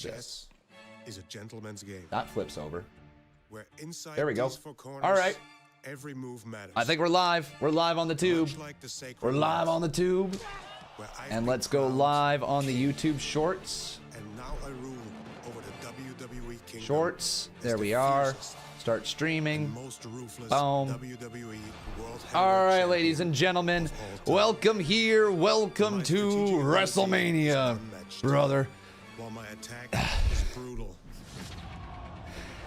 this. Is a gentleman's game. That flips over. Where inside there we go. Corners, all right. Every move matters. I think we're live. We're live on the tube. Like the we're live on the tube. And let's go live on the YouTube Shorts. And now I rule over the WWE Kingdom. Shorts. There we are. Start streaming. Boom. WWE all right, ladies and gentlemen. Welcome here. Welcome to WrestleMania, brother. While my attack is brutal.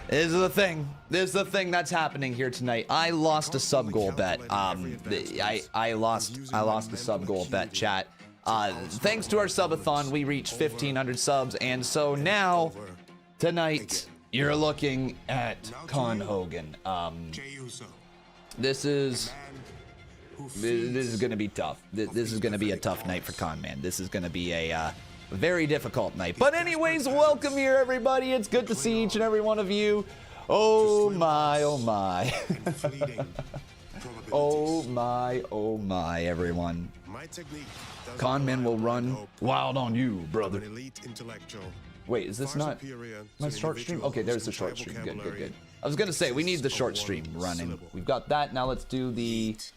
This is the thing. This is the thing that's happening here tonight. I lost a sub goal bet. I lost a sub goal bet, chat. Thanks to our subathon, we reached 1,500 subs, and so now tonight you're looking at Con Hogan. This is gonna be tough. This is gonna be a tough night for Con Man. This is gonna be a very difficult night. But anyways, welcome here, everybody. It's good to see each and every one of you. Oh my, oh my. oh my, everyone. Conman will run wild on you, brother. Wait, is this not my short stream? Okay, there's the short stream. Good, good, good. I was gonna say, we need the short stream running. We've got that. Now let's do this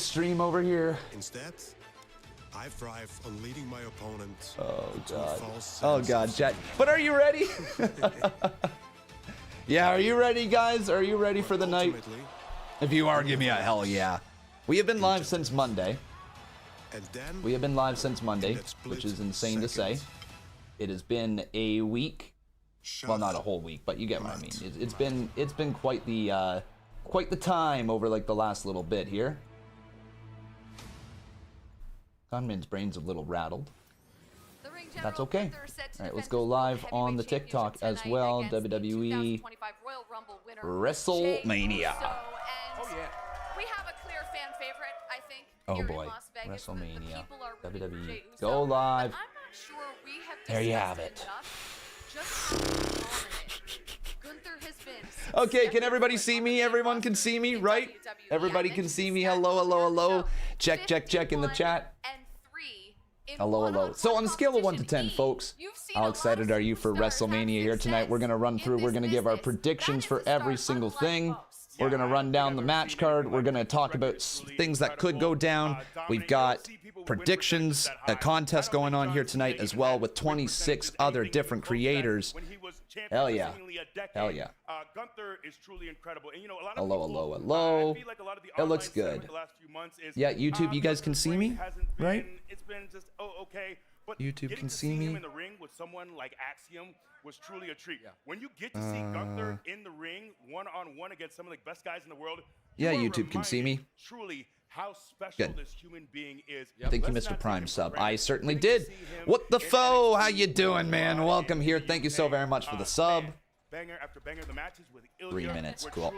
stream over here. Instead, I thrive on leading my opponent. Oh god. Oh god, chat. But are you ready? Yeah, are you ready, guys? Are you ready for the night? If you are, give me a hell yeah. We have been live since Monday. We have been live since Monday, which is insane to say. It has been a week. Well, not a whole week, but you get what I mean. It's been quite the time over like the last little bit here. Conman's brain's a little rattled. That's okay. All right, let's go live on the TikTok as well. WWE WrestleMania. Oh yeah. We have a clear fan favorite, I think. Oh boy, WrestleMania. WWE. Go live. There you have it. Okay, can everybody see me? Everyone can see me, right? Everybody can see me. Hello, hello, hello. Check, check, check in the chat. Hello, hello. So on a scale of 1 to 10, folks, how excited are you for WrestleMania here tonight? We're going to run through, we're going to give our predictions for every single thing. We're going to run down the match card. We're going to talk about things that could go down. We've got predictions, a contest going on here tonight as well with 26 other different creators. Hell yeah. Hell yeah. Gunther is truly incredible. And, you know, a lot of hello, hello, hello. It looks good. Yeah, YouTube, you guys can see me, right? It's been just, okay. But YouTube can see me. In the ring with someone like Axiom was truly a treat. When you get to see Gunther in the ring one-on-one against some of the best guys in the world, yeah, YouTube can see me. Truly how special this human being is. Thank you, Mr. Prime Sub. I certainly did. What the foe? How you doing, man? Welcome here. Thank you so very much for the sub. Banger after banger, the matches with 3 minutes, cool.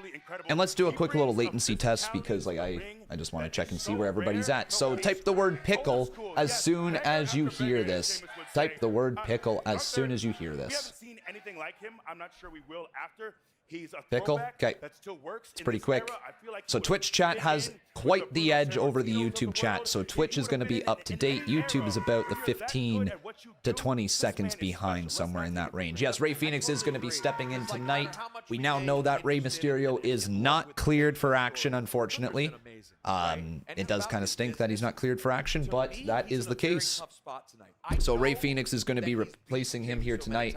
And let's do a quick little latency test because like I just want to check and see where everybody's at. So type the word pickle as soon as you hear this. Type the word pickle as soon as you hear this. We haven't seen anything like him. I'm not sure we will after. He's a pickle. Okay, it's pretty quick. So Twitch chat has quite the edge over the YouTube chat. So Twitch is going to be up to date. YouTube is about the 15 to 20 seconds behind, somewhere in that range. Yes, Rey Fenix is going to be stepping in tonight. We now know that Rey Mysterio is not cleared for action, unfortunately. It does kind of stink that he's not cleared for action, but that is the case. So Rey Fenix is going to be replacing him here tonight.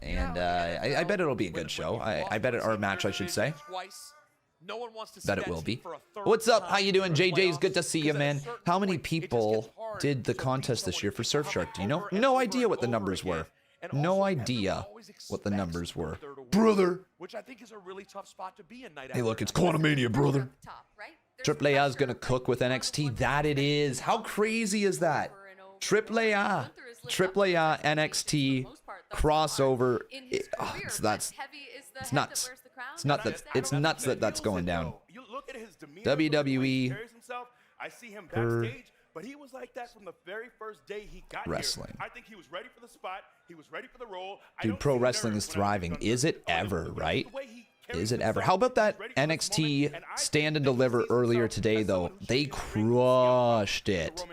And I bet it'll be a good show. I bet it, or a match, I should say. That it will be. What's up? How you doing, JJ's? Good to see you, man. How many people did the contest this year for Surfshark? Do you know? No idea what the numbers were. No idea what the numbers were. Brother. Which I think is a really tough spot to be in night. Hey, look, it's Quantumania, brother. AAA is gonna cook with NXT. That it is. How crazy is that? AAA NXT crossover. It's nuts. It's nuts that that's going down. WWE. I see him backstage, but he was like that from the very first day he got wrestling. Here. I think he was ready for the spot. He was ready for the role. Dude, pro wrestling is thriving. Is it ever, right? Is it ever? How about that NXT Stand and Deliver earlier today, though? They crushed it.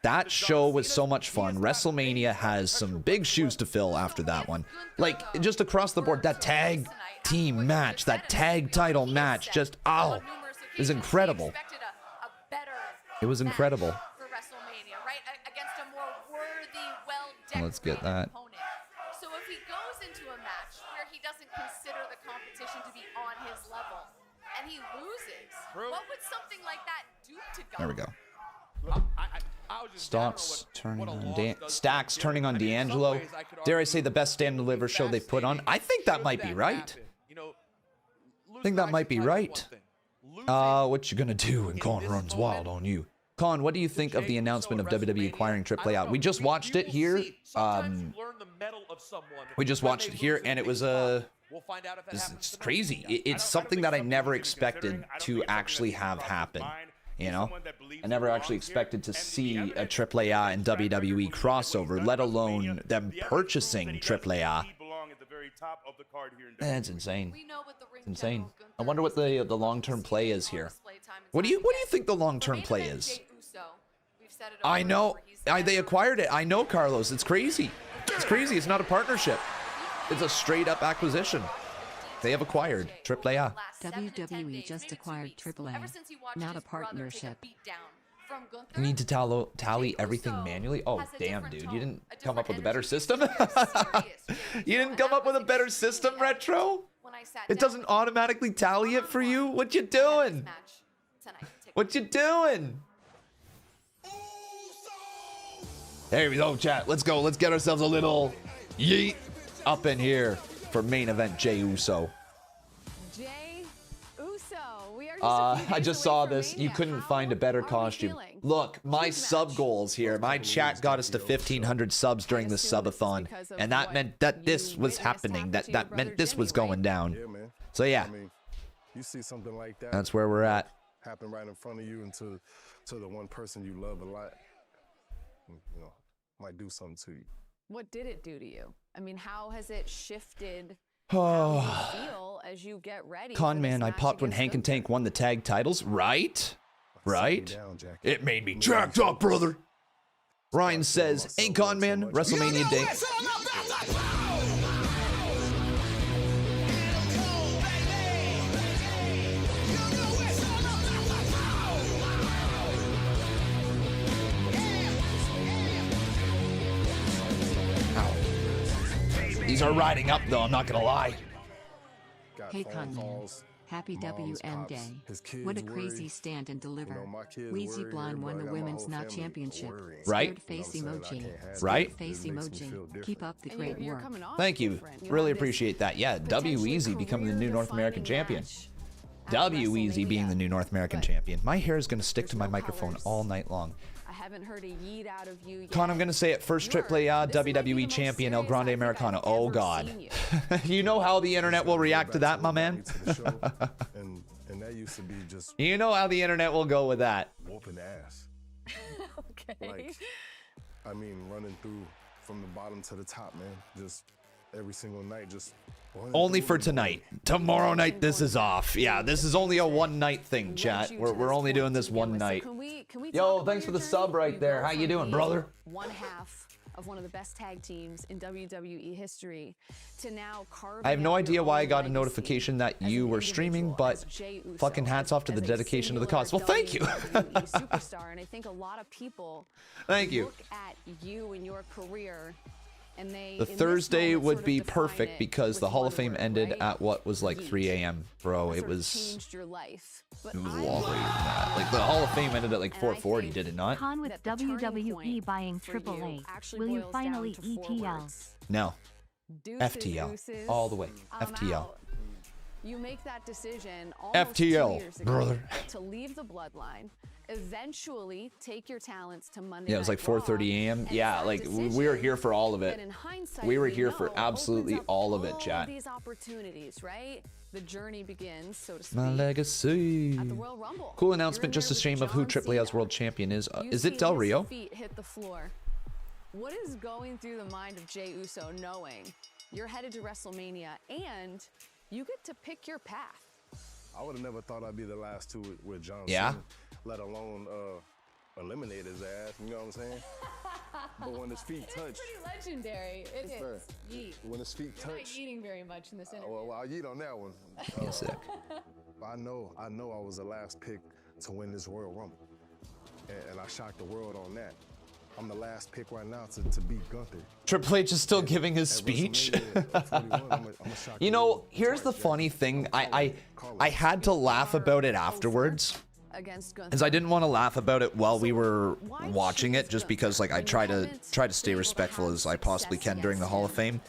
That show was so much fun. WrestleMania has some big shoes to fill after that one. Like, just across the board, that tag team match, that tag title match, just, oh, it was incredible. It was incredible. Let's get that. So if he goes into a match where he doesn't consider the competition to be on his level and he loses, what would something like that do to God? There we go. Stacks turning on D'Angelo. Dare I say the best Stand and Deliver show they've put on? I think that might be right. I think that might be right. What you gonna do when Con runs wild on you? Con, what do you think of the announcement of WWE acquiring AAA? We just watched it here. We just watched it here, and it was it's crazy. It's something that I never expected to actually have happen. You know, I never actually expected to see a AAA and WWE crossover, let alone them purchasing AAA. That's insane. It's insane. I wonder what the long-term play is here. What do you think the long-term play is? I know. They acquired it. I know, Carlos. It's crazy. It's crazy. It's not a partnership. It's a straight-up acquisition. They have acquired AAA. WWE just acquired AAA, not a partnership. You need to tally everything manually? Oh, damn, dude. You didn't come up with a better system? You didn't come up with a better system, Retro? It doesn't automatically tally it for you? What you doing? What you doing? There we go, chat. Let's go. Let's get ourselves a little yeet up in here for main event Jey Uso. I just saw this. You couldn't find a better costume. Look, my sub goals here. My chat got us to 1,500 subs during the subathon, and that meant that this was happening. That meant this was going down. So yeah, you see something like that. That's where we're at. Happen right in front of you, and to the one person you love a lot, you know, might do something to you. What did it do to you? I mean, how has it shifted? How you feel as you get ready? Con man, I popped when Hank and Tank won the tag titles, right? Right? It made me jacked up, brother. Ryan says, "Ain't Con man, WrestleMania day." These are riding up, though, I'm not gonna lie. Hey, Conman. Happy WM Day. What a crazy stand and deliver. Wheezy Blonde won the Women's Not Championship. Right? Scared face emoji. Right? Scared face emoji. Keep up the great work. Thank you. Really appreciate that. Yeah, W-Easy becoming the new North American champion. W-Easy being the new North American champion. My hair is gonna stick to my microphone all night long. Haven't heard a yeet out of you yet. Con, I'm gonna say it first. AAA WWE champion El Grande Americano. Oh God. You know how the internet will react to that, my man. and that used to be just. You know how the internet will go with that. Whooping ass. Okay. Like, I mean, running through from the bottom to the top, man. Just every single night, just. Only for tonight. Tomorrow night, this is off. Yeah, this is only a one-night thing, chat. We're only doing this one night. Yo, thanks for the sub right there. How you doing, brother? One half of one of the best tag teams in WWE history to now carve. I have no idea why I got a notification that you were streaming, but fucking hats off to the dedication to the cause. Well, thank you. Superstar, and I think a lot of people. Thank you. Look at you and your career. And the Thursday would be perfect because the Hall of Fame ended at what was like 3 a.m. Bro, it was long later than that. Like the Hall of Fame ended at like 4:40, did it not? Con with WWE buying AAA. Will you finally ETL? No. FTL. All the way. FTL. You make that decision almost 2 years ago brother. To leave the bloodline. Eventually take your talents to Monday. Yeah, it was like 4:30 a.m. Yeah, like we were here for all of it. We were here for absolutely all of it, chat. These opportunities, right? The journey begins, so to speak. My legacy. At the Royal Rumble. Cool announcement. Just a shame of who AAA's world champion is. Is it Del Rio? Feet hit the floor. What is going through the mind of Jey Uso knowing you're headed to WrestleMania and you get to pick your path? I would have never thought I'd be the last two with John yeah. Cena, let alone eliminate his ass. You know what I'm saying? But when his feet touch, it's pretty legendary. It is. Yeet. When his feet touch, you're not eating very much in this interview. Well, I'll yeet on that one. Sick. I know I was the last pick to win this Royal Rumble, and I shocked the world on that. I'm the last pick right now to beat Gunther. Triple H is still giving his speech. You know, here's the funny thing. I had to laugh about it afterwards, because I didn't want to laugh about it while we were watching it, just because like I try to stay respectful as I possibly can during the Hall of Fame.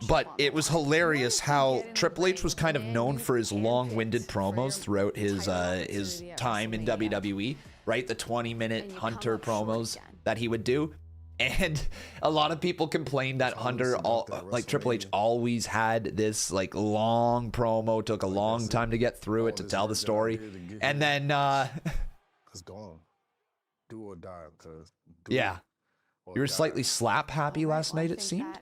But it was hilarious how Triple H was kind of known for his long-winded promos throughout his time in WWE, right? The 20-minute Hunter promos that he would do. And a lot of people complained that Hunter, like Triple H, always had this like long promo, took a long time to get through it to tell the story, and then it's gone. Do or die, cause yeah, you were slightly slap happy last night. It seemed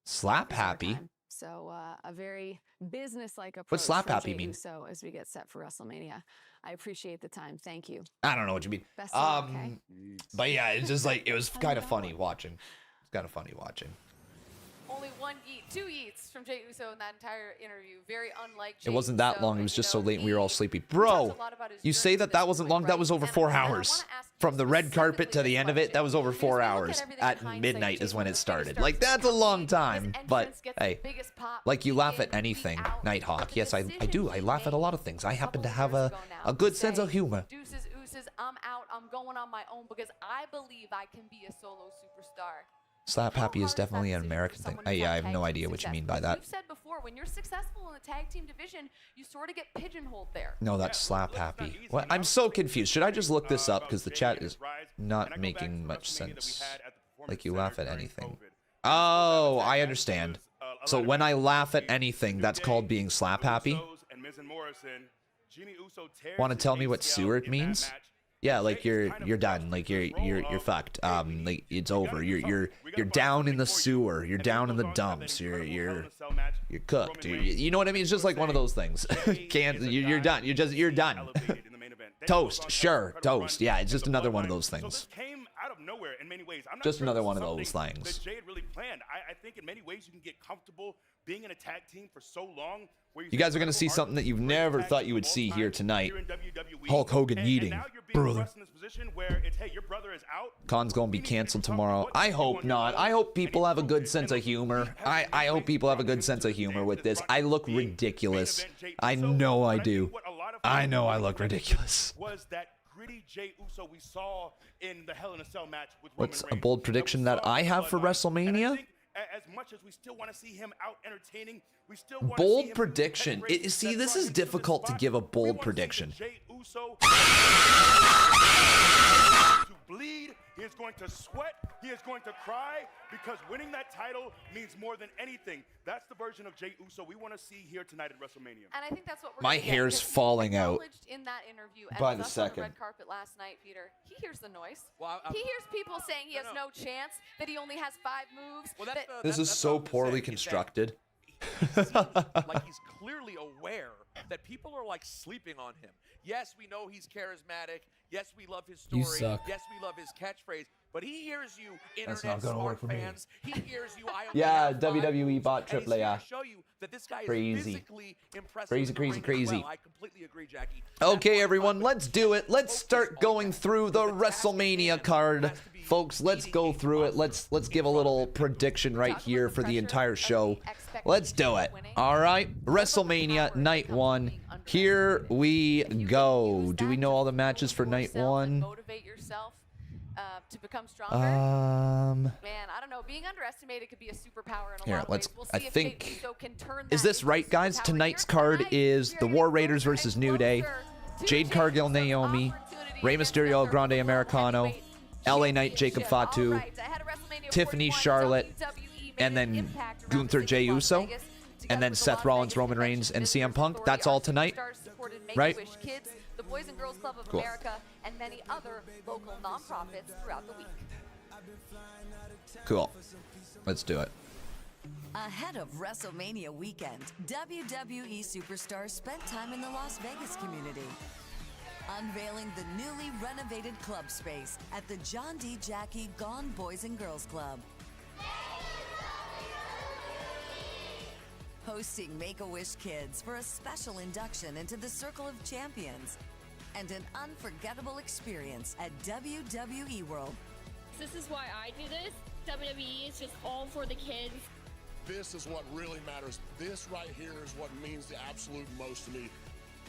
slap happy. So a very business-like approach. What's slap happy mean? So as we get set for WrestleMania, I appreciate the time. Thank you. I don't know what you mean. Best of luck, okay? But yeah, it's just like it was kind of funny watching. It's kind of funny watching. Only one yeet, 2 yeets from Jey Uso in that entire interview. Very unlike Jey It wasn't that Uso, long. It was just so late and we were all sleepy. Bro, you say that wasn't long. That was over 4 hours. From the red carpet to the end of it, that was over 4 hours. At midnight is when it started. Like, that's a long time. But, hey, like you laugh at anything, Nighthawk. Yes, I do. I laugh at a lot of things. I happen to have a good sense of humor. Deuces, oozes, I'm out. I'm going on my own because I believe I can be a solo superstar. Slap happy is definitely an American thing. Yeah, I have no idea what you mean by that. You've said before, when you're successful in the tag team division, you sort of get pigeonholed there. No, that's slap happy. What? I'm so confused. Should I just look this up? Because the chat is not making much sense. Like you laugh at anything. Oh, I understand. So when I laugh at anything, that's called being slap happy. Want to tell me what Seward means? Yeah, like you're done. Like you're fucked. Like it's over. You're down in the sewer. You're down in the dumps. You're cooked. You know what I mean? It's just like one of those things. You're done. You're done. Toast, sure, toast. Yeah, it's just another one of those things. Out of nowhere in many ways. Just another one of those things. That Jey had really planned. I think in many ways you can get comfortable being in a tag team for so long. You guys are going to see something that you've never thought you would see here tonight. Hulk Hogan yeeting. Brother. Khan's going to be canceled tomorrow. I hope not. I hope people have a good sense of humor. I hope people have a good sense of humor with this. I look ridiculous. I know I do. I know I look ridiculous. Was that gritty Jey Uso we saw in the Hell in a Cell match with What's a bold prediction that I have for WrestleMania? As much as we still want to see him out entertaining, we still want bold to see prediction. See, this is difficult to give a bold prediction. Jey Uso to bleed. He is going to sweat. He is going to cry because winning that title means more than anything. That's the version of Jey Uso we want to see here tonight at WrestleMania. And I think that's what we're My hair's falling out. In that interview by the second. On the red carpet last night, Peter, he hears the noise. Well, he hears people saying he has no chance, that he only has 5 moves. Well, this is so poorly constructed. Like he's clearly aware that people are like sleeping on him. Yes, we know he's charismatic. Yes, we love his story. You suck. Yes, we love his catchphrase. But he hears you, That's internet not gonna work smart for me. fans. He hears you. Yeah, WWE bought Triple A. Yeah. Show you that this guy Crazy. is physically impressive. Crazy. Well, I completely agree, Jackie. Okay, everyone, let's do it. Let's start going through the WrestleMania card. Folks, let's go through it. Let's give a little prediction right here for the entire show. Let's do it. All right, WrestleMania Night 1. Here we go. Do we know all the matches for Night 1? Motivate yourself to become stronger. Man, I don't know. Being underestimated could be a superpower in a lot of ways. We'll see if Jey Uso can turn that is this right, guys? Tonight's card is the War Raiders versus New Day, Jade Cargill, Naomi, Rey Mysterio, Grande Americano, LA Knight, Jacob Fatu, Tiffany, Charlotte, and then Gunther, Jey Uso, and then Seth Rollins, Roman Reigns, and CM Punk. That's all tonight, right? The Boys and Girls Club of America, and many other local nonprofits throughout the week. Cool. Let's do it. Ahead of WrestleMania weekend, WWE superstars spent time in the Las Vegas community. unveiling the newly renovated club space at the John D. Jackie Gone Boys and Girls Club. Hosting Make-A-Wish kids for a special induction into the Circle of Champions and an unforgettable experience at WWE World. This is why I do this. WWE is just all for the kids. This is what really matters. This right here is what means the absolute most to me.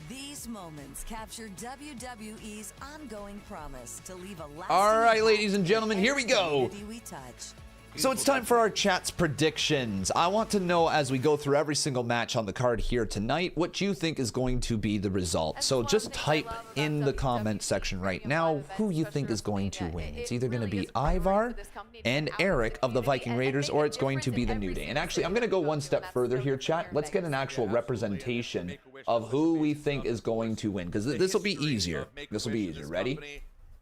These moments capture WWE's ongoing promise to leave a lasting. All right, ladies and gentlemen, here we go. We touch. So it's time for our chat's predictions. I want to know, as we go through every single match on the card here tonight, what you think is going to be the result. So just type in the comment section right now who you think is going to win. It's either going to be Ivar and Eric of the Viking Raiders, or it's going to be the New Day. And actually, I'm going to go one step further here, chat. Let's get an actual representation of who we think is going to win, because this will be easier. This will be easier. Ready?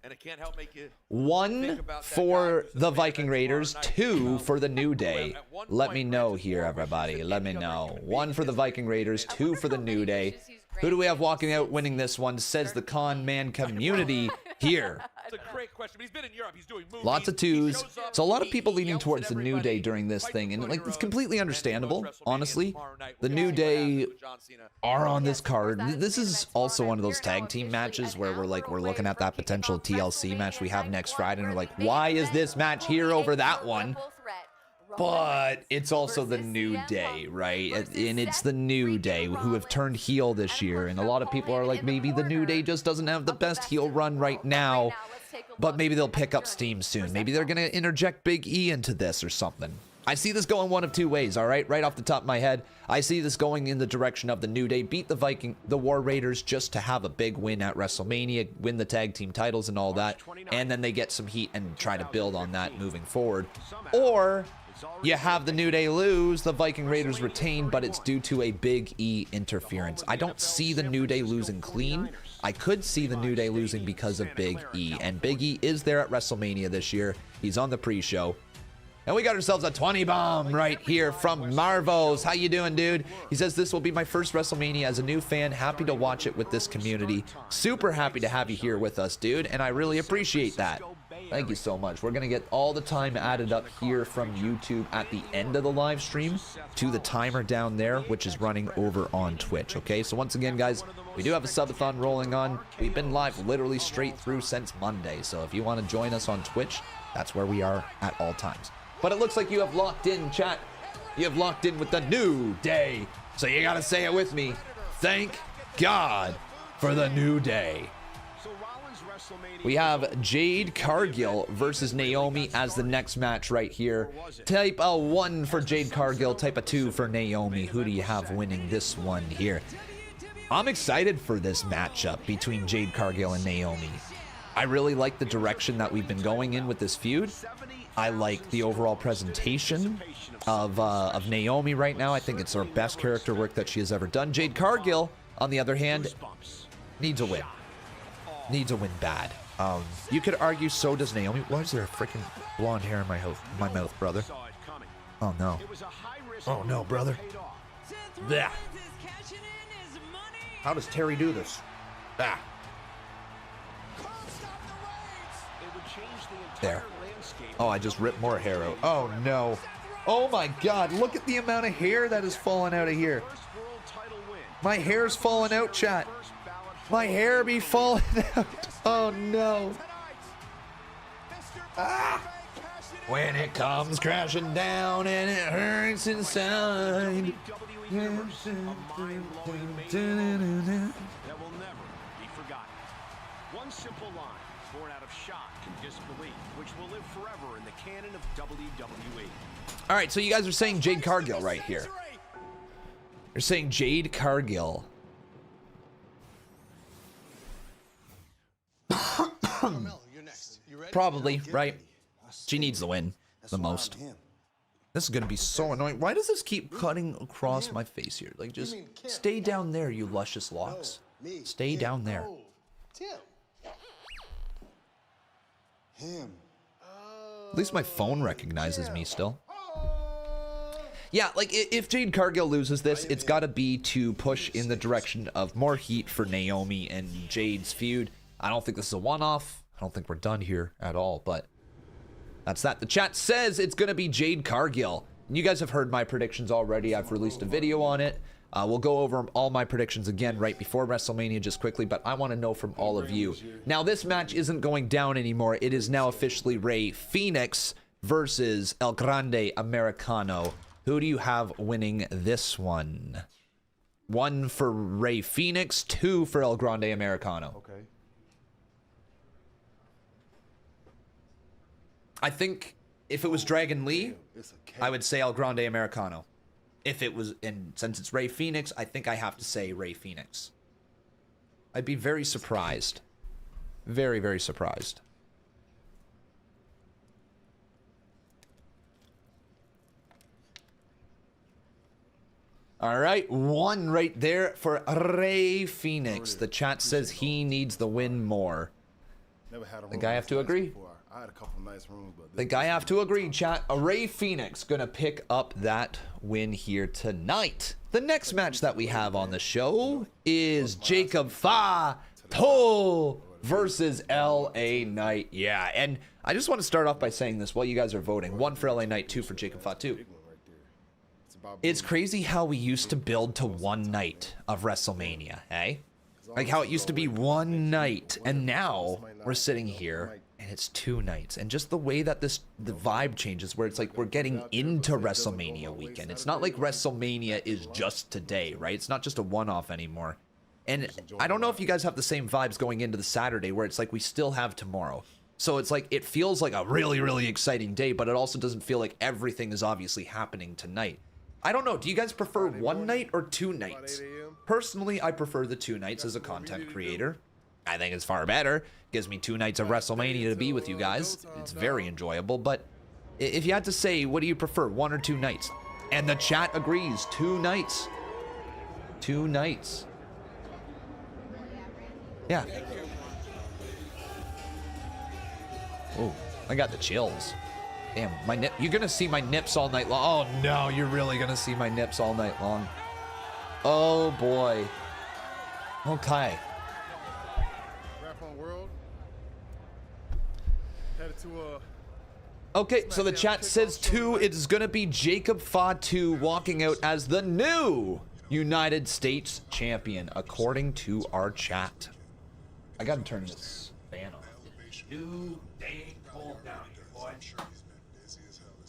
And it can't help make you 1 for the Viking Raiders, 2 for the New Day. Let me know here, everybody. Let me know. 1 for the Viking Raiders, 2 for the New Day. Who do we have walking out winning this one? Says the con man community here. That's a great question. But he's been in Europe. He's doing movies. Lots of 2s. So a lot of people leaning towards the New Day during this thing, and like it's completely understandable. Honestly, the New Day are on this card. This is also one of those tag team matches where we're looking at that potential TLC match we have next Friday, and we're like, why is this match here over that one? But it's also the New Day, right? And it's the New Day who have turned heel this year. And a lot of people are like, maybe the New Day just doesn't have the best heel run right now. But maybe they'll pick up steam soon. Maybe they're going to interject Big E into this or something. I see this going one of 2 ways, all right? Right off the top of my head, I see this going in the direction of the New Day beat the War Raiders just to have a big win at WrestleMania, win the tag team titles and all that, and then they get some heat and try to build on that moving forward. Or you have the New Day lose, the Viking Raiders retain, but it's due to a Big E interference. I don't see the New Day losing clean. I could see the New Day losing because of Big E, and Big E is there at WrestleMania this year. He's on the pre-show. And we got ourselves a 20 bomb right here from Marvos. How you doing, dude? He says, this will be my first WrestleMania as a new fan. Happy to watch it with this community. Super happy to have you here with us, dude, and I really appreciate that. Thank you so much. We're going to get all the time added up here from YouTube at the end of the live stream to the timer down there, which is running over on Twitch, okay? So once again, guys, we do have a subathon rolling on. We've been live literally straight through since Monday, so if you want to join us on Twitch, that's where we are at all times. But it looks like you have locked in, chat. You have locked in with the New Day. So you got to say it with me. Thank God for the New Day. We have Jade Cargill versus Naomi as the next match right here. Type a 1 for Jade Cargill, type a 2 for Naomi. Who do you have winning this one here? I'm excited for this matchup between Jade Cargill and Naomi. I really like the direction that we've been going in with this feud. I like the overall presentation of Naomi right now. I think it's her best character work that she has ever done. Jade Cargill, on the other hand, needs a win. Needs a win bad. You could argue so does Naomi. Why is there a freaking blonde hair in my mouth, brother? Oh no. Oh no, brother. Yeah. How does Terry do this? Ah. There. Oh, I just ripped more hair out. Oh no. Oh my God, look at the amount of hair that is falling out of here. My hair's falling out, chat. My hair be falling out. Oh no. Ah. When it comes crashing down and it hurts inside. That will never be forgotten. One simple line, born out of shock and disbelief, which will live forever in the canon of WWE. All right, so you guys are saying Jade Cargill right here. You're saying Jade Cargill. Probably, right? She needs the win the most. This is going to be so annoying. Why does this keep cutting across my face here? Like, just stay down there, you luscious locks. Stay down there. At least my phone recognizes me still. Yeah, like, if Jade Cargill loses this, it's got to be to push in the direction of more heat for Naomi and Jade's feud. I don't think this is a one-off. I don't think we're done here at all, but that's that. The chat says it's going to be Jade Cargill. You guys have heard my predictions already. I've released a video on it. We'll go over all my predictions again right before WrestleMania just quickly, but I want to know from all of you. Now, this match isn't going down anymore. It is now officially Rey Fénix versus El Grande Americano. Who do you have winning this one? 1 for Rey Fénix, 2 for El Grande Americano. Okay. I think if it was Dragon Lee, I would say El Grande Americano. If it was, and since it's Rey Fénix, I think I have to say Rey Fénix. I'd be very surprised. Very, very surprised. All right, 1 right there for Rey Fénix. The chat says he needs the win more. The guy have to agree. I had a couple nice rooms, but the guy have to agree, chat. Rey Fénix gonna pick up that win here tonight. The next match that we have on the show is Jacob Fatu versus LA Knight. Yeah, and I just want to start off by saying this while you guys are voting. 1 for LA Knight, 2 for Jacob Fatu. It's crazy how we used to build to one night of WrestleMania, eh? Like how it used to be one night, and now we're sitting here and it's 2 nights. And just the way that the vibe changes, where it's like we're getting into WrestleMania weekend. It's not like WrestleMania is just today, right? It's not just a one-off anymore. And I don't know if you guys have the same vibes going into the Saturday, where it's like we still have tomorrow. So it's like it feels like a really, really exciting day, but it also doesn't feel like everything is obviously happening tonight. I don't know. Do you guys prefer one night or 2 nights? Personally, I prefer the 2 nights as a content creator. I think it's far better. Gives me 2 nights of WrestleMania to be with you guys. It's very enjoyable. But if you had to say, what do you prefer, 1 or 2 nights? And the chat agrees. 2 nights. 2 nights. Yeah. Oh, I got the chills. Damn, my nip. You're gonna see my nips all night long. Oh no, you're really gonna see my nips all night long. Oh boy. Okay. Okay, so the chat says 2. It is gonna be Jacob Fatu walking out as the new United States champion, according to our chat. I gotta turn this fan on. You dang cold down here, boy.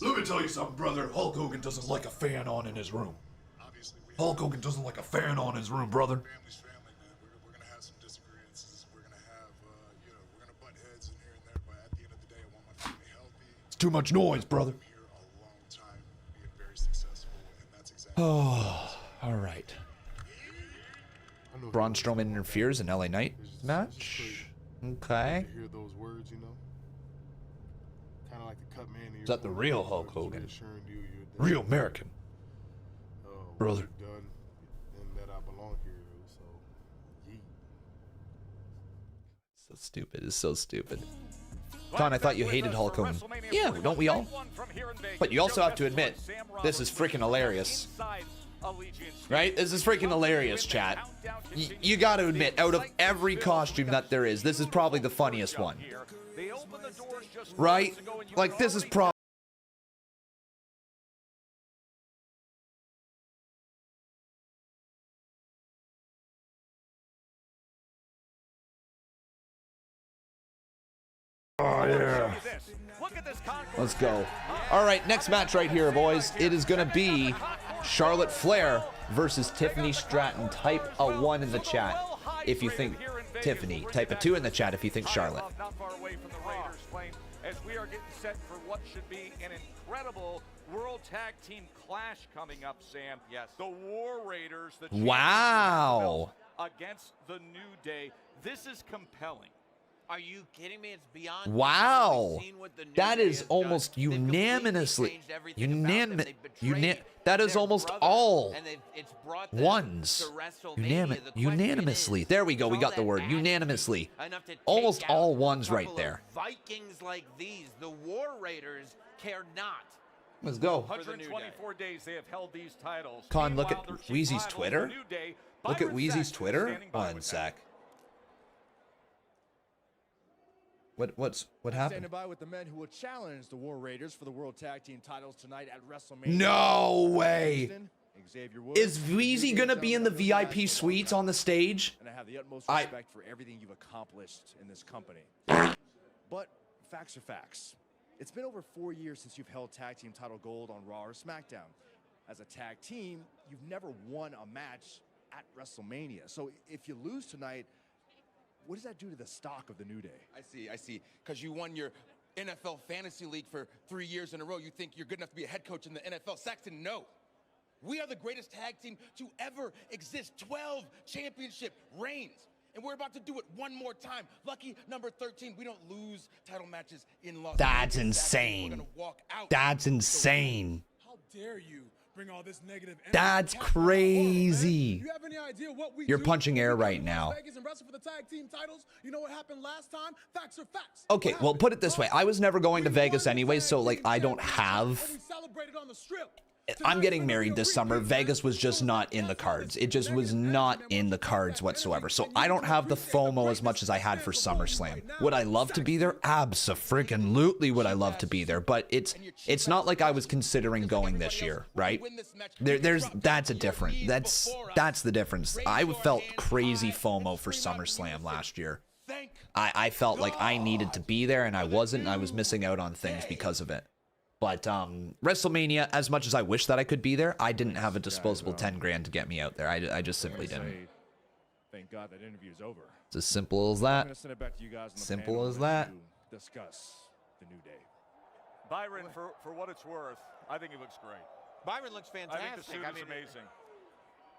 Let me tell you something, brother. Hulk Hogan doesn't like a fan on in his room. Hulk Hogan doesn't like a fan on in his room, brother. We're gonna have some disagreements. We're gonna have, we're gonna butt heads in here and there. But at the end of the day, I want my family healthy. It's too much noise, brother. I'm here a long time, being very successful, and that's exactly. Oh, all right. Braun Strowman interferes in LA Knight match. Okay. Hear those words, you know. Kind of like the cut man. Is that the real Hulk Hogan? Real American. Brother. Done and that I belong here, so yeet. So stupid. It's so stupid. Con, I thought you hated Hulk Hogan. Yeah, don't we all? But you also have to admit, this is freaking hilarious. Right? This is freaking hilarious, chat. You gotta admit, out of every costume that there is, this is probably the funniest one. Right? Like, this is probably... Oh, yeah. Let's go. All right, next match right here, boys. It is going to be Charlotte Flair versus Tiffany Stratton. Type a 1 in the chat if you think Tiffany. Type a 2 in the chat if you think Charlotte. Not far away from the Raiders plane, as we are getting set for what should be an incredible World Tag Team Clash coming up, Sam. Yes. The War Raiders. The wow. Against the New Day. This is compelling. Are you kidding me? It's beyond. Wow. That is almost unanimously. That is almost all ones. Unanimously. There we go. We got the word. Unanimously. Almost all ones right there. Vikings like these, the War Raiders, care not Let's go. 124 days they have held these titles. Con, look Meanwhile, at their chief Wheezy's rival, Twitter. the New Day, Look at Byron Wheezy's Saxton, Twitter. standing by One with sec. What Standing happened? by with the men who will challenge the War Raiders for the World Tag Team titles tonight at WrestleMania. No way. Xavier Woods, Is Wheezy gonna be in the VIP suites on the stage? And I have the utmost respect for everything you've accomplished in this company. But facts are facts. It's been over 4 years since you've held tag team title gold on Raw or SmackDown. As a tag team, you've never won a match at WrestleMania. So if you lose tonight, what does that do to the stock of the New Day? I see. Because you won your NFL Fantasy League for 3 years in a row. You think you're good enough to be a head coach in the NFL. Saxton, no. We are the greatest tag team to ever exist. 12 championship reigns. And we're about to do it one more time. Lucky number 13. We don't lose title matches in Las Vegas. That's insane. That's insane. How dare you bring all this negative energy? That's crazy. You have any idea what we You're do punching when air we go right to now. Las Vegas and wrestle for the tag team titles? You know what happened last time? Facts are facts. Okay, well, put it this way. I was never going to Vegas anyway, so, like, I don't have... We celebrated on the strip. I'm getting married this summer. Vegas was just not in the cards. It just was not in the cards whatsoever. So I don't have the FOMO as much as I had for SummerSlam. Would I love to be there? Abso-freaking-lutely would I love to be there. But it's not like I was considering going this year, right? That's a different. That's the difference. I felt crazy FOMO for SummerSlam last year. I felt like I needed to be there and I wasn't. And I was missing out on things because of it. But WrestleMania, as much as I wish that I could be there, I didn't have a disposable 10 grand to get me out there. I just simply didn't. Thank God that interview is over. It's as simple as that. I'm gonna send it back to you guys on the Simple panel as and that. to discuss the New Day. Byron, for what it's worth, I think he looks great. Byron looks fantastic. I think the suit is amazing.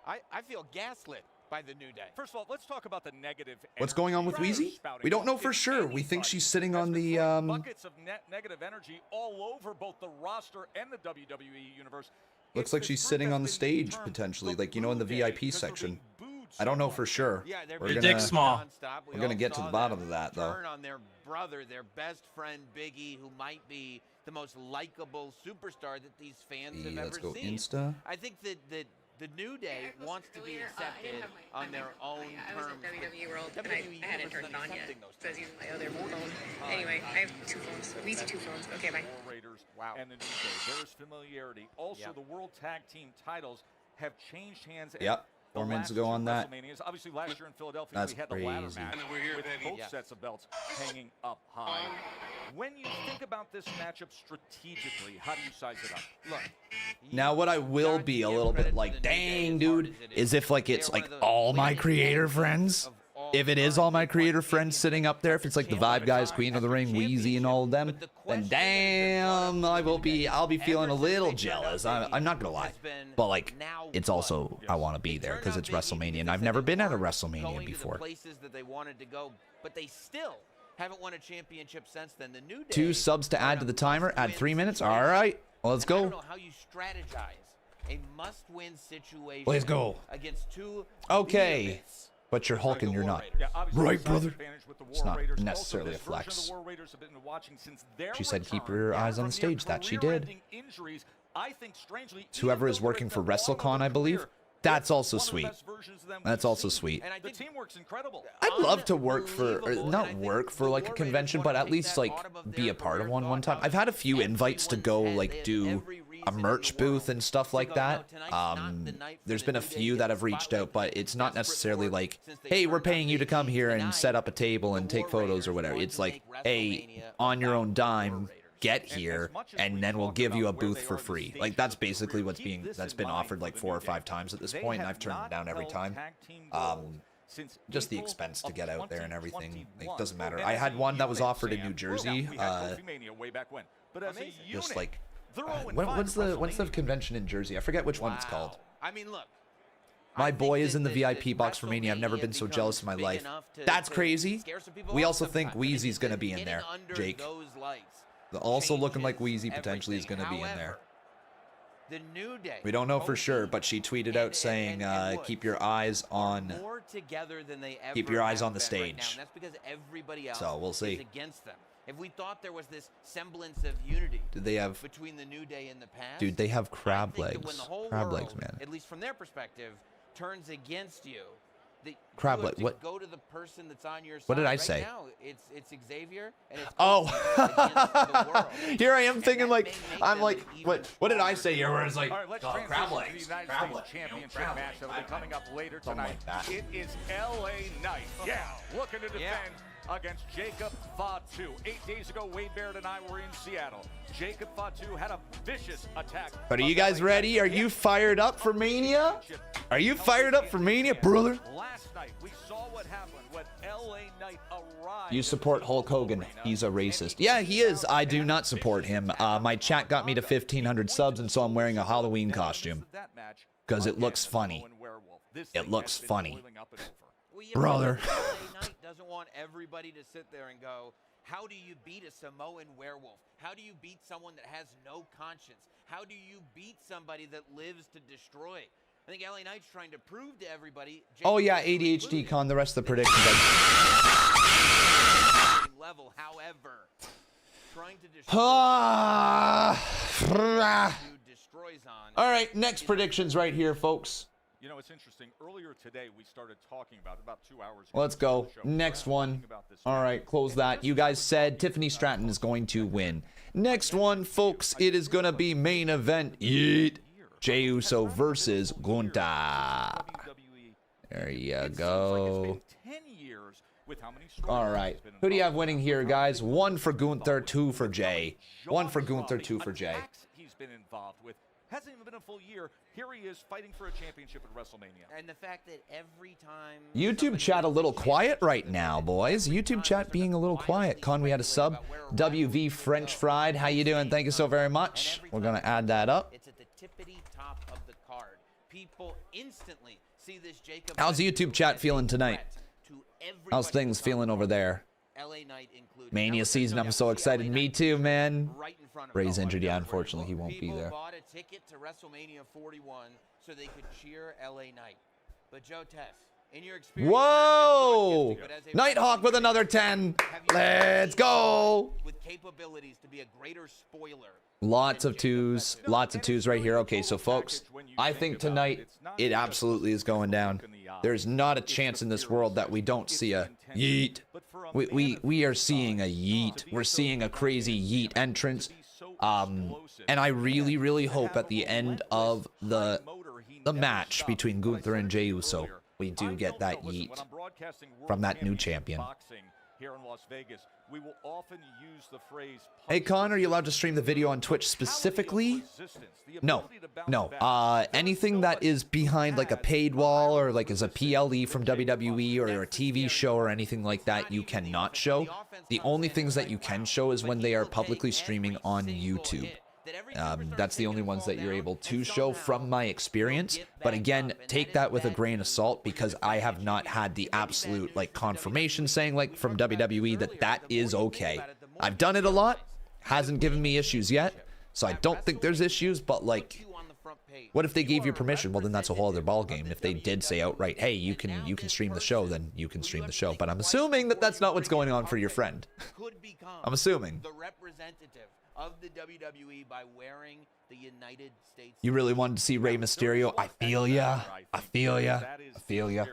I feel gaslit by the New Day. First of all, let's talk about the negative. What's going on with Wheezy? We don't know for sure. We think she's sitting on the buckets of negative energy all over both the roster and the WWE universe. Looks like she's sitting on the stage potentially, like, you know, in the VIP section. I don't know for sure. We're gonna get to the bottom of that though. Turn on their brother, their best friend Biggie, who might be the most likable superstar that these fans have ever Let's go seen. Insta. I think that the New Day wants to be accepted on their own terms. I was at WWE World, and I hadn't turned it on yet, so I was using my other phone. Anyway, I have two phones. Wheezy two phones. Okay, bye. Wow. And the New Day, there is familiarity. Also, the World Tag Team titles have changed hands. Yep. 4 minutes ago on that. Obviously, last year in Philadelphia, That's we had the ladder crazy. match with both sets of belts hanging up high. When you think about this matchup strategically, how do you size it up? Look. Now, what I will be a little bit like, dang, dude, is if, like, it's, like, all my creator friends. If it is all my creator friends sitting up there, if it's, like, the Vibe Guys, Queen of the Ring, Wheezy, and all of them, then damn, I'll be feeling a little jealous. I'm not gonna lie. But, like, it's also, I want to be there because it's WrestleMania, and I've never been at a WrestleMania before. Places that they wanted to go, but they still haven't won a championship since then. The New Day. 2 subs to add to the timer. Add 3 minutes. All right, let's go. I don't know how you strategize a must-win situation. Let's go. Against two. Okay, but you're Hulk and you're not. Right, brother? It's not Raiders. necessarily a Also, this version of flex. the War Raiders have been watching since their She said keep return your eyes on from the stage. near That she did. career-ending injuries. I think, strangely, It's whoever is working for WrestleCon, I believe. That's also sweet. That's also sweet. And the team works incredible. I'd love to work for, or not work for like a convention, but at least like be a part of one time. I've had a few invites to go like do a merch booth and stuff like that. There's been a few that have reached out, but it's not necessarily like, hey, we're paying you to come here and set up a table and take photos or whatever. It's like, hey, on your own dime, get here, and then we'll give you a booth for free. Like, that's basically that's been offered like 4 or 5 times at this point, and I've turned it down every time. Just the expense to get out there and everything, like, doesn't matter. I had one that was offered in New Jersey, just like, when's the convention in Jersey? I forget which one it's called. I mean, look. My boy is in the VIP box for Mania. I've never been so jealous in my life. That's crazy. We also think Wheezy's gonna be in there, Jake. Also looking like Wheezy potentially is going to be in there. The New Day. We don't know for sure, but she tweeted out saying, "Keep your eyes on, keep your eyes on the stage." That's because everybody else so we'll see. is against them. If we thought there was this semblance of unity Do they have... between the New Day and the past, Dude, they have crab I think that when legs. the whole Crab world, legs, man. at least from their perspective, turns against you, that Crab you have leg, to what? go to the person that's on your side. What did I right say? Now, it's Xavier, and it's Oh, against the world. here I am thinking like, I'm them like, even what did I say here? Where it's like, All right, let's oh, crab transition legs, to the United crab States legs, Championship crab match legs. that will be coming up later Something tonight. like that. It is LA Knight. Yeah, looking to defend against Jacob Fatu. 8 days ago, Wade Barrett and I were in Seattle. Jacob Fatu had a vicious attack. But are you guys ready? Are you fired up for Mania? Are you fired up for Mania, brother? Last night, we saw what happened when LA Knight arrived. You support Hulk Hogan. He's a racist. Yeah, he is. I do not support him. My chat got me to 1,500 subs, and so I'm wearing a Halloween costume. Because it looks funny. It looks funny. Brother. LA Knight doesn't want everybody to sit there and go, how do you beat a Samoan werewolf? How do you beat someone that has no conscience? How do you beat somebody that lives to destroy? I think LA Knight's trying to prove to everybody. Oh yeah, ADHD con. The rest of the predictions. Level, however, trying to destroys on. All right, next predictions right here, folks. You know, it's interesting. Earlier today, we started talking about 2 hours ago. Let's go. Next one. All right, close that. You guys said Tiffany Stratton is going to win. Next one, folks, it is going to be main event. Yeet. Jey Uso versus Gunther. There you go. All right. Who do you have winning here, guys? 1 for Gunther, 2 for Jey. 1 for Gunther, 2 for Jey. He's been involved with. Hasn't even been a full year. Here he is fighting for a championship at WrestleMania. And the fact that every time YouTube chat a little quiet right now, boys. YouTube chat being a little quiet. Con, we had a sub. WV French Fried. How you doing? Thank you so very much. We're going to add that up. It's at the tippity top of the card. People instantly see this Jacob. How's YouTube chat feeling tonight? How's things feeling over there? LA Knight included. Mania season, I'm so excited. Me too, man. Ray's injured. Yeah, unfortunately, he won't be there. People bought a ticket to WrestleMania 41 so they could cheer LA Knight. But Joe Tess, in your experience, whoa! Nighthawk with another 10. Let's go. With capabilities to be a greater spoiler. Lots of twos right here. Okay, so folks, I think tonight it absolutely is going down. There's not a chance in this world that we don't see a yeet. We are seeing a yeet. We're seeing a crazy yeet entrance. And I really, really hope at the end of the match between Gunther and Jey Uso, we do get that yeet from that new champion. Here in Las Vegas, we will often use the phrase. Hey, Con, are you allowed to stream the video on Twitch specifically? No. Anything that is behind like a paid wall or like is a PLE from WWE or a TV show or anything like that, you cannot show. The only things that you can show is when they are publicly streaming on YouTube. That's the only ones that you're able to show from my experience. But again, take that with a grain of salt because I have not had the absolute like confirmation saying like from WWE that is okay. I've done it a lot, hasn't given me issues yet, so I don't think there's issues. But like, what if they gave you permission? Well, then that's a whole other ball game. If they did say outright, hey, you can stream the show, then you can stream the show. But I'm assuming that that's not what's going on for your friend. I'm assuming. The representative of the WWE by wearing the United States. You really wanted to see Rey Mysterio? I feel ya. I feel ya. I feel ya.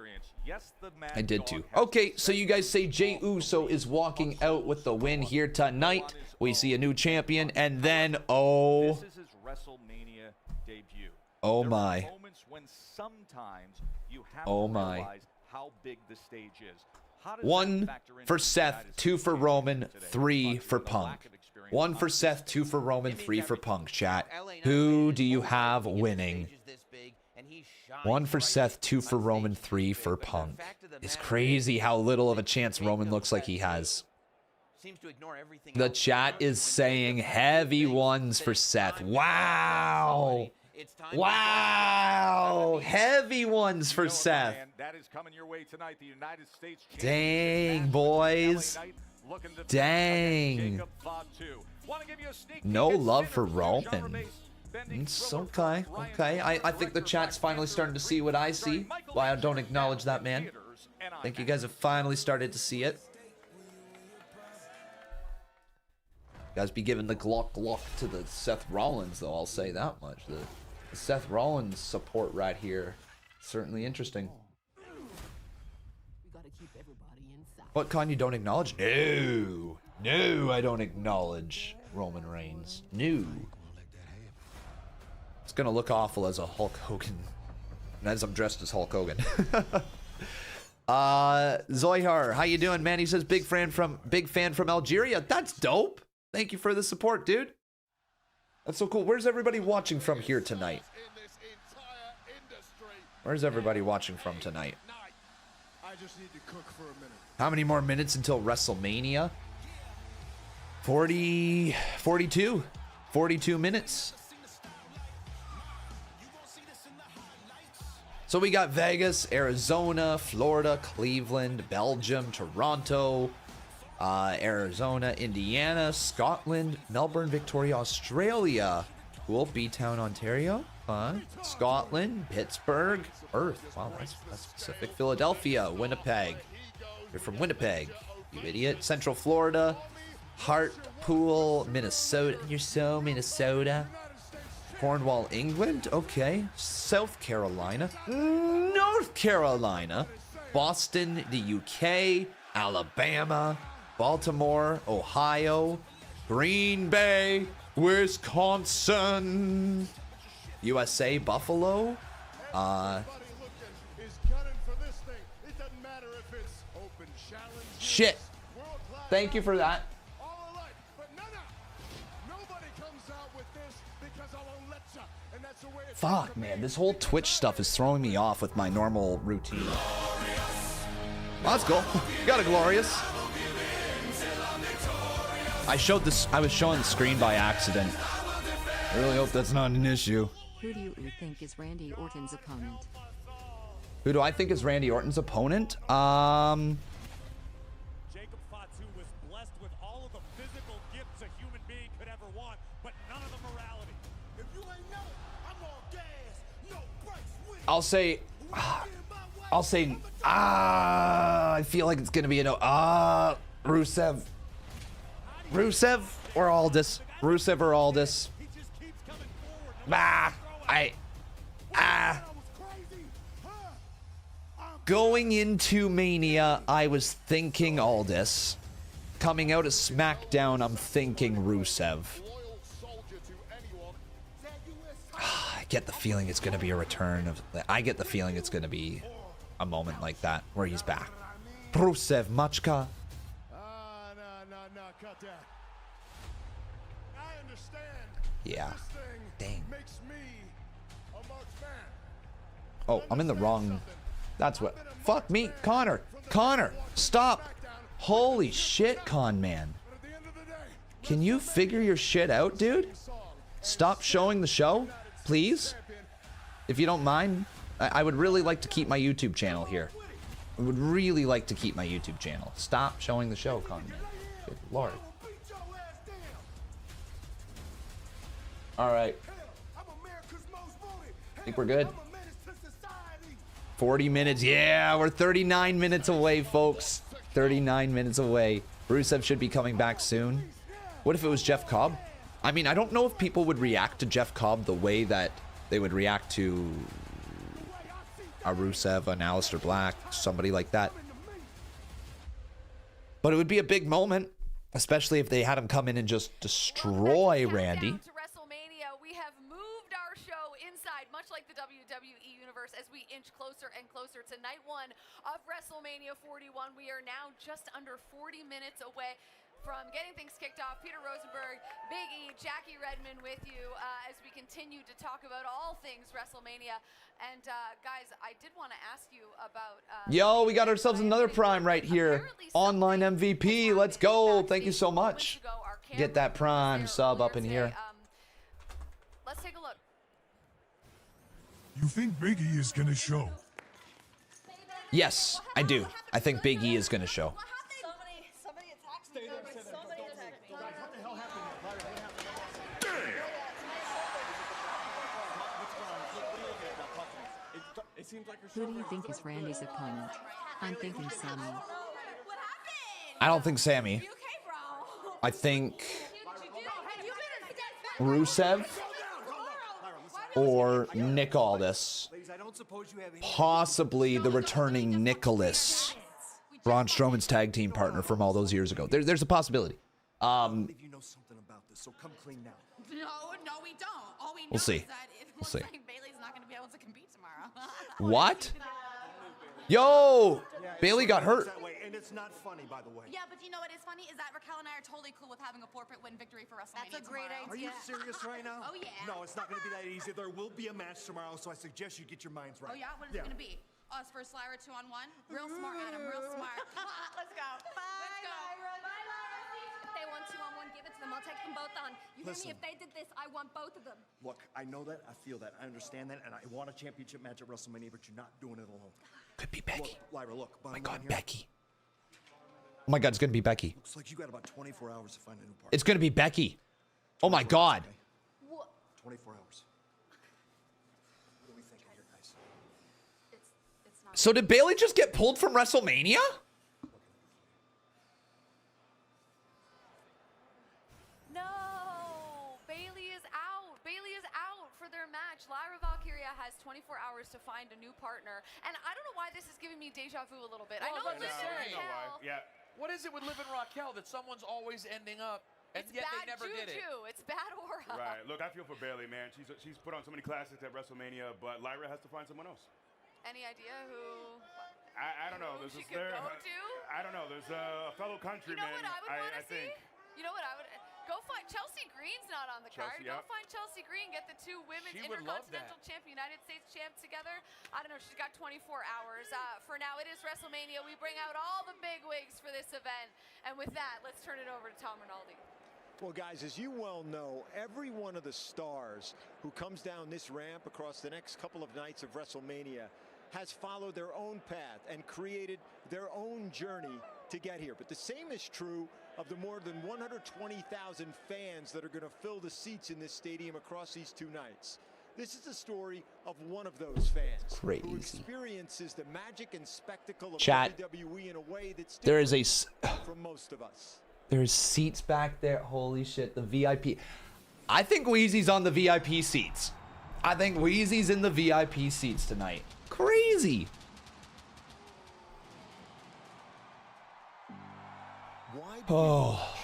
I did too. Okay, so you guys say Jey Uso is walking out with the win here tonight. We see a new champion, and then oh. This is his WrestleMania debut. Oh my. There are moments when sometimes you have to realize how big the stage is. 1 for Seth, 2 for Roman, 3 for Punk. 1 for Seth, 2 for Roman, 3 for Punk, chat. Who do you have winning? 1 for Seth, 2 for Roman, 3 for Punk. It's crazy how little of a chance Roman looks like he has. The chat is saying heavy ones for Seth. Wow. Wow. Heavy ones for Seth. Dang, boys. Dang. No love for Roman. It's okay. Okay. I think the chat's finally starting to see what I see. Why I don't acknowledge that, man. I think you guys have finally started to see it. guys be giving the Glock to the Seth Rollins, though. I'll say that much. The Seth Rollins support right here, certainly interesting. What con you don't acknowledge? No, no, I don't acknowledge Roman Reigns. No. It's gonna look awful as a Hulk Hogan, as I'm dressed as Hulk Hogan. Zoihar, how you doing, man? He says big fan from Algeria. That's dope. Thank you for the support, dude. That's so cool. Where's everybody watching from here tonight? Where's everybody watching from tonight? I just need to cook for a minute. How many more minutes until WrestleMania? 42 minutes. So we got Vegas, Arizona, Florida, Cleveland, Belgium, Toronto, Arizona, Indiana, Scotland, Melbourne, Victoria, Australia. Cool. B-Town, Ontario. Fun. Scotland, Pittsburgh, Perth. Wow, that's specific. Philadelphia, Winnipeg. You're from Winnipeg, you idiot. Central Florida, Hartpool, Minnesota. You're so Minnesota. Cornwall, England. Okay. South Carolina. North Carolina. Boston, the UK. Alabama. Baltimore, Ohio. Green Bay, Wisconsin. USA, Buffalo. Shit. Thank you for that. Fuck, man. This whole Twitch stuff is throwing me off with my normal routine. Well, that's cool. Got a glorious. I was showing the screen by accident. I really hope that's not an issue. Who do you think is Randy Orton's opponent? Who do I think is Randy Orton's opponent? Jacob Fatu was blessed with all of the physical gifts a human being could ever want, but none of the morality. If you ain't know, I'm on gas, no brakes. I feel like it's gonna be a no. Rusev or Aldis. Rusev or Aldis. Going into Mania, I was thinking Aldis. Coming out of SmackDown, I'm thinking Rusev. I get the feeling it's going to be a return of... I get the feeling it's going to be a moment like that, where he's back. Rusev, Machka. No, cut that. I understand. Yeah. Dang. Makes me a marksman. Oh, I'm in the wrong... That's what... Fuck me. Connor, stop. Holy shit, Con Man. Can you figure your shit out, dude? Stop showing the show, please? If you don't mind. I would really like to keep my YouTube channel here. I would really like to keep my YouTube channel. Stop showing the show, Con Man. Good Lord. Alright. I think we're good. 40 minutes. Yeah, we're 39 minutes away, folks. 39 minutes away. Rusev should be coming back soon. What if it was Jeff Cobb? I mean, I don't know if people would react to Jeff Cobb the way that they would react to a Rusev, an Aleister Black, somebody like that. But it would be a big moment, especially if they had him come in and just destroy Randy. Much like the WWE Universe, as we inch closer and closer to night one of WrestleMania 41. We are now just under 40 minutes away from getting things kicked off. Peter Rosenberg, Big E, Jackie Redmond with you as we continue to talk about all things WrestleMania. And guys, I did want to ask you about... Yo, we got ourselves another Prime right here. Online MVP, let's go. Thank you so much. Get that Prime sub up in here. Let's take a look. You think Big E is gonna show? Yes, I do. I think Big E is gonna show. Somebody attacked me. Somebody attacked me. What the hell happened? Who do you think is Randy's opponent? I'm thinking Sammy. I don't think Sammy. I think... Rusev or Nick Aldis. Possibly the returning Nicholas, Braun Strowman's tag team partner from all those years ago. There's a possibility. You know something about this, so come clean now. No, we don't. All we know We'll see. is that it looks like Bailey's not going to be able to compete tomorrow. What? Yo, Bailey got hurt. That way, and it's not funny, by the way. Yeah, but you know what is funny is that Raquel and I are totally cool with having a forfeit win victory for WrestleMania. That's a great idea. Are you serious right now? Oh yeah. No, it's not going to be that easy. There will be a match tomorrow, so I suggest you get your minds right. Oh yeah, what is it going to be? Us versus Lyra 2-on-1? Real smart, Adam. Real smart. Let's go. Let's go. Bye, Lyra. If they want 2-on-1, give it to them. I'll take them both on. You hear me? If they did this, I want both of them. Look, I know that. I feel that. I understand that. And I want a championship match at WrestleMania, but you're not doing it alone. Could be Becky. Look, Lyra, look. Oh my God, Becky. Oh my God, it's gonna be Becky. Looks like you got about 24 hours to find a new partner. It's gonna be Becky. Oh my God. What? 24 hours. What are we thinking here, guys? It's not. So did Bailey just get pulled from WrestleMania? No, Bailey is out. Bailey is out for their match. Lyra Valkyria has 24 hours to find a new partner. And I don't know why this is giving me deja vu a little bit. I know Well, Liv and Raquel. Yeah. What is it with Liv and Raquel that someone's always ending up, and It's yet bad they never did it? juju. It's bad aura. Right. Look, I feel for Bailey, man. She's put on so many classics at WrestleMania, but Lyra has to find someone else. Any idea who? I don't know. Who There's she this could there. go to? I don't know. There's a fellow countryman. You know what I would want to see? think. You know what I would? Go find Chelsea Green's not on the card. Chelsea, Go yeah. find Chelsea Green. Get the two women's She would love Intercontinental that. Champ, United States Champ together. I don't know. She's got 24 hours. For now, it is WrestleMania. We bring out all the big wigs for this event. And with that, let's turn it over to Tom Rinaldi. Well, guys, as you well know, every one of the stars who comes down this ramp across the next couple of nights of WrestleMania has followed their own path and created their own journey to get here. But the same is true of the more than 120,000 fans that are going to fill the seats in this stadium across these two nights. This is the story of one of those fans who experiences the magic and spectacle of WWE in a way that's different from most of us. There's seats back there. Holy shit, the VIP. I think Wheezy's on the VIP seats. I think Wheezy's in the VIP seats tonight. Crazy. Oh.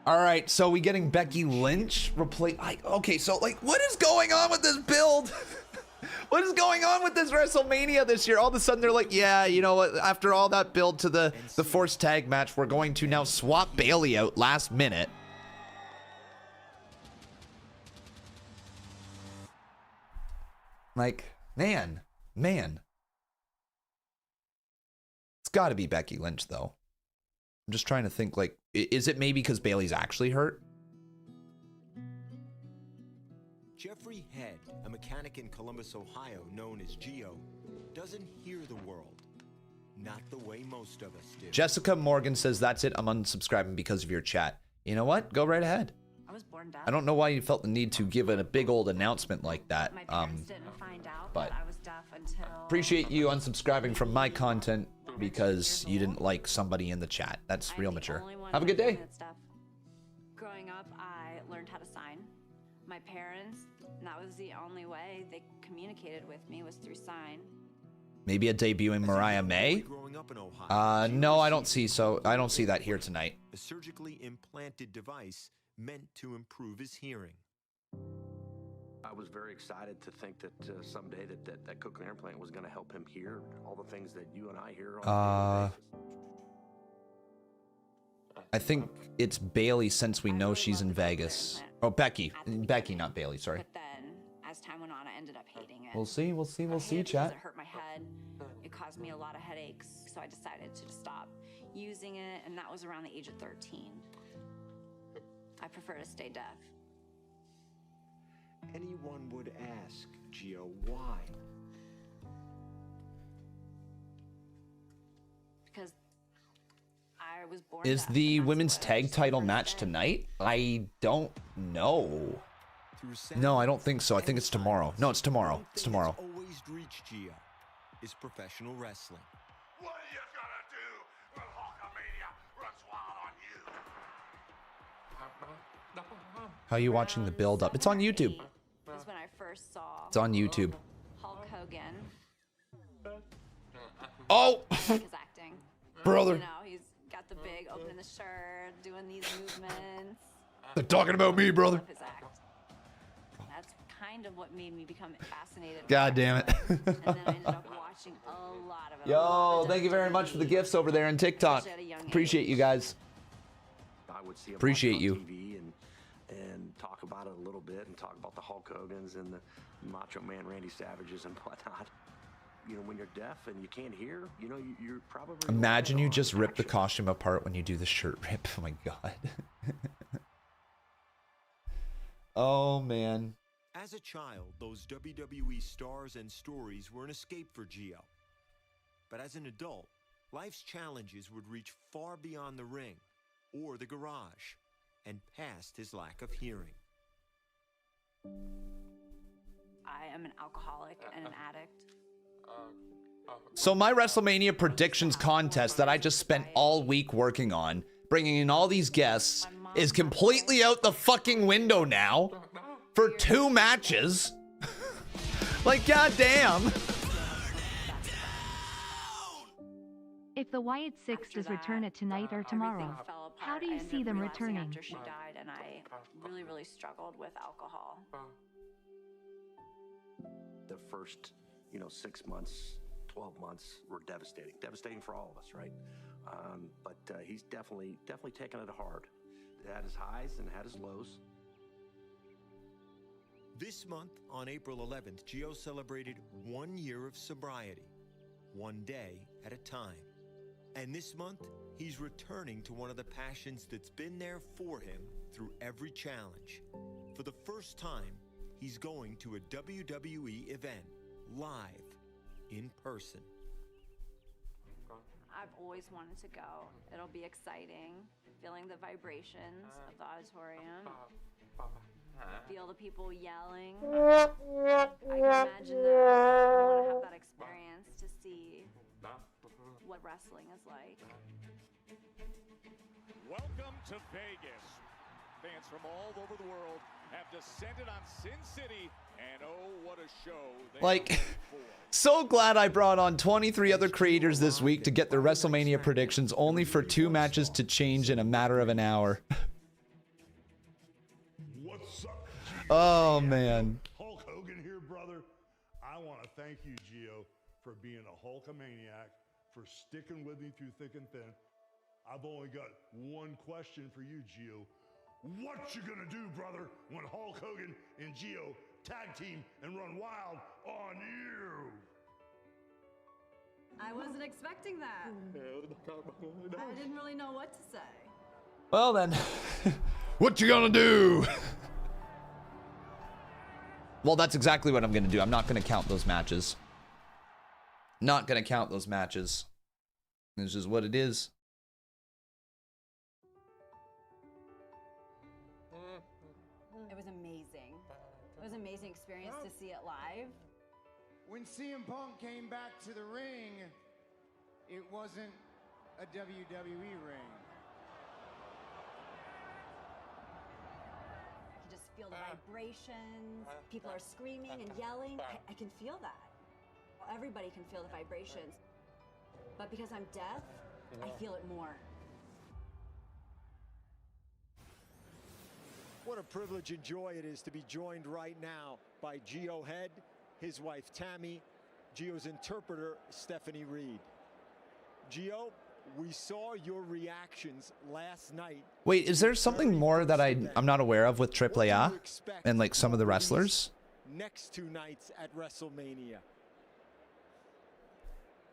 All right, so we getting Becky Lynch replace? Okay, so like, what is going on with this build? What is going on with this WrestleMania this year? All of a sudden they're like, yeah, you know what? After all that build to the forced tag match, we're going to now swap Bailey out last minute. Like, man. It's got to be Becky Lynch, though. I'm just trying to think, like, is it maybe because Bailey's actually hurt? Jeffrey Head, a mechanic in Columbus, Ohio, known as Geo, doesn't hear the world. Not the way most of us do. Jessica Morgan says, that's it, I'm unsubscribing because of your chat. You know what? Go right ahead. I was born deaf. I don't know why you felt the need to give it a big old announcement like that. My parents didn't find out but that I was deaf until... Appreciate you unsubscribing from my content because you didn't like somebody in the chat. That's real mature. Have a good day. Growing up, I learned how to sign. My parents, and that was the only way they communicated with me was through sign. Maybe a debuting Mariah May? No, I don't see that here tonight. A surgically implanted device meant to improve his hearing. I was very excited to think that someday that cochlear implant was going to help him hear all the things that you and I hear on a daily basis. I think it's Bailey since we know she's in Vegas. Oh, Becky, not Bailey, sorry. But then, as time went on, I ended up hating it. We'll see, Because chat. it hurt my head. It caused me a lot of headaches, so I decided to stop using it, and that was around the age of 13. I prefer to stay deaf. Anyone would ask, Gio, why? Because I was born Is deaf, the and that's women's what tag title match tonight? I don't know. No, I don't think so. I think it's tomorrow. No, it's tomorrow. It's tomorrow. Always reach Gio is professional wrestling. What are you gonna do when Hulkamania runs wild on you? How are you watching the build up? It's on YouTube. Was when I first saw It's on YouTube. Hulk Hogan. Oh, His acting. brother. You know, he's got the big opening the shirt, doing these movements. They're talking about me, brother. Love his act. That's kind of what made me become fascinated. God damn it. And then I ended up watching a lot of it. Yo, thank you very much for the gifts over there on TikTok. Appreciate you guys. I would see Appreciate you. TV and talk about it a little bit and talk about the Hulk Hogans and the Macho Man Randy Savages and whatnot. You know, when you're deaf and you can't hear, you know, you're probably... Imagine you just rip the costume apart when you do the shirt rip. Oh my god. Oh man. As a child, those WWE stars and stories were an escape for Gio. But as an adult, life's challenges would reach far beyond the ring or the garage and past his lack of hearing. I am an alcoholic and an addict. So my WrestleMania predictions contest that I just spent all week working on, bringing in all these guests, is completely out the fucking window now for 2 matches. Like, goddamn. If the Wyatt Sixes return it tonight or tomorrow, how do you see them returning? After she died, and I really struggled with alcohol. The first, 6 months, 12 months were devastating. Devastating for all of us, right? But he's definitely taken it hard. It had his highs and had his lows. This month, on April 11th, Gio celebrated 1 year of sobriety, one day at a time. And this month, he's returning to one of the passions that's been there for him through every challenge. For the first time, he's going to a WWE event, live, in person. I've always wanted to go. It'll be exciting, feeling the vibrations of the auditorium. Feel the people yelling. I can imagine that. I want to have that experience to see what wrestling is like. Welcome to Vegas. Fans from all over the world have descended on Sin City, and oh, what a show. Like, so glad I brought on 23 other creators this week to get their WrestleMania predictions, only for 2 matches to change in a matter of an hour. What's up, Gio? Oh, man. Hulk Hogan here, brother. I want to thank you, Gio, for being a Hulkamaniac, for sticking with me through thick and thin. I've only got one question for you, Gio. What you gonna do, brother, when Hulk Hogan and Gio tag team and run wild on you? I wasn't expecting that. I didn't really know what to say. Well then, what you gonna do? Well, that's exactly what I'm gonna do. I'm not gonna count those matches. Not gonna count those matches. This is what it is. It was amazing. It was an amazing experience to see it live. When CM Punk came back to the ring, it wasn't a WWE ring. You just feel the vibrations. People are screaming and yelling. I can feel that. Everybody can feel the vibrations. But because I'm deaf, I feel it more. What a privilege and joy it is to be joined right now by Gio Head, his wife Tammy, Gio's interpreter Stephanie Reed. Gio, we saw your reactions last night. Wait, is there something more that I'm not aware of with AAA and like some of the wrestlers? Next 2 nights at WrestleMania.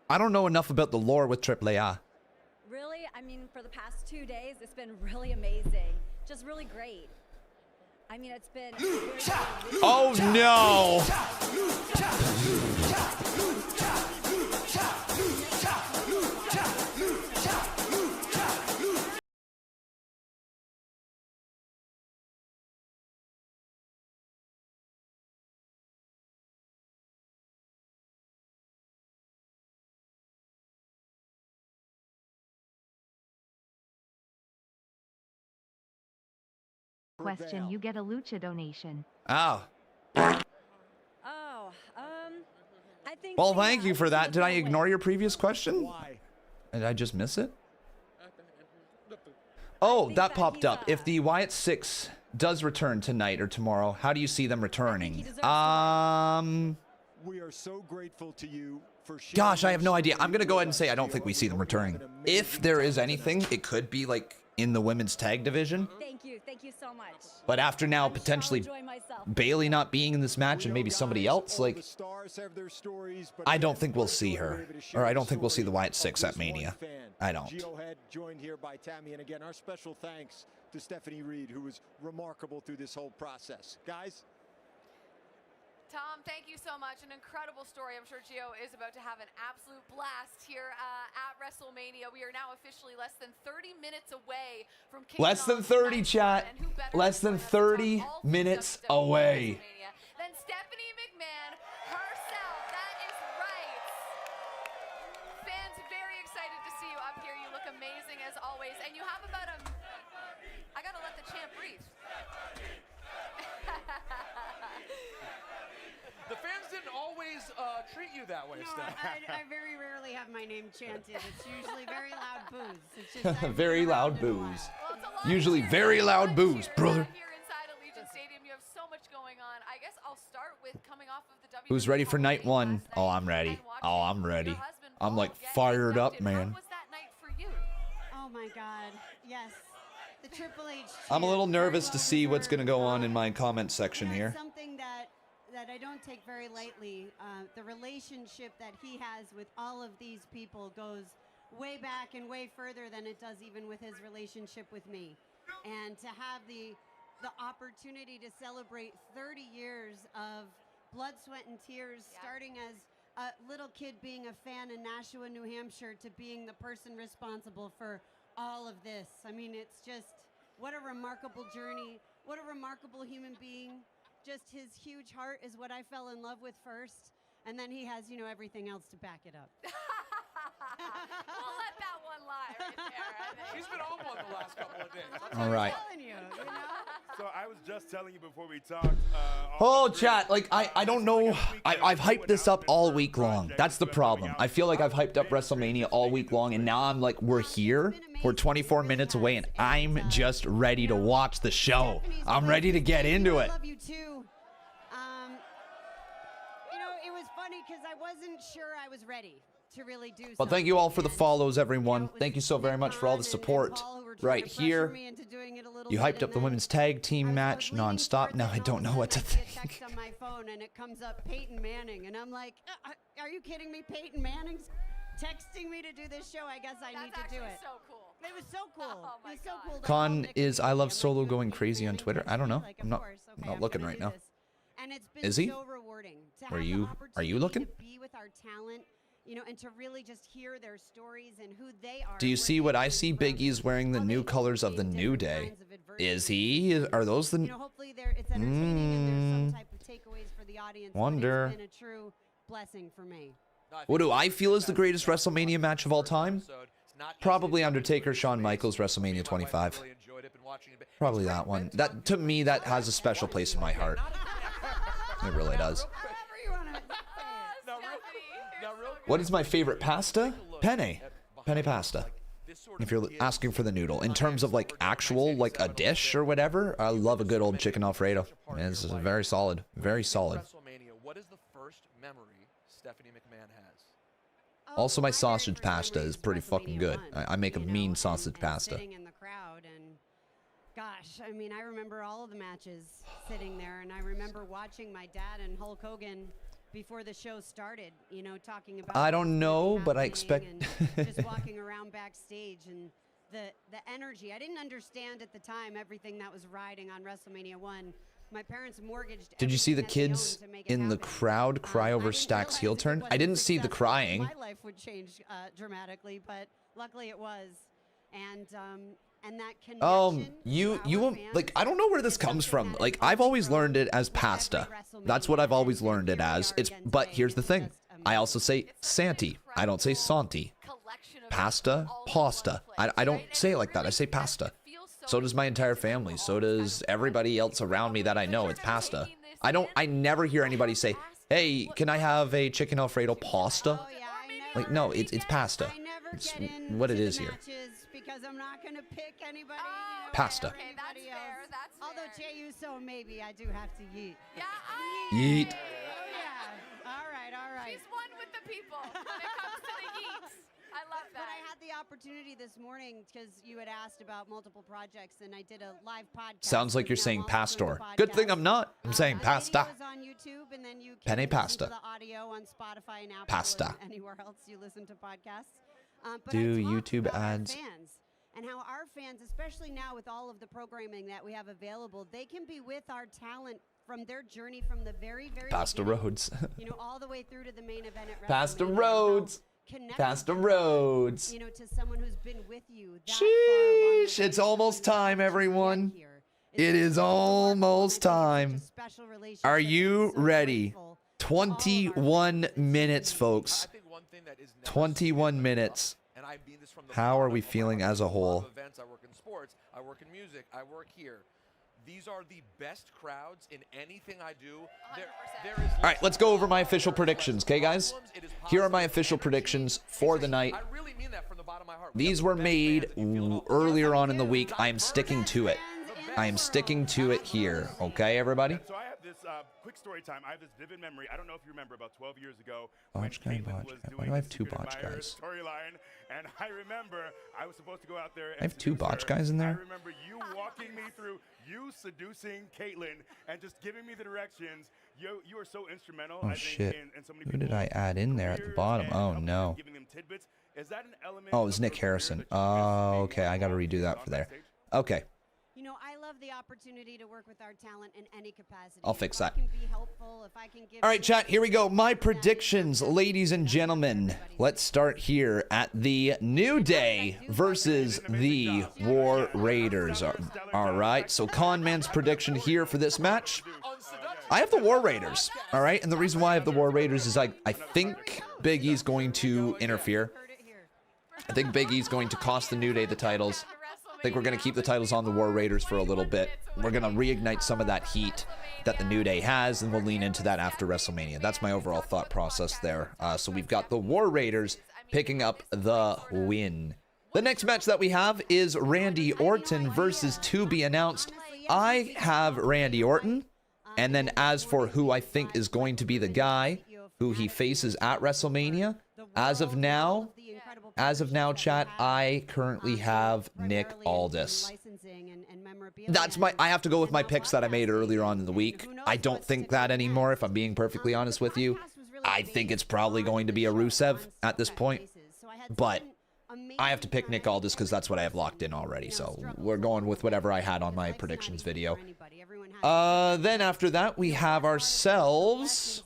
I don't know enough about the lore with AAA. Really, I mean, for the past 2 days, it's been really amazing. Just really great. I mean, it's been... Oh no! question, you get a lucha donation. Oh. Oh, I think. Well, thank you for that. Did I ignore your previous question? Why? Did I just miss it? Oh, that popped up. If the Wyatt 6 does return tonight or tomorrow, how do you see them returning? We are so grateful to you for Gosh, I have no idea. I'm going to go ahead and say I don't think we see them returning. If there is anything, it could be like in the women's tag division. Thank you so much. But after now, potentially Bailey not being in this match and maybe somebody else, like, I don't think we'll see her. Or I don't think we'll see the Wyatt 6 at Mania. I don't. Geohead joined here by Tammy, and again, our special thanks to Stephanie Reed, who was remarkable through this whole process. Guys? Tom, thank you so much. An incredible story. I'm sure Gio is about to have an absolute blast here at WrestleMania. We are now officially less than 30 minutes away from kicking Less than 30, chat. Less than 30 minutes away. Then Stephanie McMahon herself. That is right. Fans very excited to see you up here. You look amazing as always. And you have about I gotta let the champ breathe. The fans didn't always treat you that way, Steph. I very rarely have my name chanted. It's usually very loud boos. It's just Very loud boos. Usually very loud boos, brother. Here inside Allegiant Stadium, you have so much going on. I guess I'll start with coming off of the Who's ready for night 1? Oh, I'm ready. Oh, I'm ready. I'm like fired up, man. Oh my God. Yes. The Triple H. I'm a little nervous to see what's going to go on in my comment section here. Something that I don't take very lightly. The relationship that he has with all of these people goes way back and way further than it does even with his relationship with me. And to have the opportunity to celebrate 30 years of blood, sweat, and tears, starting as a little kid being a fan in Nashua, New Hampshire, to being the person responsible for all of this. I mean, it's just, what a remarkable journey. What a remarkable human being. Just his huge heart is what I fell in love with first. And then he has, everything else to back it up. We'll let that one lie right there. She's been on one the last couple of days. All right. So I was just telling you before we talked. Oh, chat, like, I don't know. I've hyped this up all week long. That's the problem. I feel like I've hyped up WrestleMania all week long, and now I'm like, we're here. We're 24 minutes away, and I'm just ready to watch the show. I'm ready to get into it. I love you too. It was funny because I wasn't sure I was ready to really do. Well, thank you all for the follows, everyone. Thank you so very much for all the support right here. You hyped up the women's tag team match nonstop. Now I don't know what to think. On my phone and it comes up Peyton Manning, and I'm like, are you kidding me? Peyton Manning's texting me to do this show. I guess I need to do it. So cool. It was so cool. It was so cool. Con is I Love Solo going crazy on Twitter. I don't know. I'm not looking right now. And it's been Is he? so rewarding to Are have you looking? to be with our talent, and to really just hear their stories and who they are. Do you see what I see? Big E's wearing the new colors of the New Day. Is he? Are those the? Hopefully it's entertaining and there's some type of takeaways for the audience. Wonder. It's been a true blessing for me. What do I feel is the greatest WrestleMania match of all time? Probably Undertaker, Shawn Michaels, WrestleMania 25. Probably that one. That, to me, that has a special place in my heart. It really does. What is my favorite pasta? Penne. Penne pasta. If you're asking for the noodle. In terms of like actual, like a dish or whatever, I love a good old chicken Alfredo. It's very solid. Very solid. What is the first memory Stephanie McMahon has? Also, my sausage pasta is pretty fucking good. I make a mean sausage pasta. Sitting in the crowd, and gosh, I mean, I remember all of the matches sitting there, and I remember watching my dad and Hulk Hogan before the show started, talking about. I don't know, but I expect. Just walking around backstage and the energy. I didn't understand at the time everything that was riding on WrestleMania 1. My parents mortgaged. Did you see the kids in the crowd cry over Stack's heel turn? I didn't see the crying. My life would change dramatically, but luckily it was, and that connection. You like, I don't know where this comes from. Like, I've always learned it as pasta. That's what I've always learned it as. But here's the thing. I also say Santi. I don't say Santi. Pasta, pasta. I don't say it like that. I say pasta. So does my entire family. So does everybody else around me that I know. It's pasta. I never hear anybody say, hey, can I have a chicken Alfredo pasta? Like, no, it's pasta. It's what it is here. Because I'm not going to pick anybody. Pasta. Okay, that's fair. That's fair. Although Jey Uso, maybe I do have to yeet. Yeah, Yeet. Yeah. All right. She's one with the people when it comes to the yeets. I love that. But I had the opportunity this morning because you had asked about multiple projects, and I did a live podcast. Sounds like you're saying pastor. Good thing I'm not. I'm saying pasta. On YouTube, and then you can Penne pasta. listen to the audio on Spotify and Apple Pasta. and anywhere else you listen to podcasts. But Do I talked YouTube about our ads. fans and how our fans, especially now with all of the programming that we have available, they can be with our talent from their journey from the very Pasta beginning, Rhodes. all the way through to the main event at Pasta WrestleMania. Rhodes. Connecting Pasta people, Rhodes. to someone who's been with you that Sheesh, it's almost time, everyone. It is almost time. Are you ready? 21 minutes, folks. 21 minutes. How are we feeling as a whole? I work in sports, I work in music, I work here. These are the best crowds in anything I do. There is All right, let's go over my official predictions, okay, guys? Here are my official predictions for the night. I really mean that from the bottom of my heart. These were made earlier on in the week. I am sticking to it. I am sticking to it here, okay, everybody? So I have this quick story time. I have this vivid memory. I don't know if you remember about 12 years ago. Botch guy, botch guy. Why do I have two botch guys? Storyline, and I remember I was supposed to go out there. And I have two botch guys in there? I remember you walking me through, you seducing Caitlyn, and just giving me the directions. You were so instrumental. Oh, I think, shit. in so many Who did I add in there at the bottom? Oh, no. giving them tidbits. Is that an element? Oh, it was Nick Harrison. Oh, okay. I got to redo that for there. Okay. I love the opportunity to work with our talent in any capacity. I'll fix that. If I can be helpful, if I can give All right, chat, here we go. My predictions, ladies and gentlemen. Let's start here at the New Day versus the War Raiders. All right, so Conman's prediction here for this match. I have the War Raiders, all right? And the reason why I have the War Raiders is I think Big E's going to interfere. I think Big E's going to cost the New Day the titles. I think we're going to keep the titles on the War Raiders for a little bit. We're going to reignite some of that heat that the New Day has, and we'll lean into that after WrestleMania. That's my overall thought process there. So we've got the War Raiders picking up the win. The next match that we have is Randy Orton versus to be announced. I have Randy Orton. And then as for who I think is going to be the guy who he faces at WrestleMania, as of now, chat, I currently have Nick Aldis. I have to go with my picks that I made earlier on in the week. I don't think that anymore, if I'm being perfectly honest with you. I think it's probably going to be a Rusev at this point. But I have to pick Nick Aldis because that's what I have locked in already. So we're going with whatever I had on my predictions video. Then after that, we have ourselves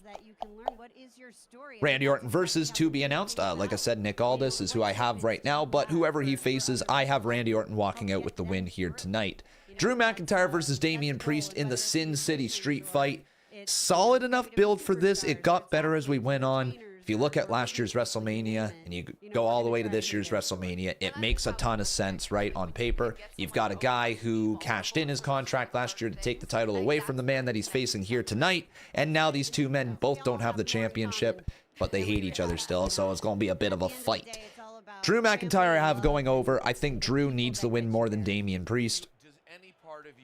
Randy Orton versus to be announced. Like I said, Nick Aldis is who I have right now, but whoever he faces, I have Randy Orton walking out with the win here tonight. Drew McIntyre versus Damian Priest in the Sin City Street Fight. Solid enough build for this. It got better as we went on. If you look at last year's WrestleMania and you go all the way to this year's WrestleMania, it makes a ton of sense, right, on paper. You've got a guy who cashed in his contract last year to take the title away from the man that he's facing here tonight, and now these two men both don't have the championship, but they hate each other still, so it's going to be a bit of a fight. Drew McIntyre I have going over. I think Drew needs the win more than Damian Priest.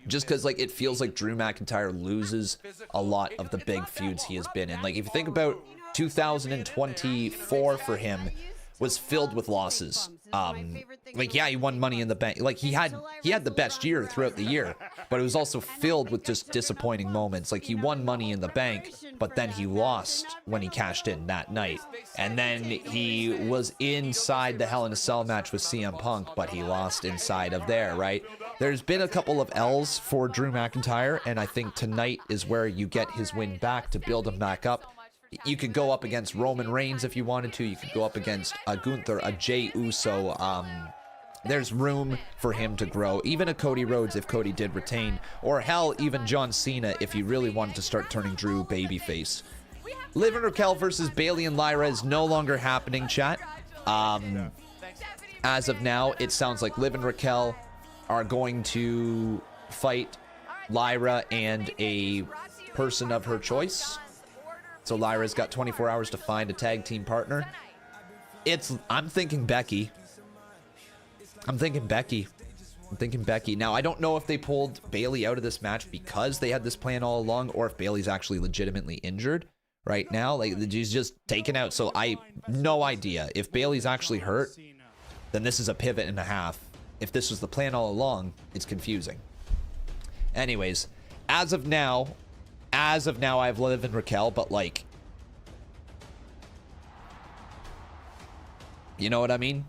Just because, like, it feels like Drew McIntyre loses a lot of the big feuds he has been in. Like, if you think about 2024 for him was filled with losses. Like, yeah, he won Money in the Bank. Like, he had the best year throughout the year, but it was also filled with just disappointing moments. Like, he won Money in the Bank, but then he lost when he cashed in that night. And then he was inside the Hell in a Cell match with CM Punk, but he lost inside of there, right? There's been a couple of L's for Drew McIntyre, and I think tonight is where you get his win back to build him back up. You could go up against Roman Reigns if you wanted to. You could go up against Gunther, a Jey Uso. There's room for him to grow. Even a Cody Rhodes if Cody did retain. Or hell, even John Cena if you really wanted to start turning Drew babyface. Liv and Raquel versus Bayley and Lyra is no longer happening, chat. As of now, it sounds like Liv and Raquel are going to fight Lyra and a person of her choice. So Lyra's got 24 hours to find a tag team partner. I'm thinking Becky. I'm thinking Becky. Now, I don't know if they pulled Bayley out of this match because they had this plan all along, or if Bayley's actually legitimately injured right now. Like, she's just taken out. So no idea. If Bayley's actually hurt, then this is a pivot and a half. If this was the plan all along, it's confusing. Anyways, as of now, I have Liv and Raquel, but like, you know what I mean?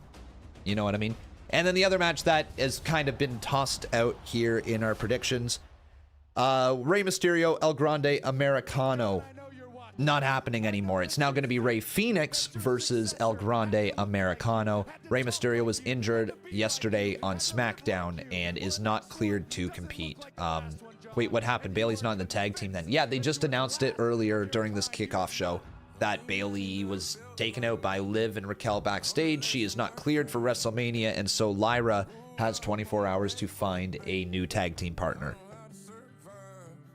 You know what I mean? And then the other match that has kind of been tossed out here in our predictions, Rey Mysterio, El Grande Americano. Not happening anymore. It's now going to be Rey Fenix versus El Grande Americano. Rey Mysterio was injured yesterday on SmackDown and is not cleared to compete. Wait, what happened? Bayley's not in the tag team then? Yeah, they just announced it earlier during this kickoff show that Bayley was taken out by Liv and Raquel backstage. She is not cleared for WrestleMania, and so Lyra has 24 hours to find a new tag team partner.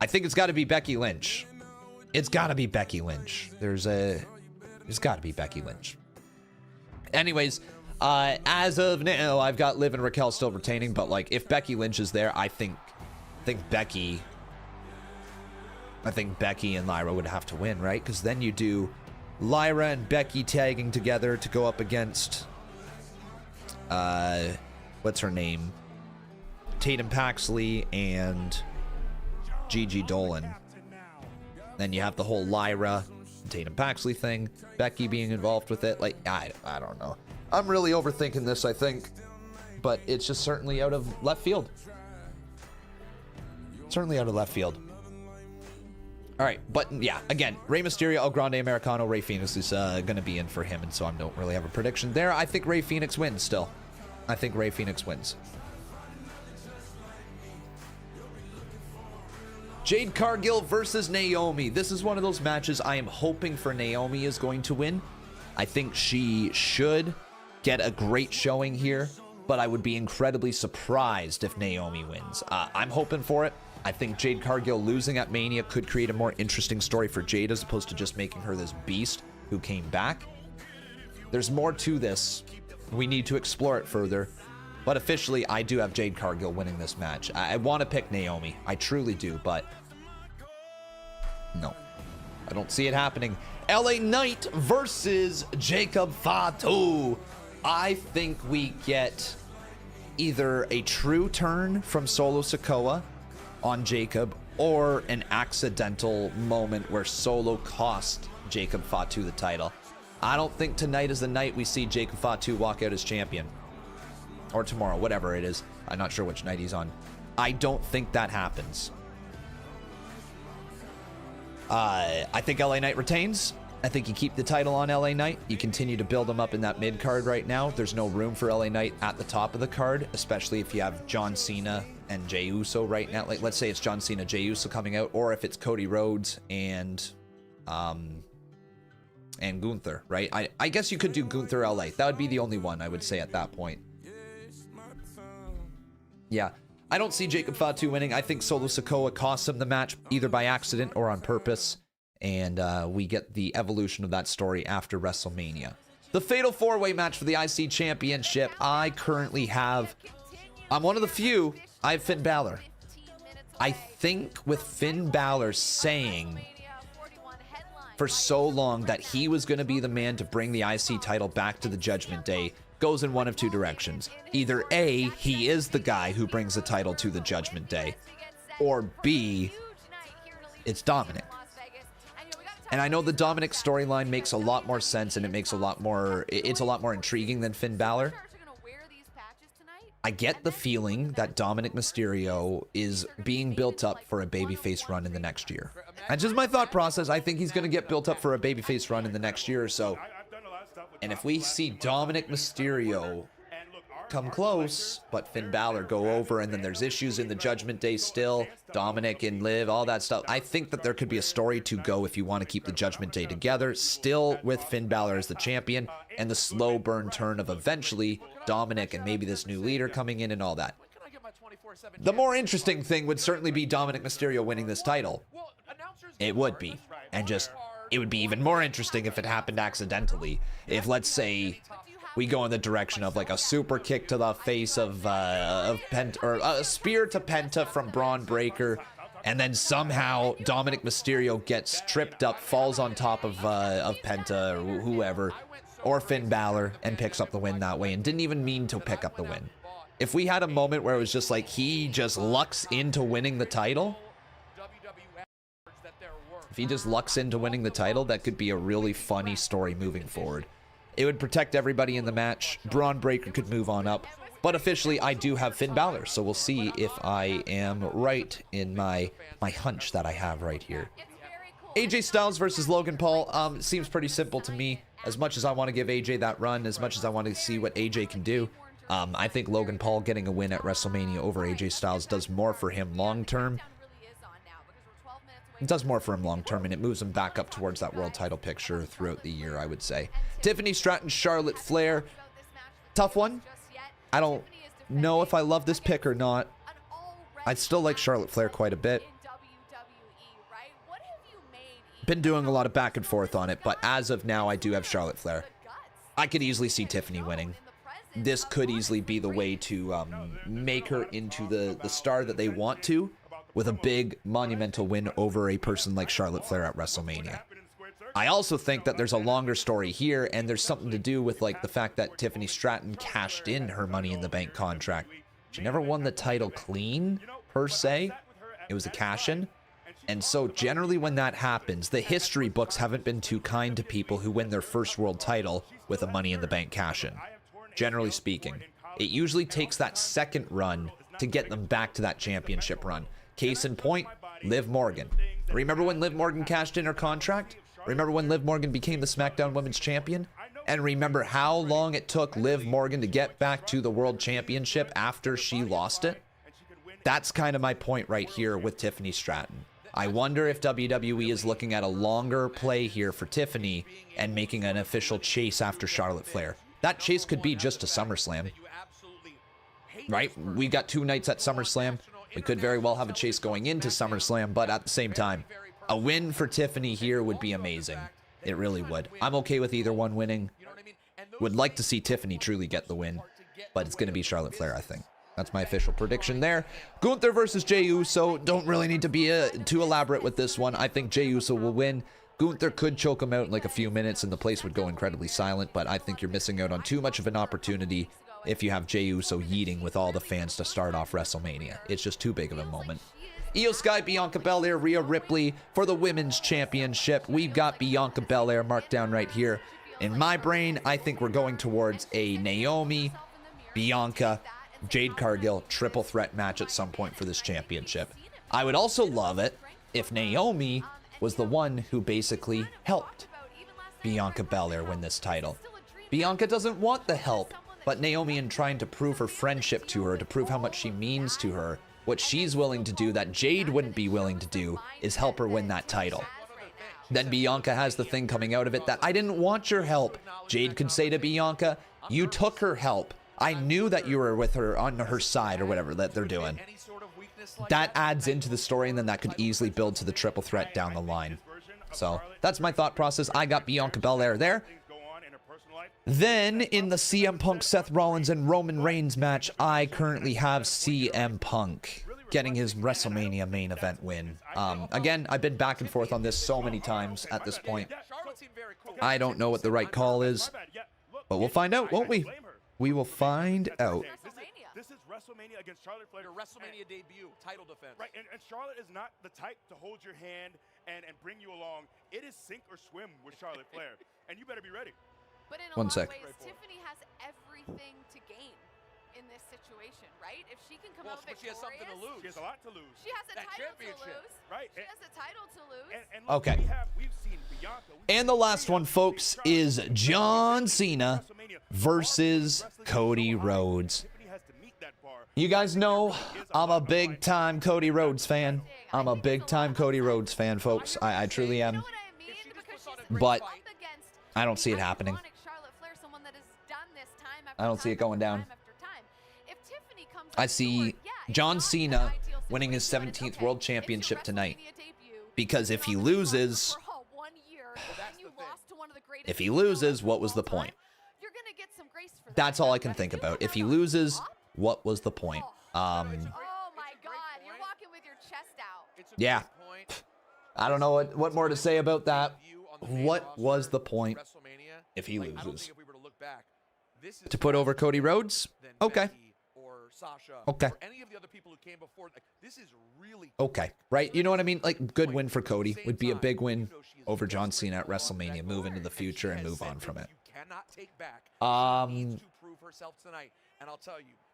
I think it's got to be Becky Lynch. It's got to be Becky Lynch. There's got to be Becky Lynch. Anyways, as of now, I've got Liv and Raquel still retaining, but like, if Becky Lynch is there, I think Becky and Lyra would have to win, right? Because then you do Lyra and Becky tagging together to go up against what's her name? Tatum Paxley and Gigi Dolan. Then you have the whole Lyra and Tatum Paxley thing, Becky being involved with it. Like, I don't know. I'm really overthinking this, I think, but it's just certainly out of left field. Certainly out of left field. All right, but yeah, again, Rey Mysterio, El Grande Americano, Rey Fenix is going to be in for him, and so I don't really have a prediction there. I think Rey Fenix wins still. I think Rey Fenix wins. Jade Cargill versus Naomi. This is one of those matches I am hoping for Naomi is going to win. I think she should get a great showing here, but I would be incredibly surprised if Naomi wins. I'm hoping for it. I think Jade Cargill losing at Mania could create a more interesting story for Jade as opposed to just making her this beast who came back. There's more to this. We need to explore it further. But officially, I do have Jade Cargill winning this match. I want to pick Naomi. I truly do, but no. I don't see it happening. LA Knight versus Jacob Fatu. I think we get either a true turn from Solo Sikoa on Jacob or an accidental moment where Solo cost Jacob Fatu the title. I don't think tonight is the night we see Jacob Fatu walk out as champion. Or tomorrow, whatever it is. I'm not sure which night he's on. I don't think that happens. I think LA Knight retains. I think you keep the title on LA Knight. You continue to build him up in that mid card right now. There's no room for LA Knight at the top of the card, especially if you have John Cena and Jey Uso right now. Like, let's say it's John Cena, Jey Uso coming out, or if it's Cody Rhodes and Gunther, right? I guess you could do Gunther LA. That would be the only one I would say at that point. Yeah, I don't see Jacob Fatu winning. I think Solo Sikoa costs him the match either by accident or on purpose. And we get the evolution of that story after WrestleMania. The Fatal 4-Way match for the IC Championship. I currently have... I'm one of the few. I have Finn Balor. I think with Finn Balor saying for so long that he was going to be the man to bring the IC title back to the Judgment Day goes in one of two directions. Either A, he is the guy who brings the title to the Judgment Day, or B, it's Dominic. And I know the Dominic storyline makes a lot more sense and it's a lot more intriguing than Finn Balor. I get the feeling that Dominic Mysterio is being built up for a babyface run in the next year. That's just my thought process. I think he's going to get built up for a babyface run in the next year or so. And if we see Dominic Mysterio come close, but Finn Balor go over, and then there's issues in the Judgment Day still, Dominic and Liv, all that stuff, I think that there could be a story to go if you want to keep the Judgment Day together, still with Finn Balor as the champion, and the slow burn turn of eventually Dominic and maybe this new leader coming in and all that. The more interesting thing would certainly be Dominic Mysterio winning this title. It would be. And just, it would be even more interesting if it happened accidentally. If, let's say, we go in the direction of like a super kick to the face of Penta, or a spear to Penta from Braun Breaker, and then somehow Dominic Mysterio gets tripped up, falls on top of Penta or whoever, or Finn Balor, and picks up the win that way, and didn't even mean to pick up the win. If we had a moment where it was just like he just lucks into winning the title, if he just lucks into winning the title, that could be a really funny story moving forward. It would protect everybody in the match. Braun Breaker could move on up. But officially, I do have Finn Balor, so we'll see if I am right in my hunch that I have right here. AJ Styles versus Logan Paul seems pretty simple to me. As much as I want to give AJ that run, as much as I want to see what AJ can do, I think Logan Paul getting a win at WrestleMania over AJ Styles does more for him long-term. It does more for him long-term, and it moves him back up towards that world title picture throughout the year, I would say. Tiffany Stratton, Charlotte Flair. Tough one. I don't know if I love this pick or not. I still like Charlotte Flair quite a bit. Been doing a lot of back and forth on it, but as of now, I do have Charlotte Flair. I could easily see Tiffany winning. This could easily be the way to make her into the star that they want to, with a big monumental win over a person like Charlotte Flair at WrestleMania. I also think that there's a longer story here, and there's something to do with like the fact that Tiffany Stratton cashed in her Money in the Bank contract. She never won the title clean, per se. It was a cash-in. And so generally when that happens, the history books haven't been too kind to people who win their first world title with a Money in the Bank cash-in. Generally speaking, it usually takes that second run to get them back to that championship run. Case in point, Liv Morgan. Remember when Liv Morgan cashed in her contract? Remember when Liv Morgan became the SmackDown Women's Champion? And remember how long it took Liv Morgan to get back to the World Championship after she lost it? That's kind of my point right here with Tiffany Stratton. I wonder if WWE is looking at a longer play here for Tiffany and making an official chase after Charlotte Flair. That chase could be just to SummerSlam. Right? We got 2 nights at SummerSlam. We could very well have a chase going into SummerSlam, but at the same time, a win for Tiffany here would be amazing. It really would. I'm okay with either one winning. Would like to see Tiffany truly get the win, but it's going to be Charlotte Flair, I think. That's my official prediction there. Gunther versus Jey Uso. Don't really need to be too elaborate with this one. I think Jey Uso will win. Gunther could choke him out in like a few minutes and the place would go incredibly silent, but I think you're missing out on too much of an opportunity if you have Jey Uso yeeting with all the fans to start off WrestleMania. It's just too big of a moment. Io Sky, Bianca Belair, Rhea Ripley for the Women's Championship. We've got Bianca Belair marked down right here. In my brain, I think we're going towards a Naomi, Bianca, Jade Cargill triple threat match at some point for this championship. I would also love it if Naomi was the one who basically helped Bianca Belair win this title. Bianca doesn't want the help, but Naomi, in trying to prove her friendship to her, to prove how much she means to her, what she's willing to do that Jade wouldn't be willing to do is help her win that title. Then Bianca has the thing coming out of it that I didn't want your help. Jade could say to Bianca, you took her help. I knew that you were with her on her side or whatever that they're doing. That adds into the story, and then that could easily build to the triple threat down the line. So that's my thought process. I got Bianca Belair there. Then, in the CM Punk, Seth Rollins, and Roman Reigns match, I currently have CM Punk getting his WrestleMania main event win. Again, I've been back and forth on this so many times at this point. I don't know what the right call is, but we'll find out, won't we? We will find out. This is WrestleMania against Charlotte Flair. Your WrestleMania debut, title defense. Right, and Charlotte is not the type to hold your hand and bring you along. It is sink or swim with Charlotte Flair, and you better be ready. But in a lot of ways, Tiffany has everything to gain in this situation, right? If she can come out victorious, she has something to lose. She has a lot to lose. She has a title to lose. Right. She has a title to lose. And look, okay. we've seen Bianca. And the last one, folks, is John Cena versus Cody Rhodes. You guys know I'm a big-time Cody Rhodes fan. I'm a big-time Cody Rhodes fan, folks. I truly am. But I don't see it happening. I don't see it going down. I see John Cena winning his 17th World Championship tonight. Because if he loses, what was the point? That's all I can think about. If he loses, what was the point? Oh my God, you're walking with your chest out. Yeah. I don't know what more to say about that. What was the point if he loses? To put over Cody Rhodes? Okay. Okay. Okay. Right? You know what I mean? Like, good win for Cody. Would be a big win over John Cena at WrestleMania. Move into the future and move on from it.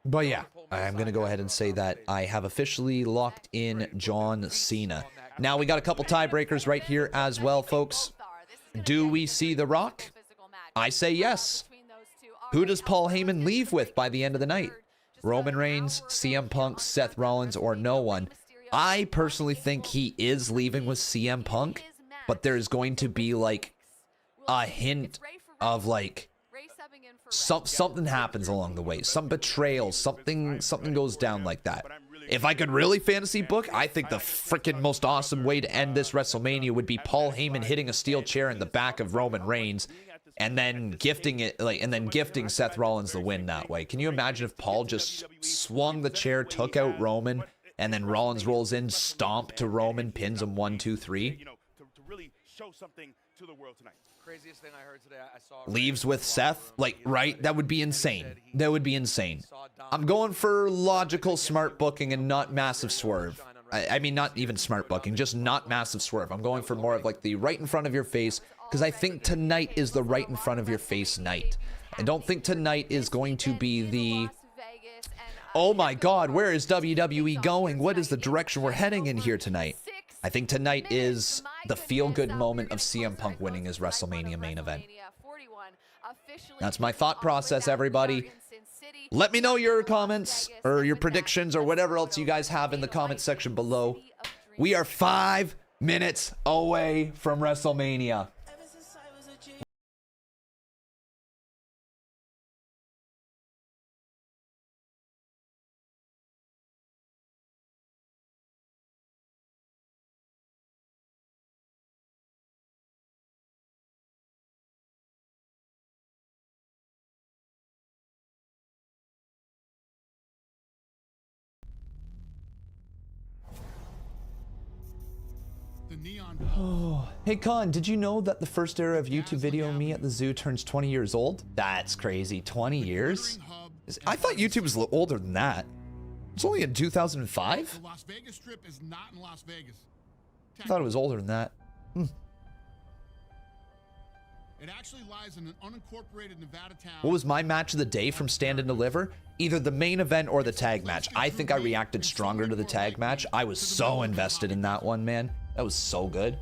But yeah, I'm going to go ahead and say that I have officially locked in John Cena. Now, we got a couple tiebreakers right here as well, folks. Do we see The Rock? I say yes. Who does Paul Heyman leave with by the end of the night? Roman Reigns, CM Punk, Seth Rollins, or no one? I personally think he is leaving with CM Punk, but there's going to be like a hint of like something happens along the way, some betrayal, something goes down like that. If I could really fantasy book, I think the freaking most awesome way to end this WrestleMania would be Paul Heyman hitting a steel chair in the back of Roman Reigns and then gifting Seth Rollins the win that way. Can you imagine if Paul just swung the chair, took out Roman, and then Rollins rolls in, stomp to Roman, pins him 1, 2, 3? You know, to really show something to the world tonight. Craziest thing I heard today, I saw leaves with Seth, like, right? That would be insane. That would be insane. I'm going for logical, smart booking and not massive swerve. I mean, not even smart booking, just not massive swerve. I'm going for more of like the right in front of your face, because I think tonight is the right in front of your face night. I don't think tonight is going to be the, oh my God, where is WWE going? What is the direction we're heading in here tonight? I think tonight is the feel-good moment of CM Punk winning his WrestleMania main event. That's my thought process, everybody. Let me know your comments or your predictions or whatever else you guys have in the comment section below. We are 5 minutes away from WrestleMania. Oh, hey Con, did you know that the first era of YouTube video me at the zoo turns 20 years old? That's crazy. 20 years? I thought YouTube was older than that. It's only in 2005? The Las Vegas Strip is not in Las Vegas. I thought it was older than that. It actually lies in an unincorporated Nevada town. What was my match of the day from Stand and Deliver? Either the main event or the tag match. I think I reacted stronger to the tag match. I was so invested in that one, man. That was so good.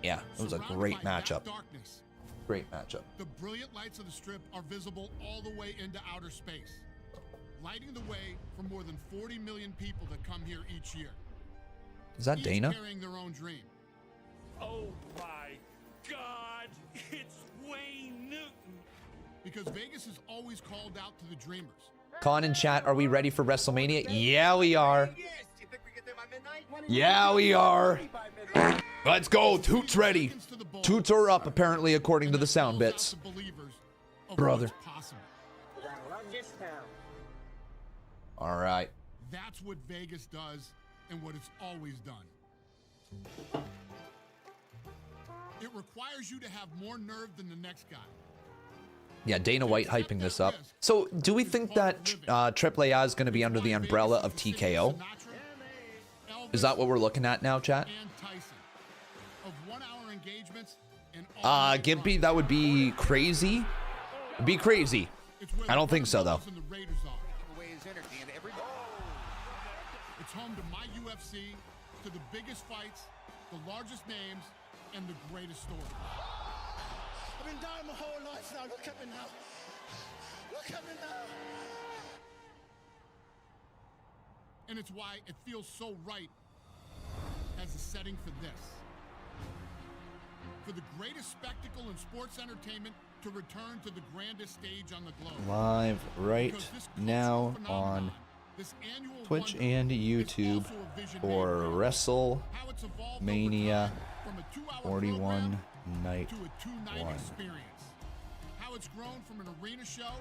Yeah, it was a great matchup. Great matchup. The brilliant lights of the Strip are visible all the way into outer space, lighting the way for more than 40 million people that come here each year. Is that Dana? Carrying their own dream. Oh my God, it's Wayne Newton. Because Vegas is always called out to the dreamers. Con in chat, are we ready for WrestleMania? Yeah, we are. Yeah, we are. Let's go. Toots ready. Toots are up, apparently, according to the sound bits. Brother. All right. That's what Vegas does and what it's always done. It requires you to have more nerve than the next guy. Yeah, Dana White hyping this up. So, do we think that AAA is going to be under the umbrella of TKO? Is that what we're looking at now, chat? Gimpy, that would be crazy. It'd be crazy. I don't think so, though. It's home to my UFC, to the biggest fights, the largest names, and the greatest stories. I've been dying my whole life now. Look at me now. Look at me now. And it's why it feels so right as a setting for this. For the greatest spectacle in sports entertainment to return to the grandest stage on the globe. Live right now on Twitch and YouTube for WrestleMania 41 Night 1. How it's grown from an arena show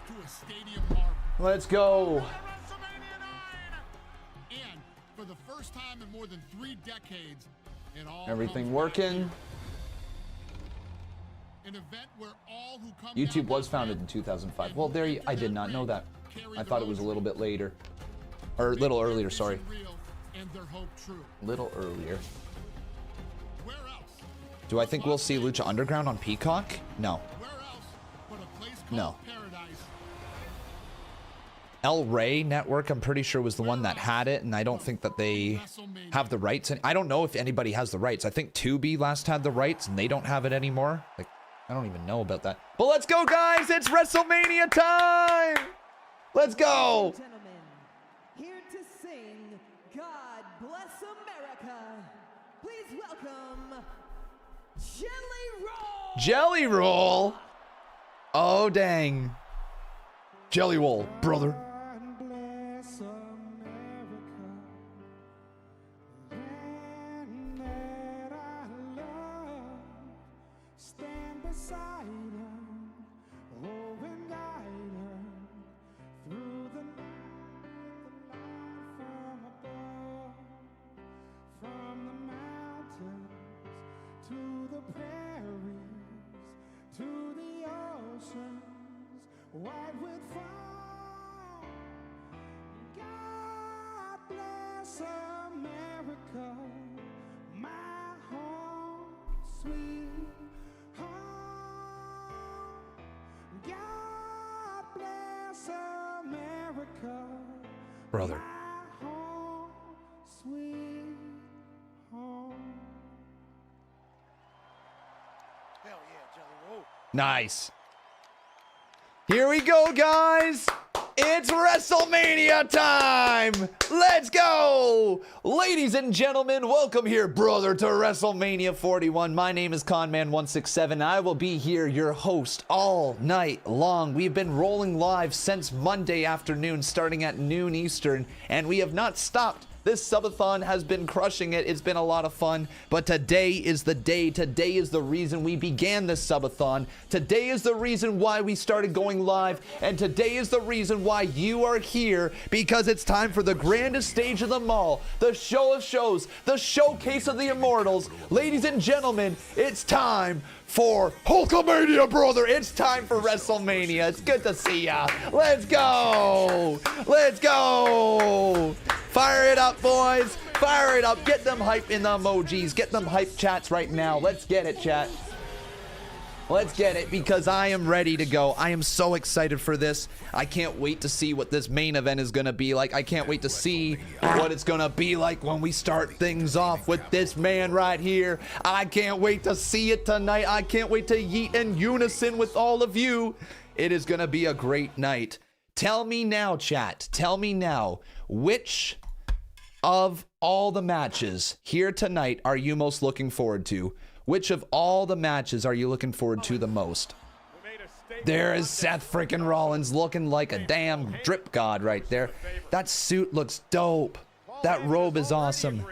to a stadium marvel. Let's go. And for the first time in more than 3 decades, it all Everything working. An event where all who come YouTube was founded in 2005. Well, there I did not know that. I thought it was a little bit later. Or a little earlier, sorry. and their hope true. Little earlier. Where else? Do I think we'll see Lucha Underground on Peacock? No. Where else but a place called No. Paradise? El Rey Network, I'm pretty sure, was the one that had it, and I don't think that they have the rights. And I don't know if anybody has the rights. I think Tubi last had the rights, and they don't have it anymore. Like, I don't even know about that. But let's go, guys! It's WrestleMania time! Let's go! Gentlemen, here to sing God Bless America, please welcome Jelly Roll! Jelly Roll? Oh, dang. Jelly Roll, brother. Bless America, land that I love. Stand beside her, oh, and guide her through the night, the light from above, from the mountains to the prairies, to the oceans, white with foam. God bless America, my home, sweet home. God bless America, Brother. my home, sweet home. Hell yeah, Jelly Roll. Nice. Here we go, guys. It's WrestleMania time. Let's go. Ladies and gentlemen, welcome here, brother, to WrestleMania 41. My name is Conman167. I will be here, your host, all night long. We've been rolling live since Monday afternoon, starting at noon Eastern, and we have not stopped. This subathon has been crushing it. It's been a lot of fun, but today is the day. Today is the reason we began this subathon. Today is the reason why we started going live, and today is the reason why you are here, because it's time for the grandest stage of them all, the show of shows, the showcase of the immortals. Ladies and gentlemen, it's time for Hulkamania, brother. It's time for WrestleMania. It's good to see ya. Let's go. Let's go. Fire it up, boys. Fire it up. Get them hype in the emojis. Get them hype chats right now. Let's get it, chat. Let's get it, because I am ready to go. I am so excited for this. I can't wait to see what this main event is going to be like. I can't wait to see what it's going to be like when we start things off with this man right here. I can't wait to see it tonight. I can't wait to yeet in unison with all of you. It is going to be a great night. Tell me now, chat. Tell me now, which of all the matches here tonight are you most looking forward to? Which of all the matches are you looking forward to the most? There is Seth freaking Rollins looking like a damn drip god right there. That suit looks dope. That robe is awesome.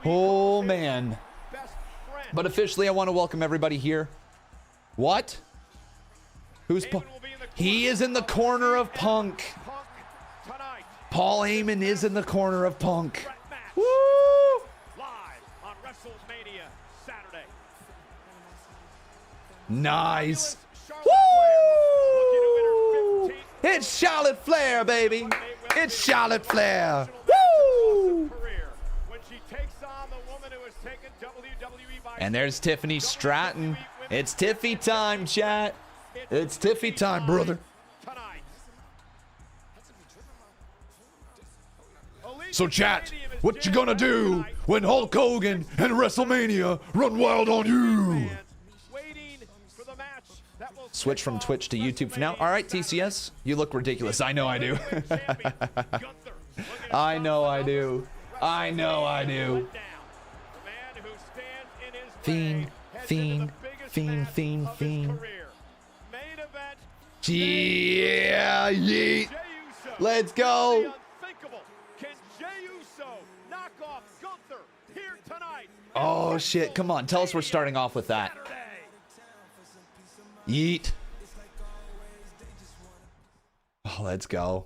Oh, man. But officially, I want to welcome everybody here. What? Who's Punk? He is in the corner of Punk. Paul Heyman is in the corner of Punk. Woo! Nice. Woo! It's Charlotte Flair, baby. It's Charlotte Flair. Woo! And there's Tiffany Stratton. It's Tiffy time, chat. It's Tiffy time, brother. So, chat, what you gonna do when Hulk Hogan and WrestleMania run wild on you? Switch from Twitch to YouTube for now. All right, TCS, you look ridiculous. I know I do. I know I do. I know I do. Fiend, Fiend, Fiend. Main event. Yeah, yeet. Let's go. Can Jey Uso knock off Gunther here tonight? Oh, shit. Come on. Tell us we're starting off with that. Yeet. Oh, let's go.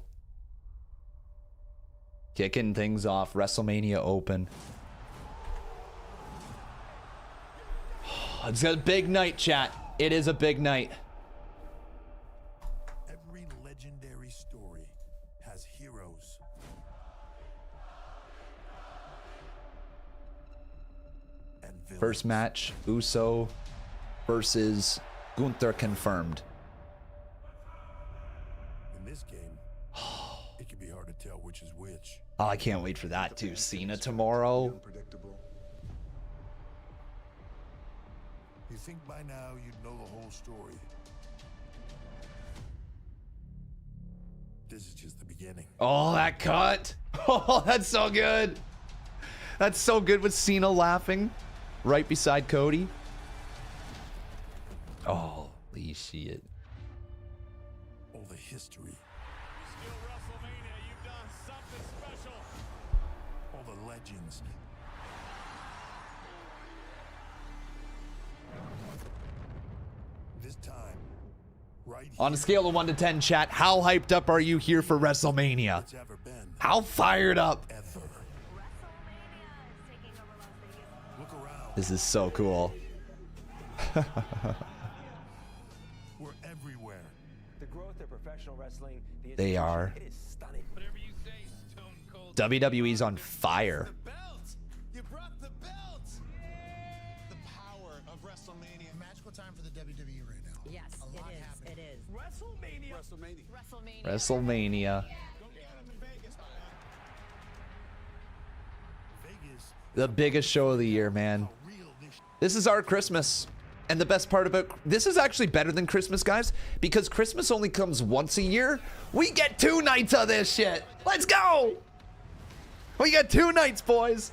Kicking things off. WrestleMania Open. It's a big night, chat. It is a big night. Every legendary story has heroes. And villains. First match, Uso versus Gunther confirmed. In this game, it can be hard to tell which is which. Oh, I can't wait for that too. Cena tomorrow. You think by now you'd know the whole story. This is just the beginning. Oh, that cut. Oh, that's so good. That's so good with Cena laughing right beside Cody. Oh, holy shit. All the history. Still WrestleMania, you've done something special. All the legends. This time, right here, On a scale of 1 to 10, chat, how hyped up are you here for WrestleMania? it's ever been. How fired up? Ever. Look around. This is so cool. We're everywhere. The growth of professional wrestling, They are. it is stunning. WWE's on fire. You brought the belt. The power of WrestleMania. Magical time for the WWE right now. Yes, it is. WrestleMania. WrestleMania. Vegas. The biggest show of the year, man. This is our Christmas. And the best part about this is actually better than Christmas, guys, because Christmas only comes once a year. We get 2 nights of this shit. Let's go. We got 2 nights, boys.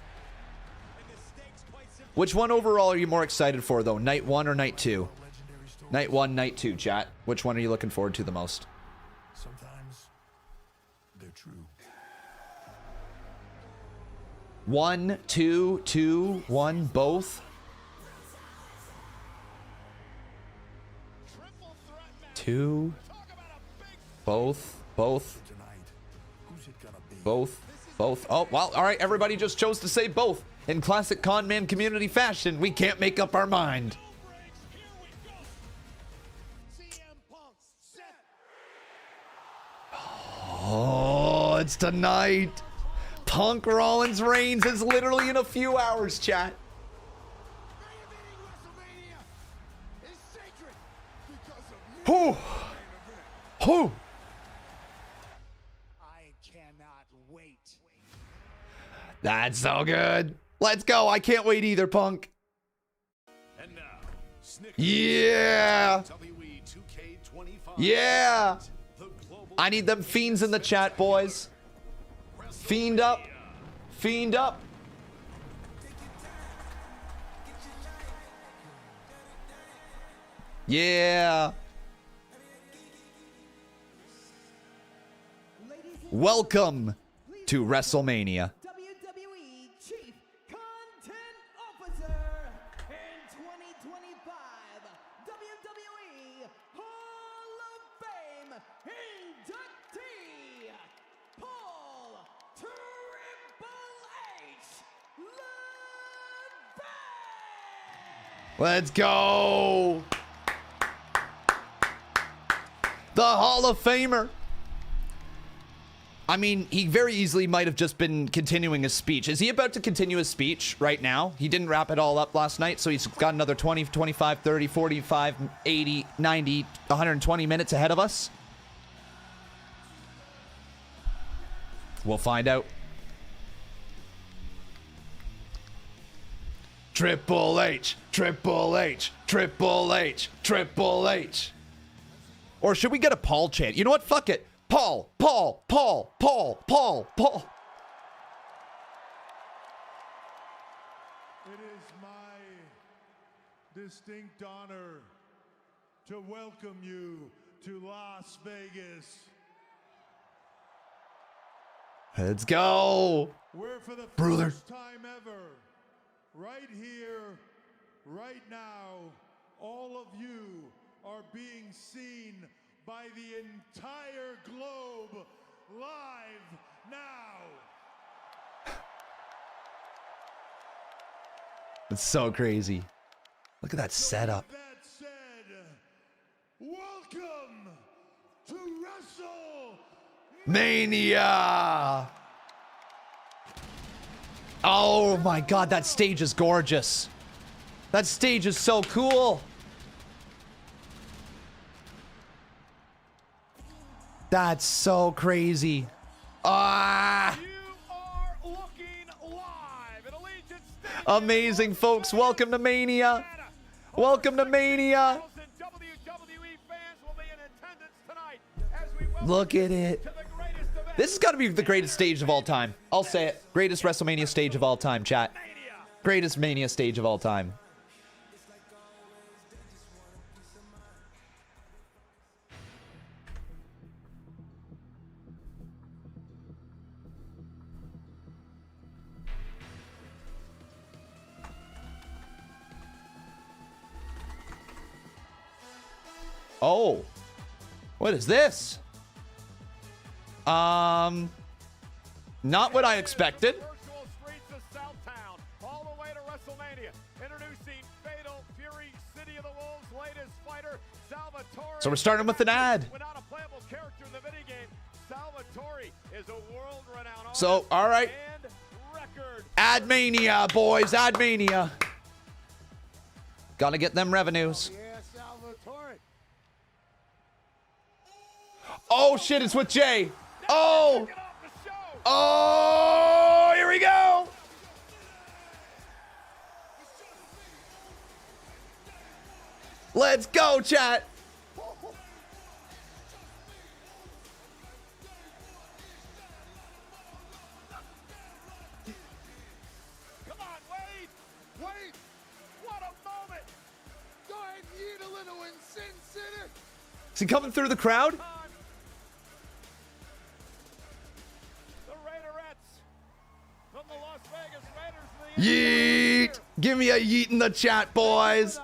Which one overall are you more excited for, though? Night 1 or night 2? Night 1, night 2, chat. Which one are you looking forward to the most? Sometimes they're true. 1, 2, 2, 1, both. 2, both. Both. Oh, well, all right. Everybody just chose to say both. In classic con man community fashion, we can't make up our mind. Oh, it's tonight. Punk Rollins Reigns is literally in a few hours, chat. Whew. Whew. I cannot wait. That's so good. Let's go. I can't wait either, Punk. And now, Yeah. WWE 2K25. Yeah. The global I need them fiends in the chat, boys. Fiend up. Fiend up. Yeah. Welcome to WrestleMania. WWE Chief Content Officer and 2025 WWE Hall of Fame inductee, Paul Triple H Levesque. Let's go. The Hall of Famer. I mean, he very easily might have just been continuing his speech. Is he about to continue his speech right now? He didn't wrap it all up last night, so he's got another 20, 25, 30, 45, 80, 90, 120 minutes ahead of us. We'll find out. Triple H, Triple H, Triple H, Triple H. Or should we get a Paul chant? You know what? Fuck it. Paul, Paul, Paul, Paul, Paul, Paul. It is my distinct honor to welcome you to Las Vegas. Let's go. Where for the Brother. first time ever, right here, right now, all of you are being seen by the entire globe live now. It's so crazy. Look at that setup. That said, welcome to Mania! Oh my god, that stage is gorgeous. That stage is so cool. That's so crazy. Ah! Amazing, folks. Welcome to Mania. Welcome to Mania. Look at it. This has got to be the greatest stage of all time. I'll say it. Greatest WrestleMania stage of all time, chat. Greatest Mania stage of all time. Oh. What is this? Not what I expected. So we're starting with an ad. So, all right. Ad Mania, boys. Ad Mania. Gotta get them revenues. Oh, shit, it's with Jay. Oh. Oh, here we go. Let's go, chat. Come on, Wade. Wade, what a moment. Go ahead and eat a little in Sin City. Is he coming through the crowd? Yeet! Give me a yeet in the chat, boys.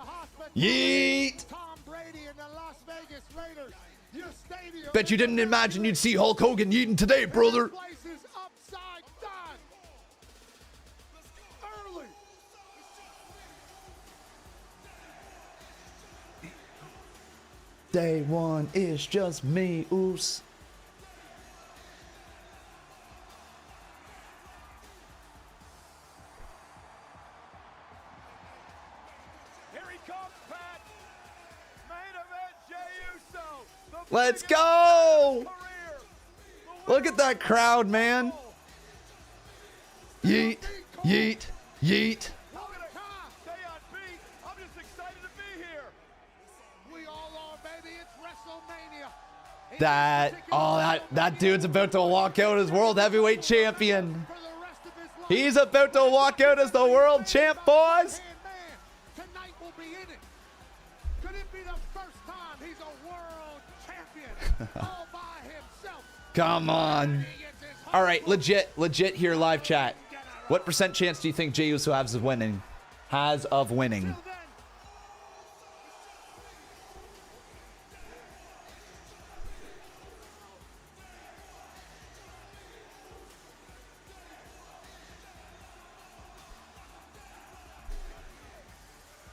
Yeet! Bet you didn't imagine you'd see Hulk Hogan yeeting today, brother. Day one is just me, oos. Let's go! Look at that crowd, man. Yeet, yeet, yeet. That dude's about to walk out as World Heavyweight Champion. He's about to walk out as the World Champ, boys. Come on. All right, legit here, live chat. What % chance do you think Jey Uso has of winning?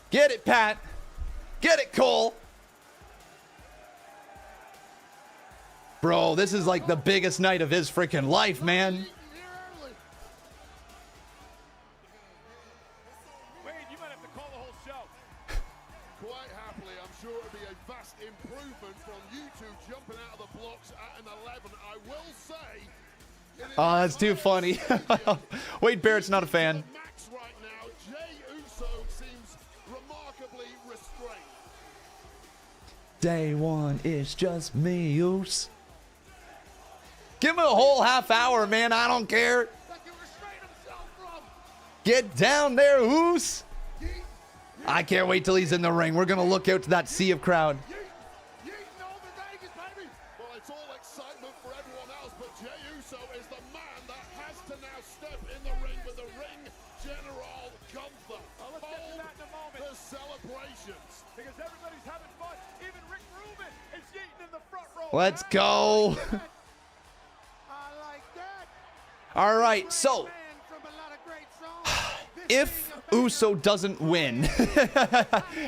Get it, Pat. Get it, Cole. Bro, this is like the biggest night of his freaking life, man. Wade, you might have to call the whole show. Quite happily, I'm sure it'll be a vast improvement from you two jumping out of the blocks at an 11. I will say. Oh, that's too funny. Wade Barrett's not a fan. Max right now, Jey Uso seems remarkably restrained. Day one is just me, oos. Give him a whole half hour, man. I don't care. Get down there, oos. I can't wait till he's in the ring. We're going to look out to that sea of crowd. Well, it's all excitement for everyone else, but Jey Uso is the man that has to now step in the ring with the ring general Gunther. Let's get to that in a moment. The celebrations. Because everybody's having fun. Even Rick Rubin is yeeting in the front row. Let's go. I like that. All right, so if Uso doesn't win,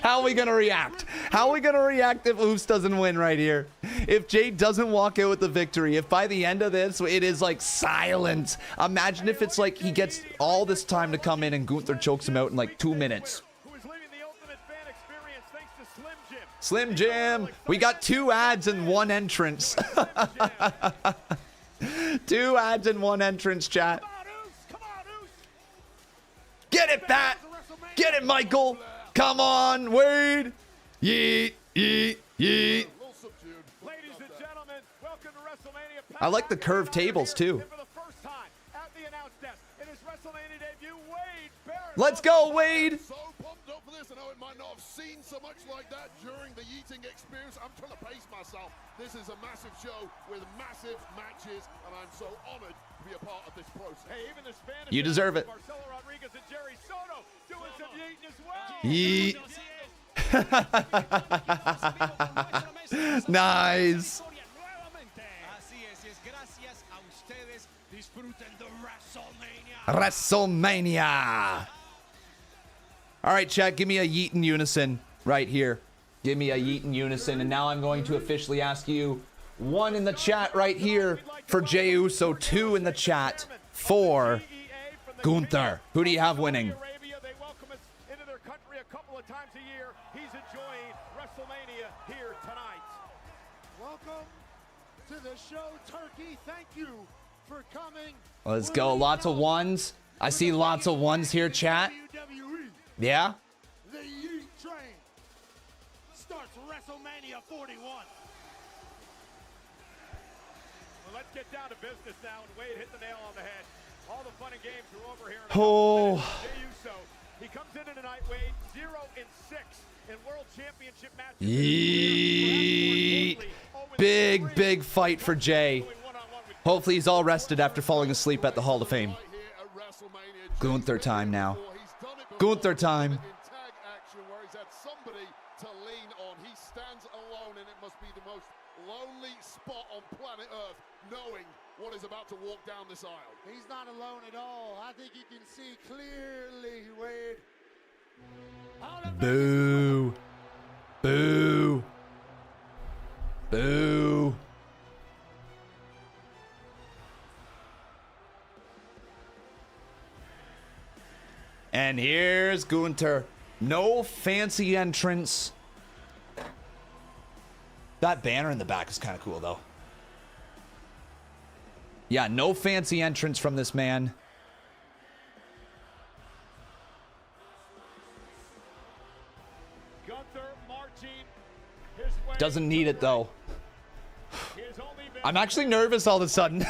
how are we going to react? How are we going to react if Uso doesn't win right here? If Jey doesn't walk out with the victory, if by the end of this, it is like silence. Imagine if it's like he gets all this time to come in and Gunther chokes him out in like 2 minutes. Slim Jim. We got 2 ads and 1 entrance. 2 ads and 1 entrance, chat. Get it, Pat. Get it, Michael. Come on, Wade. Yeet, yeet, yeet. Ladies and gentlemen, welcome to WrestleMania. I like the curved tables, too. For the first time at the announce desk in his WrestleMania debut, Wade Barrett. Let's go, Wade. So pumped up for this. I know it might not have seen so much like that during the yeeting experience. I'm trying to pace myself. This is a massive show with massive matches, and I'm so honored to be a part of this process. Hey, even the Spanish You deserve it. Marcelo Rodriguez and Jerry Soto doing some yeeting as well. Yeet. Nice. WrestleMania. All right, chat, give me a yeet in unison right here. Give me a yeet in unison. And now I'm going to officially ask you 1 in the chat right here for Jey Uso, 2 in the chat for Gunther. Who do you have winning? They welcome us into their country a couple of times a year. He's enjoying WrestleMania here tonight. Welcome to the show, Turkey. Thank you for coming. Let's go. Lots of 1s. I see lots of 1s here, chat. Yeah? The Yeet Train starts WrestleMania 41. Well, let's get down to business now, and Wade hit the nail on the head. All the fun and games are over here. Oh. Jey Uso, he comes into tonight, Wade, 0-6 in World Championship matches. Yeet. Big, big fight for Jey. Hopefully he's all rested after falling asleep at the Hall of Fame. Gunther time now. Gunther time. Tag action where he's had somebody to lean on. He stands alone, and it must be the most lonely spot on planet Earth, knowing what is about to walk down this aisle. He's not alone at all. I think you can see clearly, Wade. Boo. Boo. Boo. And here's Gunther. No fancy entrance. That banner in the back is kind of cool, though. Yeah, no fancy entrance from this man. Gunther marching his way. Doesn't need it, though. I'm actually nervous all of a sudden.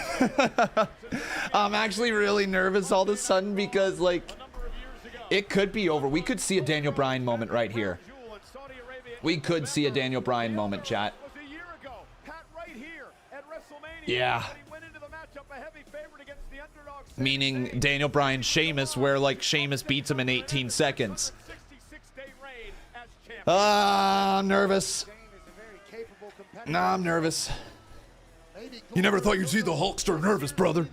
I'm actually really nervous all of a sudden because, like, it could be over. We could see a Daniel Bryan moment right here. We could see a Daniel Bryan moment, chat. Yeah. Meaning Daniel Bryan Sheamus, where, like, Sheamus beats him in 18 seconds. I'm nervous. Nah, I'm nervous. You never thought you'd see the Hulkster nervous, brother.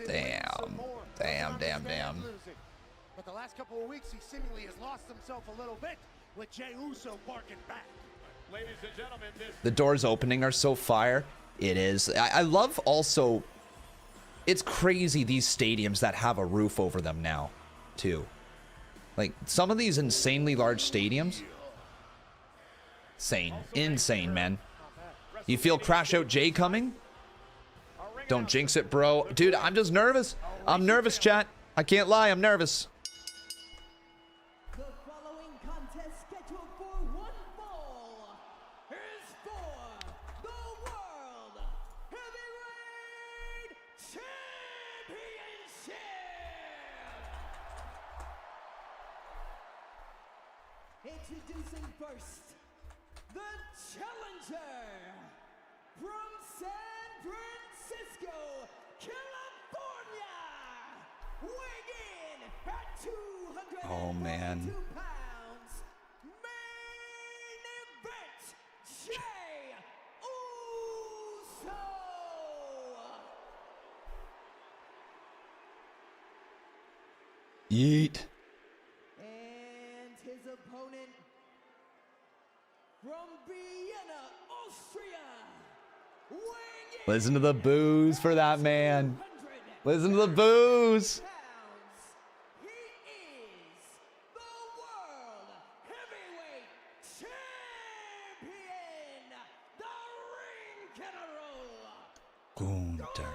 Damn. But the last couple of weeks, he seemingly has lost himself a little bit with Jey Uso barking back. Ladies and gentlemen, The doors opening are so fire. It is. I love also, it's crazy these stadiums that have a roof over them now, too. Like, some of these insanely large stadiums. Insane, man. You feel Crash Out Jay coming? Don't jinx it, bro. Dude, I'm just nervous. I'm nervous, chat. I can't lie, I'm nervous. The following contest scheduled for one fall is for the World Heavyweight Championship. Introducing first, the challenger from San Francisco, California, weighing in at 242 Oh man. pounds, main event, Jey Uso. Yeet. And his opponent from Vienna, Austria, weighing in Listen to the boos for that man. Listen to the boos. he is the World Heavyweight Champion, the Ring General, Gunther.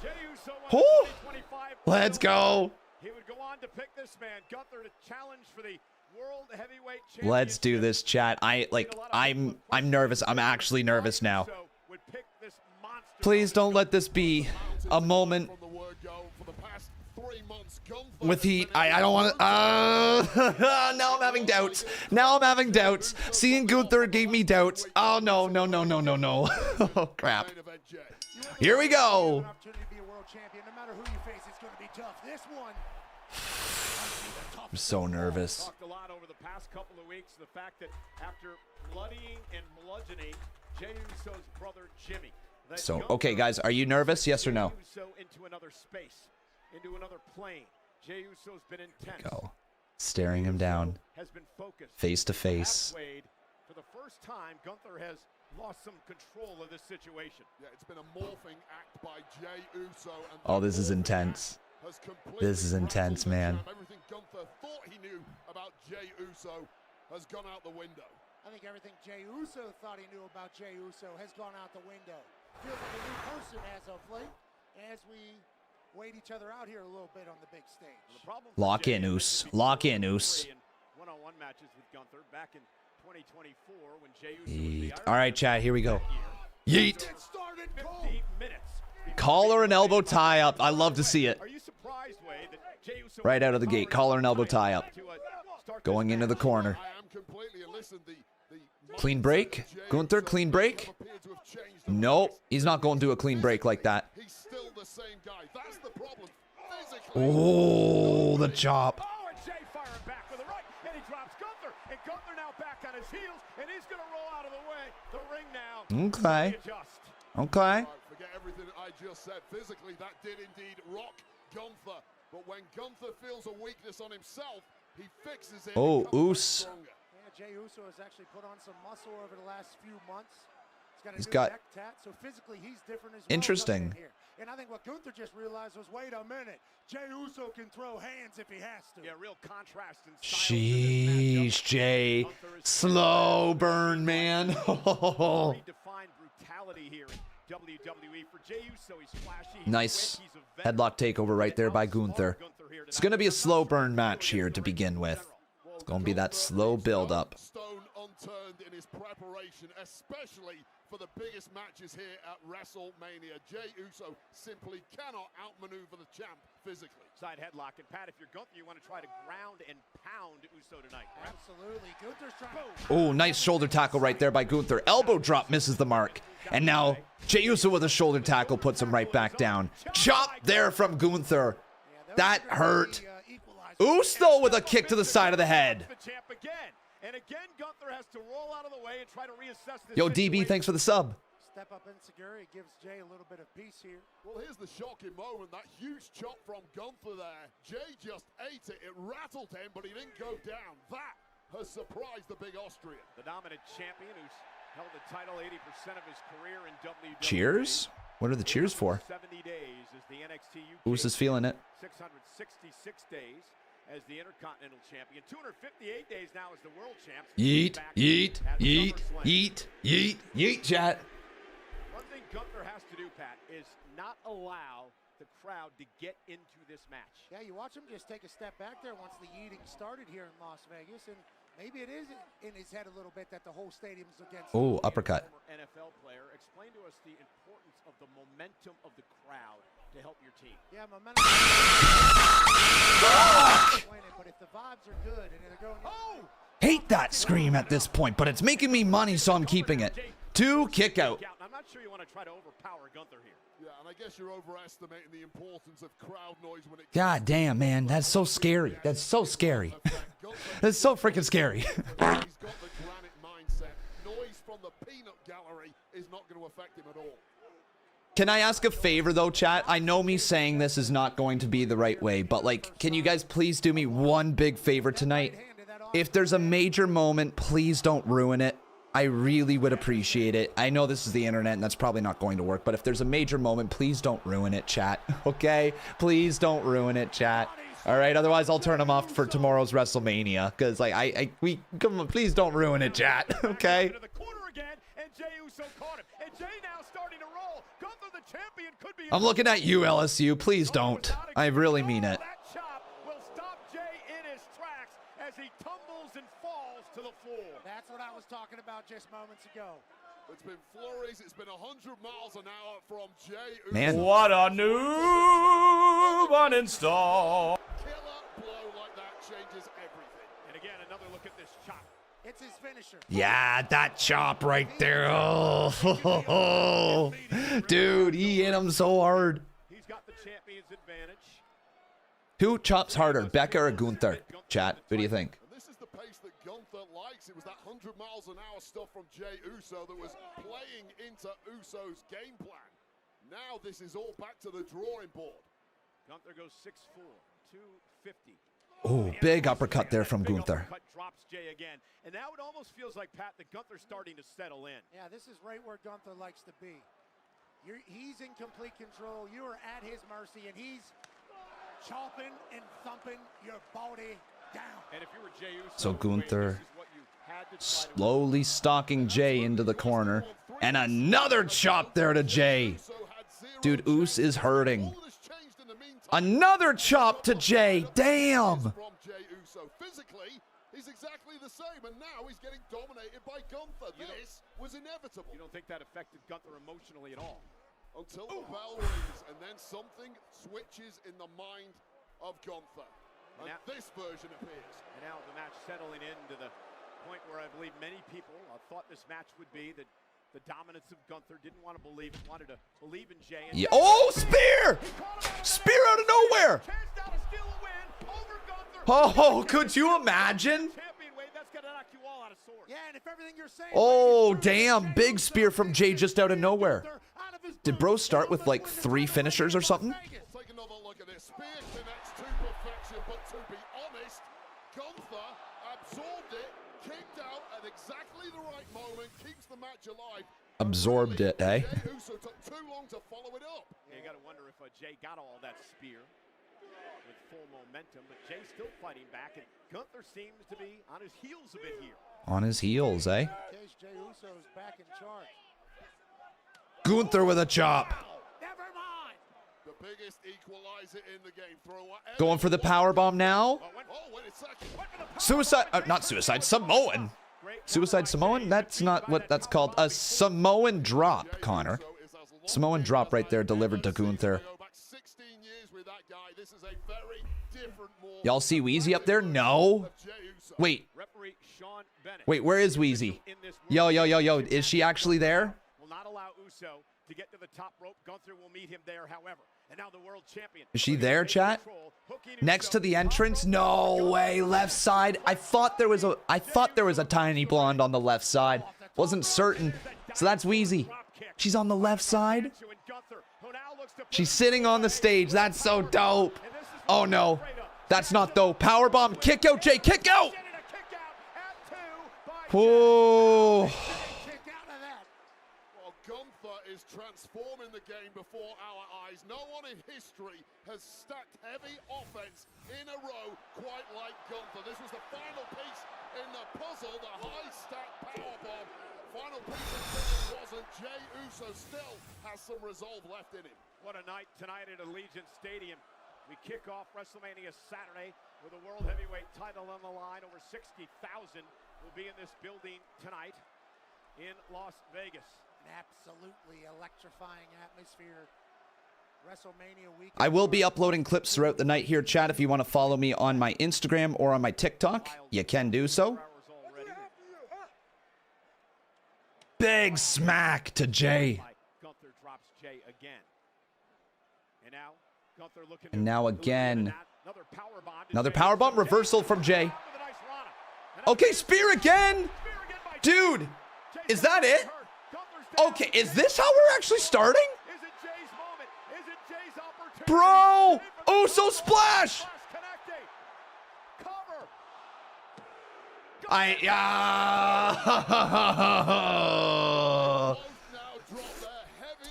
Jey Uso won Whew. the 2025 Let's go. He would go on to pick this man, Gunther, to challenge for the World Heavyweight Championship. Let's do this, chat. I'm nervous. I'm actually nervous now. Please don't let this be a moment with heat. I don't want to. Now I'm having doubts. Now I'm having doubts. Seeing Gunther gave me doubts. Oh no, no, no, no, no, no. Oh crap. Here we go. I'm so nervous. Talked a lot over the past couple of weeks. The fact that after bloodying and bludgeoning Jey Uso's brother Jimmy. So, okay, guys, are you nervous? Yes or no? Uso into another space, into another plane. Jey Uso's been intense. Go. Staring him down. Has been focused. Face to face. For the first time, Gunther has lost some control of this situation. Yeah, it's been a morphing act by Jey Uso. And Oh, this is intense. This is intense, man. Everything Gunther thought he knew about Jey Uso has gone out the window. I think everything Jey Uso thought he knew about Jey Uso has gone out the window. Feels like a new person as of late, as we wait each other out here a little bit on the big stage. Lock in, Oos. Lock in, Oos. One-on-one matches with Gunther back in 2024 when Jey Uso was the All right, chat, here we go. Yeet. 15 minutes. Collar and elbow tie up. I love to see it. Are you surprised, Wade, that Jey Uso Right out of the gate. Collar and elbow tie up. Going into the corner. Clean break. Gunther, clean break. Nope. He's not going to do a clean break like that. He's still the same guy. That's the problem. Oh, the chop. Oh, and Jey firing back with a right, and he drops Gunther, and Gunther now back on his heels, and he's going to roll out of the way. The ring now. Okay. Okay. Forget everything I just said. Physically, that did indeed rock Gunther. But when Gunther feels a weakness on himself, he fixes it. Oh, Oos. Yeah, Jey Uso has actually put on some muscle over the last few months. He's got neck tat, so physically he's different as well. interesting. And I think what Gunther just realized was, wait a minute, Jey Uso can throw hands if he has to. Yeah, real contrast in style. Sheesh, Jay. Slow burn, man. Redefined brutality here in WWE. For Jey Uso, he's flashy. Nice headlock takeover right there by Gunther. It's going to be a slow burn match here to begin with. It's going to be that slow build up. Stone unturned in his preparation, especially for the biggest matches here at WrestleMania. Jey Uso simply cannot outmaneuver the champ physically. Side headlock, and Pat, if you're Gunther, you want to try to ground and pound Uso tonight. Right? Absolutely. Gunther's trying. Oh, nice shoulder tackle right there by Gunther. Elbow drop misses the mark. And now Jey Uso with a shoulder tackle puts him right back down. Chop there from Gunther. That hurt. Uso with a kick to the side of the head. And again, Gunther has to roll out of the way and try to reassess this. Yo, DB, thanks for the sub. Step up insecurity gives Jey a little bit of peace here. Well, here's the shocking moment. That huge chop from Gunther there. Jey just ate it. It rattled him, but he didn't go down. That has surprised the big Austrian. The dominant champion who's held the title 80% of his career in WWE. Cheers? What are the cheers for? 70 days is the NXT UK. Uso's feeling it. 666 days as the Intercontinental Champion. 258 days now as the World Champ. Yeet, yeet, yeet, yeet, yeet, yeet, chat. One thing Gunther has to do, Pat, is not allow the crowd to get into this match. Yeah, you watch him just take a step back there once the yeeting started here in Las Vegas, and maybe it is in his head a little bit that the whole stadium's against. Oh, uppercut. NFL player, explain to us the importance of the momentum of the crowd to help your team. Yeah, momentum. But if the vibes are good and they're going, Hate that scream at this point, but it's making me money, so I'm keeping it. 2 kick out. I'm not sure you want to try to overpower Gunther here. Yeah, and I guess you're overestimating the importance of crowd noise when it God damn, man. That's so scary. That's so scary. That's so freaking scary. He's got the granite mindset. Noise from the peanut gallery is not going to affect him at all. Can I ask a favor, though, chat? I know me saying this is not going to be the right way, but, like, can you guys please do me one big favor tonight? If there's a major moment, please don't ruin it. I really would appreciate it. I know this is the internet, and that's probably not going to work, but if there's a major moment, please don't ruin it, chat. Okay? Please don't ruin it, chat. All right? Otherwise, I'll turn them off for tomorrow's WrestleMania, because, like, come on, please don't ruin it, chat. Okay? I'm looking at you, LSU. Please don't. I really mean it. That chop will stop Jay in his tracks as he tumbles and falls to the floor. That's what I was talking about just moments ago. It's been flurries. It's been 100 miles an hour from Jay Uso. Man. What a new one install. Killer blow like that changes everything. And again, another look at this chop. It's his finisher. Yeah, that chop right there. Oh, dude, he hit him so hard. He's got the champion's advantage. Who chops harder, Becca or Gunther? Chat, what do you think? And this is the pace that Gunther likes. It was that 100 miles an hour stuff from Jay Uso that was playing into Uso's game plan. Now this is all back to the drawing board. Gunther goes 6'4", 250. Oh, big uppercut there from Gunther. Drops Jay again. And now it almost feels like, Pat, that Gunther's starting to settle in. Yeah, this is right where Gunther likes to be. He's in complete control. You are at his mercy, and he's chopping and thumping your body down. And if you were Jey Uso, So Gunther slowly stalking Jay into the corner. And another chop there to Jay. Dude, Uso is hurting. Another chop to Jay. Damn. From Jey Uso. Physically, he's exactly the same, and now he's getting dominated by Gunther. This was inevitable. You don't think that affected Gunther emotionally at all? Until the bell rings, and then something switches in the mind of Gunther. And this version appears. And now the match settling into the point where I believe many people thought this match would be the dominance of Gunther. Didn't want to believe it, wanted to believe in Jay. Yeah. Oh, spear! Spear out of nowhere! Oh, could you imagine? Oh, damn. Big spear from Jay just out of nowhere. Did bro start with like 3 finishers or something? Take another look at this. Spear connects to perfection, but to be honest, Gunther absorbed it, kicked out at exactly the right moment, keeps the match alive. Absorbed it, eh? Jey Uso took too long to follow it up. Yeah, you got to wonder if Jay got all that spear with full momentum, but Jay's still fighting back, and Gunther seems to be on his heels a bit here. On his heels, eh? Jey Uso's back in charge. Gunther with a chop. Never mind. The biggest equalizer in the game. Going for the powerbomb now. Suicide, not suicide, Samoan. Suicide Samoan? That's not what that's called. A Samoan drop, Connor. Samoan drop right there delivered to Gunther. Y'all see Wheezy up there? No. Wait. Wait, where is Wheezy? Yo, is she actually there? Will not allow Uso to get to the top rope. Gunther will meet him there, however. And now the world champion. Is she there, chat? Next to the entrance? No way. Left side. I thought there was a tiny blonde on the left side. Wasn't certain. So that's Wheezy. She's on the left side. She's sitting on the stage. That's so dope. Oh no. That's not dope. Powerbomb. Kick out, Jay. Kick out. Whoa. Gunther is transforming the game before our eyes. No one in history has stacked heavy offense in a row quite like Gunther. This was the final piece in the puzzle, the high-stack powerbomb. Final piece until it wasn't. Jey Uso still has some resolve left in him. What a night tonight at Allegiant Stadium. We kick off WrestleMania Saturday with a World Heavyweight title on the line. Over 60,000 will be in this building tonight in Las Vegas. An absolutely electrifying atmosphere I will be uploading clips throughout the night here, chat. If you want to follow me on my Instagram or on my TikTok, you can do so. Big smack to Jay. Gunther drops Jay again. And now Gunther looking And now again. Another power powerbomb reversal from Jay. Okay, spear again. Dude, is that it? Okay, is this how we're actually starting? Bro, Uso splash.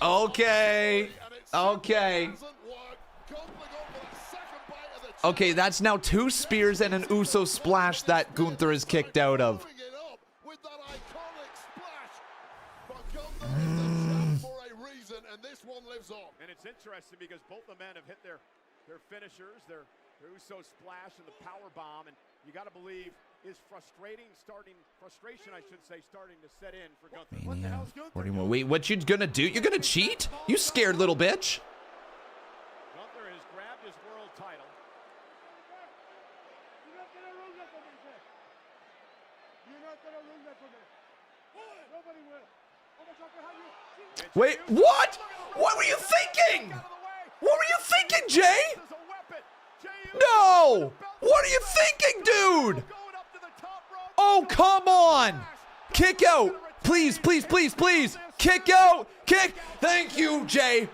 Okay. Okay. Okay, that's now 2 spears and an Uso splash that Gunther is kicked out of. And it's interesting because both the men have hit their finishers, their Uso splash and the power bomb, and you got to believe is frustration, I should say, starting to set in for Gunther. What the hell's Gunther? Wait, what you gonna do? You're gonna cheat? You scared little bitch. Gunther has grabbed his world title. Wait, what? What were you thinking? What were you thinking, Jay? No! What are you thinking, dude? Oh, come on! Kick out! Please, please, please, please! Kick out! Kick! Thank you, Jay!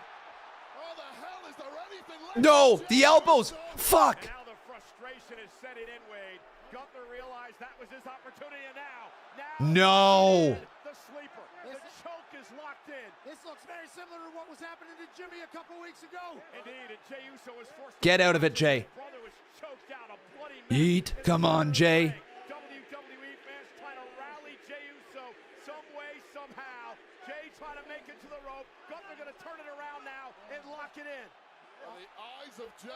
No! The elbows! Fuck! Now the frustration is setting in, Wade. Gunther realized that was his opportunity, and No! the sleeper. The choke is locked in. This looks very similar to what was happening to Jimmy a couple weeks ago. Indeed, and Jey Uso was forced. Get out of it, Jay. Brother was choked out, a bloody Eat. Come on, Jay. WWE fans trying to rally Jey Uso some way, somehow. Jay trying to make it to the rope. Gunther going to turn it around now and lock it in.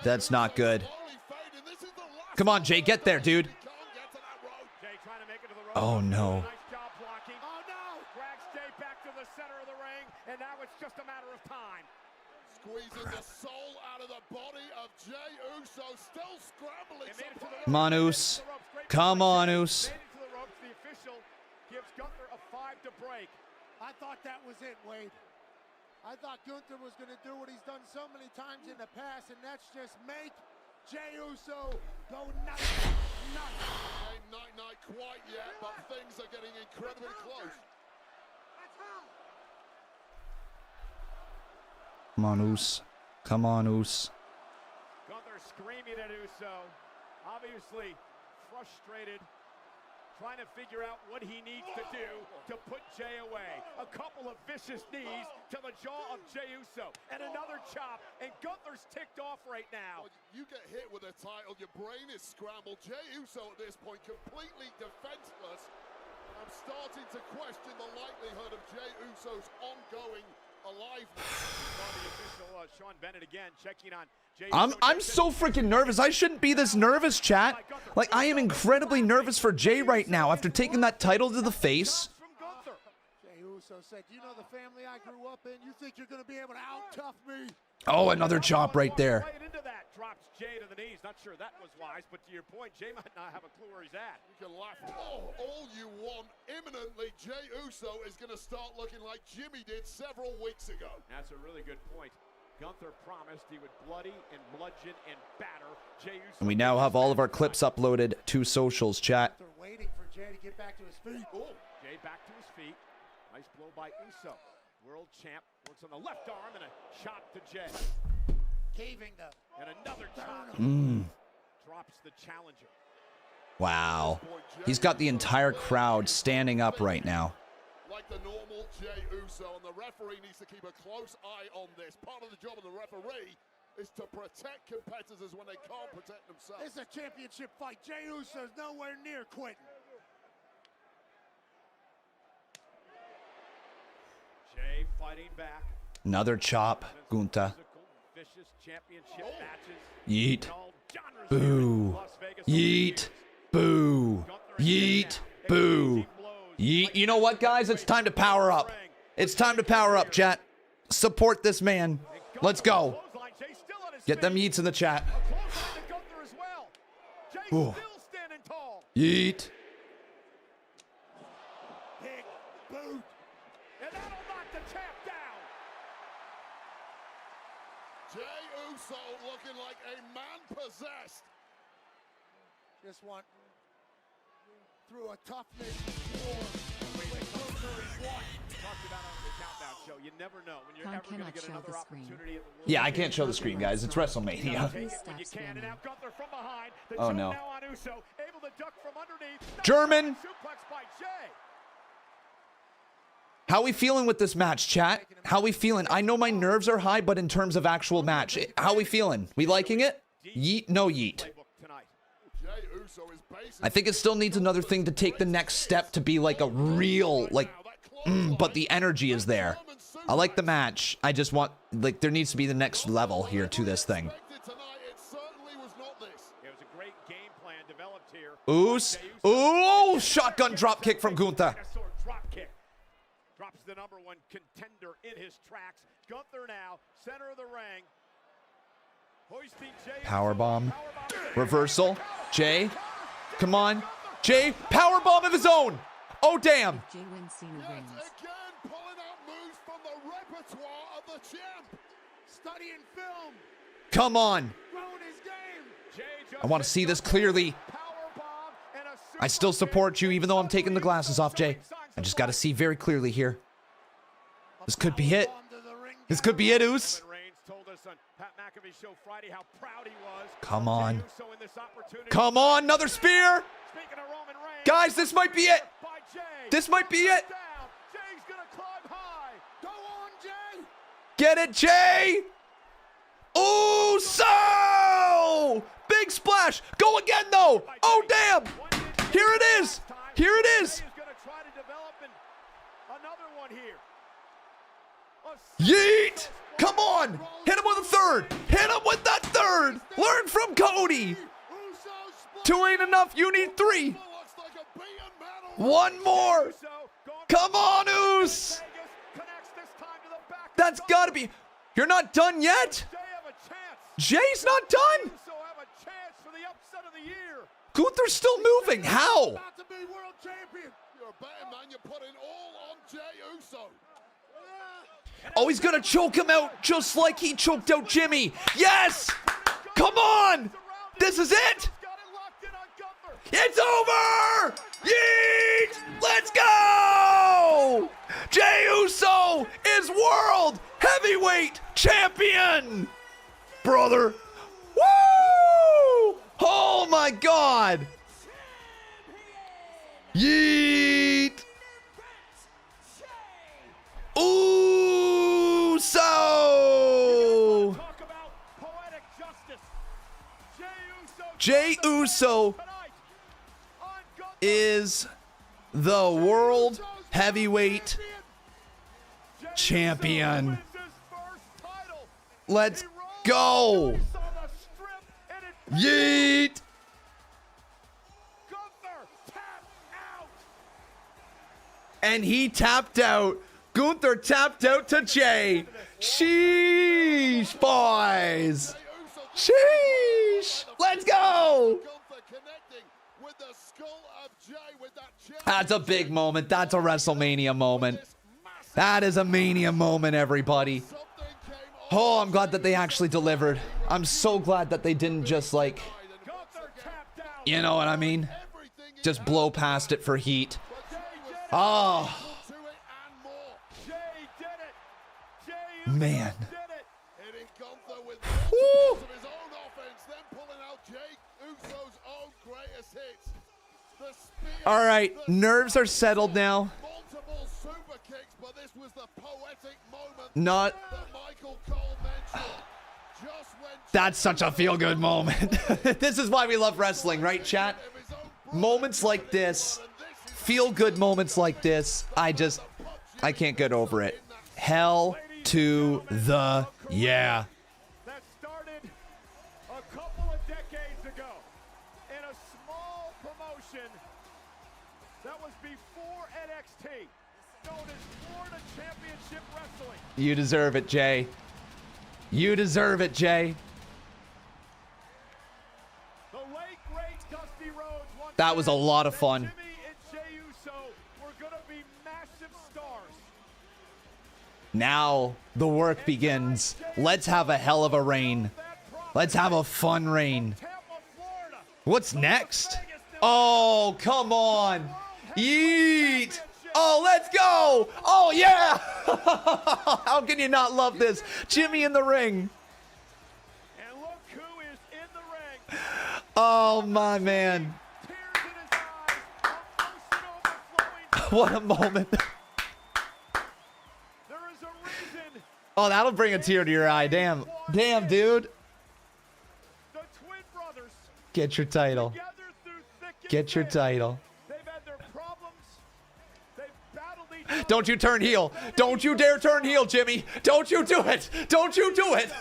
That's not good. Come on, Jay. Get there, dude. Jay trying to make it to the rope. Oh, no. Nice job blocking. Oh, no. Drags Jay back to the center of the ring, and now it's just a matter of time. Squeezing the soul out of the body of Jey Uso, still scrambling. Come on, Us. Come on, Us. The official gives Gunther a 5 to break. I thought that was it, Wade. I thought Gunther was going to do what he's done so many times in the past, and that's just make Jey Uso go nuts. Ain't night quite yet, but things are getting incredibly close. Come on, Us. Come on, Us. Gunther screaming at Uso, obviously frustrated, trying to figure out what he needs to do to put Jay away. A couple of vicious knees to the jaw of Jey Uso, and another chop, and Gunther's ticked off right now. You get hit with a title, your brain is scrambled. Jey Uso at this point completely defenseless, and I'm starting to question the likelihood of Jey Uso's ongoing aliveness. The official, Sean Bennett again checking on Jey I'm so freaking nervous. I shouldn't be this nervous, chat. Like, I am incredibly nervous for Jay right now after taking that title to the face. Jey Uso said, you know the family I grew up in? You think you're going to be able to out-tough me? Oh, another chop right there. Right into that, drops Jay to the knees. Not sure that was wise, but to your point, Jay might not have a clue where he's at. You can laugh all you want. Imminently, Jey Uso is going to start looking like Jimmy did several weeks ago. That's a really good point. Gunther promised he would bloody and bludgeon and batter Jey Uso. And we now have all of our clips uploaded to socials, chat. They're waiting for Jay to get back to his feet. Oh, Jay back to his feet. Nice blow by Uso. World champ works on the left arm and a chop to Jay. Caving the and another chop. Drops the challenger. Wow. He's got the entire crowd standing up right now. Like the normal Jey Uso, and the referee needs to keep a close eye on this. Part of the job of the referee is to protect competitors when they can't protect themselves. This is a championship fight. Jey Uso's nowhere near quitting. Jay fighting back. Another chop, Gunther. Vicious championship matches. Yeet. Boo. Yeet. Boo. Yeet. Boo. Yeet. You know what, guys? It's time to power up. It's time to power up, chat. Support this man. Let's go. Get them yeets in the chat. Ooh. Yeet. Big boot. And that'll knock the champ down. Jey Uso looking like a man possessed. Just want through a toughness war. Talked about on the countdown show. You never know when you're ever going to get another opportunity. Yeah, I can't show the screen, guys. It's WrestleMania. Oh no. German. How we feeling with this match, chat? How we feeling? I know my nerves are high, but in terms of actual match, how we feeling? We liking it? Yeet, no yeet. I think it still needs another thing to take the next step to be like a real, like, but the energy is there. I like the match. I just want, like, there needs to be the next level here to this thing. Oos. Ooh, shotgun drop kick from Gunther. Drops the number one contender in his tracks. Gunther now, center of the ring. Powerbomb. Reversal. Jay. Come on. Jay. Powerbomb of his own. Oh, damn. Jey wins again, pulling out moves from the repertoire of the champ. Studying film. Come on. Growing his game. I want to see this clearly. I still support you, even though I'm taking the glasses off, Jay. I just got to see very clearly here. This could be it. This could be it, Oos. Come on. Come on, another spear. Guys, this might be it. This might be it. Get it, Jay. Ooh, so big splash. Go again, though. Oh, damn. Here it is. Here it is. Yeet. Come on. Hit him with a third. Hit him with that third. Learn from Cody. 2 ain't enough. You need 3. 1 more. Come on, Oos. That's got to be. You're not done yet? Jay's not done? Gunther's still moving. How? You're a better man. You're putting all on Jey Uso. Oh, he's going to choke him out just like he choked out Jimmy. Yes! Come on! This is it! It's over! Yeet! Let's go! Jey Uso is World Heavyweight Champion! Brother. Woo! Oh my God! Yeet! Uso! Jey Uso is the World Heavyweight Champion. Let's go! Yeet! And he tapped out. Gunther tapped out to Jay. Sheesh, boys. Sheesh. Let's go. That's a big moment. That's a WrestleMania moment. That is a Mania moment, everybody. Oh, I'm glad that they actually delivered. I'm so glad that they didn't just, like, you know what I mean? Just blow past it for heat. Oh. Man. Woo. All right, nerves are settled now. Not. That's such a feel-good moment. This is why we love wrestling, right, chat? Moments like this, feel-good moments like this, I can't get over it. Hell to the yeah. That started a couple of decades ago in a small promotion that was before NXT, known as Florida Championship Wrestling. You deserve it, Jay. You deserve it, Jay. late great Dusty Rhodes once That was a lot of fun. Jimmy and Jey Uso were gonna be massive stars. Now the work begins. Let's have a hell of a reign. Let's have a fun reign. What's next? Oh, come on. Yeet. Oh, let's go. Oh, yeah. How can you not love this? Jimmy in the ring. And look who is in the ring. Oh, my man. What a moment. Oh, that'll bring a tear to your eye. Damn. Damn, dude. Get your title. Get your title. Don't you turn heel. Don't you dare turn heel, Jimmy. Don't you do it. Don't you do it.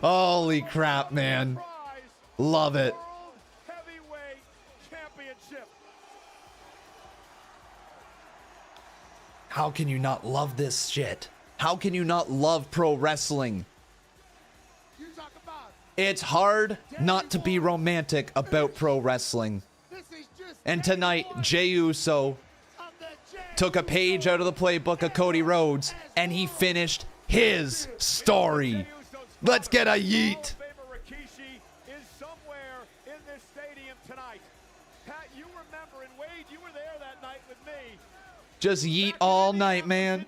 Holy crap, man. Love it. How can you not love this shit? How can you not love pro wrestling? It's hard not to be romantic about pro wrestling. And tonight, Jey Uso took a page out of the playbook of Cody Rhodes, and he finished his story. Let's get a yeet. Just yeet all night, man.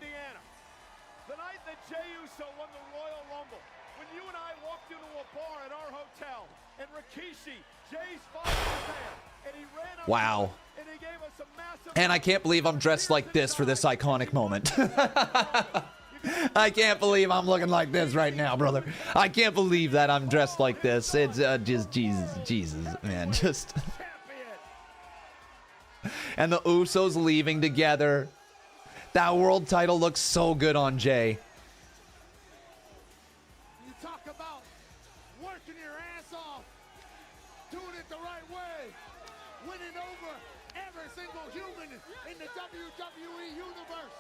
The night that Jey Uso won the Royal Rumble, when you and I walked into a bar at our hotel, and Rikishi, Jay's father, was there, and he ran up Wow. and he gave us a massive... And I can't believe I'm dressed like this for this iconic moment. I can't believe I'm looking like this right now, brother. I can't believe that I'm dressed like this. It's just Jesus, man. Just... And the Usos leaving together. That world title looks so good on Jay. You talk about working your ass off, doing it the right way, winning over every single human in the WWE universe,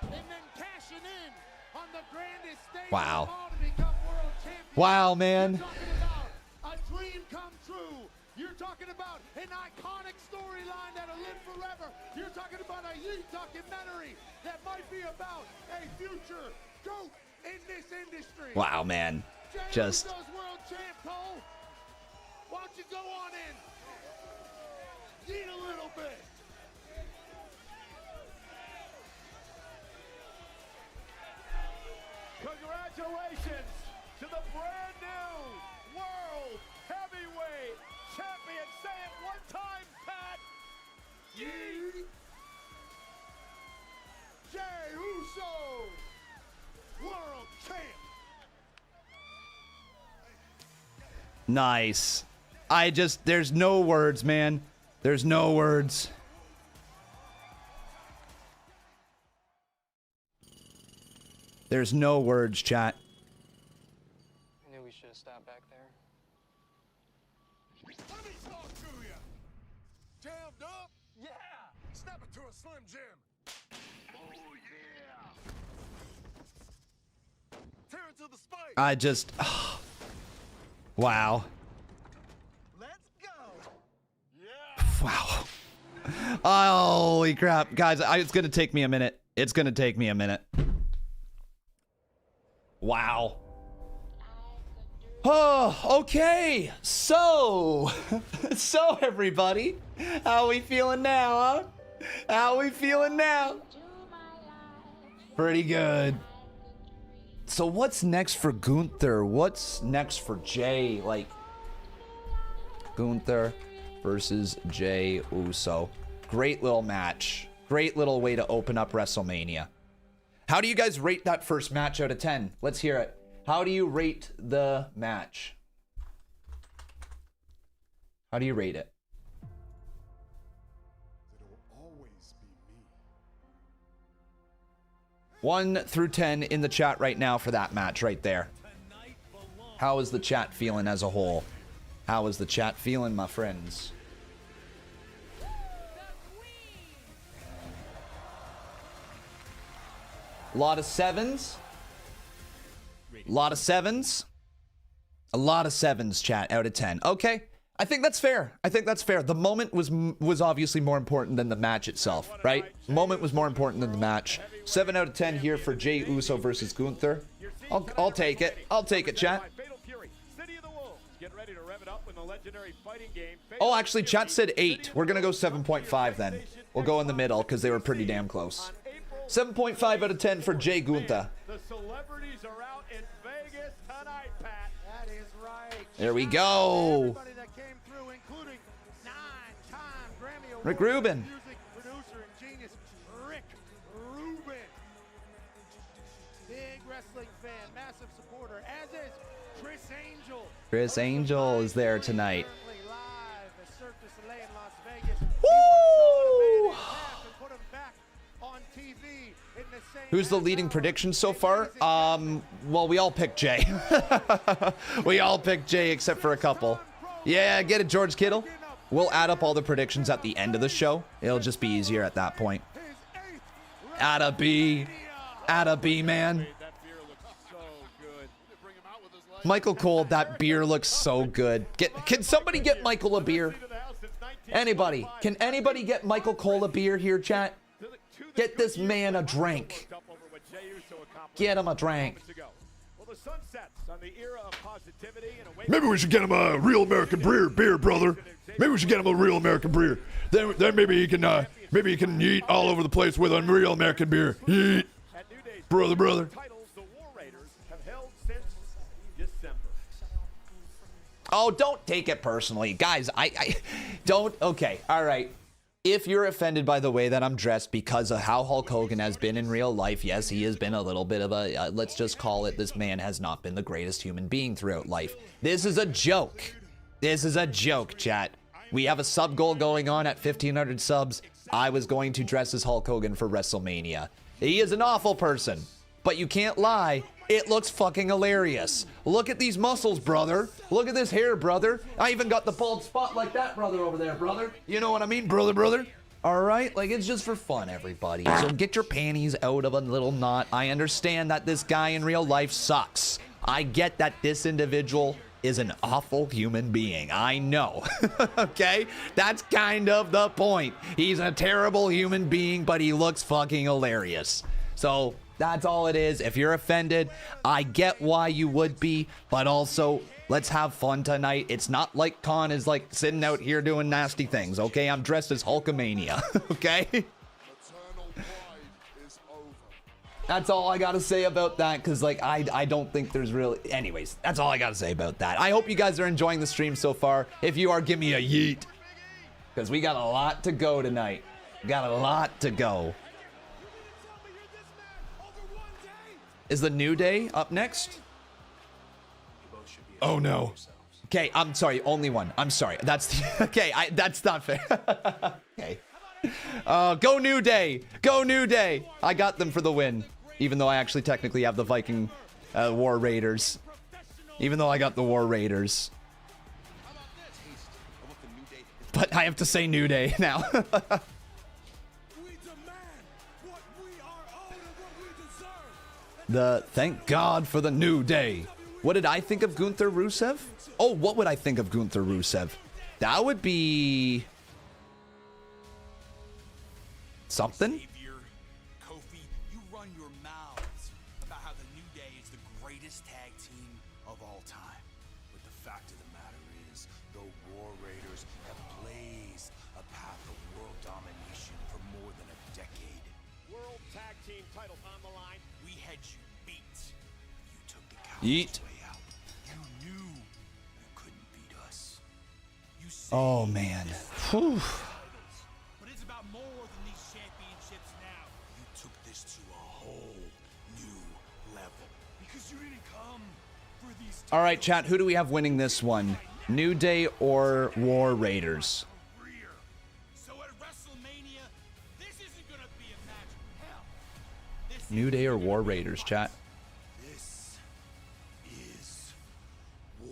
and then cashing in on the grandest stage Wow. of all to become world champion. Wow, man. You're talking about a dream come true. You're talking about an iconic storyline that'll live forever. You're talking about a youth documentary that might be about a future GOAT in this industry. Wow, man. Just... Uso's world champ, Cole. Why don't you go on in? Eat a little bit. Congratulations to the brand new World Heavyweight Champion. Say it one time, Pat. Jey Uso, world champ. Nice. There's no words, man. There's no words. There's no words, chat. I knew we should have stopped back there. Let me talk to you. Jammed up? Yeah. Snap it to a Slim Jim. Oh, yeah. Tear into the spike. Wow. Let's go. Wow. Holy crap. Guys, it's going to take me a minute. It's going to take me a minute. Wow. Oh, okay. So everybody, how we feeling now, huh? How we feeling now? Pretty good. So what's next for Gunther? What's next for Jay? Like, Gunther versus Jey Uso. Great little match. Great little way to open up WrestleMania. How do you guys rate that first match out of 10? Let's hear it. How do you rate the match? How do you rate it? It'll always be me. 1 through 10 in the chat right now for that match right there. How is the chat feeling as a whole? How is the chat feeling, my friends? A lot of sevens. A lot of sevens. A lot of 7s, chat, out of 10. Okay, I think that's fair. I think that's fair. The moment was obviously more important than the match itself, right? Moment was more important than the match. 7 out of 10 here for Jey Uso versus Gunther. I'll take it. I'll take it, chat. Oh, actually, chat said 8. We're going to go 7.5 then. We'll go in the middle because they were pretty damn close. 7.5 out of 10 for Jey Gunther. The celebrities are out in Vegas tonight, Pat. That is right. There we go. Everybody that came through, including 9-time Grammy Award Rick Rubin. music producer and genius Rick Rubin. Big wrestling fan, massive supporter, as is Chris Angel. Chris Angel is there tonight. Live at Cirque du Soleil in Las Vegas. Woo! Put him back on TV in the same Who's the leading prediction so far? Well, we all picked Jay. We all picked Jay except for a couple. Yeah, get it, George Kittle. We'll add up all the predictions at the end of the show. It'll just be easier at that point. Atta B. Atta B, man. Michael Cole, that beer looks so good. Can somebody get Michael a beer? Anybody? Can anybody get Michael Cole a beer here, chat? Get this man a drink. Get him a drink. Maybe we should get him a real American beer, brother. Maybe we should get him a real American beer. Then maybe he can eat all over the place with a real American beer. Eat, brother. Oh, don't take it personally. Guys, I don't. Okay, all right. If you're offended by the way that I'm dressed because of how Hulk Hogan has been in real life, yes, he has been a little bit of a, let's just call it, this man has not been the greatest human being throughout life. This is a joke. This is a joke, chat. We have a sub goal going on at 1,500 subs. I was going to dress as Hulk Hogan for WrestleMania. He is an awful person, but you can't lie. It looks fucking hilarious. Look at these muscles, brother. Look at this hair, brother. I even got the bald spot like that, brother, over there, brother. You know what I mean, brother? All right? Like, it's just for fun, everybody. So get your panties out of a little knot. I understand that this guy in real life sucks. I get that this individual is an awful human being. I know. Okay? That's kind of the point. He's a terrible human being, but he looks fucking hilarious. So that's all it is. If you're offended, I get why you would be, but also let's have fun tonight. It's not like Khan is like sitting out here doing nasty things, okay? I'm dressed as Hulkamania, okay? That's all I gotta say about that, because like I don't think there's really, anyways, that's all I gotta say about that. I hope you guys are enjoying the stream so far. If you are, give me a yeet, because we got a lot to go tonight. Got a lot to go. Is the New Day up next? Oh no. Okay, I'm sorry, only one. I'm sorry. That's the, okay, that's not fair. Okay. Go New Day. Go New Day. I got them for the win. Even though I actually technically have the Viking War Raiders. Even though I got the War Raiders. But I have to say New Day now. Thank God for the New Day. What did I think of Gunther Rusev? Oh, what would I think of Gunther Rusev? That would be something. Kofi, you run your mouths about how the New Day is the greatest tag team of all time. But the fact of the matter is, the War Raiders have blazed a path of world domination for more than a decade. World Tag Team titles on the line. We had you beat. You took the Yeet. coward's way out. You knew you couldn't beat us. You Oh man. Whew. But it's about more than these championships now. You took this to a whole new level. Because you didn't come for these. All right, chat. Who do we have winning this one? New Day or War Raiders? So at WrestleMania, this isn't gonna be a match. Hell, this New Day or War Raiders, chat? This is war.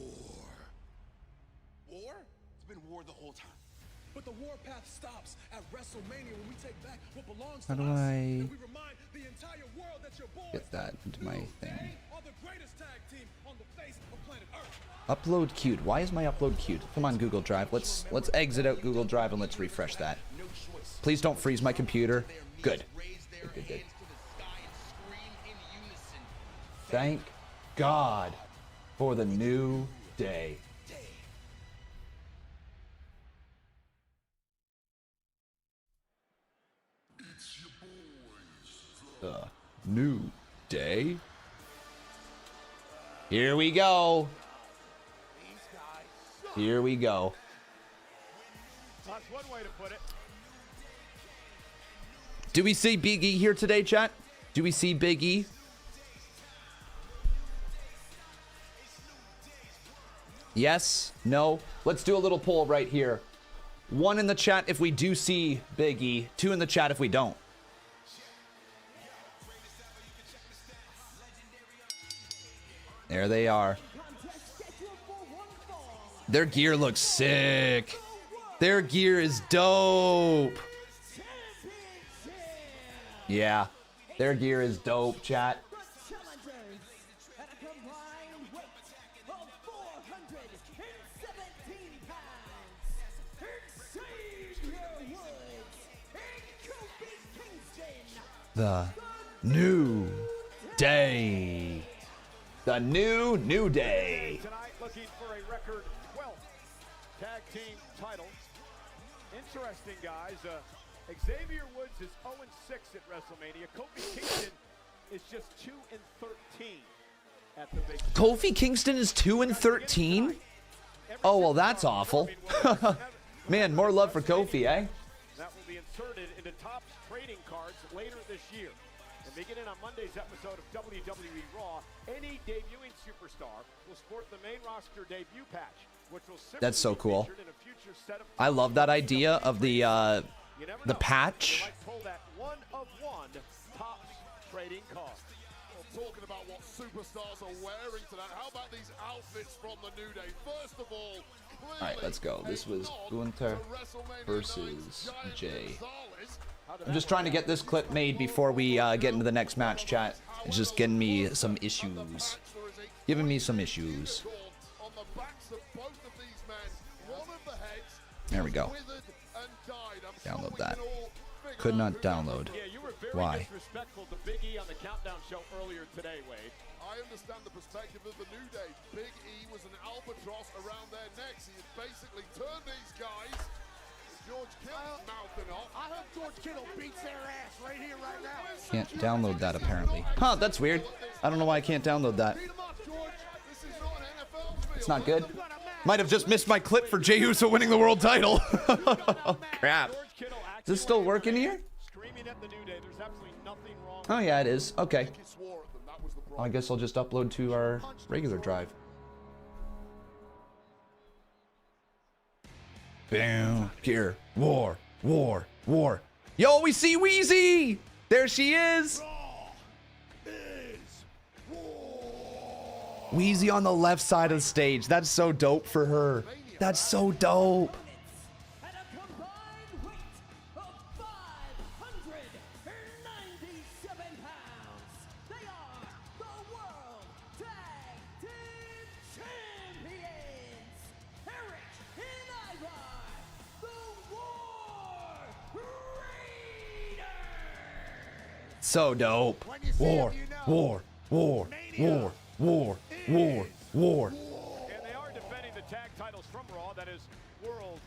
War? It's been war the whole time. But the war path stops at WrestleMania when we take back what belongs to How do us. I And we remind the entire world that your boys get that into my thing? are the greatest tag team on the face of planet Earth. Upload queued. Why is my upload queued? Come on, Google Drive. Let's exit out Google Drive and let's refresh that. Please don't freeze my computer. Good. Good. Thank God for the new day. The new day. Here we go. Here we go. That's one way to put it. Do we see Big E here today, chat? Do we see Big E? Yes? No? Let's do a little poll right here. 1 in the chat if we do see Big E. 2 in the chat if we don't. There they are. Their gear looks sick. Their gear is dope. Yeah. Their gear is dope, chat. The new day. The new day. Tonight looking for a record 12th tag team title. Interesting, guys. Xavier Woods is 0-6 at WrestleMania. Kofi Kingston is just 2-13 at the big. Kofi Kingston is 2-13? Oh, well, that's awful. Man, more love for Kofi, eh? That will be inserted into Topps trading cards later this year. And beginning on Monday's episode of WWE Raw, any debuting superstar will sport the main roster debut patch, which will That's so cool. in a future set of I love that idea of the patch. pull that one-of-one Topps trading card. Well, talking about what superstars are wearing tonight, how about these outfits from the New Day? First of all, Alright, let's go. This was Gunther versus Jay. I'm just trying to get this clip made before we get into the next match, chat. It's just getting me some issues. Giving me some issues. There we go. Download that. Could not download. Why? Disrespectful to Big E on the Countdown show earlier today, Wade. I understand the perspective of the New Day. Big E was an albatross around their necks. He has basically turned these guys. George Kittle's mouthing off. I hope George Kittle beats their ass right here, right now. Can't download that apparently. Huh, that's weird. I don't know why I can't download that. It's not good. Might have just missed my clip for Jey Uso winning the world title. Oh, crap. Is this still working here? Oh yeah, it is. Okay. I guess I'll just upload to our regular drive. Bam. Gear. War. Yo, we see Wheezy! There she is! Wheezy on the left side of the stage. That's so dope for her. That's so dope. So dope. War. And they are defending the tag titles from Raw, that is World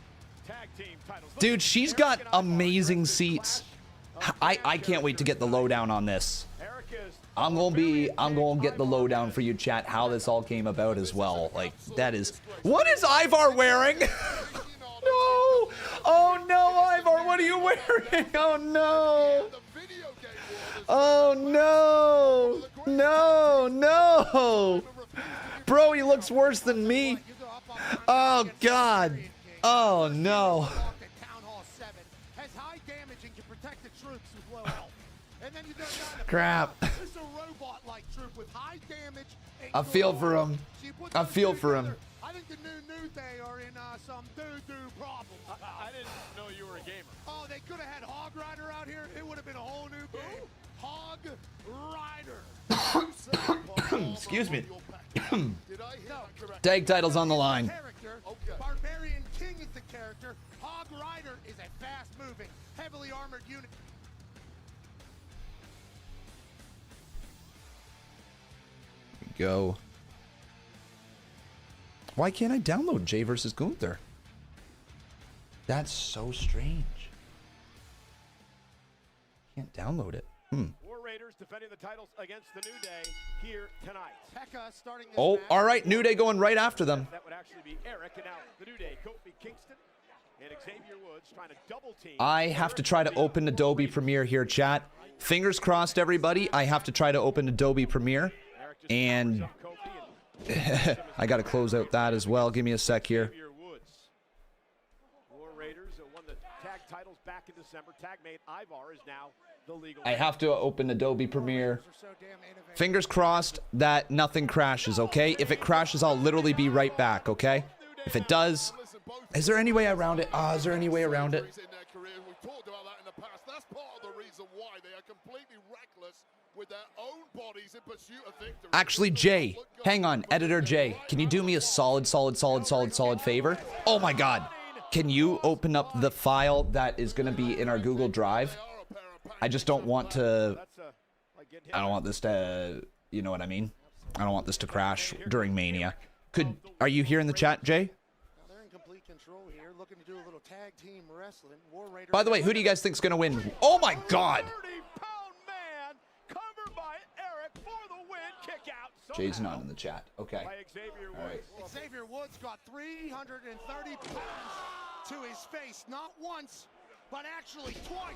Tag Team titles. Dude, she's got amazing seats. I can't wait to get the lowdown on this. I'm gonna get the lowdown for you, chat, how this all came about as well. Like, that is... What is Ivar wearing? No! Oh no, Ivar, what are you wearing? Oh no! Oh no! No! Bro, he looks worse than me. Oh god. Oh no. Crap. I feel for him. I feel for him. I think the new Day are in some doo-doo problems. I didn't know you were a gamer. Oh, they could have had Hog Rider out here. It would have been a whole new game. Hog Rider. Excuse me. Tag titles on the line. Barbarian King is the character. Hog Rider is a fast-moving, heavily armored unit. Go. Why can't I download Jay versus Gunther? That's so strange. Can't download it. War Raiders defending the titles against the New Day here tonight. Pekka starting this Oh, match. all right. New Day going right after them. That would actually be Eric, and now the New Day, Kofi Kingston and Xavier Woods trying to double team. I have to try to open Adobe Premiere here, chat. Fingers crossed, everybody. I have to try to open Adobe Premiere. And I got to close out that as well. Give me a sec here. War Raiders won the tag titles back in December. Tag mate Ivar is now the legal. I have to open Adobe Premiere. Fingers crossed that nothing crashes, okay? If it crashes, I'll literally be right back, okay? If it does, is there any way around it? Is there any way around it? We've talked about that in the past. That's part of the reason why they are completely reckless with their own bodies in pursuit of victory. Actually, Jay, hang on. Editor Jay, can you do me a solid favor? Oh my God. Can you open up the file that is going to be in our Google Drive? I just don't want to... I don't want this to... You know what I mean? I don't want this to crash during Mania. Are you here in the chat, Jay? They're in complete control here, looking to do a little tag team wrestling. War Raiders. By the way, who do you guys think is going to win? Oh my God! Jay's not in the chat. Okay. All right. Xavier Woods got 330 pounds to his face, not once, but actually twice,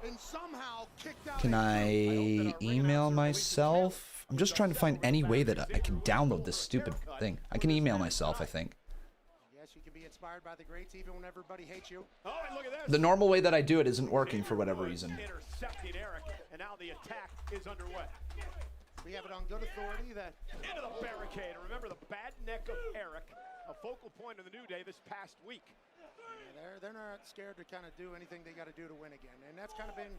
and somehow kicked out. Can I email myself? I'm just trying to find any way that I can download this stupid thing. I can email myself, I think. Yes, you can be inspired by the greats even when everybody hates you. Oh, and look at this. The normal way that I do it isn't working for whatever reason. Intercepting Eric, and now the attack is underway. We have it on good authority that into the barricade. Remember the bad neck of Eric, a focal point of the New Day this past week. Yeah, they're not scared to kind of do anything they got to do to win again, and that's kind of been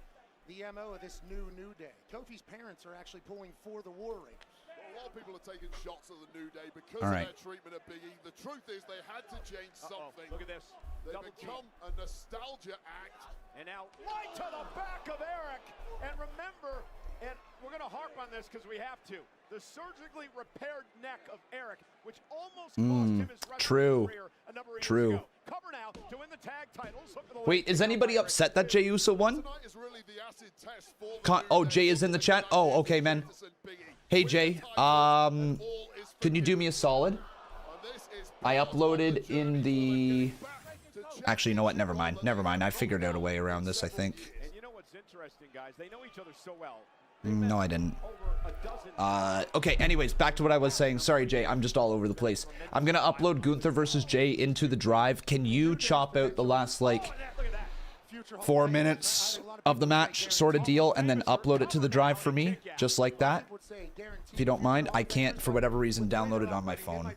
the MO of this New Day. Kofi's parents are actually pulling for the War Raiders. Well, a lot of people are taking shots at the New Day because All right. of their treatment of Big E. The truth is they had to change something. Look at this. They become a nostalgia act. And now right to the back of Eric. And remember, and we're going to harp on this because we have to, the surgically repaired neck of Eric, which almost cost him his wrestling career a number of years ago. Cover now to win the tag titles. Wait, is anybody upset that Jey Uso won? Oh, Jay is in the chat? Oh, okay, man. Hey, Jay. Can you do me a solid? I uploaded in the... Actually, you know what? Never mind. Never mind. I figured out a way around this, I think. And you know what's interesting, guys? They know each other so well. No, I didn't. Okay, anyways, back to what I was saying. Sorry, Jay, I'm just all over the place. I'm going to upload Gunther versus Jay into the drive. Can you chop out the last, like, 4 minutes of the match sort of deal and then upload it to the drive for me? Just like that? If you don't mind. I can't, for whatever reason, download it on my phone.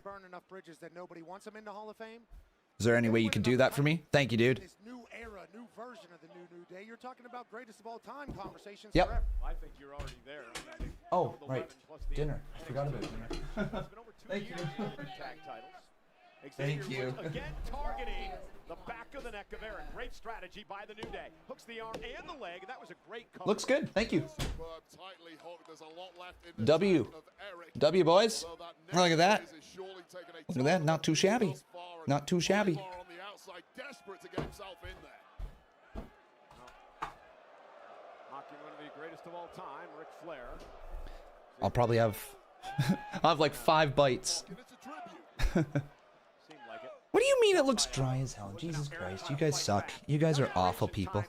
Is there any way you can do that for me? Thank you, dude. This new era, new version of the New Day. You're talking about greatest of all time conversations. Yep. Forever. I think you're already there. Oh, right. Dinner. I forgot about dinner. Thank you. Tag titles. Thank you. Again targeting the back of the neck of Eric. Great strategy by the New Day. Hooks the arm and the leg, and that was a great cover. Looks good. Thank you. W, boys. Look at that. Look at that. Not too shabby. Not too shabby. Desperate to get himself in there. Mocking one of the greatest of all time, Ric Flair. I'll probably have... I'll have like 5 bites. What do you mean it looks dry as hell? Jesus Christ, you guys suck. You guys are awful people.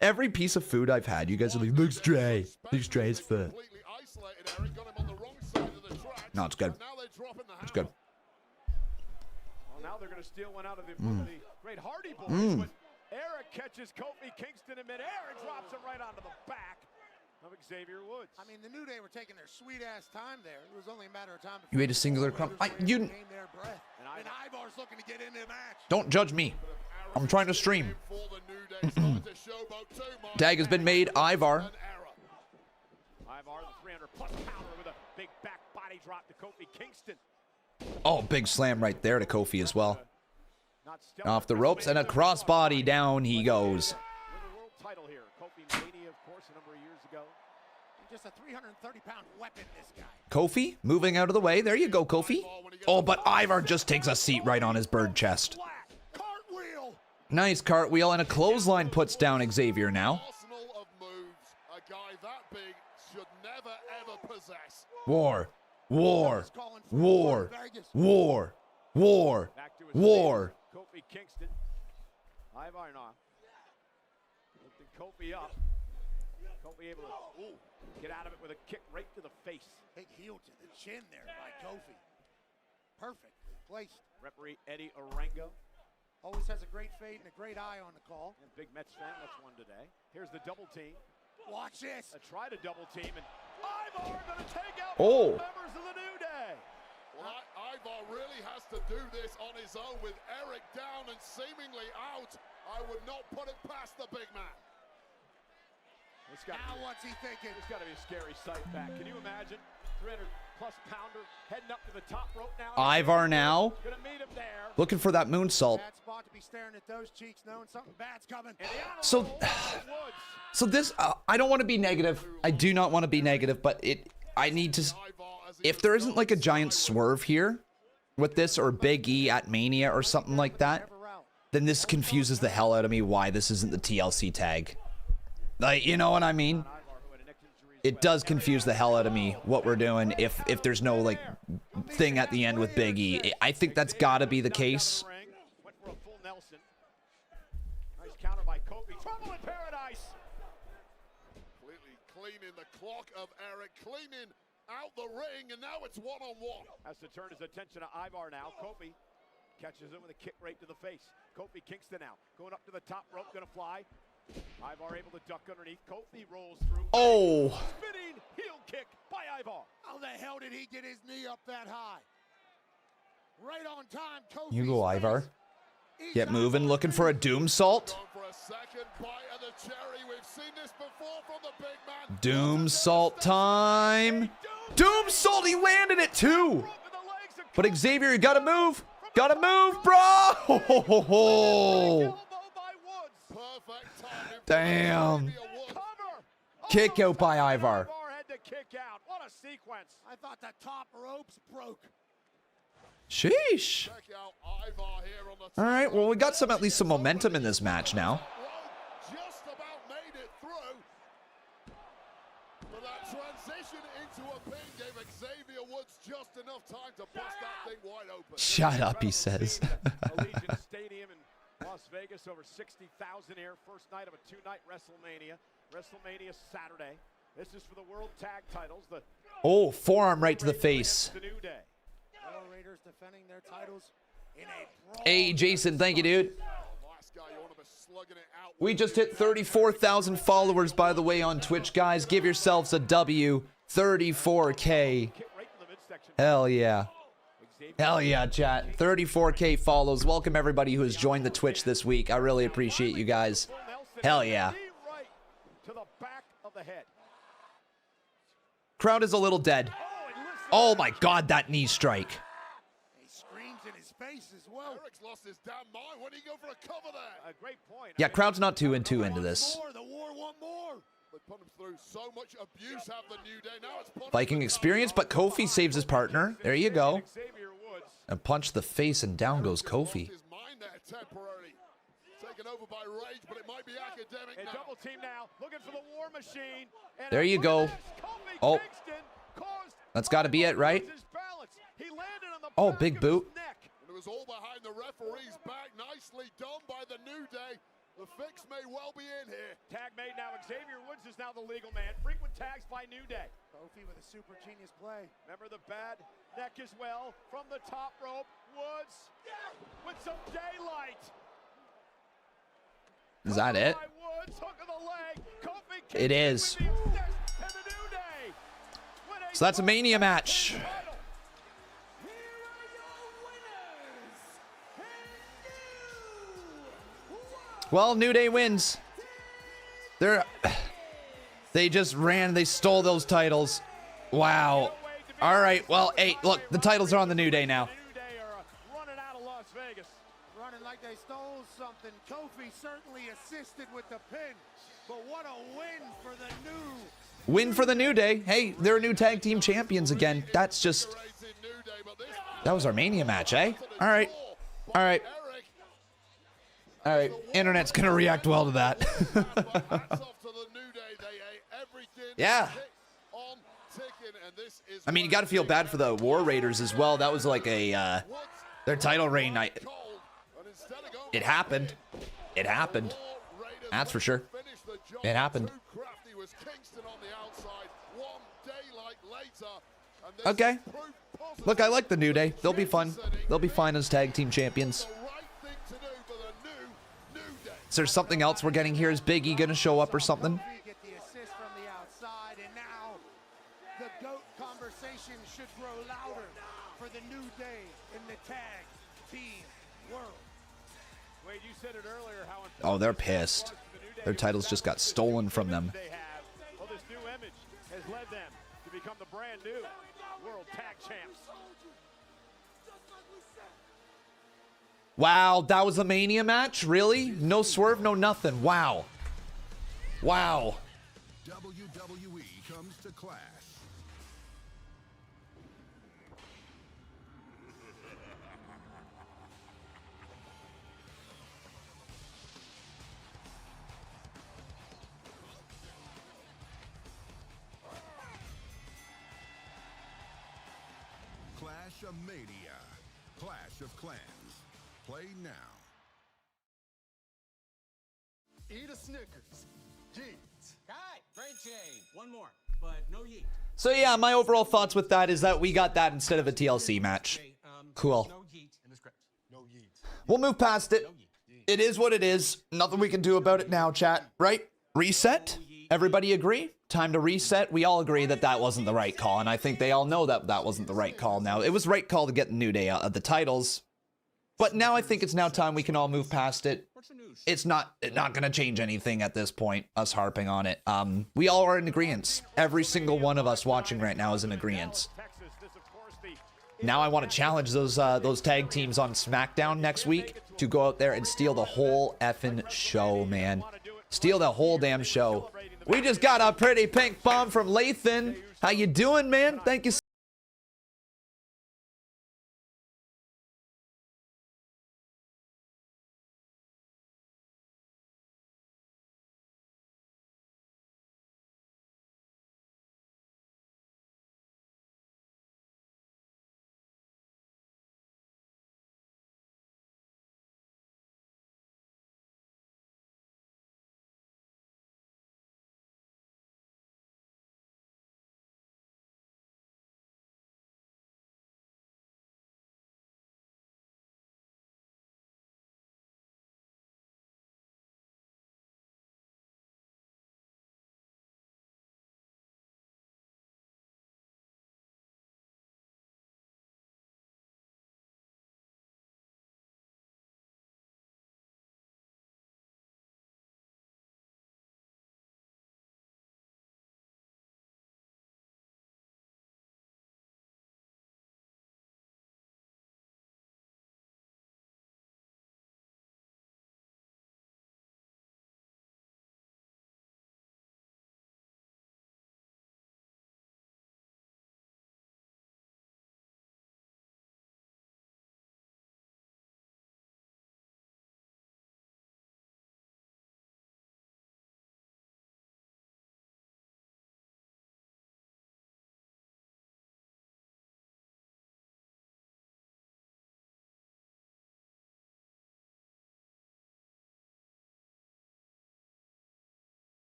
Every piece of food I've had, you guys are like, looks dry. Looks dry as fuck. No, it's good. It's good. Well, now they're going to steal one out of the great Hardy Boys. But Eric catches Kofi Kingston in midair and drops him right onto the back of Xavier Woods. I mean, the New Day were taking their sweet-ass time there. It was only a matter of time. You ate a singular crumb. And Ivar's looking to get into the match. Don't judge me. I'm trying to stream. Tag has been made. Ivar. Ivar, the 300-plus pounder with a big back body drop to Kofi Kingston. Oh, big slam right there to Kofi as well. Off the ropes and a crossbody down he goes. With the world title here. Kofi Mania, of course, a number of years ago. Just a 330-pound weapon, this guy. Kofi moving out of the way. There you go, Kofi. Oh, but Ivar just takes a seat right on his bird chest. Nice cartwheel and a clothesline puts down Xavier now. War, war, war, war, war, war. Kofi Kingston. Ivar now. Lifting Kofi up. Kofi able to get out of it with a kick right to the face. Big heel to the chin there by Kofi. Perfectly placed. Referee Eddie Orengo. Always has a great fade and a great eye on the call. And big Mets fan, that's one today. Here's the double team. Watch this. Try to double team, and Ivar gonna take out members of the New Day. Well, Ivar really has to do this on his own with Eric down and seemingly out. I would not put it past the big man. Now what's he thinking? It's got to be a scary sight back. Can you imagine? 300-plus pounder heading up to the top rope now. Ivar now. Gonna meet him there. Looking for that moonsault. Bad spot to be staring at those cheeks, knowing something bad's coming. So this, I don't want to be negative. I do not want to be negative, but I need to, if there isn't like a giant swerve here with this or Big E at Mania or something like that, then this confuses the hell out of me why this isn't the TLC tag. Like, you know what I mean? It does confuse the hell out of me what we're doing if there's no like thing at the end with Big E. I think that's got to be the case. Went for a full Nelson. Nice counter by Kofi. Trouble in paradise. Completely cleaning the clock of Eric, cleaning out the ring, and now it's one-on-one. Has to turn his attention to Ivar now. Kofi catches him with a kick right to the face. Kofi Kingston now going up to the top rope, gonna fly. Ivar able to duck underneath. Kofi rolls through. Oh! Spinning heel kick by Ivar. How the hell did he get his knee up that high? Right on time, Kofi. You go, Ivar. Get moving, looking for a doom salt. Doom salt time. Doom salt, he landed it too. But Xavier, you gotta move. Gotta move, bro. Damn. Kick out by Ivar. Had to kick out. What a sequence. I thought the top ropes broke. Sheesh. All right, well, we got at least some momentum in this match now. Just about made it through. But that transition into a pin gave Xavier Woods just enough time to bust that thing wide open. Shut up, he says. Allegiant Stadium in Las Vegas, over 60,000 here. First night of a two-night WrestleMania. WrestleMania Saturday. This is for the World Tag Titles. Oh, forearm right to the face. The New Day. Raiders defending their titles in a Hey, Jason, thank you, dude. We just hit 34,000 followers, by the way, on Twitch, guys. Give yourselves a W. 34K. Hell yeah. Hell yeah, chat. 34K follows. Welcome everybody who has joined the Twitch this week. I really appreciate you guys. Hell yeah. To the back of the head. Crowd is a little dead. Oh my God, that knee strike. He screams in his face as well. Eric's lost his damn mind. When do you go for a cover there? A great point. Yeah, crowd's not too into this. The war want more. They put him through so much abuse. Have the New Day now. It's Viking experience, but Kofi saves his partner. There you go. And punch the face, and down goes Kofi. His mind there temporarily. Taken over by Rage, but it might be academic now. Double team now, looking for the War Machine. And there you go. Oh, that's got to be it, right? Oh, big boot. And it was all behind the referee's back. Nicely done by the New Day. The fix may well be in here. Tag made now. Xavier Woods is now the legal man. Frequent tags by New Day. Kofi with a super genius play. Remember the bad neck as well from the top rope. Woods with some daylight. Is that it? It is. So that's a Mania match. Well, New Day wins. They just ran. They stole those titles. Wow. All right. Well, hey, look, the titles are on the New Day now. Running like they stole something. Kofi certainly assisted with the pin, but what a win for the new. Win for the New Day. Hey, they're new tag team champions again. That's just... That was our Mania match, eh? All right. All right. All right. Internet's going to react well to that. Yeah. I mean, you got to feel bad for the War Raiders as well. That was like a... their title reign night. It happened. It happened. That's for sure. It happened. Okay. Look, I like the New Day. They'll be fun. They'll be fine as tag team champions. Is there something else we're getting here? Is Big E going to show up or something? Get the assist from the outside, and now the GOAT conversation should grow louder for the New Day in the tag team world. Wade, you said it earlier how Oh, they're pissed. Their titles just got stolen from them. well, this new image has led them to become the brand new World Tag Champs. Wow, that was a Mania match? Really? No swerve, no nothing. Wow. Wow. WWE comes to Clash. Clash of Mania. Clash of Clans. Play now. Eat a Snickers. Yeet. Hi, great chain. One more, but no yeet. So yeah, my overall thoughts with that is that we got that instead of a TLC match. Cool. No yeet in the script. No yeet. We'll move past it. It is what it is. Nothing we can do about it now, chat. Right? Reset? Everybody agree? Time to reset. We all agree that that wasn't the right call, and I think they all know that that wasn't the right call now. It was the right call to get the New Day out of the titles. But now I think it's now time we can all move past it. It's not going to change anything at this point, us harping on it. We all are in agreement. Every single one of us watching right now is in agreement. Now I want to challenge those tag teams on SmackDown next week to go out there and steal the whole effing show, man. Steal the whole damn show. We just got a pretty pink bomb from Lathan. How you doing, man? Thank you so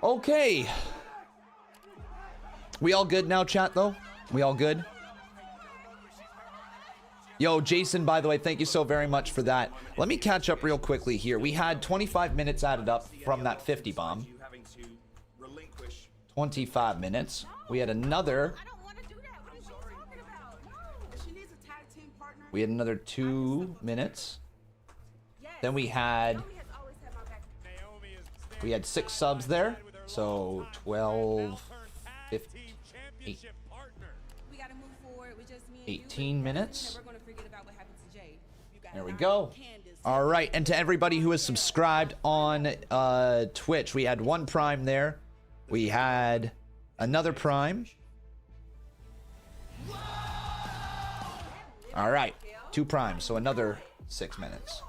Okay. We all good now, chat, though? We all good? Yo, Jason, by the way, thank you so very much for that. Let me catch up real quickly here. We had 25 minutes added up from that 50 bomb. 25 minutes. We had another We had another 2 minutes. Then we had 6 subs there. So 12, 15, 18 minutes. There we go. All right, and to everybody who is subscribed on Twitch, we had 1 Prime there. We had another Prime. All right, 2 Primes, so another 6 minutes.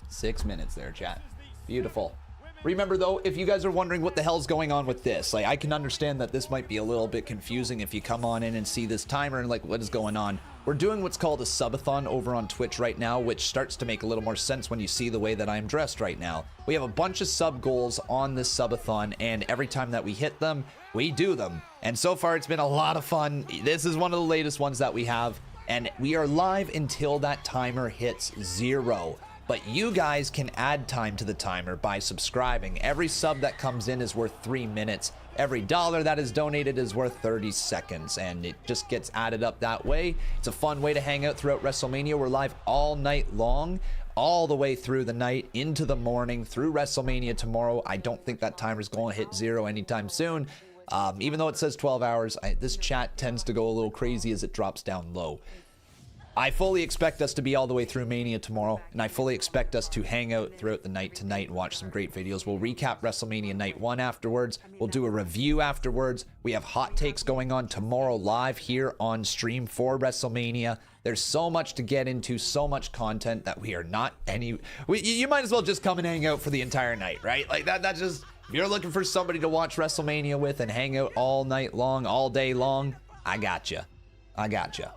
6 minutes there, chat. Beautiful. Remember, though, if you guys are wondering what the hell's going on with this, like, I can understand that this might be a little bit confusing if you come on in and see this timer and, like, what is going on. We're doing what's called a subathon over on Twitch right now, which starts to make a little more sense when you see the way that I'm dressed right now. We have a bunch of sub goals on this subathon, and every time that we hit them, we do them. And so far, it's been a lot of fun. This is one of the latest ones that we have, and we are live until that timer hits 0. But you guys can add time to the timer by subscribing. Every sub that comes in is worth 3 minutes. Every dollar that is donated is worth 30 seconds, and it just gets added up that way. It's a fun way to hang out throughout WrestleMania. We're live all night long, all the way through the night, into the morning, through WrestleMania tomorrow. I don't think that timer's going to hit 0 anytime soon. Even though it says 12 hours, this chat tends to go a little crazy as it drops down low. I fully expect us to be all the way through Mania tomorrow, and I fully expect us to hang out throughout the night tonight and watch some great videos. We'll recap WrestleMania Night 1 afterwards. We'll do a review afterwards. We have hot takes going on tomorrow live here on stream for WrestleMania. There's so much to get into, so much content that we are not you might as well just come and hang out for the entire night, right? Like that's just, if you're looking for somebody to watch WrestleMania with and hang out all night long, all day long, I gotcha. I gotcha.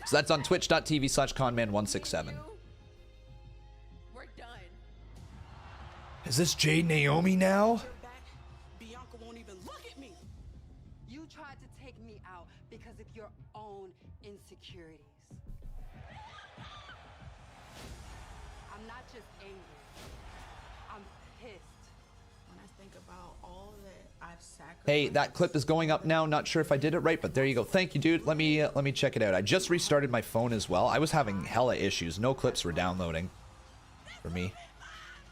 So that's on twitch.tv/conman167. We're done. Is this Jade Naomi now? Bianca won't even look at me. You tried to take me out because of your own insecurities. I'm not just angry. I'm pissed. When I think about all that I've sacrificed. Hey, that clip is going up now. Not sure if I did it right, but there you go. Thank you, dude. Let me check it out. I just restarted my phone as well. I was having hella issues. No clips were downloading for me.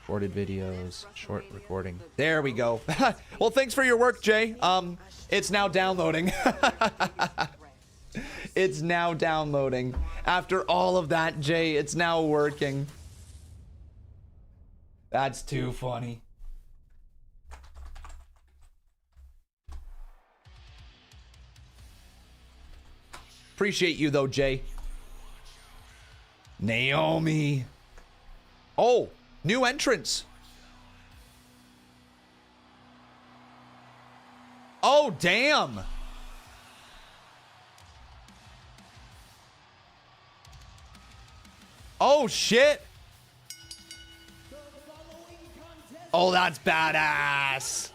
Recorded videos, short recording. There we go. Well, thanks for your work, Jay. It's now downloading. It's now downloading. After all of that, Jay, it's now working. That's too funny. Appreciate you though, Jay. Naomi. Oh, new entrance. Oh, damn. Oh, shit. Oh, that's badass.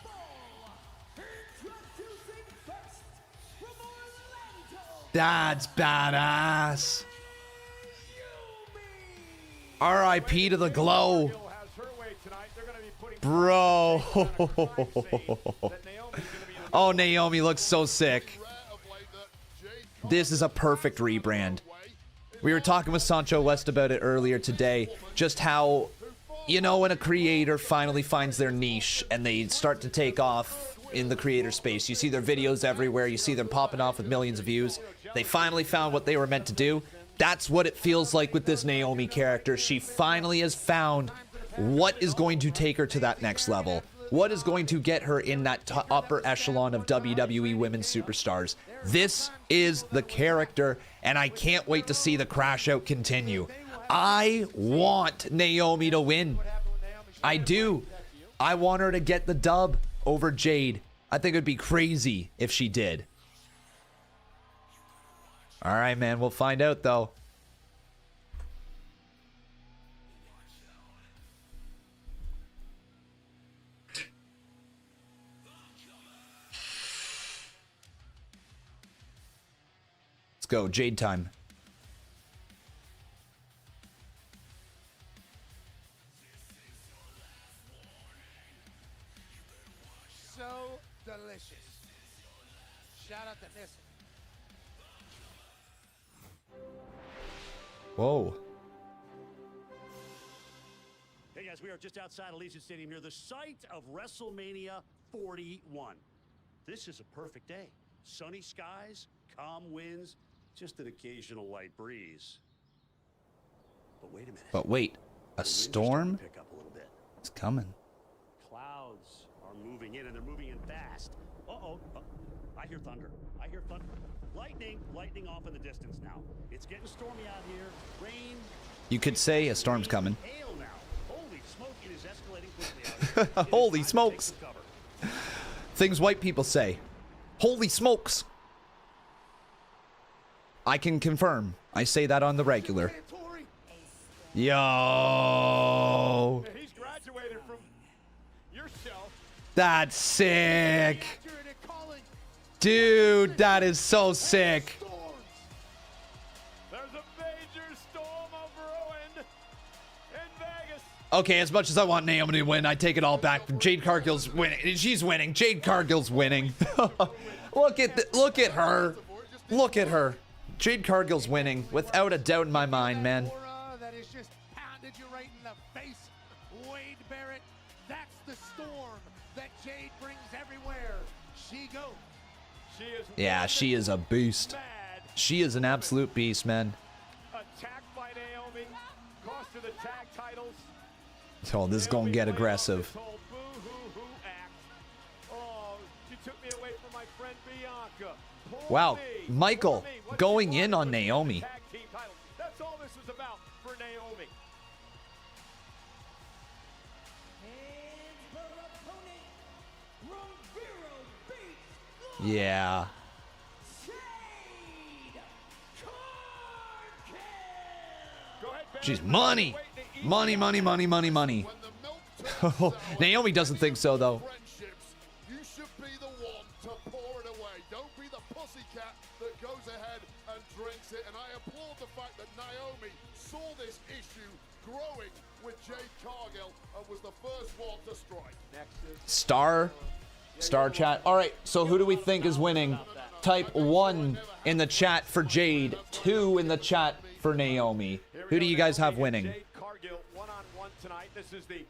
That's badass. R.I.P. to the glow. Bro. Oh, Naomi looks so sick. This is a perfect rebrand. We were talking with Sancho West about it earlier today. Just how, you know, when a creator finally finds their niche and they start to take off in the creator space. You see their videos everywhere. You see them popping off with millions of views. They finally found what they were meant to do. That's what it feels like with this Naomi character. She finally has found what is going to take her to that next level. What is going to get her in that upper echelon of WWE women's superstars. This is the character, and I can't wait to see the crash out continue. I want Naomi to win. I do. I want her to get the dub over Jade. I think it would be crazy if she did. All right, man. We'll find out, though. Let's go. Jade time. So delicious. Shout out to Nissa. Whoa. Hey guys, we are just outside Allegiant Stadium here, the site of WrestleMania 41. This is a perfect day. Sunny skies, calm winds, just an occasional light breeze. But wait a minute. But wait, a storm? Pick up a little bit. It's coming. Clouds are moving in, and they're moving in fast. Uh-oh. I hear thunder. I hear thunder. Lightning off in the distance now. It's getting stormy out here. Rain. You could say a storm's coming. Hail now. Holy smoke, it is escalating quickly out here. Holy smokes. Things white people say. Holy smokes. I can confirm. I say that on the regular. Yo. He's graduated from yourself. That's sick. Dude, that is so sick. There's a major storm brewing in Vegas. Okay, as much as I want Naomi to win, I take it all back. Jade Cargill's winning. She's winning. Jade Cargill's winning. Look at her. Look at her. Jade Cargill's winning, without a doubt in my mind, man. That is just pounded you right in the face. Wade Barrett, that's the storm that Jade brings everywhere she goes. Yeah, she is a beast. She is an absolute beast, man. Attacked by Naomi, cost her the tag titles. Oh, this is gonna get aggressive. Oh, she took me away from my friend Bianca. Wow, Michael going in on Naomi. That's all this was about for Naomi. Yeah. She's money. Money, money, money, money, money. Naomi doesn't think so, though. You should be the one to pour it away. Don't be the pussycat that goes ahead and drinks it. And I applaud the fact that Naomi saw this issue growing with Jade Cargill and was the first one to strike. Star chat. All right, so who do we think is winning? Type 1 in the chat for Jade, 2 in the chat for Naomi. Who do you guys have winning? Jade Cargill one-on-one tonight. This is the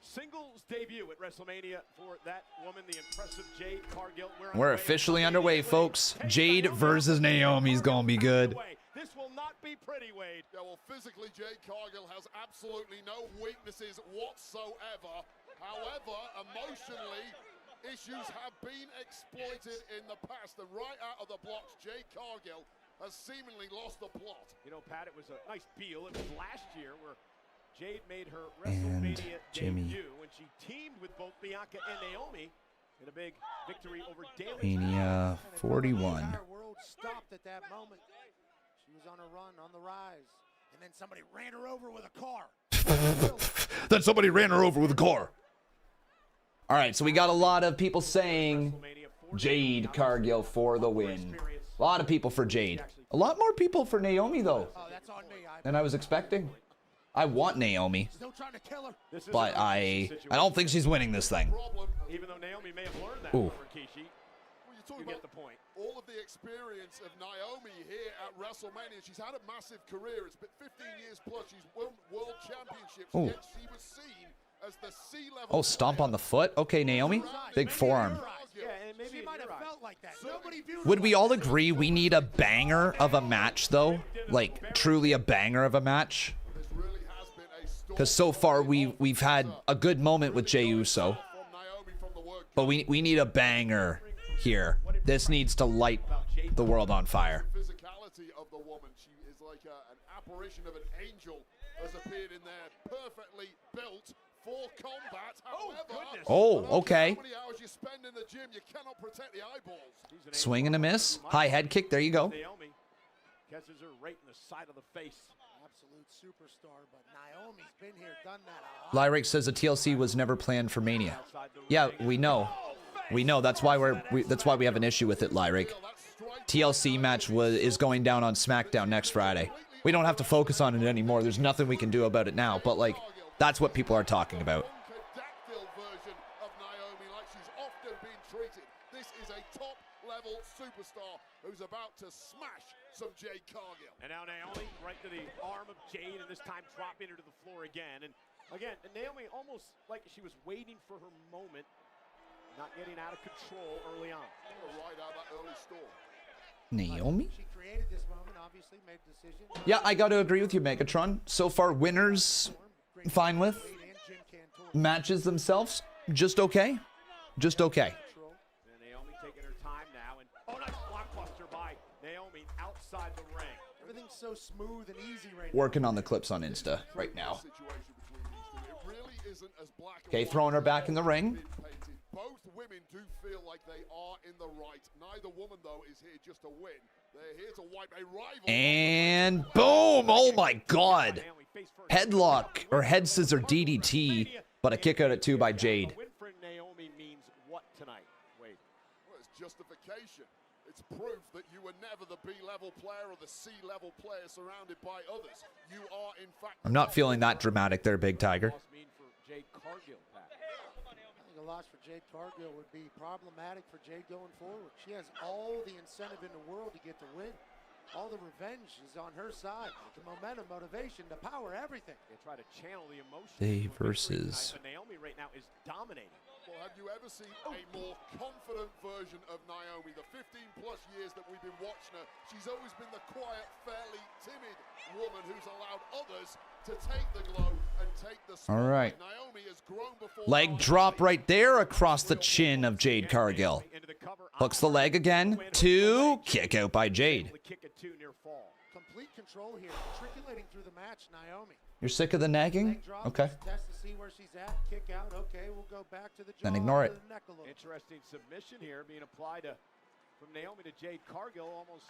singles debut at WrestleMania for that woman, the impressive Jade Cargill. We're officially underway, folks. Jade versus Naomi is gonna be good. This will not be pretty, Wade. Yeah, well, physically, Jade Cargill has absolutely no weaknesses whatsoever. However, emotionally, issues have been exploited in the past, and right out of the blocks, Jade Cargill has seemingly lost the plot. You know, Pat, it was a nice deal. It was last year where Jade made her WrestleMania debut when she teamed with both Bianca and Naomi in a big victory over Daly. Mania 41. The entire world stopped at that moment. She was on a run, on the rise, and then somebody ran her over with a car. Then somebody ran her over with a car. All right, so we got a lot of people saying Jade Cargill for the win. A lot of people for Jade. A lot more people for Naomi, though, than I was expecting. I want Naomi, but I don't think she's winning this thing. Even though Naomi may have learned that Ooh. over Rikishi, you get the point. All of the experience of Naomi here at WrestleMania. She's had a massive career. It's been 15 years plus. She's won world championships. Ooh. Yet she was seen as the C-level. Oh, stomp on the foot. Okay, Naomi. Big forearm. She might have felt like that. Nobody viewed Would we all agree we need a banger of a match, though? Like, truly a banger of a match? Because so far we've had a good moment with Jey Uso. But we need a banger here. This needs to light the world on fire. Physicality of the woman. She is like an apparition of an angel has appeared in there, perfectly built for combat. However, Oh, okay. how many hours you spend in the gym, you cannot protect the eyeballs. Swing and a miss. High head kick. There you go. Naomi catches her right in the side of the face. absolute superstar, but Naomi's been here, done that a lot. Lyric says the TLC was never planned for Mania. Yeah, we know. We know. That's why we have an issue with it, Lyric. TLC match is going down on SmackDown next Friday. We don't have to focus on it anymore. There's nothing we can do about it now. But like, that's what people are talking about. Version of Naomi, like she's often been treated. This is a top-level superstar who's about to smash some Jade Cargill. And now Naomi right to the arm of Jade, and this time dropping her to the floor again. And again, Naomi almost like she was waiting for her moment, not getting out of control early on. Right out that early storm. Naomi? She created this moment, obviously made a decision. Yeah, I got to agree with you, Megatron. So far, winners, fine with. Matches themselves, just okay. Just okay. And Naomi taking her time now, and oh, nice blockbuster by Naomi outside the ring. Everything's so smooth and easy right Working on the clips on Insta right now. It really isn't as black and Okay, white throwing her back in the as ring. been painted. Both women do feel like they are in the right. Neither woman, though, is here just to win. They're here to wipe a rival. And boom! Oh my god. Headlock or head scissor DDT, but a kick out at 2 by Jade. Win for Naomi means what tonight? Wait. Well, it's justification. It's proof that you were never the B-level player or the C-level player surrounded by others. You are, in fact... I'm not feeling that dramatic there, Big Tiger. Jade Cargill, Pat. I think a loss for Jade Cargill would be problematic for Jade going forward. She has all the incentive in the world to get the win. All the revenge is on her side. The momentum, motivation, the power, everything. They try to channel the emotion. They versus... Naomi right now is dominating. Well, have you ever seen a more confident version of Naomi? The 15-plus years that we've been watching her, she's always been the quiet, fairly timid woman who's allowed others to take the glow and take the spotlight. All right. Naomi has grown before. Leg drop right there across the chin of Jade Cargill. Hooks the leg again. 2. Kick out by Jade. Complete control here, matriculating through the match, Naomi. You're sick of the nagging? Okay. Test to see where she's at. Kick out. Okay, we'll go back to the jaw. Then ignore it. Interesting submission here being applied from Naomi to Jade Cargill almost.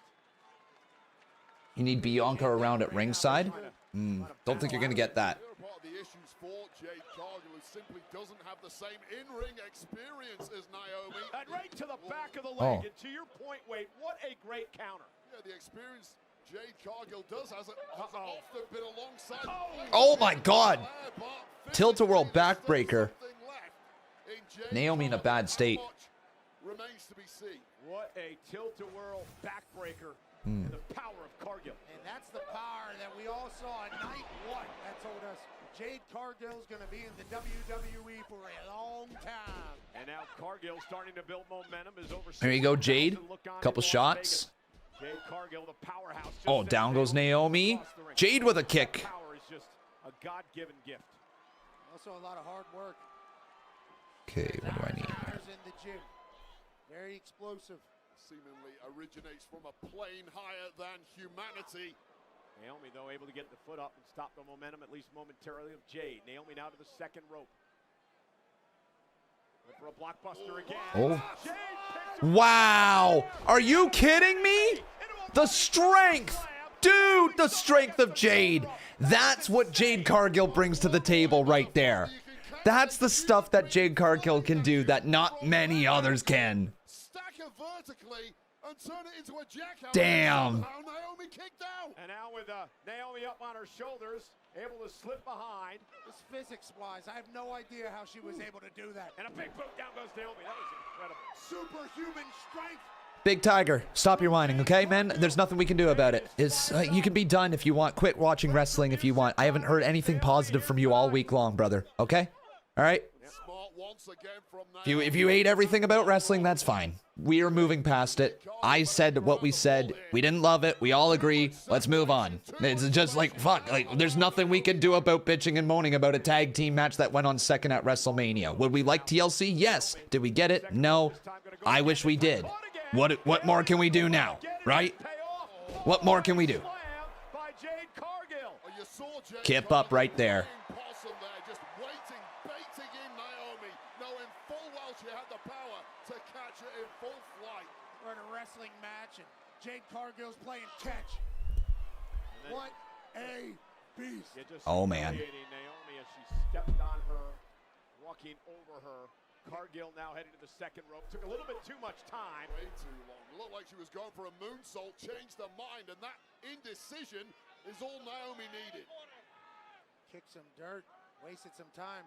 You need Bianca around at ringside? Don't think you're going to get that. Part of the issues for Jade Cargill who simply doesn't have the same in-ring experience as Naomi. And right to the back of the leg. And to your point, Wade, what a great counter. Yeah, the experience Jade Cargill has often been alongside. Oh my god. Tilt-a-whirl backbreaker. Naomi in a bad state. Remains to be seen. What a tilt-a-whirl backbreaker. The power of Cargill. And that's the power that we all saw in night 1 that told us Jade Cargill's going to be in the WWE for a long time. And now Cargill starting to build momentum is over. There you go, Jade. Couple shots. Jade Cargill, the powerhouse. Oh, down goes Naomi. Jade with a kick. Power is just a God-given gift. Also a lot of hard work. Okay, what do I need? In the gym. Very explosive. Seemingly originates from a plane higher than humanity. Naomi, though, able to get the foot up and stop the momentum, at least momentarily, of Jade. Naomi now to the second rope. For a blockbuster again. Oh. Wow. Are you kidding me? The strength. Dude, the strength of Jade. That's what Jade Cargill brings to the table right there. That's the stuff that Jade Cargill can do that not many others can. Stack her vertically and turn it into a jackhammer. Damn. Naomi kicked out. And now with Naomi up on her shoulders, able to slip behind. This physics-wise, I have no idea how she was able to do that. And a big boot down goes Naomi. That was incredible. Superhuman strength. Big Tiger, stop your whining, okay, man? There's nothing we can do about it. It's you can be done if you want. Quit watching wrestling if you want. I haven't heard anything positive from you all week long, brother. Okay? All right? If you hate everything about wrestling, that's fine. We are moving past it. I said what we said. We didn't love it. We all agree. Let's move on. It's just like, fuck. Like, there's nothing we can do about bitching and moaning about a tag team match that went on second at WrestleMania. Would we like TLC? Yes. Did we get it? No. I wish we did. What more can we do now? Right? What more can we do? Kip up right there. We're in a wrestling match, and Jade Cargill's playing catch. What a beast. Oh, man. Naomi as she stepped on her, walking over her. Cargill now heading to the second rope. Took a little bit too much time. Way too long. Looked like she was going for a moonsault, changed her mind, and that indecision is all Naomi needed. Kicked some dirt, wasted some time.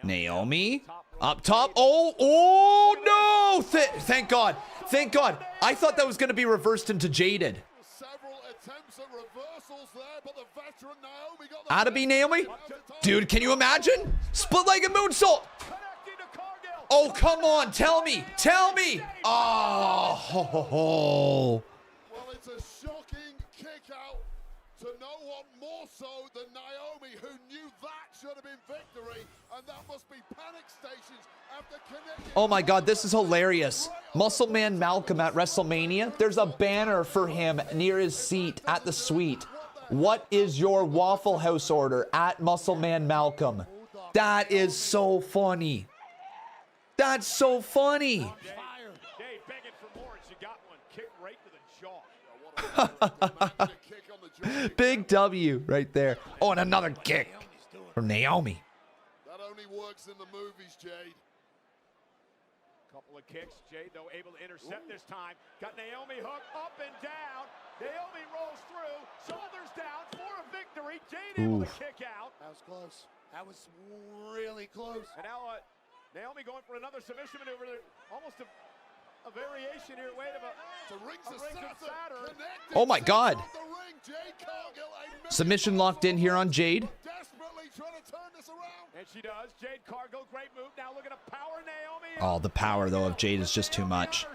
Naomi up top. Oh no! Thank God. Thank God. I thought that was going to be reversed into Jaded. Several attempts at reversals there, but the veteran Naomi got the Oughta be Naomi. Dude, can you imagine? Split-legged moonsault. Oh, come on. Tell me. Tell me. Oh. Well, it's a shocking kick out to no one more so than Naomi, who knew that should have been victory, and that must be panic stations after connecting. Oh my God, this is hilarious. Muscle Man Malcolm at WrestleMania. There's a banner for him near his seat at the suite. What is your Waffle House order at Muscle Man Malcolm? That is so funny. That's so funny. Jade begging for more, and she got one. Kick right to the jaw. Big W right there. Oh, and another kick from Naomi. That only works in the movies, Jade. Couple of kicks. Jade, though, able to intercept this time. Got Naomi hooked up and down. Naomi rolls through. Shoulders down for a victory. Jade able to kick out. That was close. That was really close. And now Naomi going for another submission maneuver. Almost a variation here. Wait a minute. Saturn. Oh my God. Submission locked in here on Jade. Desperately trying to turn this around. And she does. Jade Cargill, great move. Now looking to power Naomi. Oh, the power, though, of Jade is just too much.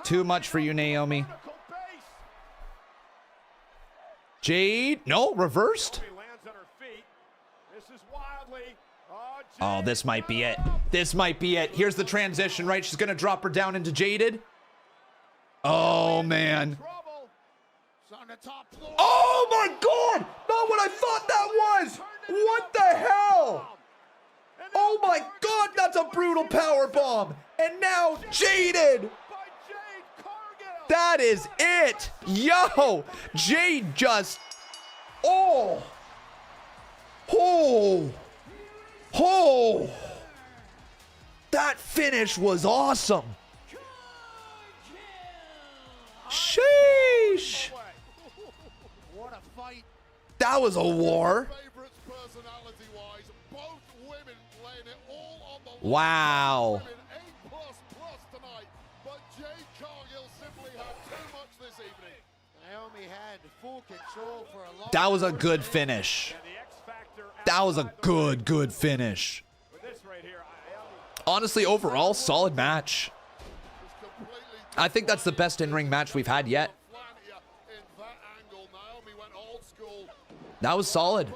Too much for you, Naomi. Jade. No, reversed. Oh, this might be it. This might be it. Here's the transition, right? She's going to drop her down into Jaded. Oh, man. Oh, my God. Not what I thought that was. What the hell? Oh, my God. That's a brutal power bomb. And now Jaded. That is it. Yo. Jade just. Oh. Oh. Oh, that finish was awesome. Sheesh. What a fight. That was a war. Wow. That was a good finish. That was a good finish. Honestly, overall, solid match. I think that's the best in-ring match we've had yet. That was solid.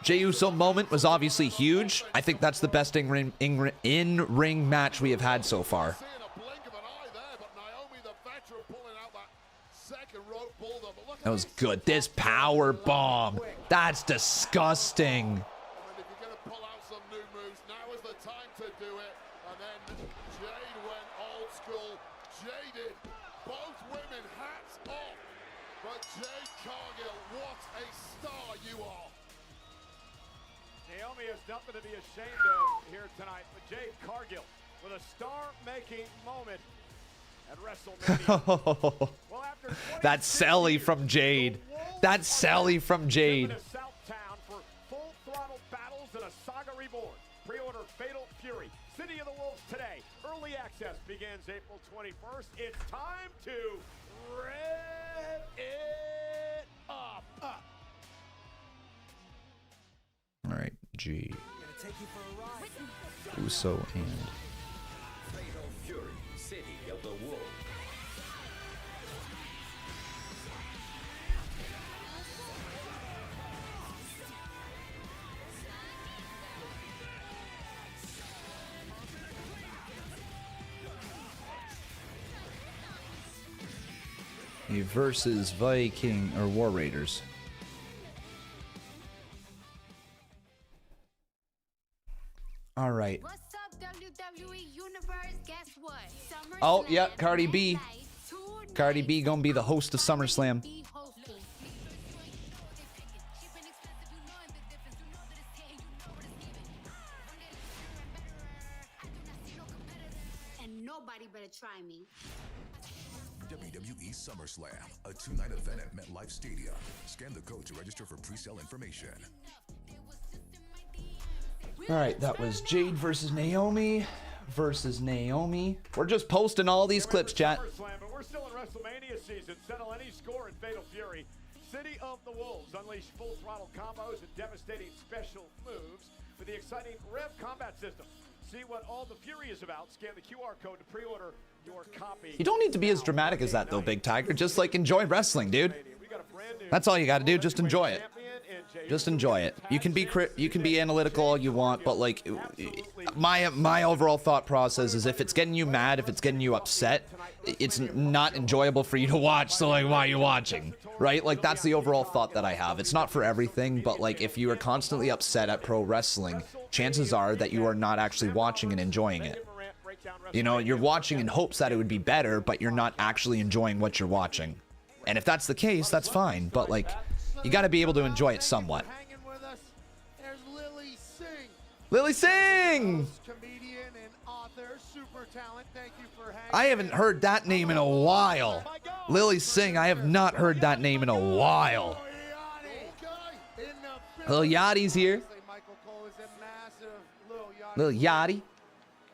Jey Uso moment was obviously huge. I think that's the best in-ring match we have had so far. That was good. This power bomb. That's disgusting. Naomi has nothing to be ashamed of here tonight, but Jade Cargill with a star-making moment at WrestleMania. Well, That's Sally from Jade. That's Sally from Jade. Southtown for full throttle battles and a saga reborn. Pre-order Fatal Fury, City of the Wolves today. Early access begins April 21st. It's time to rev it up. All right, G. Uso and Fatal Fury, City of the Wolves. versus Viking or War Raiders. All right. What's up, WWE Universe? Guess what? Oh, yeah, Cardi B. Cardi B gonna be the host of SummerSlam. And nobody better try me. WWE SummerSlam, a two-night event at MetLife Stadium. Scan the code to register for pre-sale information. All right, that was Jade versus Naomi. We're just posting all these clips, chat. But we're still in WrestleMania season. Settle any score in Fatal Fury. City of the Wolves unleash full throttle combos and devastating special moves with the exciting Rev combat system. See what all the fury is about. Scan the QR code to pre-order your copy. You don't need to be as dramatic as that, though, Big Tiger. Just, like, enjoy wrestling, dude. That's all you got to do. Just enjoy it. Just enjoy it. You can be analytical all you want, but, like, my overall thought process is if it's getting you mad, if it's getting you upset, it's not enjoyable for you to watch, so, like, why are you watching? Right? Like, that's the overall thought that I have. It's not for everything, but, like, if you are constantly upset at pro wrestling, chances are that you are not actually watching and enjoying it. You know, you're watching in hopes that it would be better, but you're not actually enjoying what you're watching. And if that's the case, that's fine, but, like, you got to be able to enjoy it somewhat. Lily Singh! Comedian and author, super talent. Thank you for hanging. I haven't heard that name in a while. Lily Singh, I have not heard that name in a while. Lil Yachty's here. Lil Yachty.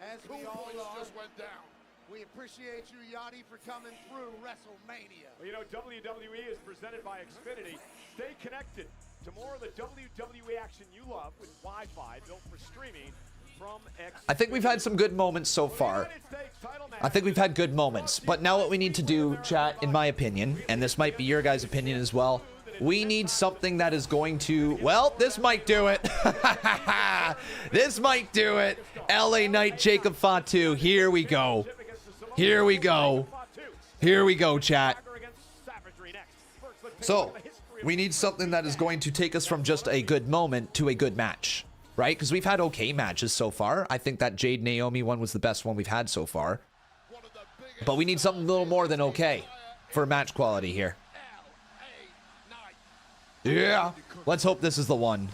As we all we appreciate you, Yachty, for coming through WrestleMania. Well, you know, WWE is presented by Xfinity. Stay connected to more of the WWE action you love with Wi-Fi built for streaming from Xfinity. I think we've had some good moments so far. I think we've had good moments. But now what we need to do, chat, in my opinion, and this might be your guys' opinion as well, we need something that is going to, well, this might do it. This might do it. LA Knight, Jacob Fatu. Here we go. Here we go. Here we go, chat. So, we need something that is going to take us from just a good moment to a good match, right? Because we've had okay matches so far. I think that Jade Naomi one was the best one we've had so far. But we need something a little more than okay for match quality here. Yeah. Let's hope this is the one.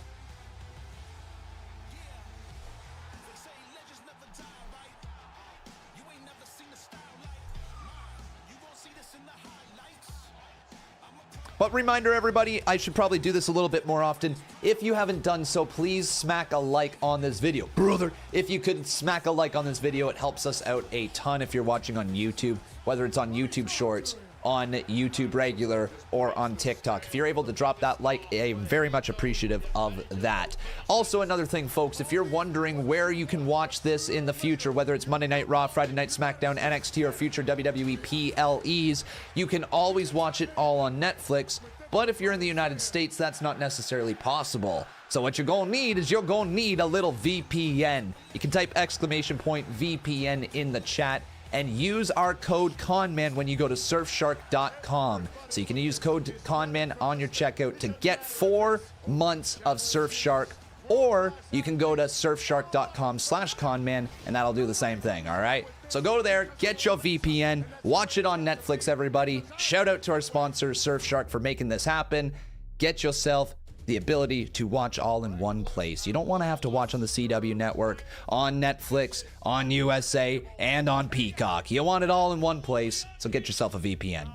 But reminder, everybody, I should probably do this a little bit more often. If you haven't done so, please smack a like on this video. Brother, if you could smack a like on this video, it helps us out a ton if you're watching on YouTube, whether it's on YouTube Shorts, on YouTube Regular, or on TikTok. If you're able to drop that like, I'm very much appreciative of that. Also, another thing, folks, if you're wondering where you can watch this in the future, whether it's Monday Night Raw, Friday Night SmackDown, NXT, or future WWE PLEs, you can always watch it all on Netflix. But if you're in the United States, that's not necessarily possible. So what you're going to need is you're going to need a little VPN. You can type !VPN in the chat and use our code CONMAN when you go to surfshark.com. So you can use code CONMAN on your checkout to get 4 months of Surfshark, or you can go to surfshark.com/CONMAN and that'll do the same thing, all right? So go there, get your VPN, watch it on Netflix, everybody. Shout out to our sponsor, Surfshark, for making this happen. Get yourself the ability to watch all in one place. You don't want to have to watch on the CW network, on Netflix, on USA, and on Peacock. You want it all in one place, so get yourself a VPN.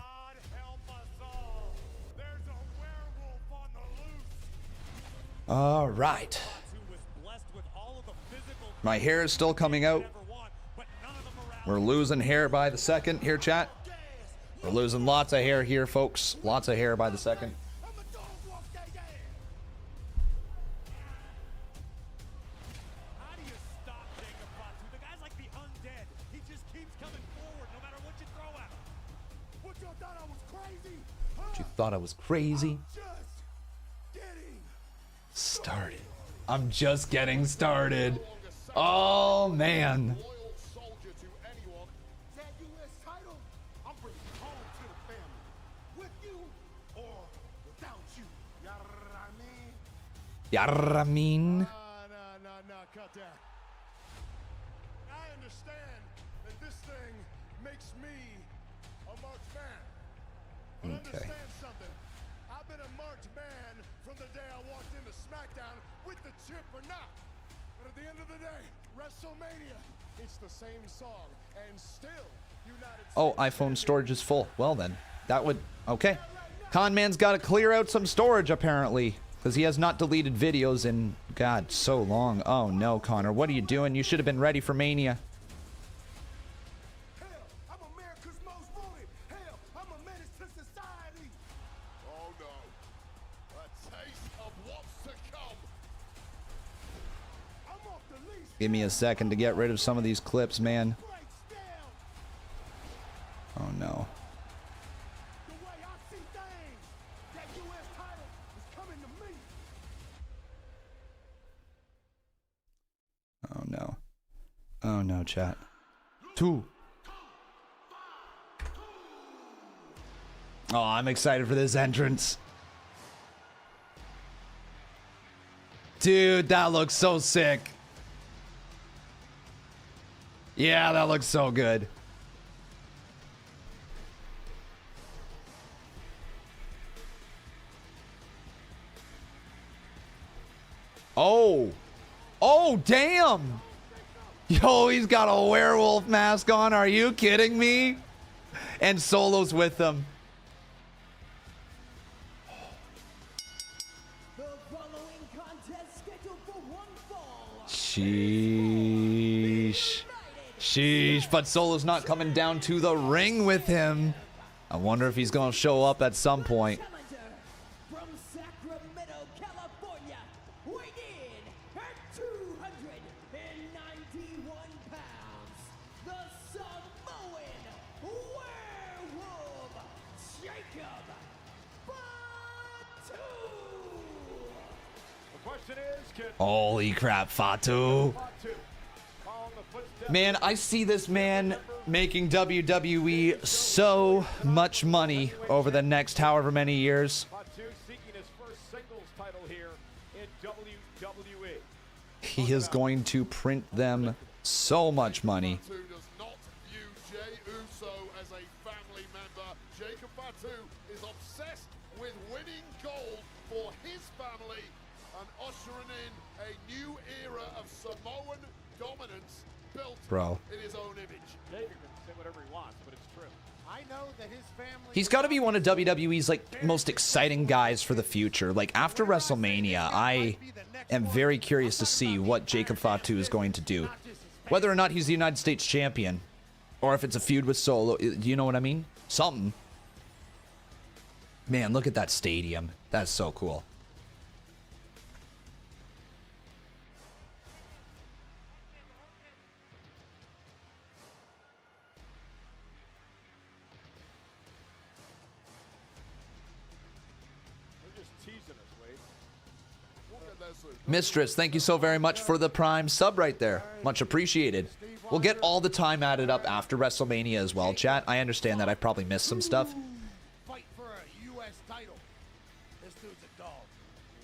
All right. My hair is still coming out. We're losing hair by the second here, chat. We're losing lots of hair here, folks. Lots of hair by the second. You thought I was crazy? Started. I'm just getting started. Oh, man. Yarramin. No, cut that. I understand that this thing makes me a marked man. But understand something. I've been a marked man from the day I walked into SmackDown with the chip or not. But at the end of the day, WrestleMania, it's the same song. And still, United States. Oh, iPhone storage is full. Well then, that would... Okay. Conman's got to clear out some storage, apparently. Because he has not deleted videos in, God, so long. Oh no, Connor, what are you doing? You should have been ready for Mania. I'm America's most wanted. Hell, I'm a menace to society. Oh no. A taste of what's to come. I'm off the leash. Give me a second to get rid of some of these clips, man. Oh no. The way I see things, that U.S. title is coming to me. Oh no. Oh no, chat. 2. Oh, I'm excited for this entrance. Dude, that looks so sick. Yeah, that looks so good. Oh. Oh, damn. Yo, he's got a werewolf mask on. Are you kidding me? And Solo's with them. Sheesh. Sheesh. But Solo's not coming down to the ring with him. I wonder if he's going to show up at some point. From Sacramento, California, weighing in at 291 pounds, the Samoan werewolf, Jacob Fatu. The question is, can Holy crap, Fatu. Man, I see this man making WWE so much money over the next however many years. Fatu seeking his first singles title here in WWE. He is going to print them so much money. Fatu does not view Jey Uso as a family member. Jacob Fatu is obsessed with winning gold for his family and ushering in a new era of Samoan dominance built Bro. in his own image. Jacob can say whatever he wants, but it's true. I know that his family. He's got to be one of WWE's like most exciting guys for the future. Like after WrestleMania, I am very curious to see what Jacob Fatu is going to do. Whether or not he's the United States champion or if it's a feud with Solo, do you know what I mean? Something. Man, look at that stadium. That's so cool. They're just teasing us, Wade. We'll get there soon. Mistress, thank you so very much for the Prime sub right there. Much appreciated. We'll get all the time added up after WrestleMania as well, chat. I understand that I probably missed some stuff. Fight for a U.S. title. This dude's a dog.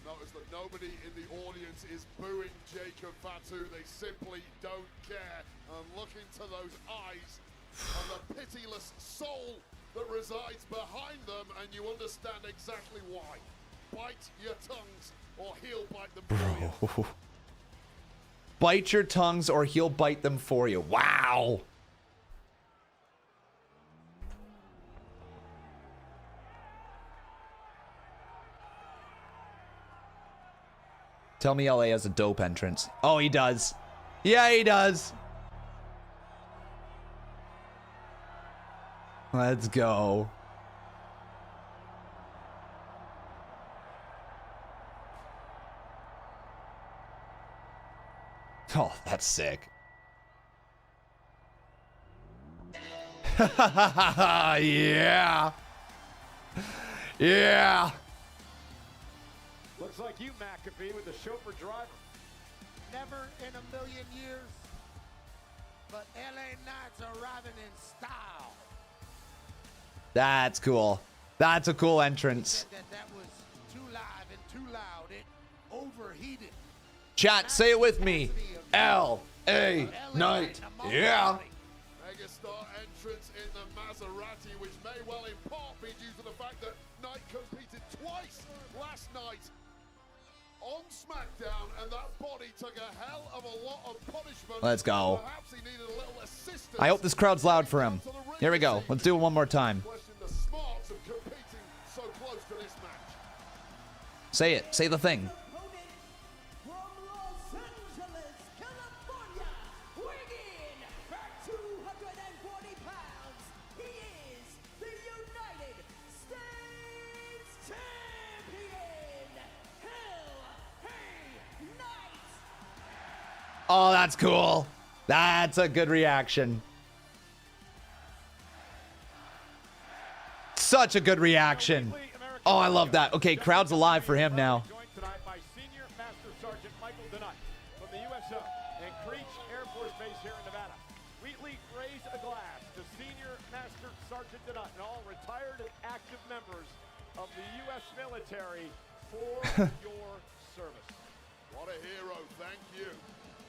You'll notice that nobody in the audience is booing Jacob Fatu. They simply don't care. And look into those eyes and the pitiless soul that resides behind them, and you understand exactly why. Bite your tongues, or he'll bite them for you. Bite your tongues or he'll bite them for you. Wow. Tell me LA has a dope entrance. Oh, he does. Yeah, he does. Let's go. Oh, that's sick. Yeah. Yeah. Looks like you, McAfee, with the chauffeur driver. Never in a million years. But LA Knights arriving in style. That's cool. That's a cool entrance. That was too live and too loud. It overheated. Chat, say it with me. L.A. Knight. Yeah. Megastar entrance in the Maserati, which may well in part be due to the fact that Knight competed twice last night on SmackDown, and that body took a hell of a lot of punishment. Let's go. Perhaps he needed a little assistance. I hope this crowd's loud for him. Here we go. Let's do it one more time. Question the smarts of competing so close to this match. Say it. Say the thing. From Los Angeles, California, weighing in at 240 pounds, he is the United States Champion, LA Knight. Oh, that's cool. That's a good reaction. Such a good reaction. Oh, I love that. Okay, crowd's alive for him now. Joined tonight by Senior Master Sergeant Michael Denut from the USO and Creech Air Force Base here in Nevada. Wheatley, raise a glass to Senior Master Sergeant Denut and all retired and active members of the U.S. military for your service. What a hero, thank you.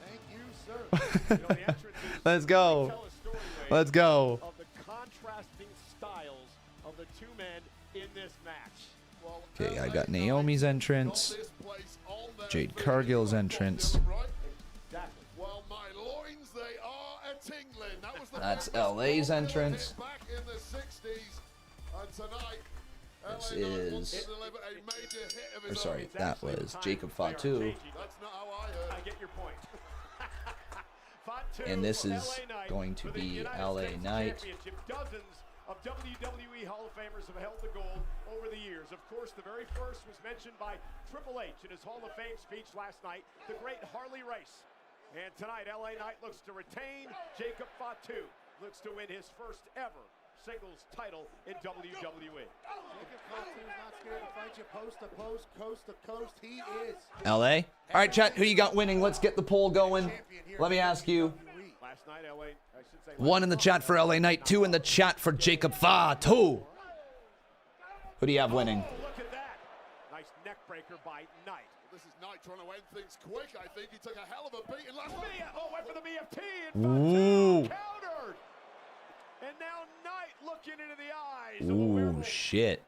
Thank you, sir. You know, the entrances Let's go. tell a story, Wade, Let's go. of the contrasting styles of the two men in this match. Well, Okay, I got Naomi's entrance. Jade Cargill's entrance. Well, my loins, they are a-tingling. That was the That's LA's entrance. back in the 60s. And tonight, This is, delivered a major hit of or his sorry, own. that was Jacob Fatu. That's not how I heard. I get your point. Fatu, And this is LA Knight going to for the be United LA States Knight. Championship. Dozens of WWE Hall of Famers have held the gold over the years. Of course, the very first was mentioned by Triple H in his Hall of Fame speech last night, the great Harley Race. And tonight, LA Knight looks to retain. Jacob Fatu looks to win his first ever singles title in WWE. Jacob Fatu's not scared to fight you post to post, coast to coast. He is. LA. All right, chat, who you got winning? Let's get the poll going. Let me ask you. Last night, LA, I should say, 1 in the chat for LA Knight, 2 in the chat for Jacob Fatu. Who do you have winning? Look at that. Nice neck breaker by Knight. This is Knight trying to end things quick. I think he took a hell of a beating last night. Oh, went for the BFT and Ooh. countered. And now Knight looking into the eyes. Ooh, shit.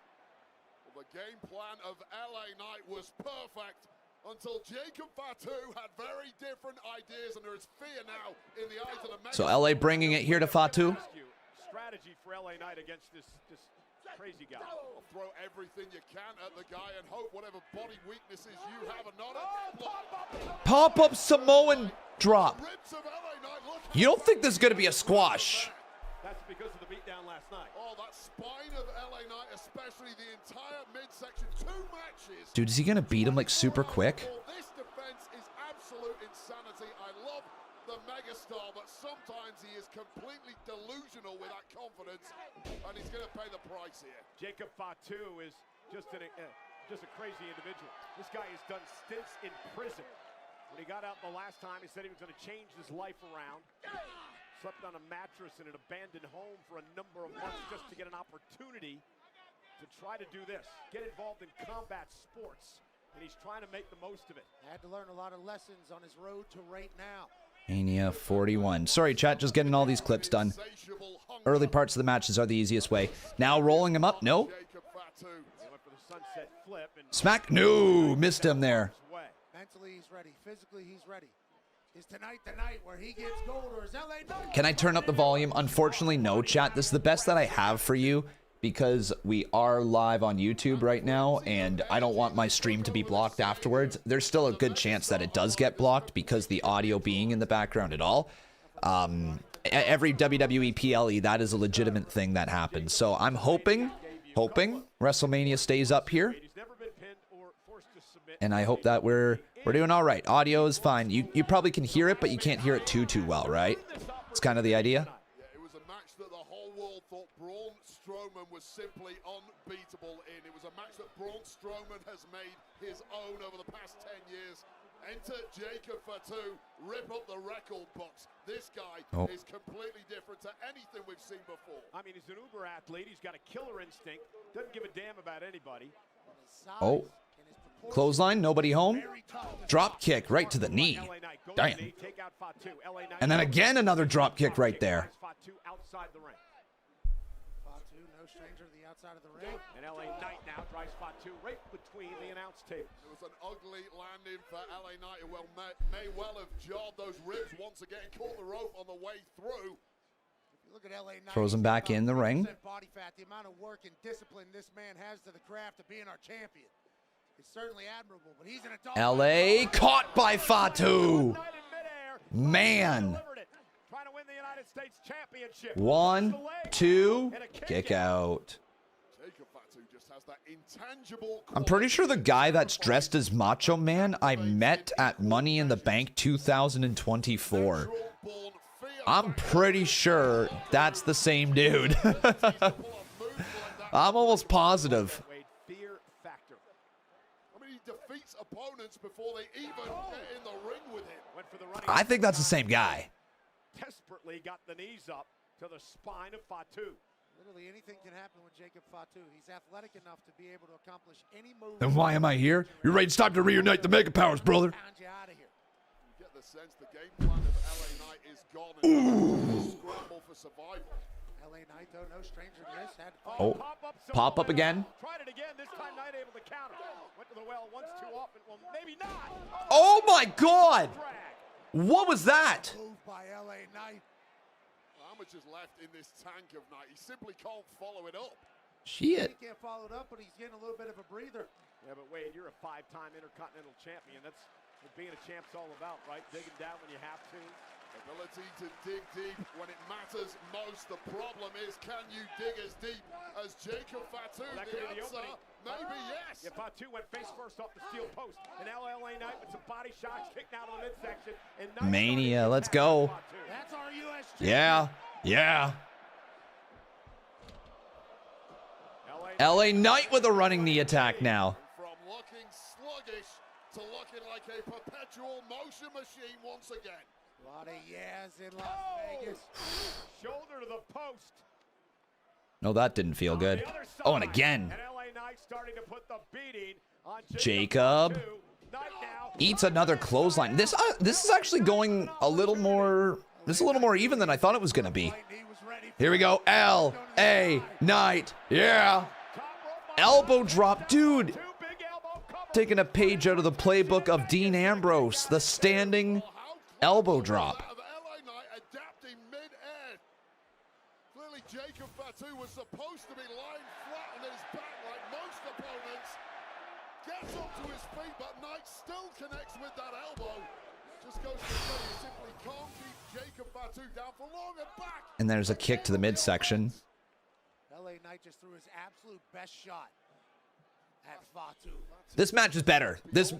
Well, the game plan of LA Knight was perfect until Jacob Fatu had very different ideas, and there is fear now in the eyes of the men. So LA bringing it here to Fatu. Strategy for LA Knight against this crazy guy. Throw everything you can at the guy and hope whatever body weaknesses you have are not a Pop-up Samoan drop. You don't think this is going to be a squash? That's because of the beatdown last night. Oh, that spine of LA Knight, especially the entire midsection, 2 matches. Dude, is he going to beat him like super quick? This defense is absolute insanity. I love the megastar, but sometimes he is completely delusional with that confidence, and he's going to pay the price here. Jacob Fatu is just a crazy individual. This guy has done stints in prison. When he got out the last time, he said he was going to change his life around. Slept on a mattress in an abandoned home for a number of months just to get an opportunity to try to do this, get involved in combat sports, and he's trying to make the most of it. Had to learn a lot of lessons on his road to right now. Mania 41. Sorry, chat, just getting all these clips done. Early parts of the matches are the easiest way. Now rolling him up. No. Smack. No. Missed him there. Mentally, he's ready. Physically, he's ready. Is tonight the night where he gets gold, or is LA Knight? Can I turn up the volume? Unfortunately, no, chat. This is the best that I have for you because we are live on YouTube right now, and I don't want my stream to be blocked afterwards. There's still a good chance that it does get blocked because the audio being in the background at all. Every WWE PLE, that is a legitimate thing that happens. So I'm hoping WrestleMania stays up here. And I hope that we're doing all right. Audio is fine. You probably can hear it, but you can't hear it too well, right? It's kind of the idea. Yeah, it was a match that the whole world thought Braun Strowman was simply unbeatable in. It was a match that Braun Strowman has made his own over the past 10 years. Enter Jacob Fatu, rip up the record books. This guy is completely different to anything we've seen before. I mean, he's an uber athlete. He's got a killer instinct. Doesn't give a damn about anybody. Oh. Clothesline, nobody home. Drop kick right to the knee. Damn. And then again, another drop kick right there. Fatu outside the ring. Fatu, no stranger to the outside of the ring. And LA Knight now drives Fatu right between the announce tables. It was an ugly landing for LA Knight, who may well have jarred those ribs once again, caught the rope on the way through. Look at LA Knight. Throws him back in the ring. Body fat, the amount of work and discipline this man has to the craft of being our champion. is certainly admirable, but he's in a dog. LA caught by Fatu. Man. Trying to win the United States Championship. 1, 2, kick out. I'm pretty sure the guy that's dressed as Macho Man I met at Money in the Bank 2024. I'm pretty sure that's the same dude. I'm almost positive. Fear factor. I mean, he defeats opponents before they even get in the ring with him. Went for the running. I think that's the same guy. Desperately got the knees up to the spine of Fatu. Literally anything can happen with Jacob Fatu. He's athletic enough to be able to accomplish any move. Then why am I here? You're right. It's time to reunite the Mega Powers, brother. You get the sense the game plan of LA Knight is gone and scramble for survival. LA Knight, though, no stranger to this. Had Oh, pop up again. Tried it again. This time Knight able to counter. Went to the well once too often. Well, maybe not. Oh my God. What was that? Move by LA Knight. How much is left in this tank of Knight? He simply can't follow it up. Shit. He can't follow it up, but he's getting a little bit of a breather. Yeah, but Wade, you're a 5-time Intercontinental Champion. That's what being a champ's all about, right? Digging down when you have to. Ability to dig deep when it matters most. The problem is, can you dig as deep as Jacob Fatu? Well, that the could be the answer, opening. maybe yes. Yeah, Fatu went face first off the steel post. And now LA Knight with some body shots kicked out of the midsection. And Mania, let's go. That's our U.S. Yeah. Yeah. LA Knight with a running knee attack now. From looking sluggish to looking like a perpetual motion machine once again. A lot of yeahs in Las Vegas. Shoulder to the post. No, that didn't feel good. Oh, and again. And LA Knight starting to put the beating on Jacob eats another clothesline. This is actually going a little more. This is a little more even than I thought it was going to be. Here we go. LA Knight. Yeah. Elbow drop. Dude. Taking a page out of the playbook of Dean Ambrose. The standing elbow drop. LA Knight adapting mid-air. Clearly Jacob Fatu was supposed to be lying flat on his back like most opponents. Gets up to his feet, but Knight still connects with that elbow. Just goes to show you simply can't keep Jacob Fatu down for long and back. And there's a kick to the midsection. LA Knight just threw his absolute best shot at Fatu. This match is better. This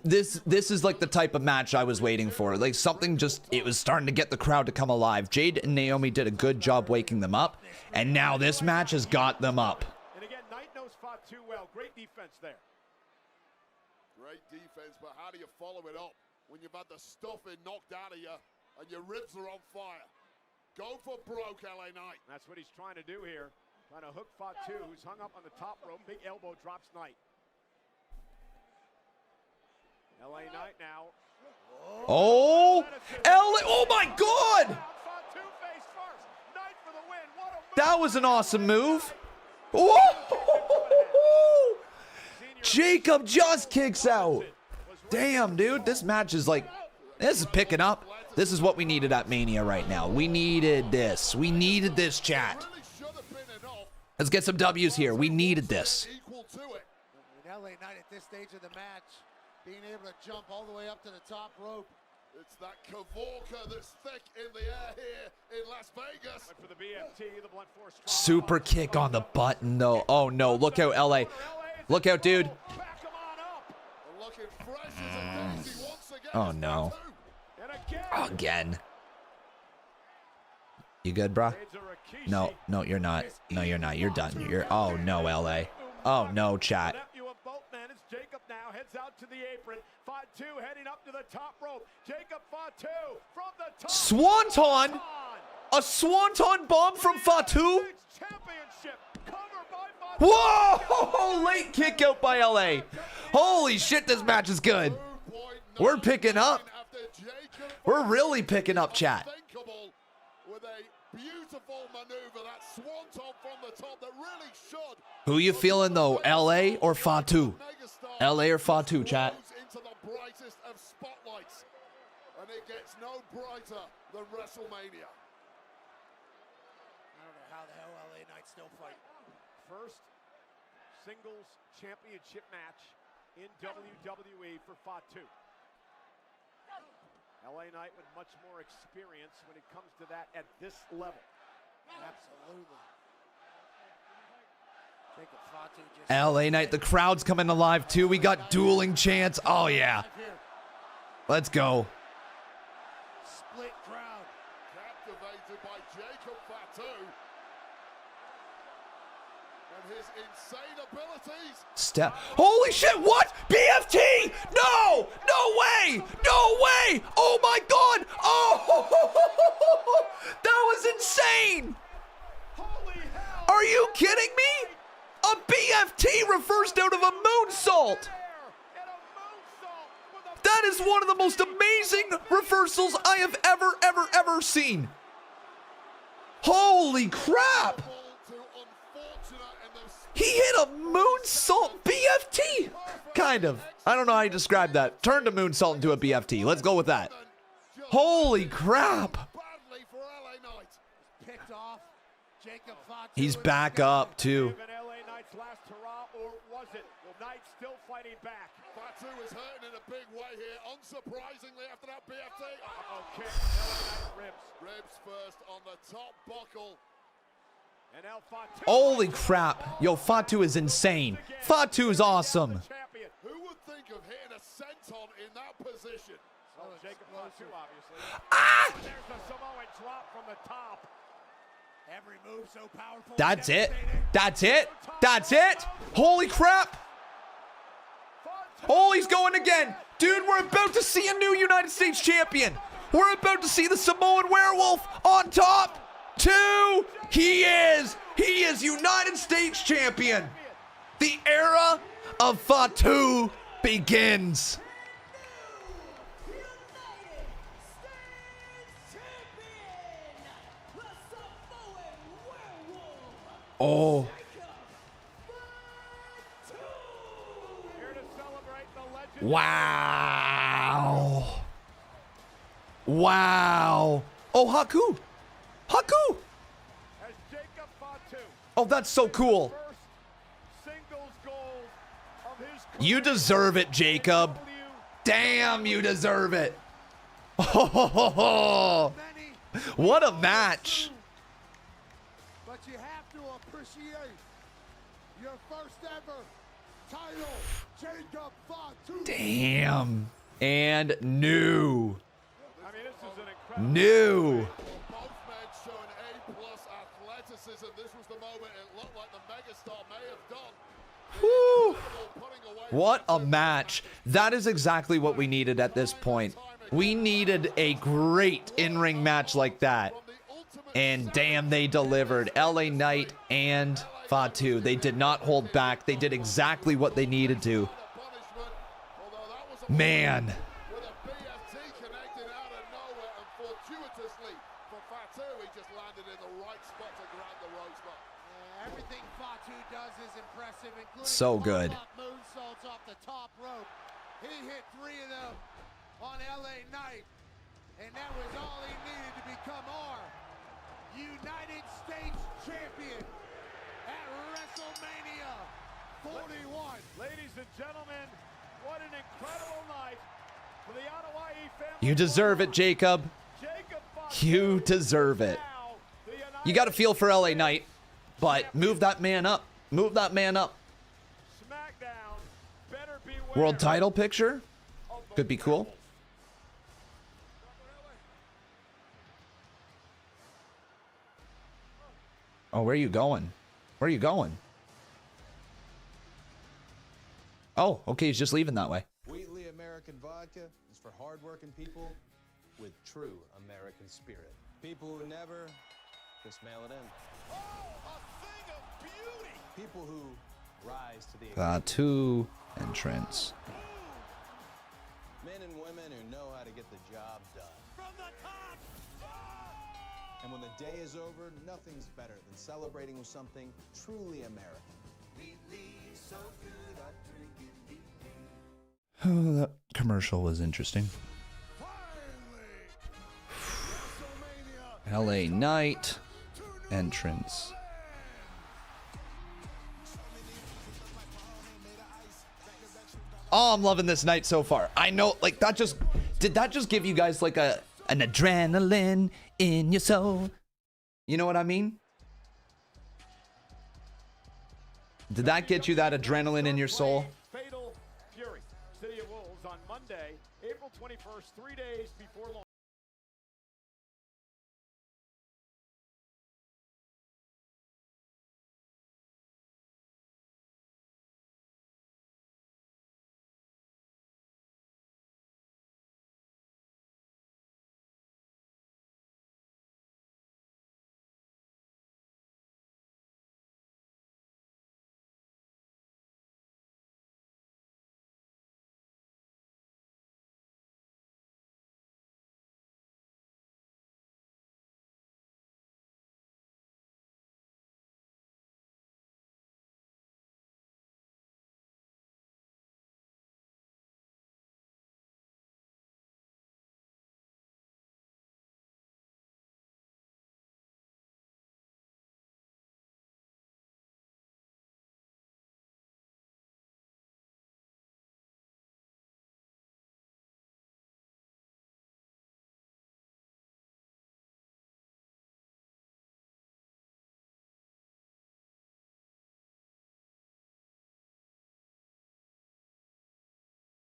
is like the type of match I was waiting for. Like something just, it was starting to get the crowd to come alive. Jade and Naomi did a good job waking them up, and now this match has got them up. And again, Knight knows Fatu well. Great defense there. Great defense, but how do you follow it up when you've had the stuffing knocked out of you and your ribs are on fire? Go for broke, LA Knight. That's what he's trying to do here. Trying to hook Fatu, who's hung up on the top rope. Big elbow drops Knight. LA Knight now. Oh, oh my God! That was an awesome move. Whoa! Jacob just kicks out. Damn, dude, this match is like, this is picking up. This is what we needed at Mania right now. We needed this. We needed this, chat. Let's get some W's here. We needed this. LA Knight at this stage of the match, being able to jump all the way up to the top rope. It's that Kavorka that's thick in the air here in Las Vegas. Went for the BFT, the blunt force. Super kick on the button, though. Oh, no. Look out, LA. Look out, dude. Oh, no. Again. You good, brah? No, you're not. No, you're not. You're done. Oh, no, LA. Oh, no, chat. Jacob now heads out to the apron. Fatu heading up to the top rope. Jacob Fatu from the top. Swanton! A Swanton bomb from Fatu? Whoa! Late kick out by LA. Holy shit, this match is good. We're picking up. We're really picking up, chat. With a beautiful maneuver, that swanton from the top that really should. Who you feeling though, LA or Fatu? LA or Fatu, chat? Into the brightest of spotlights, and it gets no brighter than WrestleMania. I don't know how the hell LA Knight still fight. First singles championship match in WWE for Fatu. LA Knight with much more experience when it comes to that at this level. Absolutely. Jacob Fatu just LA Knight, the crowd's coming alive too. We got dueling chants. Oh yeah. Let's go. split crowd. Captivated by Jacob Fatu. And his insane abilities. Step. Holy shit, what? BFT! No! No way! No way! Oh my god! Oh! That was insane! Are you kidding me? A BFT reversed out of a moonsault! That is one of the most amazing reversals I have ever seen. Holy crap! He hit a moonsault BFT! Kind of. I don't know how you describe that. Turned a moonsault into a BFT. Let's go with that. Holy crap! Picked off. Jacob Fatu. He's back up too. LA Knight's last hurrah, or was it? Well, Knight still fighting back. Fatu is hurting in a big way here, unsurprisingly after that BFT. Okay, LA Knight ribs. Ribs first on the top buckle. And now Fatu. Holy crap. Yo, Fatu is insane. Fatu is awesome. Who would think of hitting a senton in that position? Oh, Jacob Fatu, obviously. Ah! There's the Samoan drop from the top. Every move so powerful. That's it. That's it. That's it. Holy crap. Oh, he's going again. Dude, we're about to see a new United States champion. We're about to see the Samoan werewolf on top. 2. He is United States champion. The era of Fatu begins. Oh. Wow. Wow. Oh, Haku. Haku. Oh, that's so cool. You deserve it, Jacob. Damn, you deserve it. Oh, what a match. But you have to appreciate your first ever title, Jacob Fatu. Damn. And new. I mean, this is an incredible. New. Both men showing A+ athleticism. This was the moment it looked like the megastar may have done. Whew. What a match. That is exactly what we needed at this point. We needed a great in-ring match like that. And damn, they delivered. LA Knight and Fatu. They did not hold back. They did exactly what they needed to. Man. With a BFT connected out of nowhere, and fortuitously for Fatu, he just landed in the right spot to grab the rosebud. Yeah, everything Fatu does is impressive, including So good. moonsaults off the top rope. He hit 3 of them on LA Knight, and that was all he needed to become our United States champion at WrestleMania 41. Ladies and gentlemen, what an incredible night for the Hawaii family. You deserve it, Jacob. You deserve it. You got to feel for LA Knight, but move that man up. Move that man up. World title picture? Could be cool. Oh, where are you going? Where are you going? Oh, okay, he's just leaving that way. Wheatley American vodka is for hardworking people with true American spirit. People who never just mail it in. Oh, a thing of beauty! People who rise to the Fatu entrance. Men and women who know how to get the job done. From the top! And when the day is over, nothing's better than celebrating with something truly American. So good, Oh, that commercial was interesting. LA Knight entrance. Oh, I'm loving this night so far. I know, like, that just... Did that just give you guys, like, an adrenaline in your soul? You know what I mean? Did that get you that adrenaline in your soul? Fatal Fury. City of Wolves on Monday, April 21st, 3 days before launch.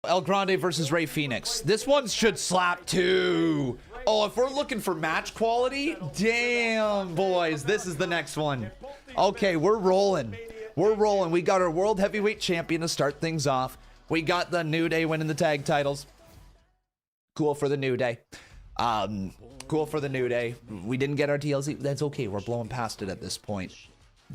El Grande versus Rey Fenix. This one should slap too. Oh, if we're looking for match quality, damn, boys, this is the next one. Okay, we're rolling. We're rolling. We got our World Heavyweight Champion to start things off. We got the New Day winning the tag titles. Cool for the New Day. Cool for the New Day. We didn't get our TLC. That's okay. We're blowing past it at this point.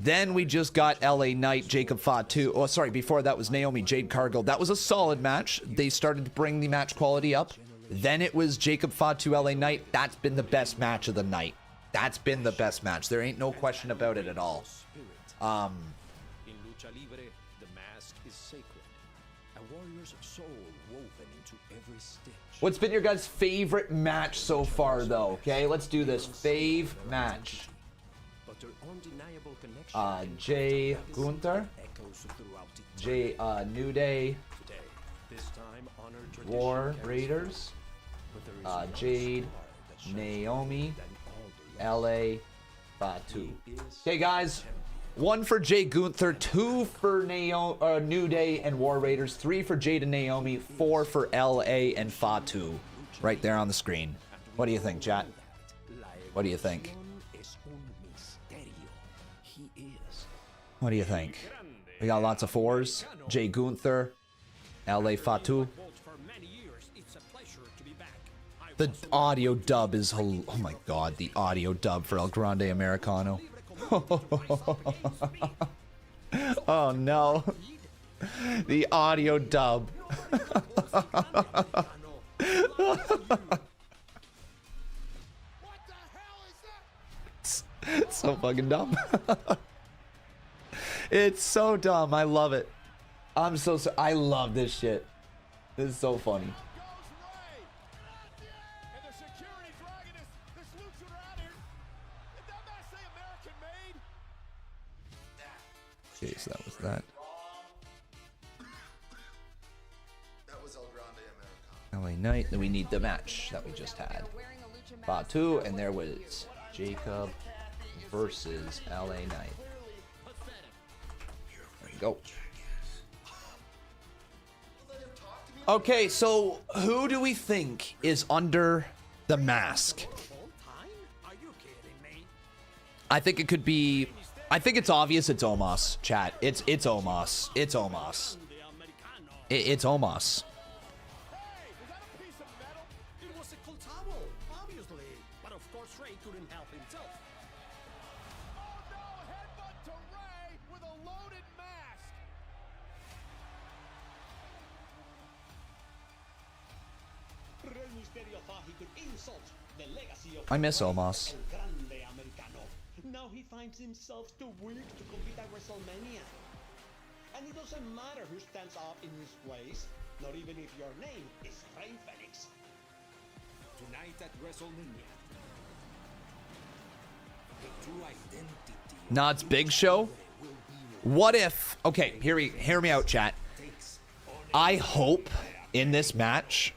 Then we just got LA Knight, Jacob Fatu. Oh, sorry, before that was Naomi, Jade Cargill. That was a solid match. They started to bring the match quality up. Then it was Jacob Fatu, LA Knight. That's been the best match of the night. That's been the best match. There ain't no question about it at all. In Lucha Libre, the mask is sacred. A warrior's soul woven into every stitch. What's been your guys' favorite match so far, though? Okay, let's do this. Fave match. Jay Gunther, New Day, War Raiders, Jade, Naomi, LA, Fatu. Okay, guys, 1 for Jay Gunther, 2 for New Day and War Raiders, 3 for Jade and Naomi, 4 for LA and Fatu. Right there on the screen. What do you think, chat? What do you think? What do you think? We got lots of 4s. Jay Gunther, LA Fatu. The audio dub is... Oh my god, the audio dub for El Grande Americano. Oh no. The audio dub. It's so fucking dumb. It's so dumb. I love it. I love this shit. This is so funny. Okay, so that was that. That was El Grande Americano. LA Knight. Then we need the match that we just had. Fatu, and there was Jacob versus LA Knight. Go. Okay, so who do we think is under the mask? I think it could be... I think it's obvious it's Omos, chat. It's Omos. It's Omos. It's Omos. I miss Omos. Now he finds himself too weak to compete at WrestleMania. And it doesn't matter who stands up in his place, not even if your name is Rey Fenix. Tonight at WrestleMania, the true identity. Nods Big Show. What if... Okay, hear me out, chat. I hope in this match,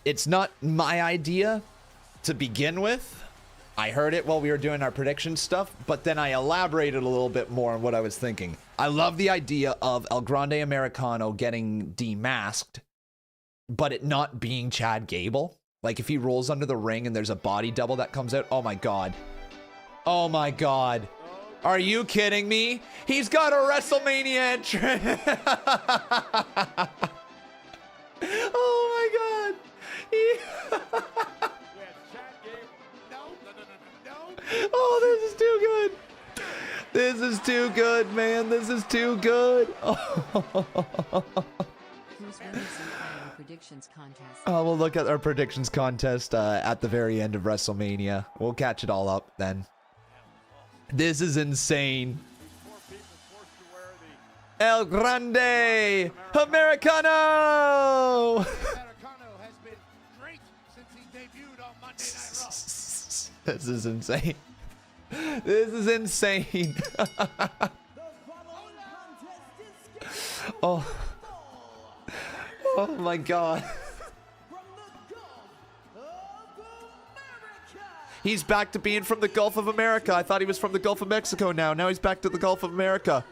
it's not my idea to begin with. I heard it while we were doing our prediction stuff, but then I elaborated a little bit more on what I was thinking. I love the idea of El Grande Americano getting demasked, but it not being Chad Gable. Like if he rolls under the ring and there's a body double that comes out. Oh my God. Oh my God. Are you kidding me? He's got a WrestleMania entrance. Oh my God. Oh, this is too good. This is too good, man. This is too good. Oh, we'll look at our predictions contest at the very end of WrestleMania. We'll catch it all up then. This is insane. El Grande Americano. This is insane. This is insane. Oh. Oh my God. He's back to being from the Gulf of America. I thought he was from the Gulf of Mexico now. Now he's back to the Gulf of America.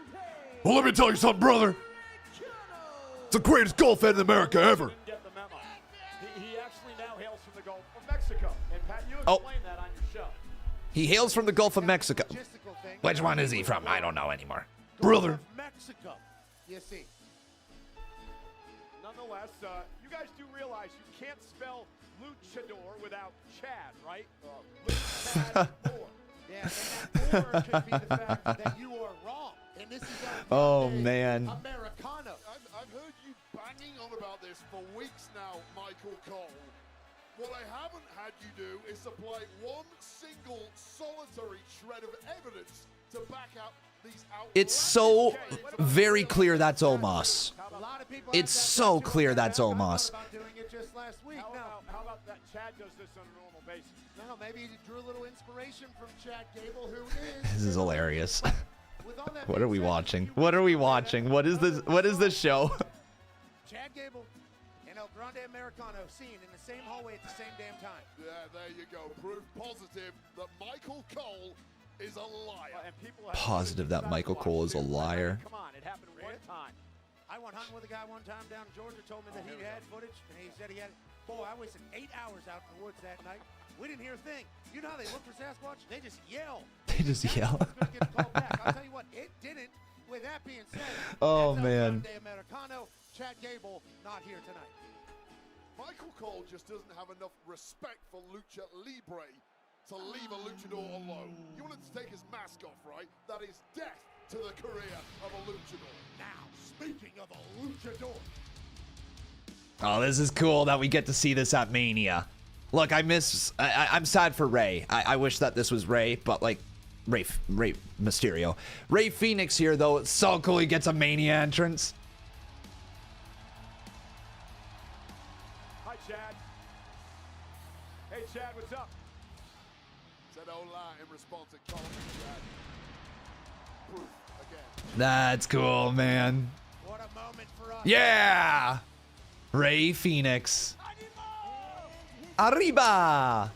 Well, let me tell you something, brother. It's the greatest Gulf in America ever. He actually now hails from the Gulf of Mexico. And Pat, you explained that on your show. He hails from the Gulf of Mexico. Which one is he from? I don't know anymore. Brother. Mexico. You see. Nonetheless, you guys do realize you can't spell luchador without Chad, right? Chad Moore. Yeah, and that or could be the fact that you are wrong. And this is Oh man. Americano. I've heard you banging on about this for weeks now, Michael Cole. What I haven't had you do is supply one single solitary shred of evidence to back up these It's so very clear that's Omos. It's so clear that's Omos. How about that Chad does this on a normal basis? No, maybe he drew a little inspiration from Chad Gable, who is... This is hilarious. What are we watching? What are we watching? What is this? What is this show? Chad Gable and El Grande Americano seen in the same hallway at the same damn time. Yeah, there you go. Proof positive that Michael Cole is a liar. And people Positive that Michael Cole is a liar. Come on, it happened one time. I went hunting with a guy one time down in Georgia, told me that he had footage, and he said he had it. Boy, I wasted 8 hours out in the woods that night. We didn't hear a thing. You know how they look for Sasquatch? They just yell. They just yell. I'll tell you what, it didn't. With that being said, Oh man. Americano, Chad Gable, not here tonight. Michael Cole just doesn't have enough respect for Lucha Libre to leave a luchador alone. You wanted to take his mask off, right? That is death to the career of a luchador. Now, speaking of a luchador. Oh, this is cool that we get to see this at Mania. Look, I'm sad for Ray. I wish that this was Ray, but like Ray Mysterio. Ray Phoenix here though, it's so cool he gets a Mania entrance. Hi, Chad. Hey, Chad, what's up? Said hola in response to Cole. Chad. Proof again. That's cool, man. What a moment for us. Yeah! Ray Phoenix. Arriba!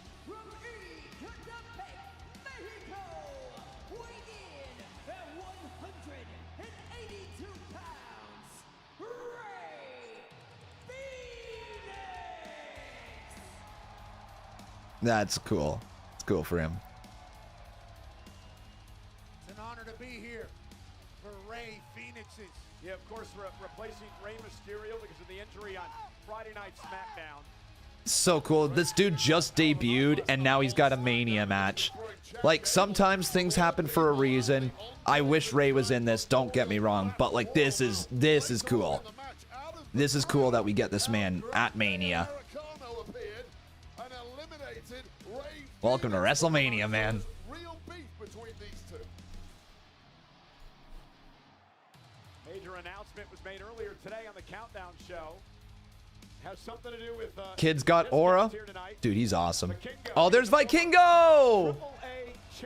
That's cool. It's cool for him. It's an honor to be here for Ray Phoenix's. Yeah, of course, replacing Rey Mysterio because of the injury on Friday Night SmackDown. So cool. This dude just debuted and now he's got a Mania match. Like, sometimes things happen for a reason. I wish Ray was in this, don't get me wrong, but like this is cool. This is cool that we get this man at Mania. Welcome to WrestleMania, man. Real beef between these two. Major announcement was made earlier today on the Countdown Show. Has something to do with Kid's got aura. Dude, he's awesome. Oh, there's Vikingo!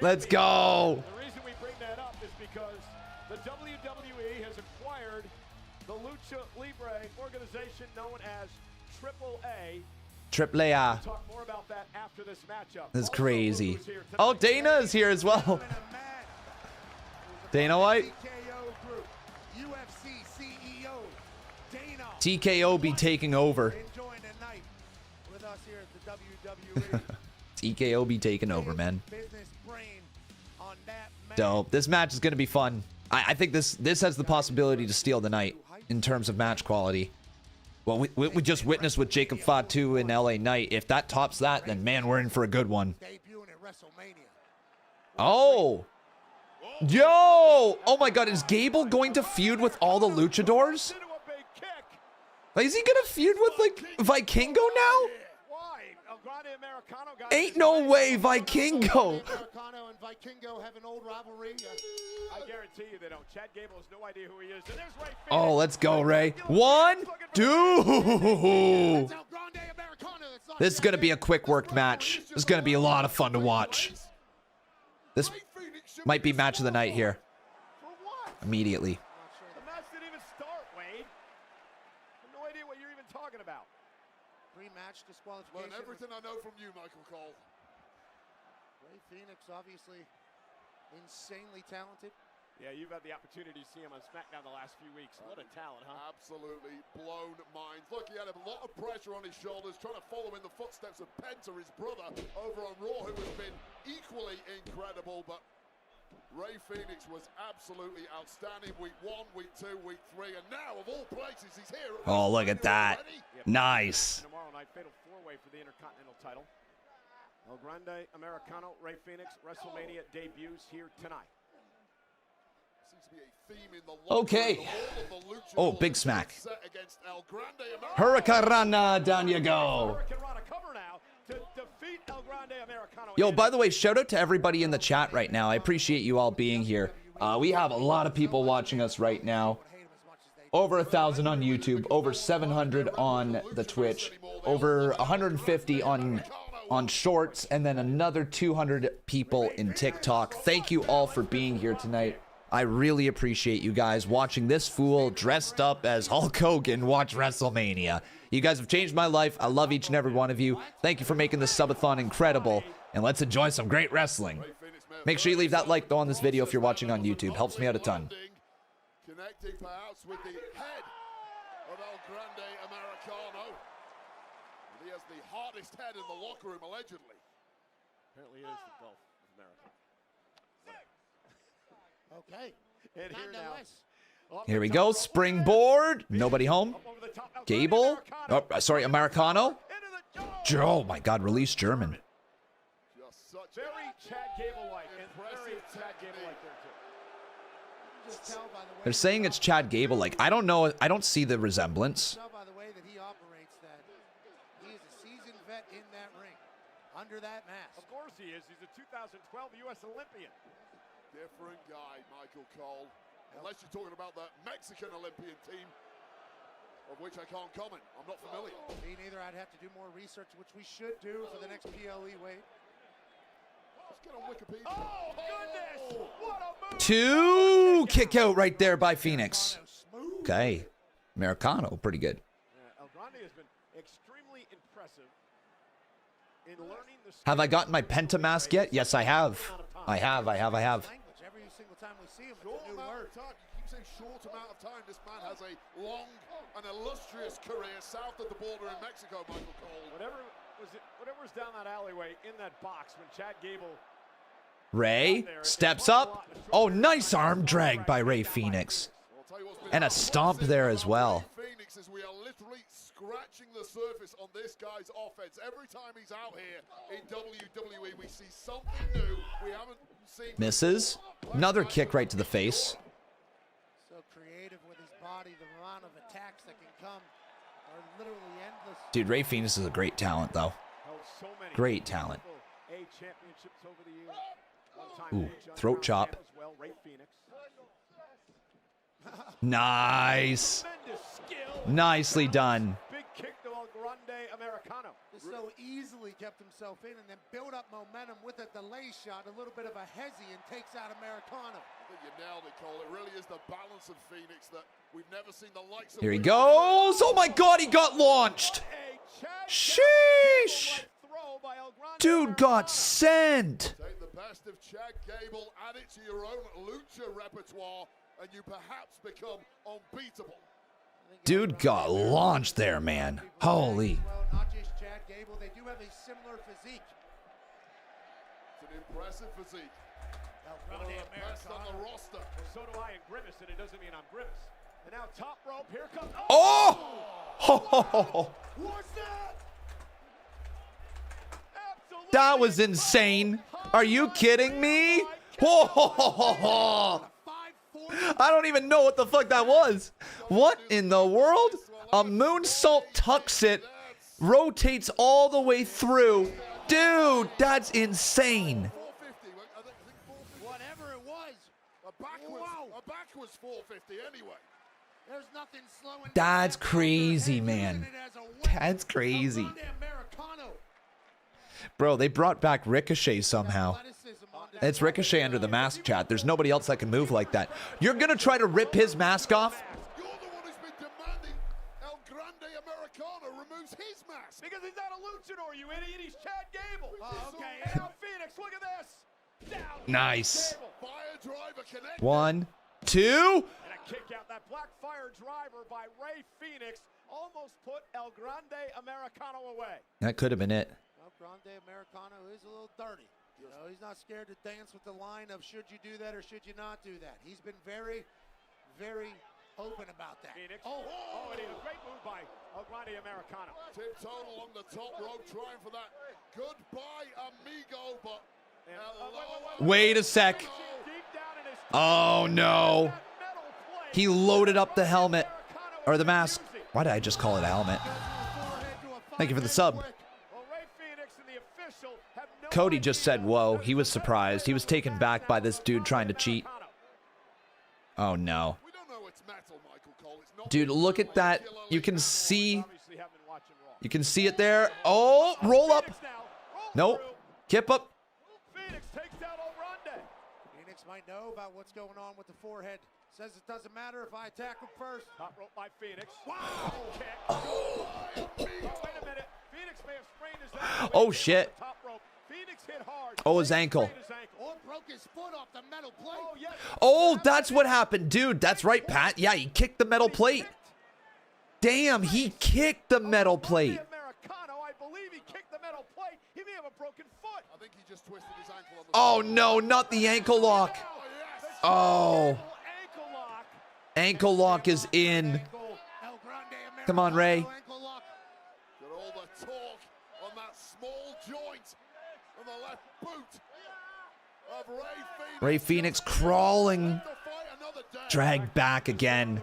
Let's go. The reason we bring that up is because the WWE has acquired the Lucha Libre organization known as AAA. AAA. We'll talk more about that after this matchup. This is crazy. Oh, Dana is here as well. Dana White. TKO be taking over. TKO be taking over, man. Dope. This match is going to be fun. I think this has the possibility to steal the night in terms of match quality. Well, we just witnessed with Jacob Fatu in LA Knight. If that tops that, then man, we're in for a good one. Oh. Yo! Oh my god, is Gable going to feud with all the luchadors? Like, is he gonna feud with, like, Vikingo now? Ain't no way, Vikingo! Oh, let's go, Ray. 1, 2. This is gonna be a quick worked match. This is gonna be a lot of fun to watch. This might be match of the night here. Immediately. The match didn't even start, Wade. I have no idea what you're even talking about. Pre-match disqualification. Learn everything I know from you, Michael Cole. Ray Phoenix, obviously insanely talented. Yeah, you've had the opportunity to see him on SmackDown the last few weeks. What a talent, huh? Absolutely blown minds. Look, he had a lot of pressure on his shoulders, trying to follow in the footsteps of Penta, his brother, over on Raw, who has been equally incredible. But Ray Phoenix was absolutely outstanding. Week 1, week 2, week 3, and now, of all places, he's here. Oh, look at that. Nice. Tomorrow night, fatal four-way for the Intercontinental title. El Grande Americano, Ray Phoenix, WrestleMania debuts here tonight. Okay. Oh, big smack. Hurricanrana, down you go. Yo, by the way, shout out to everybody in the chat right now. I appreciate you all being here. We have a lot of people watching us right now. Over 1,000 on YouTube, over 700 on the Twitch, over 150 on Shorts, and then another 200 people in TikTok. Thank you all for being here tonight. I really appreciate you guys watching this fool dressed up as Hulk Hogan watch WrestleMania. You guys have changed my life. I love each and every one of you. Thank you for making this subathon incredible, and let's enjoy some great wrestling. Make sure you leave that like though on this video if you're watching on YouTube. Helps me out a ton. Connecting perhaps with the head of El Grande Americano. He has the hardest head in the locker room, allegedly. Apparently it is the Gulf of America. Okay. And here now. Here we go. Springboard. Nobody home. Gable. Oh, sorry, Americano. Oh my God, release German. Very Chad Gable-like, and very Chad Gable-like there too. They're saying it's Chad Gable-like. I don't know. I don't see the resemblance. Tell by the way that he operates that he is a seasoned vet in that ring, under that mask. Of course he is. He's a 2012 U.S. Olympian. Different guy, Michael Cole. Unless you're talking about the Mexican Olympian team, of which I can't comment. I'm not familiar. Me neither. I'd have to do more research, which we should do for the next PLE Wade. Let's get on Wikipedia. Oh, goodness! What a move! 2 kick out right there by Phoenix. Okay. Americano, pretty good. El Grande has been extremely impressive in learning the Have I gotten my Penta mask yet? Yes, I have. I have. Every single time we see him, it's a new word. You keep saying short amount of time. This man has a long and illustrious career south of the border in Mexico, Michael Cole. Whatever's down that alleyway in that box when Chad Gable. Ray steps up. Oh, nice arm drag by Ray Phoenix. And a stomp there as well. Phoenix, as we are literally scratching the surface on this guy's offense. Every time he's out here in WWE, we see something new we haven't seen. Misses. Another kick right to the face. So creative with his body. The amount of attacks that can come are literally endless. Dude, Ray Phoenix is a great talent, though. Great talent. Ooh, throat chop. Nice. Nicely done. Big kick to El Grande Americano. Just so easily kept himself in and then built up momentum with a delay shot, a little bit of a hezzy, and takes out Americano. I think you nailed it, Cole. It really is the balance of Phoenix that we've never seen the likes of. Here he goes. Oh my God, he got launched. Sheesh. Dude got sent. Take the best of Chad Gable, add it to your own lucha repertoire, and you perhaps become unbeatable. Dude got launched there, man. Holy. Well, not just Chad Gable, they do have a similar physique. It's an impressive physique. One of the best on the roster. Well, so do I in Grimace, and it doesn't mean I'm Grimace. And now top rope, here comes. Oh! What's that? That was insane. Are you kidding me? I don't even know what the fuck that was. What in the world? A moonsault tucks it, rotates all the way through. Dude, that's insane. Whatever it was. A backwards 450 anyway. There's nothing slowing. That's crazy, man. That's crazy. Bro, they brought back Ricochet somehow. It's Ricochet under the mask, chat. There's nobody else that can move like that. You're going to try to rip his mask off? You're the one who's been demanding El Grande Americano removes his mask. Because he's not a luchador, you idiot. He's Chad Gable. Okay. And now Phoenix, look at this. Down. Nice. Fire driver connect. 1, 2. And a kick out. That black fire driver by Rey Fenix almost put El Grande Americano away. That could have been it. El Grande Americano is a little dirty. You know, he's not scared to dance with the line of should you do that or should you not do that. He's been very, very open about that. Phoenix. Oh, and a great move by El Grande Americano. Tiptoe along the top rope, trying for that goodbye, amigo, but... Wait a sec. Oh, no. He loaded up the helmet. Or the mask. Why did I just call it a helmet? Thank you for the sub. Cody just said, whoa. He was surprised. He was taken back by this dude trying to cheat. Oh, no. Dude, look at that. You can see. You can see it there. Oh, roll up. Nope. Kip up. Phoenix takes out El Grande. Phoenix might know about what's going on with the forehead. Says it doesn't matter if I attack him first. Top rope by Phoenix. Wow. Kick. Oh, wait a minute. Phoenix may have sprained his ankle. Oh, shit. Top rope. Phoenix hit hard. Oh, his ankle. Or broke his foot off the metal plate. Oh, yes. Oh, that's what happened. Dude, that's right, Pat. Yeah, he kicked the metal plate. Damn, he kicked the metal plate. Americano, I believe he kicked the metal plate. He may have a broken foot. I think he just twisted his ankle on the Oh, no, not the ankle lock. Oh. Ankle lock is in. Come on, Ray. Got all the torque on that small joint on the left boot of Rey Fenix. Rey Fenix crawling. Dragged back again.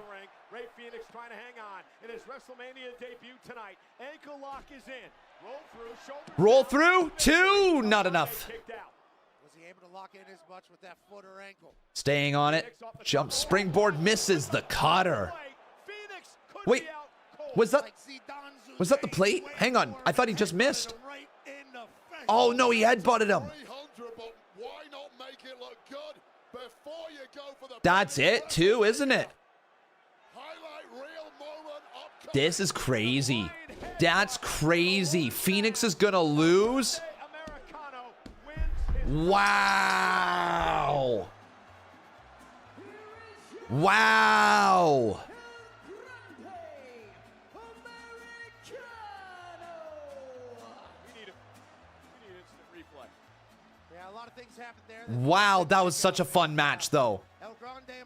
Rey Fenix trying to hang on in his WrestleMania debut tonight. Ankle lock is in. Roll through, shoulder. Roll through. 2. Not enough. Was he able to lock in as much with that foot or ankle? Staying on it. Jump springboard misses the cutter. Wait. Was that the plate? Hang on. I thought he just missed. Oh, no. He headbutted him. That's it, too, isn't it? This is crazy. That's crazy. Phoenix is going to lose. Wow. Wow. Wow, that was such a fun match, though.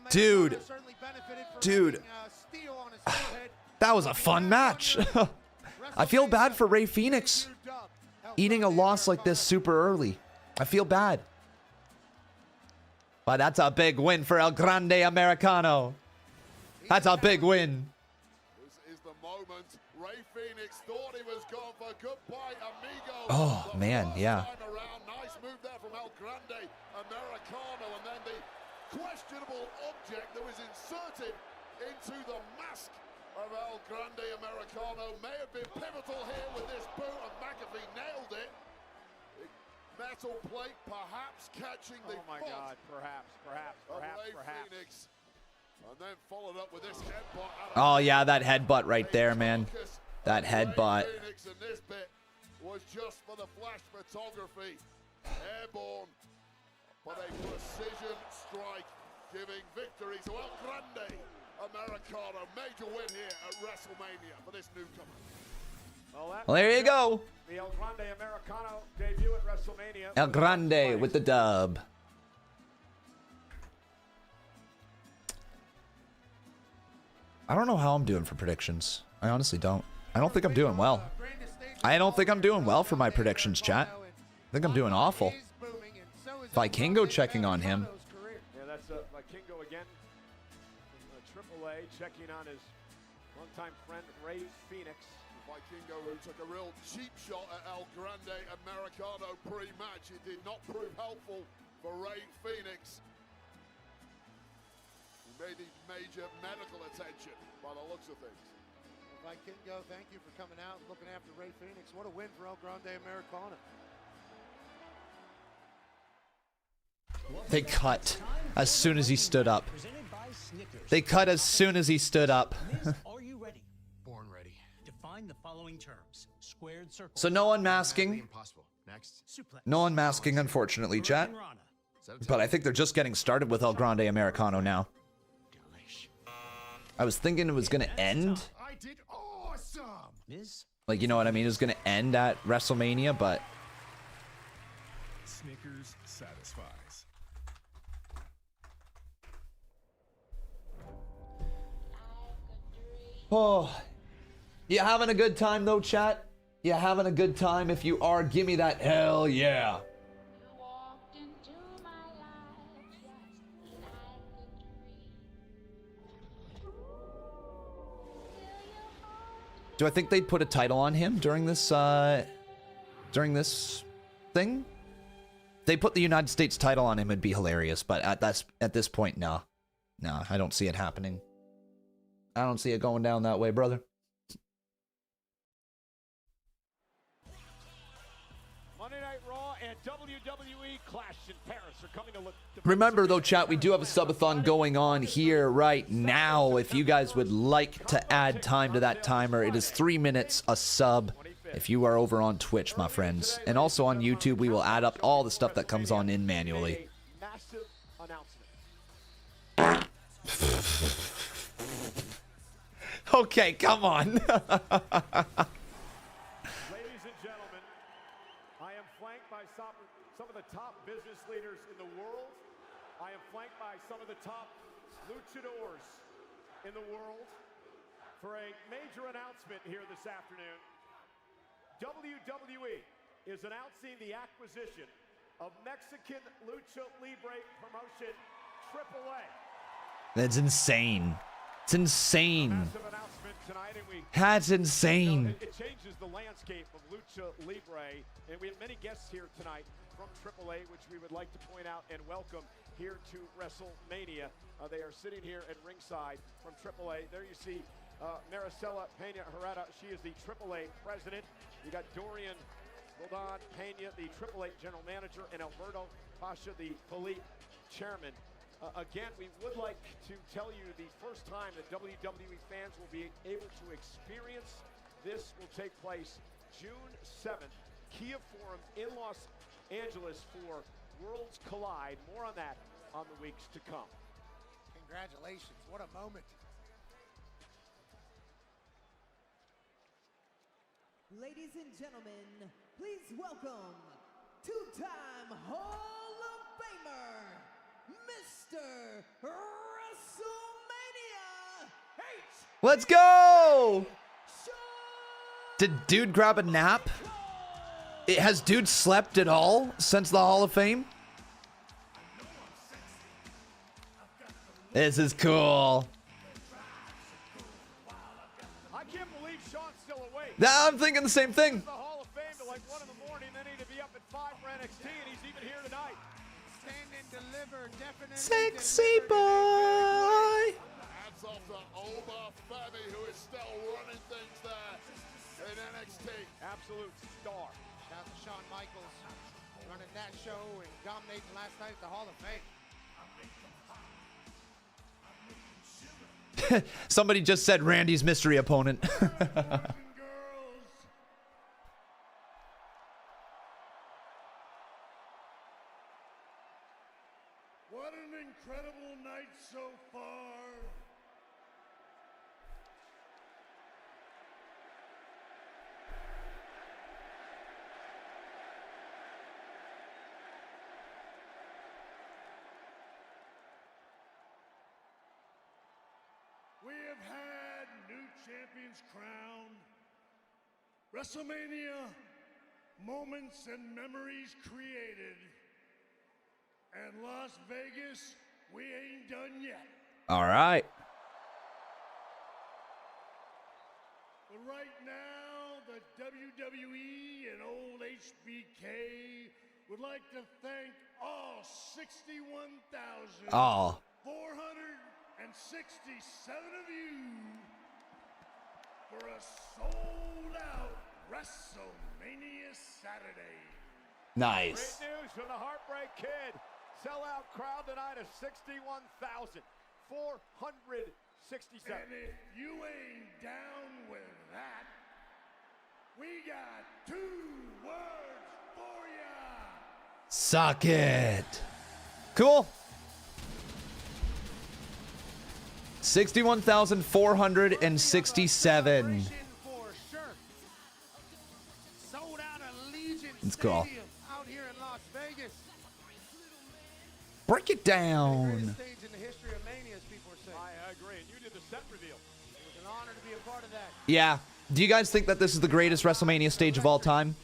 Dude. Dude. That was a fun match. I feel bad for Rey Fenix. Eating a loss like this super early. I feel bad. But that's a big win for El Grande Americano. That's a big win. This is the moment. Rey Fenix thought he was gone for goodbye, amigo. Oh, man, yeah. Nice move there from El Grande Americano, and then the questionable object that was inserted into the mask of El Grande Americano may have been pivotal here with this boot, and McAfee nailed it. Metal plate perhaps catching the God, perhaps. Phoenix. And then followed up with this headbutt. Oh yeah, that headbutt right there, man. That headbutt. Phoenix, and this bit was just for the flash photography. Airborne, but a precision strike giving victory to El Grande Americano. Major win here at WrestleMania for this newcomer. Well, there you go. The El Grande Americano debut at WrestleMania. El Grande with the dub. I don't know how I'm doing for predictions. I honestly don't. I don't think I'm doing well. I don't think I'm doing well for my predictions, chat. I think I'm doing awful. Vikingo checking on him. Yeah, that's Vikingo again. AAA checking on his longtime friend Ray Phoenix. Vikingo, who took a real cheap shot at El Grande Americano pre-match. It did not prove helpful for Ray Phoenix. He may need major medical attention by the looks of things. Vikingo, thank you for coming out and looking after Ray Phoenix. What a win for El Grande Americano. They cut as soon as he stood up. They cut as soon as he stood up. Are you ready? Born ready. Define the following terms. Squared circle. So no unmasking. Next. No unmasking, unfortunately, chat. But I think they're just getting started with El Grande Americano now. I was thinking it was going to end. I did awesome. Like, you know what I mean? It was going to end at WrestleMania, but... Snickers satisfies. Oh, you having a good time though, chat? You having a good time? If you are, give me that hell yeah. Do I think they'd put a title on him during this thing? If they put the United States title on him, it'd be hilarious. But at this point, no. No, I don't see it happening. I don't see it going down that way, brother. Monday Night Raw and WWE Clash in Paris are coming to look. Remember, though, chat, we do have a subathon going on here right now. If you guys would like to add time to that timer, it is 3 minutes a sub if you are over on Twitch, my friends. And also on YouTube, we will add up all the stuff that comes on in manually. Massive announcement. Okay, come on. Ladies and gentlemen, I am flanked by some of the top business leaders in the world. I am flanked by some of the top luchadors in the world for a major announcement here this afternoon. WWE is announcing the acquisition of Mexican Lucha Libre promotion AAA. That's insane. It's insane. Massive announcement tonight, and That's insane. It changes the landscape of Lucha Libre, and we have many guests here tonight from AAA, which we would like to point out and welcome here to WrestleMania. They are sitting here at ringside from AAA. There you see Maricela Pena Herrera. She is the AAA president. You got Dorian Roldan Pena, the AAA general manager, and Alberto Pasha, the Philippe chairman. Again, we would like to tell you the first time that WWE fans will be able to experience this will take place June 7th, Kia Forum in Los Angeles for Worlds Collide. More on that on the weeks to come. Congratulations. What a moment. Ladies and gentlemen, please welcome two-time Hall of Famer, Mr. WrestleMania H. Let's go! Did dude grab a nap? Has dude slept at all since the Hall of Fame? This is cool. I can't believe Sean's still awake. I'm thinking the same thing. The Hall of Fame to like 1 in the morning, then he'd be up at 5 for NXT, and he's even here tonight. Sexy boy. Hats off to Oba Femi, who is still running things there in NXT. Absolute star. Shout out to Shawn Michaels running that show and dominating last night at the Hall of Fame. Somebody just said Randy's mystery opponent. What an incredible night so far. We have had new champions crowned, WrestleMania moments and memories created, and Las Vegas, we ain't done yet. All right. But right now, the WWE and old HBK would like to thank all 61,467 Oh. of you for a sold-out WrestleMania Saturday. Nice. Great news from the Heartbreak Kid. Sellout crowd tonight of 61,467. And if you ain't down with that, we got 2 words for ya. Suck it. Cool. 61,467. Sold out Allegiant It's cool. Stadium out here in Las Vegas. Break it down. Stage in the history of Mania, as people are saying. I agree, and you did the set reveal. It was an honor to be a part of that. Yeah. Do you guys think that this is the greatest WrestleMania stage of all time?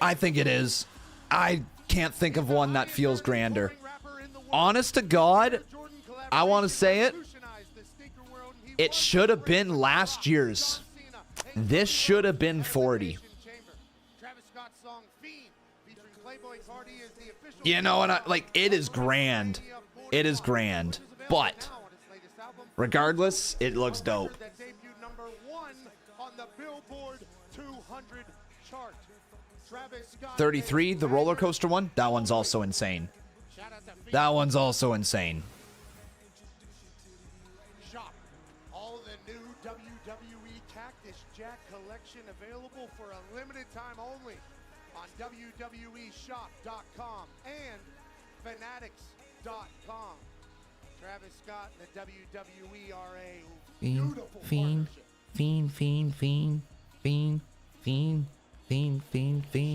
I think it is. I can't think of one that feels grander. Honest to God, I want to say it. It should have been last year's. This should have been 40. Travis Scott's song Fiend, featuring Playboy Cardi, is the official. You know what? Like, it is grand. It is grand. But regardless, it looks dope. That debuted number 1 on the Billboard 200 chart. Travis Scott 33, the roller coaster one. That one's also insane. That one's also insane. Shop all the new WWE Cactus Jack collection available for a limited time only on WWEshop.com and Fanatics.com. Travis Scott and the WWE are a beautiful partnership. Fiend.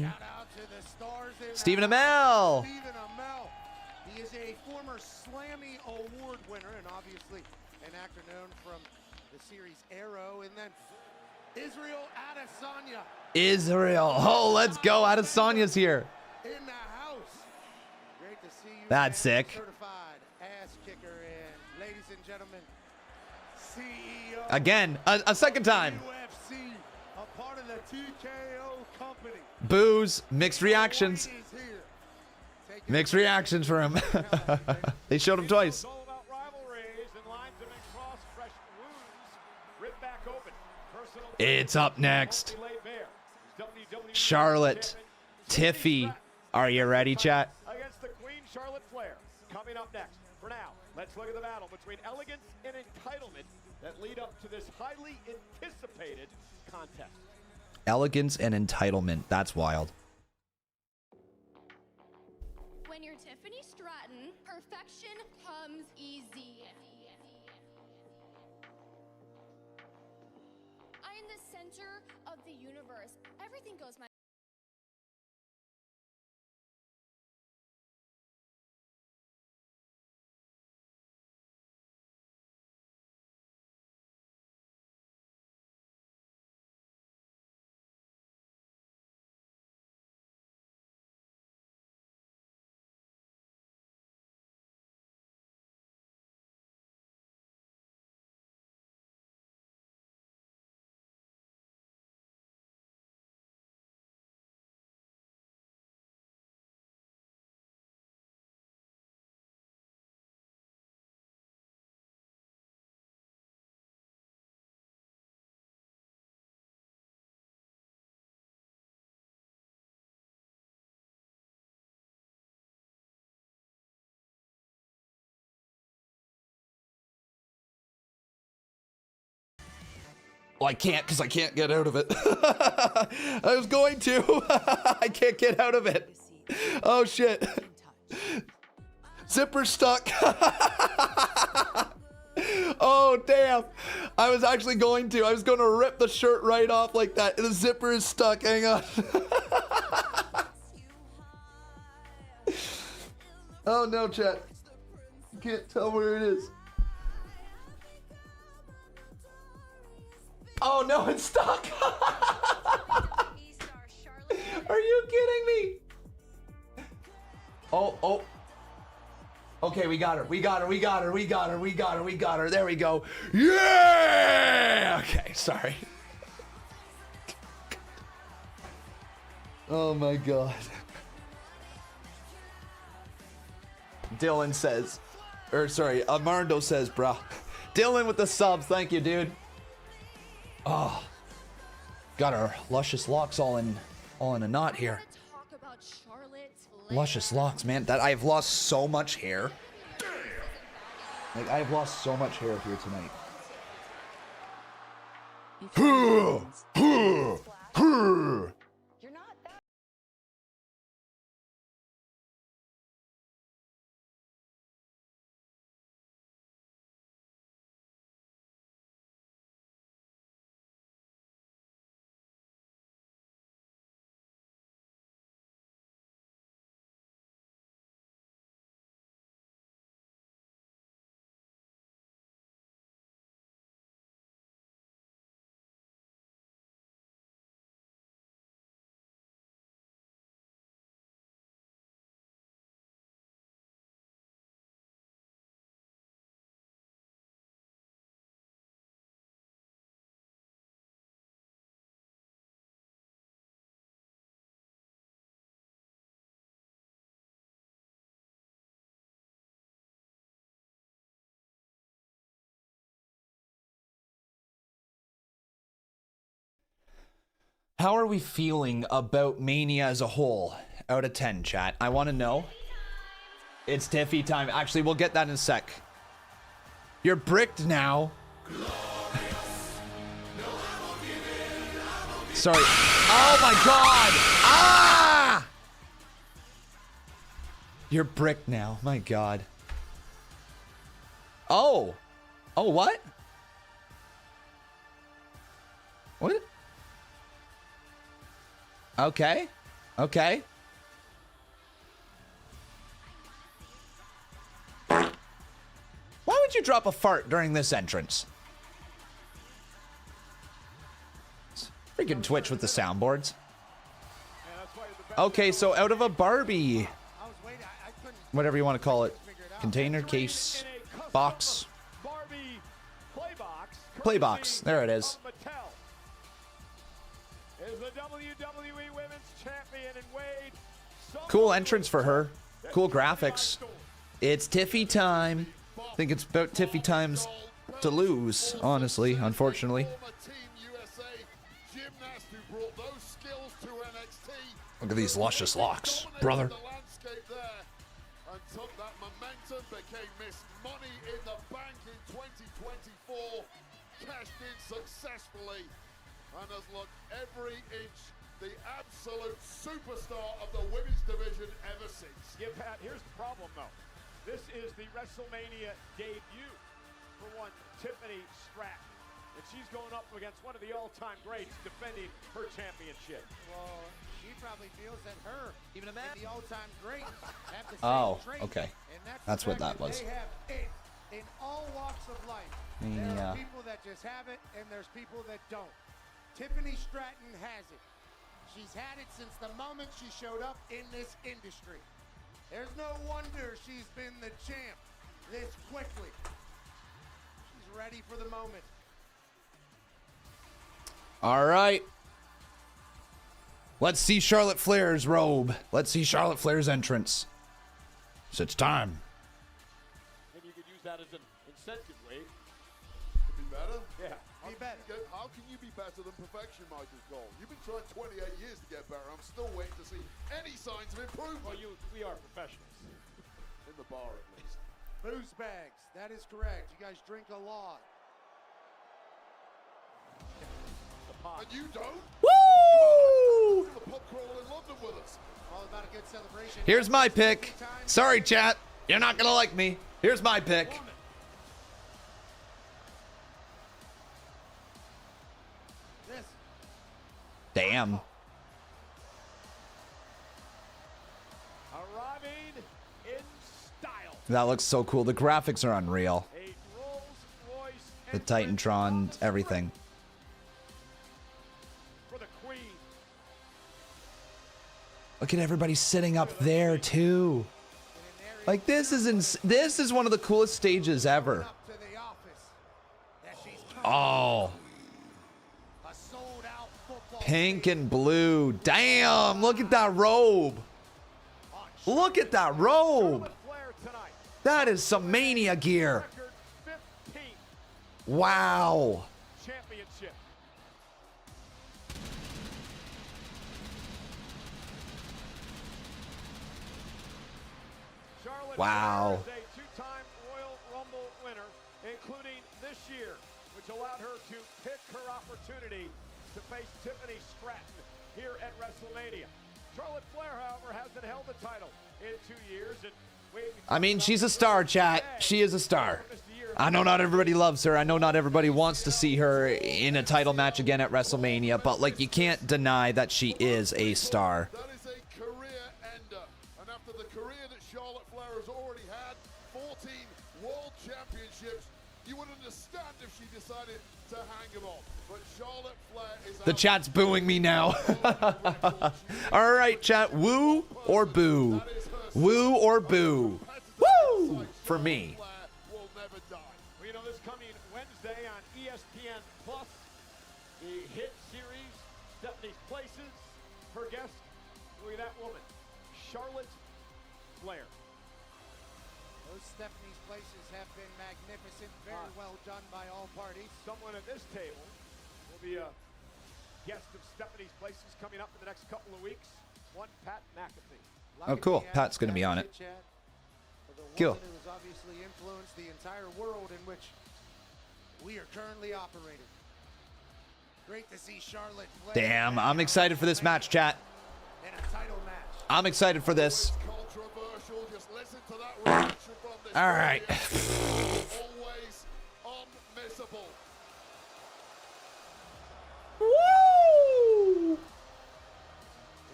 Shout out to the stars in Stephen the house. Amell. Stephen Amell. He is a former Slammy Award winner and obviously an actor known from the series Arrow. And then Israel Adesanya Israel. Oh, let's go. Adesanya's here. in the house. Great to see you. That's man. sick. Certified ass kicker. And ladies and gentlemen, CEO. Again, a second time. UFC, a part of the TKO company. Boos. Mixed reactions. Mixed reactions for him. They showed him twice. All about rivalries and lines them and cross fresh wounds. Rip back open. Personal It's up next. laid bare. WWE Charlotte. Tiffy. Are you ready, chat? against the Queen Charlotte Flair. Coming up next. For now, let's look at the battle between elegance and entitlement that lead up to this highly anticipated contest. Elegance and entitlement. That's wild. When you're Tiffany Stratton, perfection comes easy. I'm the center of the universe. Everything goes my Well, I can't because I can't get out of it. I was going to. I can't get out of it. Oh, shit. Zipper stuck. Oh, damn. I was actually going to. I was going to rip the shirt right off like that. The zipper is stuck. Hang on. Oh, no, chat. Can't tell where it is. Oh, no, it's stuck. Are you kidding me? Oh. Okay, we got her. We got her. There we go. Yeah! Okay, sorry. Oh my God. Dylan says, Armando says, bruh. Dylan with the subs. Thank you, dude. Oh, got our luscious locks all in a knot here. Luscious locks, man. That I've lost so much hair. Like I've lost so much hair here tonight. How are we feeling about Mania as a whole? Out of 10, chat. I want to know. It's Tiffy time. Actually, we'll get that in a sec. You're bricked now. Sorry. Oh my God. Ah! You're bricked now. My God. Oh. Oh, what? What? Okay. Okay. Why would you drop a fart during this entrance? Freaking Twitch with the soundboards. Okay, so out of a Barbie, whatever you want to call it, container, case, box, play box. There it is. Cool entrance for her. Cool graphics. It's Tiffy time. I think it's about Tiffy times to lose, honestly, unfortunately. Look at these luscious locks, brother. And has looked every inch the absolute superstar of the women's division ever since. Yeah, Pat, here's the problem, though. This is the WrestleMania debut for one Tiffany Stratton. And she's going up against one of the all-time greats defending her championship. Well, she probably feels that her, even the all-time greats, have the same trait. Okay. And That's what that was. They have it in all walks of life. Yeah. There are people that just have it, and there's people that don't. Tiffany Stratton has it. She's had it since the moment she showed up in this industry. There's no wonder she's been the champ this quickly. She's ready for the moment. All right. Let's see Charlotte Flair's robe. Let's see Charlotte Flair's entrance. So it's time. Maybe you could use that as an incentive, Wade. To be better? Yeah. Be better. How can you be better than perfection, Michael Cole? You've been trying 28 years to get better. I'm still waiting to see any signs of improvement. Well, we are professionals. In the bar, at least. Booze bags. That is correct. You guys drink a lot. And you don't? Woo! The pub crawl in London with us. All about a good celebration. Here's my pick. Sorry, chat. You're not going to like me. Here's my pick. Damn. Arriving in style. That looks so cool. The graphics are unreal. The Titantron, everything. For the queen. Look at everybody sitting up there too. Like this is one of the coolest stages ever. Oh. Pink and blue. Damn, look at that robe. Look at that robe. That is some Mania gear. Wow. Championship. Charlotte Wow. Flair is a two-time Royal Rumble winner, including this year, which allowed her to pick her opportunity to face Tiffany Stratton here at WrestleMania. Charlotte Flair, however, hasn't held the title in 2 years. And I mean, she's a star, chat. She is a star. I know not everybody loves her. I know not everybody wants to see her in a title match again at WrestleMania, but like you can't deny that she is a star. That is a career ender. And after the career that Charlotte Flair has already had, 14 World Championships, you would understand if she decided to hang them on. But Charlotte Flair is The chat's booing me now. All right, chat. Woo or boo? Woo or boo? Woo! For me. well, you know, this coming Wednesday on ESPN Plus, the hit series, Stephanie's Places, her guest, look at that woman, Charlotte Flair. Those Stephanie's Places have been magnificent, very well done by all parties. Someone at this table will be a guest of Stephanie's Places coming up in the next couple of weeks. One, Pat McAfee. Oh, cool. Pat's going to be on it. Cool. Who has obviously influenced the entire world in which we are currently operating. Great to see Charlotte Flair. Damn, I'm excited for this match, chat. In a title match. I'm excited for this. All right. always unmissable. Woo!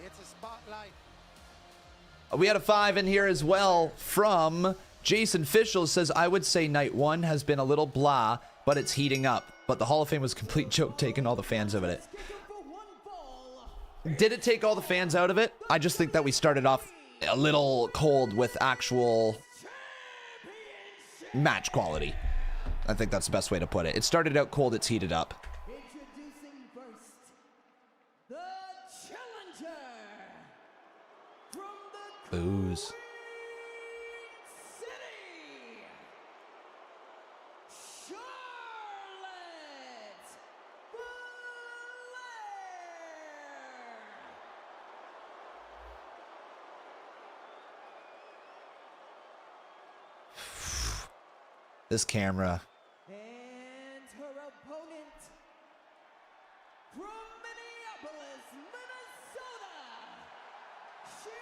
It's a spotlight. We had a 5 in here as well from Jason Fischel. Says, I would say night 1 has been a little blah, but it's heating up. But the Hall of Fame was a complete joke, taking all the fans out of it. Did it take all the fans out of it? I just think that we started off a little cold with actual match quality. I think that's the best way to put it. It started out cold, it's heated up. Introducing first, the challenger from the Booze. City, Charlotte Flair. This camera. And her opponent from Minneapolis, Minnesota. She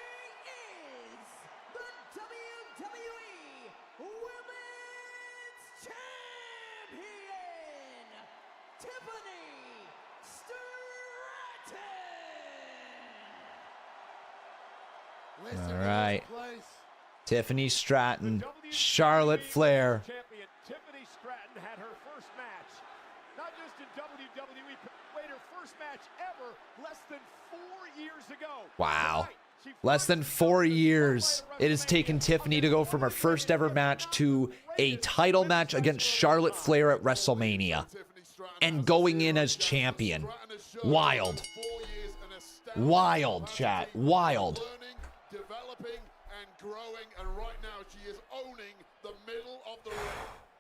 is the WWE Women's Champion, Tiffany Stratton. All right. Tiffany Stratton, Charlotte Flair. Champion Tiffany Stratton had her first match, not just in WWE, but played her first match ever less than 4 years ago. Wow. Less than 4 years. It has taken Tiffany to go from her first ever match to a title match against Charlotte Flair at WrestleMania. And going in as champion. Wild. Wild, chat. Wild. Developing and growing, and right now she is owning the middle of the ring.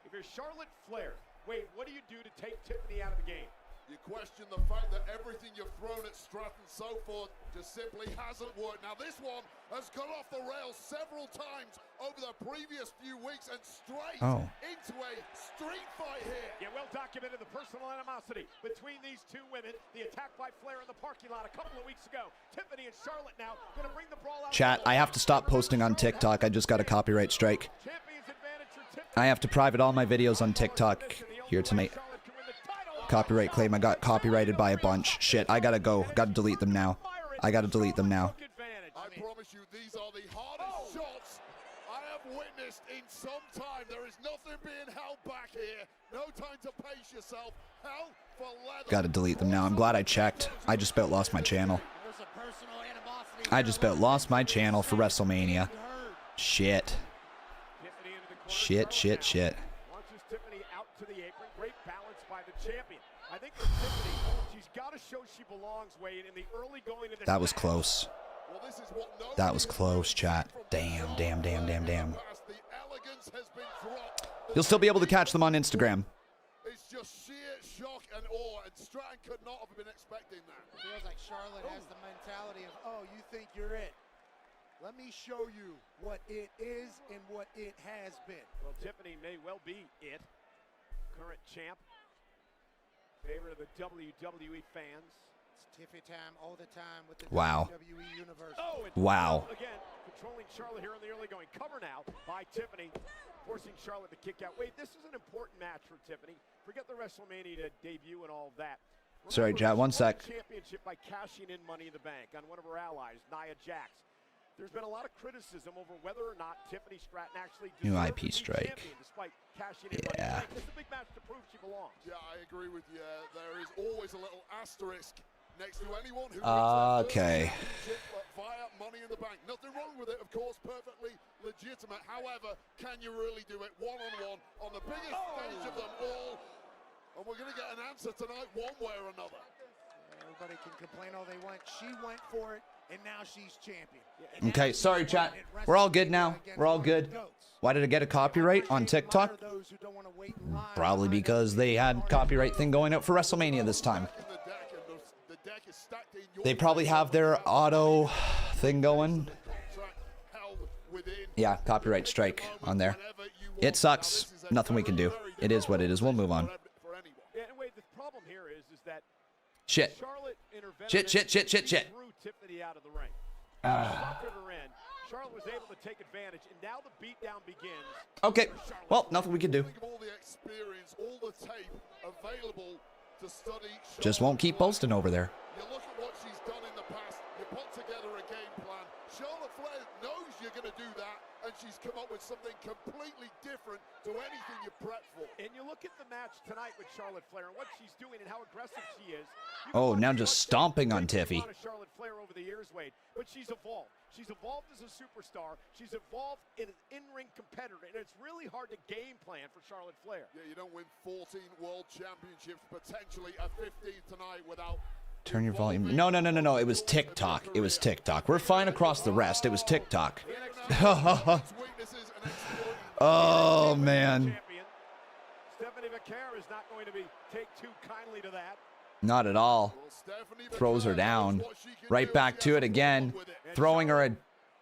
If you're Charlotte Flair, Wade, what do you do to take Tiffany out of the game? You question the fact that everything you've thrown at Stratton so far just simply hasn't worked. Now this one has gone off the rails several times over the previous few weeks and straight into a street fight here. Yeah, well documented the personal animosity between these two women. The attack by Flair in the parking lot a couple of weeks ago. Tiffany and Charlotte now going to bring the brawl out. Chat, I have to stop posting on TikTok. I just got a copyright strike. I have to private all my videos on TikTok here tonight. Copyright claim. I got copyrighted by a bunch. Shit, I gotta go. Gotta delete them now. I gotta delete them now. I promise you, these are the hardest shots I have witnessed in some time. There is nothing being held back here. No time to pace yourself. Hell for leather. Gotta delete them now. I'm glad I checked. I just about lost my channel. I just about lost my channel for WrestleMania. Shit. Shit, shit, shit. Launches Tiffany out to the apron. Great balance by the champion. I think for Tiffany, she's got to show she belongs, Wade, in the early going into That was close. That was close, chat. Damn, damn, damn, damn, damn. You'll still be able to catch them on Instagram. It's just sheer shock and awe, and Stratton could not have been expecting that. It feels like Charlotte has the mentality of, oh, you think you're it. Let me show you what it is and what it has been. Well, Tiffany may well be it. Current champ. Favorite of the WWE fans. It's Tiffy time all the time with the Wow. WWE Universe. Oh, and wow. Again, controlling Charlotte here in the early going. Cover now by Tiffany, forcing Charlotte to kick out. Wait, this is an important match for Tiffany. Forget the WrestleMania debut and all of that. Sorry, chat, one sec. Championship by cashing in Money in the Bank on one of her allies, Nia Jax. There's been a lot of criticism over whether or not Tiffany Stratton actually New deserves IP to be strike. champion despite cashing in Money in the Bank. It's a big match to prove she belongs. Yeah, I agree with you. There is always a little asterisk next to anyone who Okay. via Money in the Bank. Nothing wrong with it, of course, perfectly legitimate. However, can you really do it one-on-one on the biggest stage of them all? And we're going to get an answer tonight one way or another. Everybody can complain all they want. She went for it, and now she's champion. Okay, sorry, chat. We're all good now. We're all good. Why did I get a copyright on TikTok? Probably because they had copyright thing going out for WrestleMania this time. They probably have their auto thing going. Yeah, copyright strike on there. It sucks. Nothing we can do. It is what it is. We'll move on. Yeah, and wait, the problem here is that Shit. Shit, shit, shit, shit, shit. threw Tiffany out of the ring. Suckered her in. Charlotte was able to take advantage, and now the beatdown begins. Okay. Well, nothing we can do. All the experience, all the tape available to study. Just won't keep posting over there. You look at what she's done in the past. You put together a game plan. Charlotte Flair knows you're going to do that, and she's come up with something completely different to anything you prep for. And you look at the match tonight with Charlotte Flair and what she's doing and how aggressive she is. Oh, now just stomping on Tiffy. Charlotte Flair over the years, Wade, but she's evolved. She's evolved as a superstar. She's evolved in an in-ring competitor, and it's really hard to game plan for Charlotte Flair. Yeah, you don't win 14 world championships, potentially a 15 tonight without. Turn your volume. No, no, no, no, no. It was TikTok. It was TikTok. We're fine across the rest. It was TikTok. Oh, man. Stephanie McCare is not going to take too kindly to that. Not at all. Throws her down. Right back to it again. Throwing her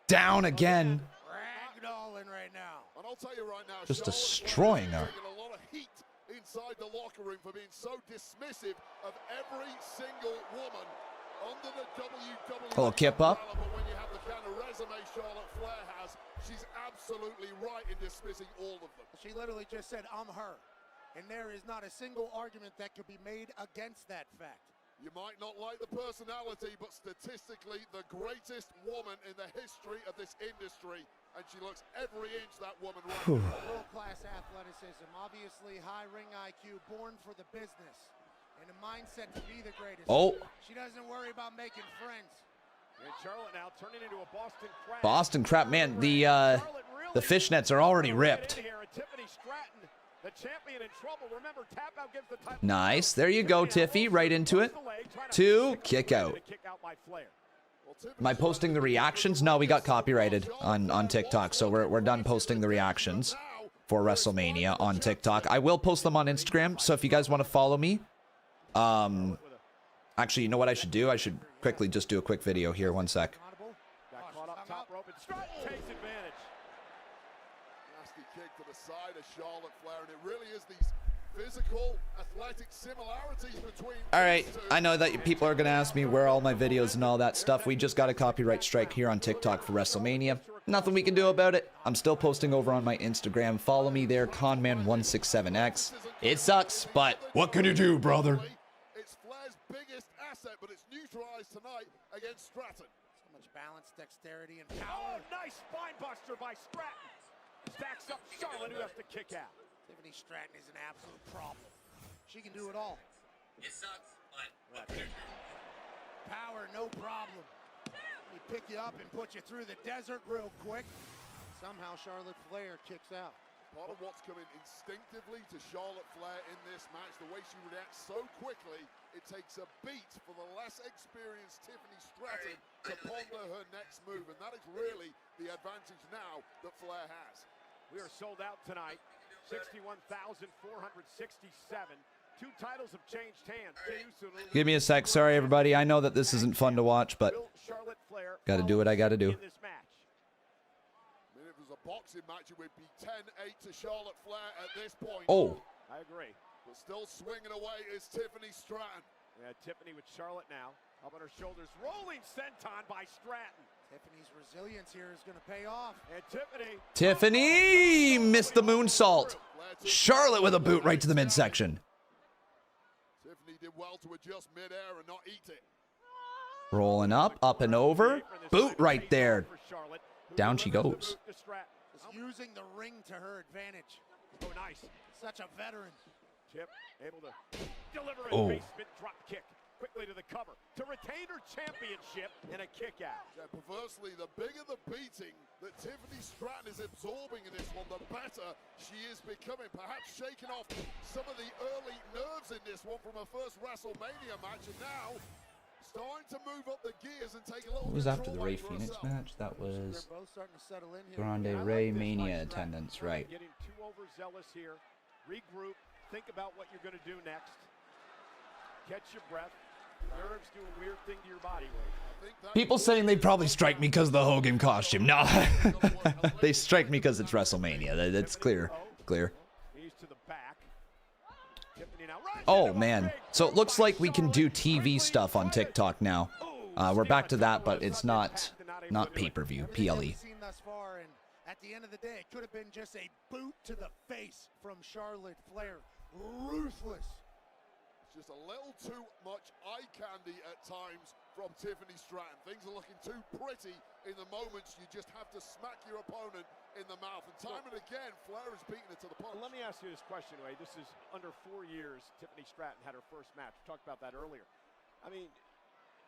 down again. Ragdolling right now. And I'll tell you right now, Just destroying her. a lot of heat inside the locker room for being so dismissive of every single woman under the WWE. Little kip up. But when you have the kind of resume Charlotte Flair has, she's absolutely right in dismissing all of them. She literally just said, I'm her. And there is not a single argument that could be made against that fact. You might not like the personality, but statistically, the greatest woman in the history of this industry. And she looks every inch that woman right. World-class athleticism, obviously high ring IQ, born for the business, and a mindset to be the greatest. Oh. She doesn't worry about making friends. And Charlotte now turning into a Boston Crab. Boston Crab, man. The fishnets are already ripped. Tiffany Stratton, the champion, in trouble. Remember, tap out gives the title. Nice. There you go, Tiffy. Right into it. 2, kick out. Am I posting the reactions? No, we got copyrighted on TikTok, so we're done posting the reactions for WrestleMania on TikTok. I will post them on Instagram, so if you guys want to follow me, Actually, you know what I should do? I should quickly just do a quick video here. One sec. Got caught up top rope and Stratton takes advantage. Nasty kick to the side of Charlotte Flair, and it really is these physical, athletic similarities between. All right, I know that people are going to ask me where all my videos and all that stuff. We just got a copyright strike here on TikTok for WrestleMania. Nothing we can do about it. I'm still posting over on my Instagram. Follow me there, Conman167X. It sucks, but what can you do, brother? It's Flair's biggest asset, but it's neutralized tonight against Stratton. So much balance, dexterity, and power. Oh, nice spine buster by Stratton. Stacks up Charlotte, who has to kick out. Tiffany Stratton is an absolute problem. She can do it all. It sucks, but power, no problem. He pick you up and put you through the desert real quick. Somehow Charlotte Flair kicks out. Part of what's coming instinctively to Charlotte Flair in this match, the way she reacts so quickly, it takes a beat for the less experienced Tiffany Stratton to ponder her next move, and that is really the advantage now that Flair has. We are sold out tonight. 61,467. Two titles have changed hands. Give me a sec. Sorry, everybody. I know that this isn't fun to watch, but got to do what I got to do. I mean, if it was a boxing match, it would be 10-8 to Charlotte Flair at this point. Oh. I agree. But still swinging away is Tiffany Stratton. Yeah, Tiffany with Charlotte now. Up on her shoulders. Rolling senton by Stratton. Tiffany's resilience here is going to pay off. And Tiffany missed the moonsault. Charlotte with a boot right to the midsection. Tiffany did well to adjust midair and not eat it. Rolling up and over. Boot right there. Down she goes. Just using the ring to her advantage. Oh, nice. Such a veteran. Chip able to deliver a basement drop kick. Quickly to the cover to retain her championship and a kick out. Yeah, perversely, the bigger the beating that Tiffany Stratton is absorbing in this one, the better she is becoming. Perhaps shaking off some of the early nerves in this one from her first WrestleMania match, and now starting to move up the gears and take a little. What was after the Ray Phoenix match? That was Grande Ray Mania attendance, right? Getting too overzealous here. Regroup. Think about what you're going to do next. Catch your breath. Nerves do a weird thing to your body weight. People saying they'd probably strike me because of the Hogan costume. No, they strike me because it's WrestleMania. That's clear. Clear. He's to the back. Oh, man. So it looks like we can do TV stuff on TikTok now. We're back to that, but it's not pay-per-view, PLE. At the end of the day, it could have been just a boot to the face from Charlotte Flair. Ruthless. Just a little too much eye candy at times from Tiffany Stratton. Things are looking too pretty in the moments you just have to smack your opponent in the mouth. And time and again, Flair is beating it to the punch. Let me ask you this question, Ray. This is under 4 years Tiffany Stratton had her first match. We talked about that earlier. I mean,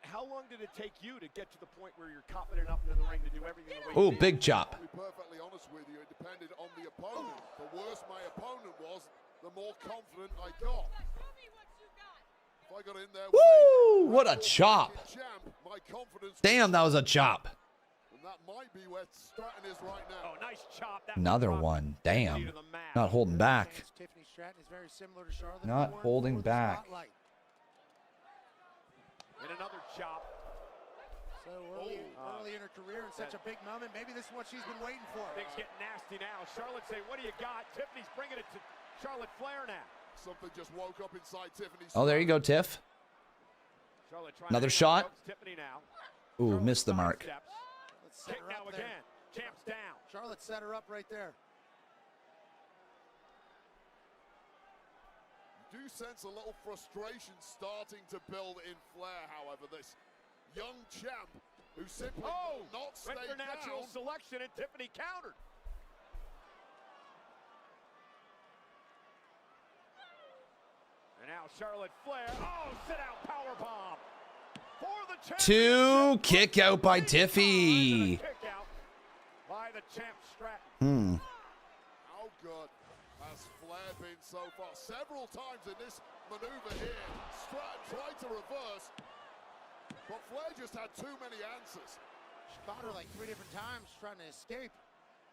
how long did it take you to get to the point where you're confident enough in the ring to do everything the way Oh, big chop. To be perfectly honest with you, it depended on the opponent. The worse my opponent was, the more confident I got. I got in there woo! What a chop! Damn, that was a chop. And that might be where Stratton is right now. Oh, nice chop. Another one. Damn. Not holding back. Tiffany Stratton is very similar to Charlotte. Not holding back. And another chop. So early in her career and such a big moment. Maybe this is what she's been waiting for. Things get nasty now. Charlotte say, "What do you got?" Tiffany's bringing it to Charlotte Flair now. Something just woke up inside Tiffany. Oh, there you go, Tiff. Another shot. Ooh, missed the mark. Let's set her up again. Champ's down. Charlotte set her up right there. You do sense a little frustration starting to build in Flair, however. This young champ who simply will not stay went for natural down. selection, and Tiffany countered. And now Charlotte Flair. Oh, sit out powerbomb. For the champ. Two kick out by Tiffy. Kick out by the champ Stratton. How good has Flair been so far? Several times in this maneuver here, Stratton tried to reverse, but Flair just had too many answers. She caught her like 3 different times trying to escape.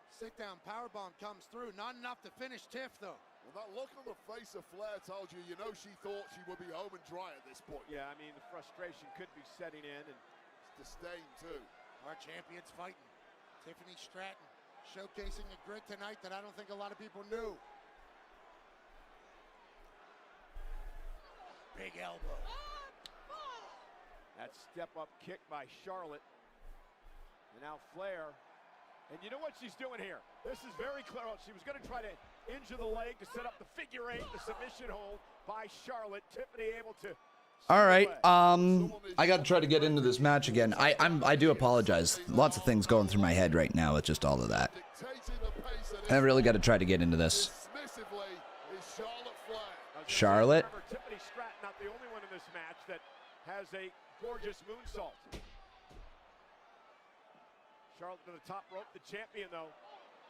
Sit down powerbomb comes through. Not enough to finish Tiff, though. Well, that look on the face of Flair tells you, you know, she thought she would be home and dry at this point. Yeah, I mean, the frustration could be setting in, and disdain too. Our champion's fighting. Tiffany Stratton showcasing a grit tonight that I don't think a lot of people knew. Big elbow. that step-up kick by Charlotte. And now Flair. And you know what she's doing here? This is very clear. She was going to try to injure the leg to set up the figure eight, the submission hold by Charlotte. Tiffany able to... All right, I got to try to get into this match again. I do apologize. Lots of things going through my head right now with just all of that. I really got to try to get into this. Charlotte. Tiffany Stratton, not the only one in this match that has a gorgeous moonsault. Charlotte to the top rope, the champion though,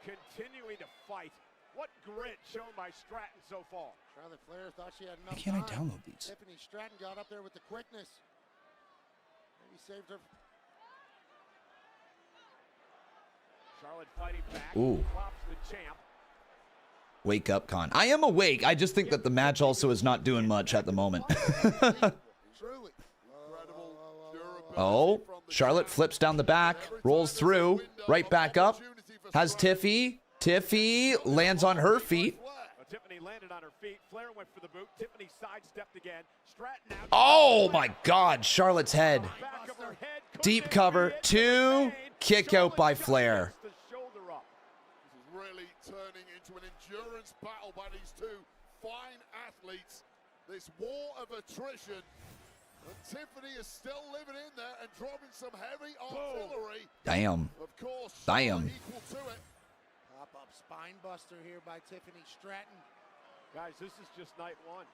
continuing to fight. What grit shown by Stratton so far. Charlotte Flair thought she had enough Why can't I time. download these? Tiffany Stratton got up there with the quickness. Maybe saved her. Charlotte fighting back. Ooh. Drops the champ. Wake up, Con. I am awake. I just think that the match also is not doing much at the moment. Oh, Charlotte flips down the back, rolls through, right back up, has Tiffy. Tiffy lands on her feet. Tiffany landed on her feet. Flair went for the boot. Tiffany sidestepped again. Stratton out. Oh my God, Charlotte's head. Deep cover, 2, kick out by Flair. This is really turning into an endurance battle by these two fine athletes. This war of attrition. And Tiffany is still living in there and dropping some heavy artillery. Damn. Of course, Damn. equal to it. Pop-up spine buster here by Tiffany Stratton. Guys, this is just night one.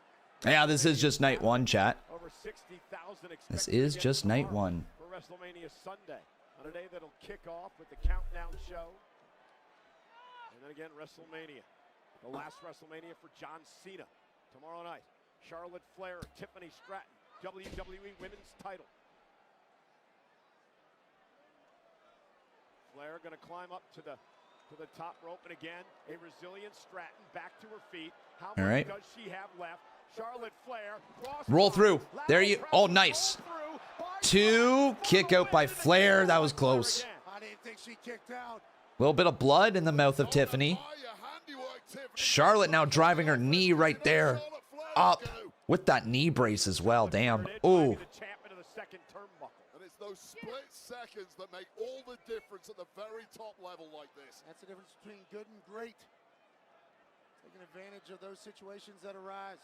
Yeah, this is just night one, chat. Over 60,000 This is just night one. For WrestleMania Sunday, on a day that'll kick off with the countdown show. And then again, WrestleMania. The last WrestleMania for John Cena. Tomorrow night, Charlotte Flair, Tiffany Stratton, WWE Women's title. Flair going to climb up to the top rope, and again, a resilient Stratton back to her feet. How much does she have left? Charlotte Flair. Roll through. There you. Oh, nice. 2, kick out by Flair. That was close. I didn't think she kicked out. A little bit of blood in the mouth of Tiffany. Charlotte now driving her knee right there. Up with that knee brace as well. Damn. Ooh. And it's those split seconds that make all the difference at the very top level like this. That's the difference between good and great. Taking advantage of those situations that arise.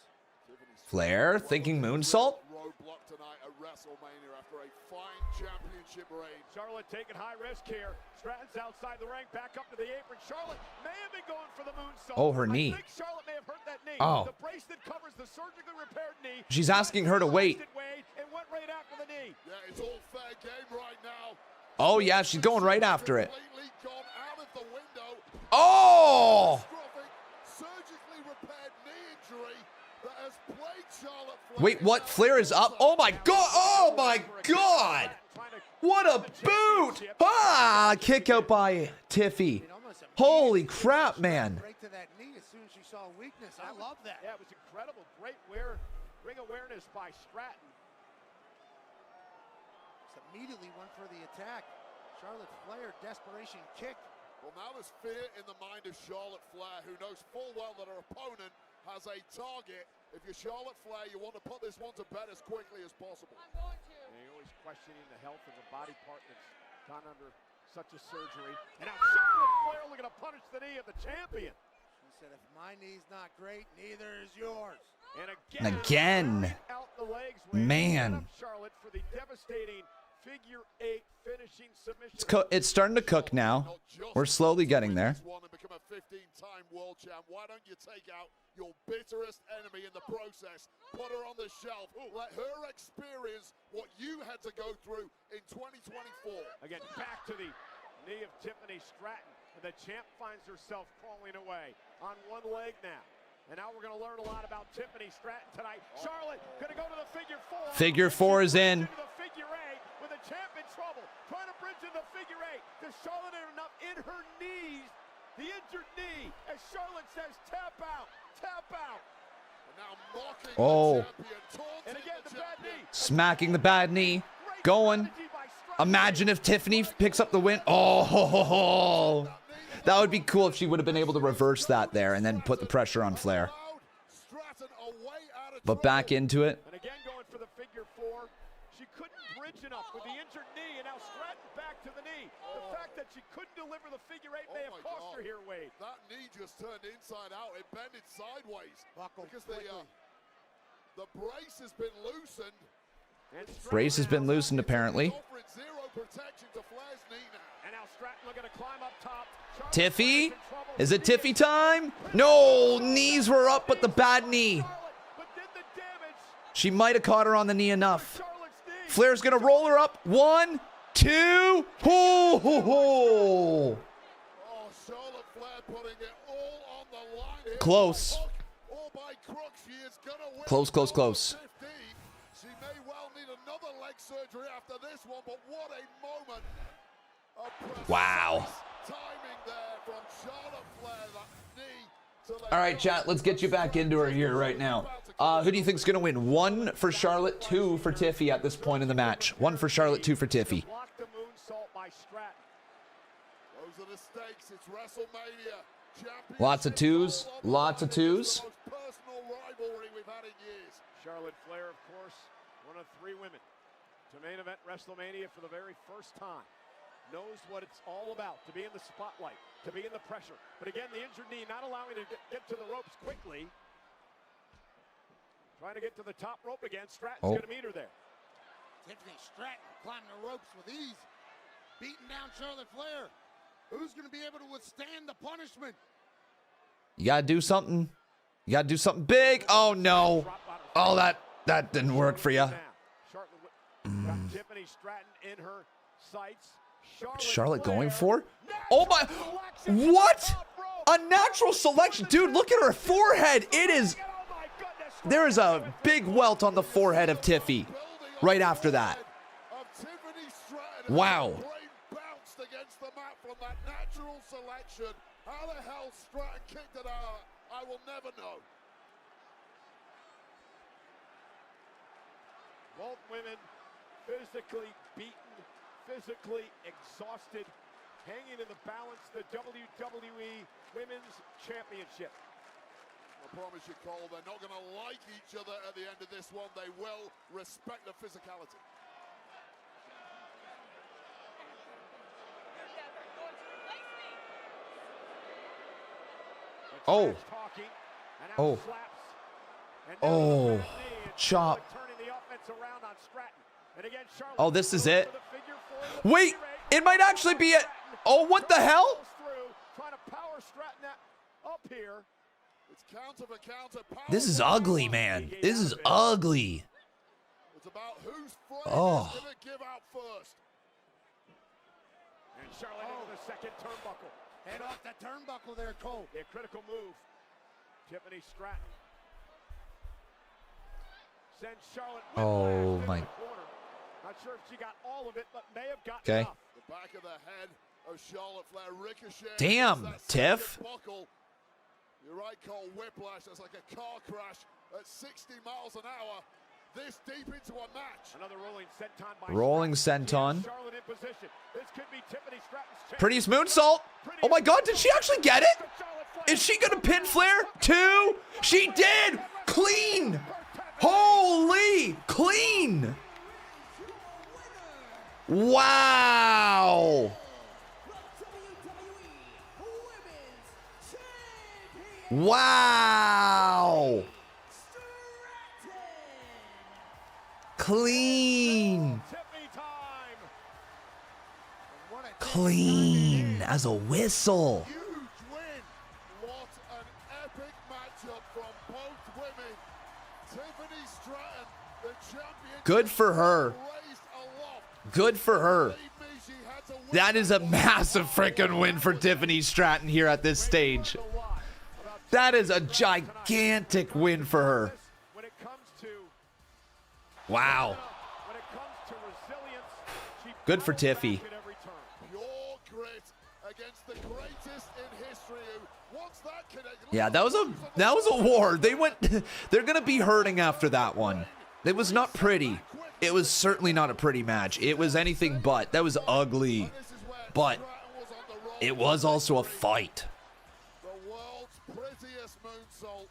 Flair thinking moonsault. Roadblock tonight at WrestleMania after a fine championship reign. Charlotte taking high risk here. Stratton's outside the ring, back up to the apron. Charlotte may have been going for the moonsault. Oh, her knee. I think Charlotte may have hurt that knee. Oh. The brace that covers the surgically repaired knee. She's asking her to wait. And went right after the knee. Yeah, it's all fair game right now. Oh, yeah, she's going right after it. Completely gone out of the window. Oh! Surgically repaired knee injury that has plagued Charlotte Flair. Wait, what? Flair is up. Oh, my God. Oh, my God. What a boot. Ah, kick out by Tiffy. Holy crap, man. Right to that knee as soon as she saw weakness. I love that. Yeah, it was incredible. Great ring awareness by Stratton. Just immediately went for the attack. Charlotte Flair, desperation kick. Well, now there's fear in the mind of Charlotte Flair, who knows full well that her opponent has a target. If you're Charlotte Flair, you want to put this one to bed as quickly as possible. And you're always questioning the health of a body part that's gone under such a surgery. And now Charlotte Flair looking to punish the knee of the champion. She said, if my knee's not great, neither is yours. And Again. out the legs. Man. Charlotte for the devastating figure 8 finishing submission. It's starting to cook now. We're slowly getting there. And become a 15-time world champ. Why don't you take out your bitterest enemy in the process? Put her on the shelf. Let her experience what you had to go through in 2024. Again, back to the knee of Tiffany Stratton. And the champ finds herself crawling away on one leg now. And now we're going to learn a lot about Tiffany Stratton tonight. Charlotte going to go to the figure 4. Figure 4 is in. The figure 8 with the champ in trouble. Trying to bridge to the figure 8. Does Charlotte have enough in her knees? The injured knee, as Charlotte says, tap out. tap out. Oh. Smacking the bad knee. Going. Imagine if Tiffany picks up the win. Oh. That would be cool if she would have been able to reverse that there and then put the pressure on Flair. But back into it. And again going for the figure four. She couldn't bridge enough with the injured knee, and now Stratton back to the knee. The fact that she couldn't deliver the figure eight may have cost her here, Wade. That knee just turned inside out. It bended sideways. Because the brace has been loosened. Brace has been loosened, apparently. Zero protection to Flair's knee now. And now Stratton looking to climb up top. Tiffy? Is it Tiffy time? No, knees were up, but the bad knee. She might have caught her on the knee enough. Flair's gonna roll her up. 1, 2. Ho, ho, ho. Charlotte Flair putting it all on the line here. Close. All by crooks. She is gonna win. Close, close, close. 50. She may well need another leg surgery after this one, but what a moment of wow. timing there from Charlotte Flair. That knee. All right, chat, let's get you back into her here right now. Who do you think is going to win? 1 for Charlotte, 2 for Tiffy at this point in the match. 1 for Charlotte, 2 for Tiffy. Block the moonsault by Stratton. Those are the stakes. It's WrestleMania. Lots of 2s. Lots of 2s. Personal rivalry we've had in years. Charlotte Flair, of course, one of 3 women to main event WrestleMania for the very first time. Knows what it's all about, to be in the spotlight, to be in the pressure. But again, the injured knee not allowing her to get to the ropes quickly. Trying to get to the top rope again. Stratton's going to meet her there. Tiffany Stratton climbing the ropes with ease. Beating down Charlotte Flair. Who's going to be able to withstand the punishment? You got to do something. You got to do something big. Oh, no. Oh, that didn't work for you. Got Tiffany Stratton in her sights. Charlotte going for? Oh, my. What? A natural selection. Dude, look at her forehead. It is. There is a big welt on the forehead of Tiffy right after that. Wow. Bounced against the mat from that natural selection. How the hell Stratton kicked it out, I will never know. Both women physically beaten, physically exhausted, hanging in the balance, the WWE Women's Championship. I promise you, Cole, they're not going to like each other at the end of this one. They will respect the physicality. Oh. Oh. Oh. Chop. Oh, this is it. Wait, it might actually be it. Oh, what the hell? This is ugly, man. This is ugly. It's about who's oh. going to give out first. And Charlotte into the second turnbuckle. Head off that turnbuckle there, Cole. A critical move. Tiffany Stratton. Sends Charlotte. Oh my. Not sure if she got all of it, but may have gotten okay. enough. The back of the head of Charlotte Flair ricocheted. Damn, Tiff. You're right, Cole. Whiplash. That's like a car crash at 60 miles an hour. This deep into a match. Another rolling senton by rolling senton. Charlotte in position. This could be Tiffany Stratton's chance. Pretty moonsault. Oh my God, did she actually get it? Is she gonna pin Flair? 2. She did. Clean. Holy clean. Wow. Wow. Clean. Clean as a whistle. Huge win. What an epic matchup from both women. Tiffany Stratton, the champion. Good for her. Good for her. That is a massive freaking win for Tiffany Stratton here at this stage. That is a gigantic win for her. Wow. Good for Tiffy. Pure grit against the greatest in history. Once that connected, Yeah, that was a war. They went. They're gonna be hurting after that one. It was not pretty. It was certainly not a pretty match. It was anything but. That was ugly. But it was also a fight. the world's prettiest moonsault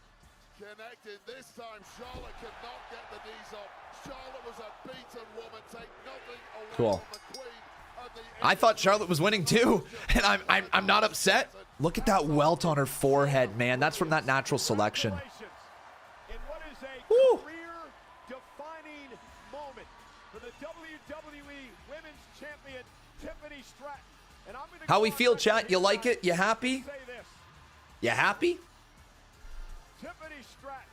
connected. This time, Charlotte could not get the knees up. Charlotte was a beaten woman. Take nothing away Cool. from the queen. I thought Charlotte was winning too, and I'm not upset. Look at that welt on her forehead, man. That's from that natural selection. In what is a Woo. career-defining moment for the WWE Women's Champion Tiffany Stratton. And I'm gonna How go we on feel, record chat? You here like it? You and happy? say this. You happy? Tiffany Stratton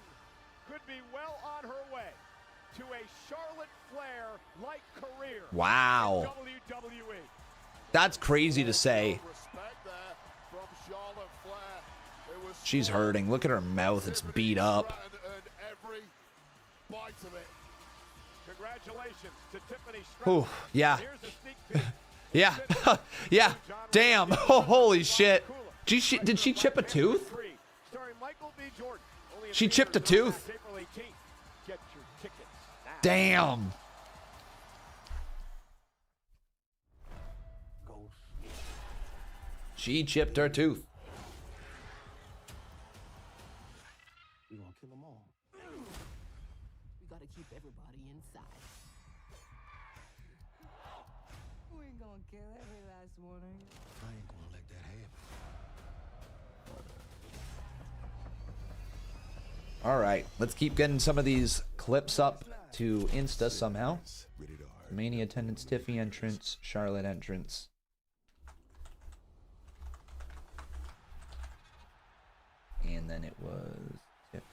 could be well on her way to a Charlotte Flair-like career. Wow. in WWE. That's crazy to say. Respect there from Charlotte Flair. It was She's hurting. Look at her mouth. It's beat up. Stratton earned every bite of it. Congratulations to Tiffany Stratton. Ooh, yeah. Here's a sneak peek. Yeah. Yeah. Damn. Oh, holy shit. Did she chip a tooth? Starring Michael B. Jordan. Only in She chipped a theaters tooth. April 18th. Get your tickets now. Damn. She chipped her tooth. We're gonna kill them all. We gotta keep everybody inside. We ain't gonna kill every last one of you. I ain't gonna let that happen. All right. Let's keep getting some of these clips up to Insta somehow. Mania attendance, Tiffy entrance, Charlotte entrance. And then it was Tiff.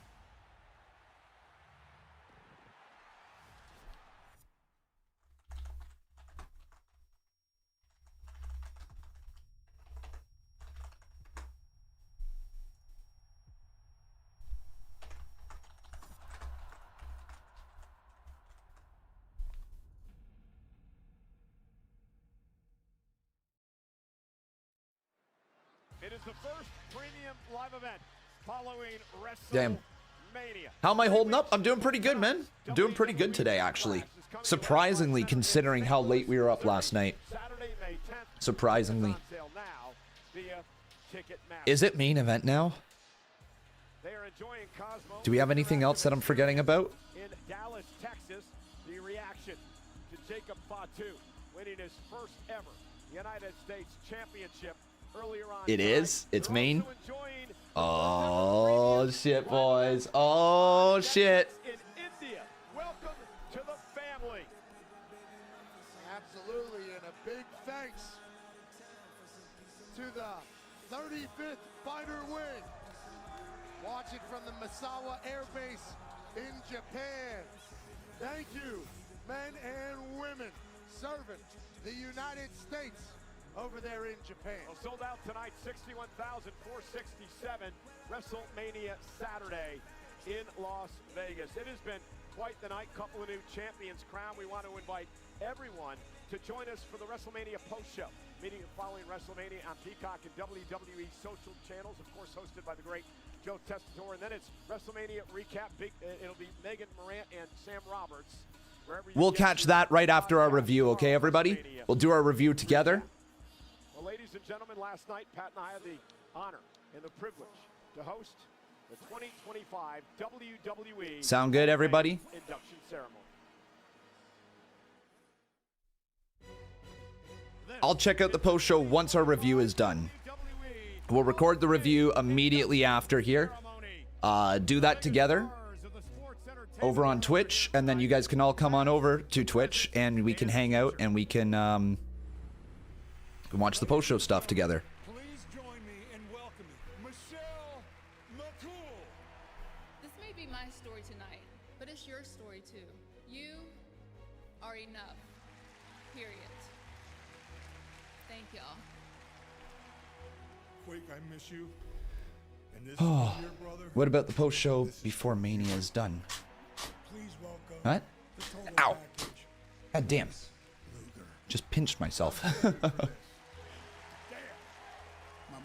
It is the first premium live event following Damn. WrestleMania. How am I holding up? I'm doing pretty good, man. I'm doing pretty good today, actually. Surprisingly, considering how late we were up last night. Saturday, May 10th. Surprisingly. On sale now via Ticketmaster. Is it main event now? They are enjoying Cosmo. Do we have anything else that I'm forgetting about? In Dallas, Texas, the reaction to Jacob Fatu winning his first ever United States Championship earlier on. It is? It's main? Also enjoying Oh, shit, boys. Oh, shit. in India. Welcome to the family. Absolutely, and a big thanks to the 35th Fighter Wing, watching from the Misawa Air Base in Japan. Thank you, men and women, serving the United States over there in Japan. Well, sold out tonight, 61,467. WrestleMania Saturday in Las Vegas. It has been quite the night. Couple of new champions crowned. We want to invite everyone to join us for the WrestleMania post-show. Meeting following WrestleMania on Peacock and WWE social channels, of course, hosted by the great Joe Testatore. And then it's WrestleMania recap. It'll be Megan Morant and Sam Roberts. We'll catch that right after our review, okay, everybody? We'll do our review together. Well, ladies and gentlemen, last night, Pat and I had the honor and the privilege to host the 2025 WWE Sound good, everybody? induction ceremony. I'll check out the post show once our review is done. We'll record the review immediately after here. Do that together over on Twitch, and then you guys can all come on over to Twitch and we can hang out and we can watch the post show stuff together. Please join me in welcoming Michelle McCool. This may be my story tonight, but it's your story too. You are enough. Period. Thank y'all. Quake, I miss you. And this Oh, is your brother. what about the post show before Mania is done? Please welcome What? the total Ow. package. God damn. Just pinched myself.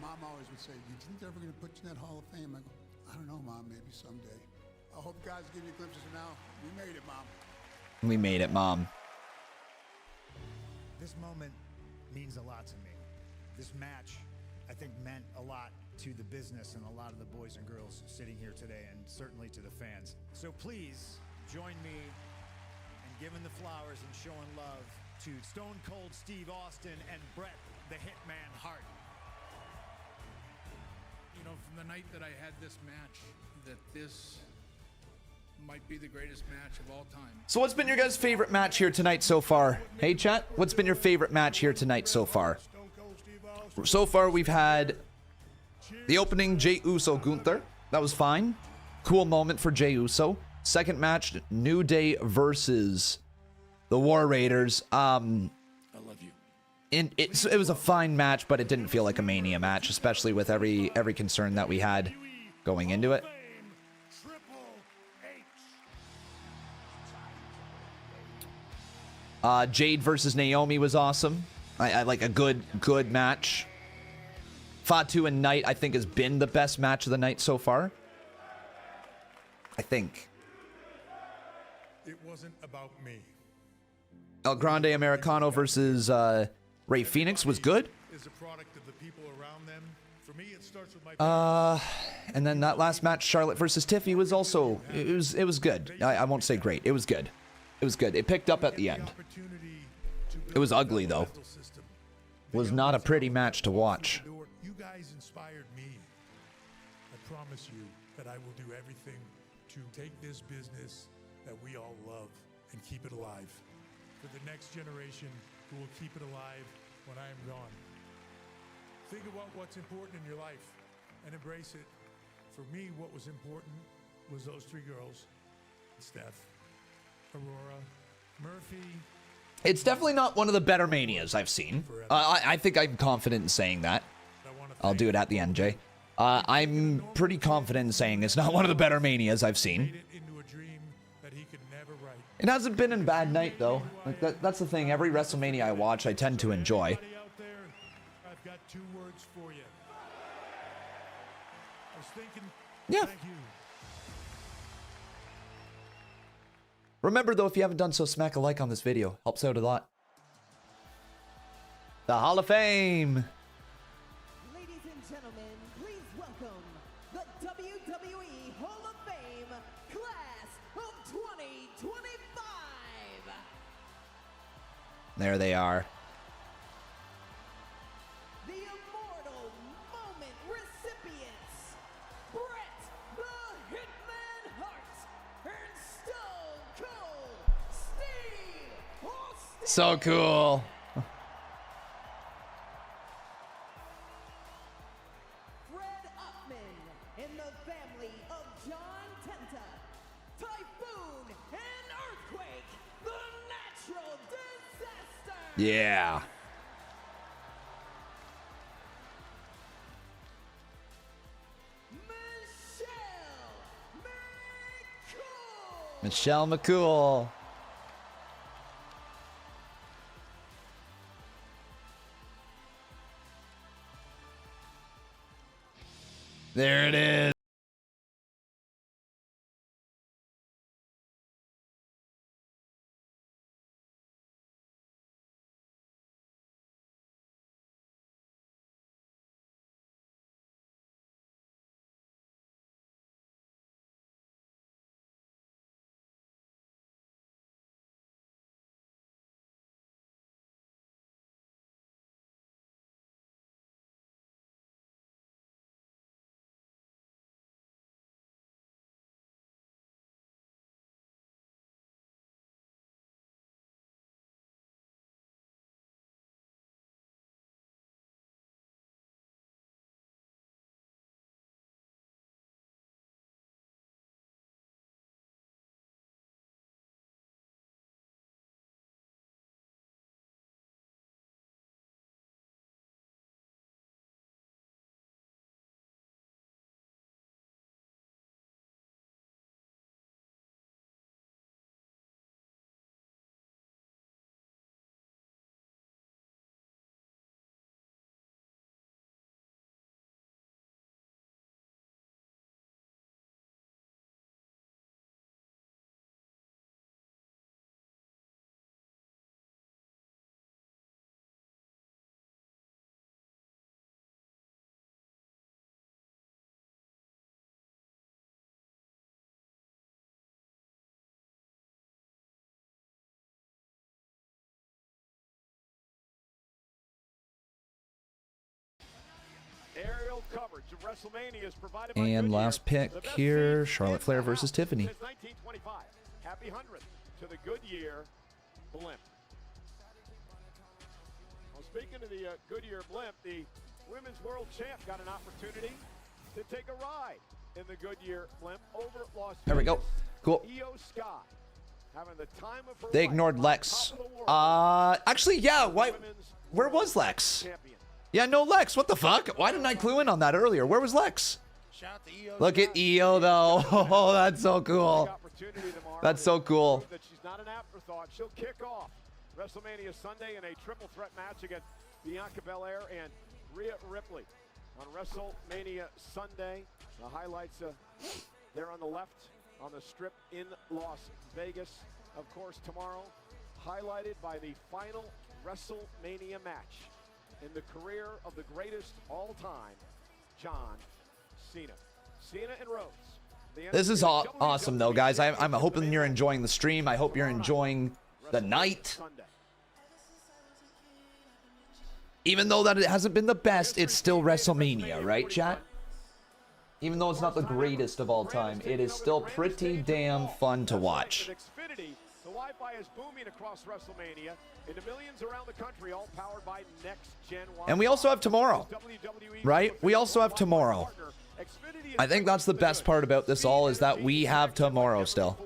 Mom always would say, "You think they're ever going to put you in that Hall of Fame?" I go, "I don't know, Mom. Maybe someday." I hope guys give you glimpses of now. We made it, Mom. We made it, Mom. This moment means a lot to me. This match, I think, meant a lot to the business and a lot of the boys and girls sitting here today, and certainly to the fans. So please join me in giving the flowers and showing love to Stone Cold Steve Austin and Bret the Hitman Hart. You know, from the night that I had this match, that this might be the greatest match of all time. So what's been your guys' favorite match here tonight so far? Hey, chat, what's been your favorite match here tonight so far? So far, we've had the opening Jey Uso Gunther. That was fine. Cool moment for Jey Uso. Second match, New Day versus the War Raiders. I love you. It was a fine match, but it didn't feel like a Mania match, especially with every concern that we had going into it. Jade versus Naomi was awesome. I like a good match. Fatu and Knight, I think, has been the best match of the night so far. I think. It wasn't about me. El Grande Americano versus Rey Fenix was good. Is a product of the people around them. For me, it starts with my and then that last match, Charlotte versus Tiffy, was also it was good. I won't say great. It was good. It was good. It picked up at the end. It was ugly though. Was not a pretty match to watch. You guys inspired me. I promise you that I will do everything to take this business that we all love and keep it alive. For the next generation who will keep it alive when I am gone. Think about what's important in your life and embrace it. For me, what was important was those three girls. Steph, Aurora, Murphy. It's definitely not one of the better Manias I've seen. I think I'm confident in saying that. I'll do it at the end, Jay. I'm pretty confident in saying it's not one of the better Manias I've seen. It hasn't been a bad night, though. Like that's the thing. Every WrestleMania I watch, I tend to enjoy. I've got 2 words for you. I was thinking, yeah. Thank you. Remember, though, if you haven't done so, smack a like on this video. Helps out a lot. The Hall of Fame. Ladies and gentlemen, please welcome the WWE Hall of Fame Class of 2025. There they are. The Immortal Moment recipients, Bret the Hitman Hart and Stone Cold Steve Austin. So cool. Fred Upman in the family of John Tenta, Typhoon and Earthquake, the natural disaster. Yeah. Michelle McCool. There it is. WrestleMania is provided by And Goodyear, last pick the best here, seats Charlotte in Flair the versus house Tiffany. since 1925. Happy 100th to the Goodyear blimp. Well, speaking of the Goodyear blimp, the Women's World Champ got an opportunity to take a ride in the Goodyear blimp over Las Vegas. There we go. Cool. Io Sky having the time of her They life ignored on Lex. top of the world. Actually, yeah. Why? Where was Lex? Yeah, no Lex. What the fuck? Why didn't I clue in on that earlier? Where was Lex? Look at Io though. Oh, that's so cool. That's so cool. That she's not an afterthought. She'll kick off WrestleMania Sunday in a triple threat match against Bianca Belair and Rhea Ripley on WrestleMania Sunday. The highlights there on the left on the strip in Las Vegas. Of course, tomorrow, highlighted by the final WrestleMania match in the career of the greatest all time, John Cena. Cena and Rhodes. This is awesome though, guys. I'm hoping you're enjoying the stream. I hope you're enjoying the night. Even though that it hasn't been the best, it's still WrestleMania, right, chat? Even though it's not the greatest of all time, it is still pretty damn fun to watch. The Wi-Fi is booming across WrestleMania into millions around the country, all powered by next-gen Wi-Fi. And we also have tomorrow, right? We also have tomorrow. I think that's the best part about this all, is that we have tomorrow still.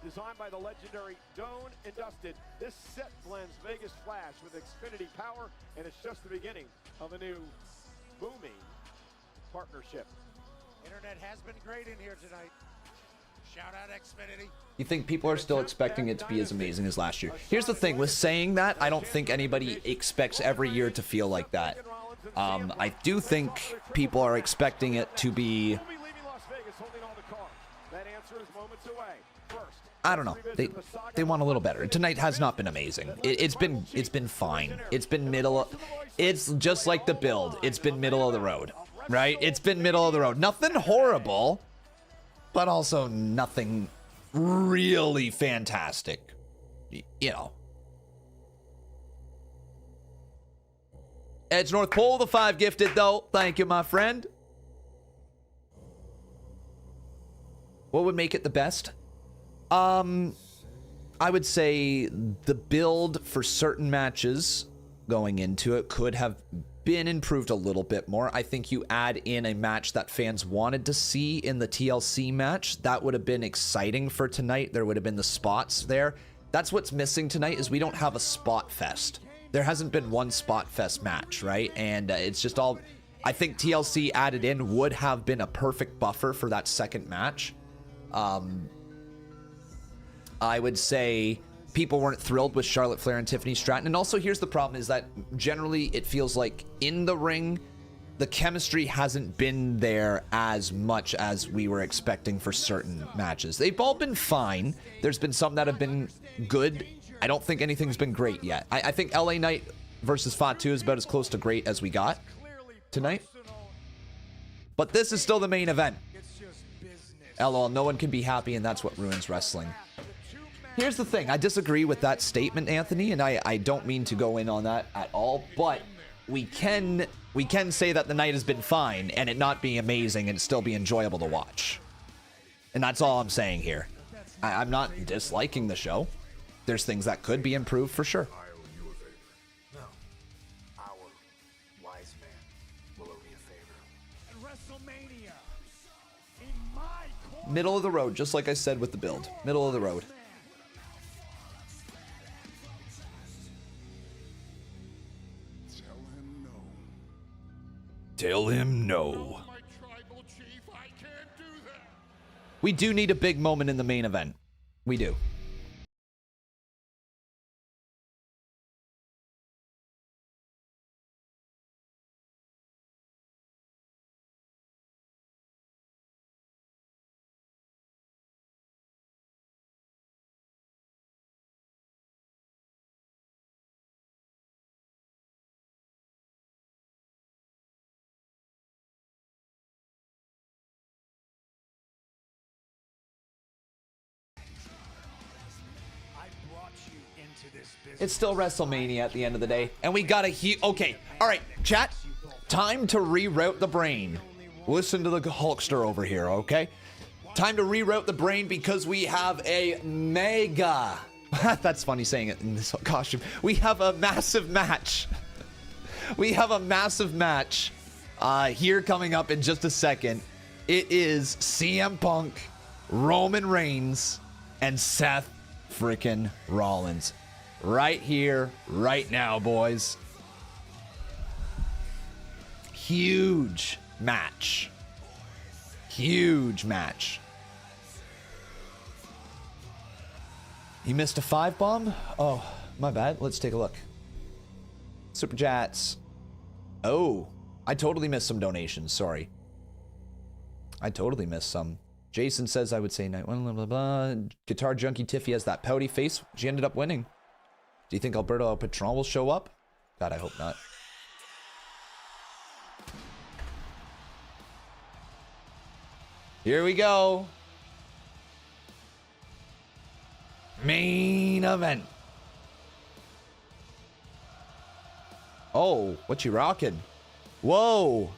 Designed by the legendary Doan and Dustin, this set blends Vegas Flash with Xfinity power, and it's just the beginning of a new booming partnership. Internet has been great in here tonight. Shout out Xfinity. You think people are still expecting it to be as amazing as last year? Here's the thing, with saying that, I don't think anybody expects every year to feel like that. I do think people are expecting it to be, I don't know, they want a little better. Tonight has not been amazing. It's been fine. It's been it's just like the build. It's been middle of the road, right? It's been middle of the road. Nothing horrible, but also nothing really fantastic, you know. Edge North Pole, the 5 gifted though. Thank you, my friend. What would make it the best? I would say the build for certain matches going into it could have been improved a little bit more. I think you add in a match that fans wanted to see in the TLC match. That would have been exciting for tonight. There would have been the spots there. That's what's missing tonight, is we don't have a spot fest. There hasn't been one spot fest match, right? And it's just all, I think TLC added in would have been a perfect buffer for that second match. I would say people weren't thrilled with Charlotte Flair and Tiffany Stratton. And also, here's the problem, is that generally it feels like in the ring, the chemistry hasn't been there as much as we were expecting for certain matches. They've all been fine. There's been some that have been good. I don't think anything's been great yet. I think LA Knight versus Fatu is about as close to great as we got tonight. But this is still the main event. LOL, no one can be happy, and that's what ruins wrestling. Here's the thing. I disagree with that statement, Anthony, and I don't mean to go in on that at all, but we can say that the night has been fine and it not be amazing and still be enjoyable to watch. And that's all I'm saying here. I'm not disliking the show. There's things that could be improved for sure. No, our wise man will owe me a favor. WrestleMania in my corner. Middle of the road, just like I said with the build. Middle of the road. Tell him no. We do need a big moment in the main event. We do. It's still WrestleMania at the end of the day. And we got a okay. All right, chat. Time to reroute the brain. Listen to the Hulkster over here, okay? Time to reroute the brain because we have a mega... That's funny saying it in this costume. We have a massive match. We have a massive match here coming up in just a second. It is CM Punk, Roman Reigns, and Seth freaking Rollins. Right here, right now, boys. Huge match. Huge match. He missed a 5 bomb? Oh, my bad. Let's take a look. Super Chats. Oh, I totally missed some donations. Sorry. I totally missed some. Jason says I would say night one, blah, blah, blah. Guitar Junkie Tiffy has that pouty face. She ended up winning. Do you think Alberto El Patron will show up? God, I hope not. Here we go. Main event. Oh, what you rocking? Whoa.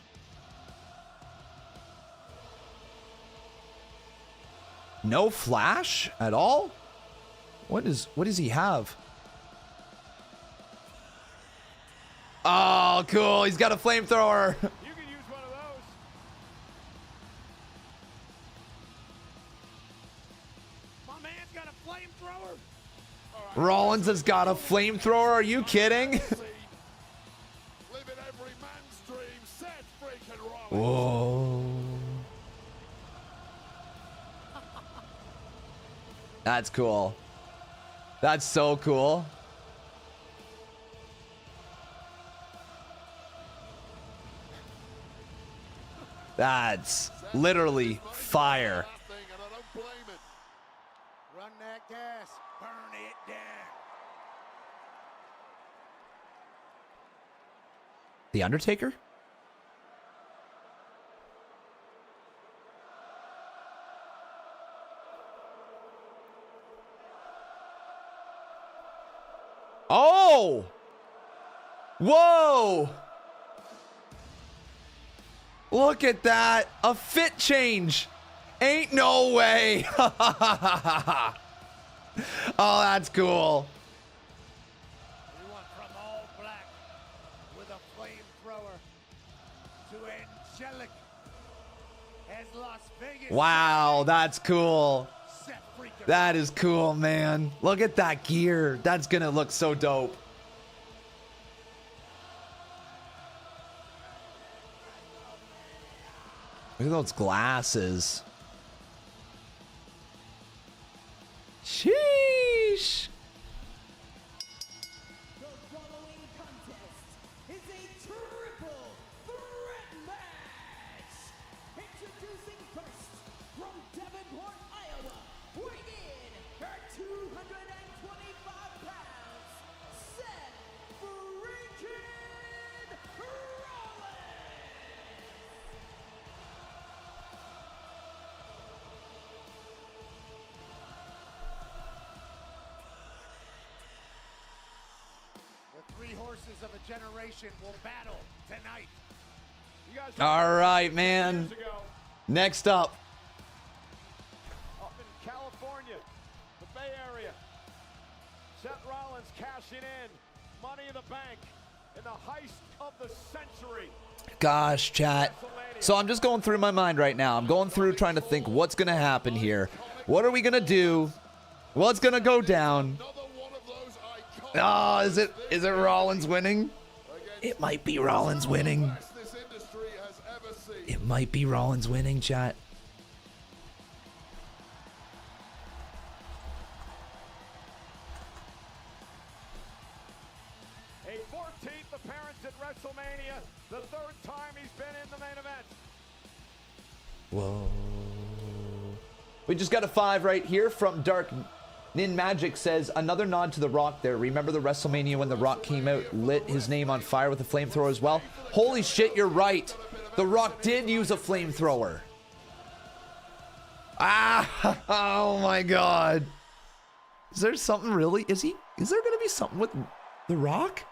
No flash at all? What does he have? Oh, cool. He's got a flamethrower. You can use one of those. My man's got a flamethrower. Rollins has got a flamethrower. Are you kidding? Whoa. That's cool. That's so cool. That's literally fire. Run that gas. Burn it down. The Undertaker? Oh! Whoa! Look at that. A fit change. Ain't no way. Oh, that's cool. We went from all black with a flamethrower to angelic as Las Vegas. Wow, that's cool. That is cool, man. Look at that gear. That's gonna look so dope. Look at those glasses. Sheesh. The following contest is a triple threat match. Introducing first from Davenport, Iowa, weighing in at 225 pounds, Seth freaking Rollins. The three horses of a generation will battle tonight. All right, man. Next up. Up in California, the Bay Area. Seth Rollins cashing in. Money in the bank in the heist of the century. Gosh, chat. So I'm just going through my mind right now. I'm going through trying to think what's going to happen here. What are we going to do? What's going to go down? Oh, is it Rollins winning? It might be Rollins winning. It might be Rollins winning, chat. A 14th appearance at WrestleMania, the 3rd time he's been in the main event. Whoa. We just got a 5 right here from Dark Nin Magic says, another nod to The Rock there. Remember the WrestleMania when The Rock came out, lit his name on fire with a flamethrower as well? Holy shit, you're right. The Rock did use a flamethrower. Ah, oh my God. Is there something really? Is there going to be something with The Rock?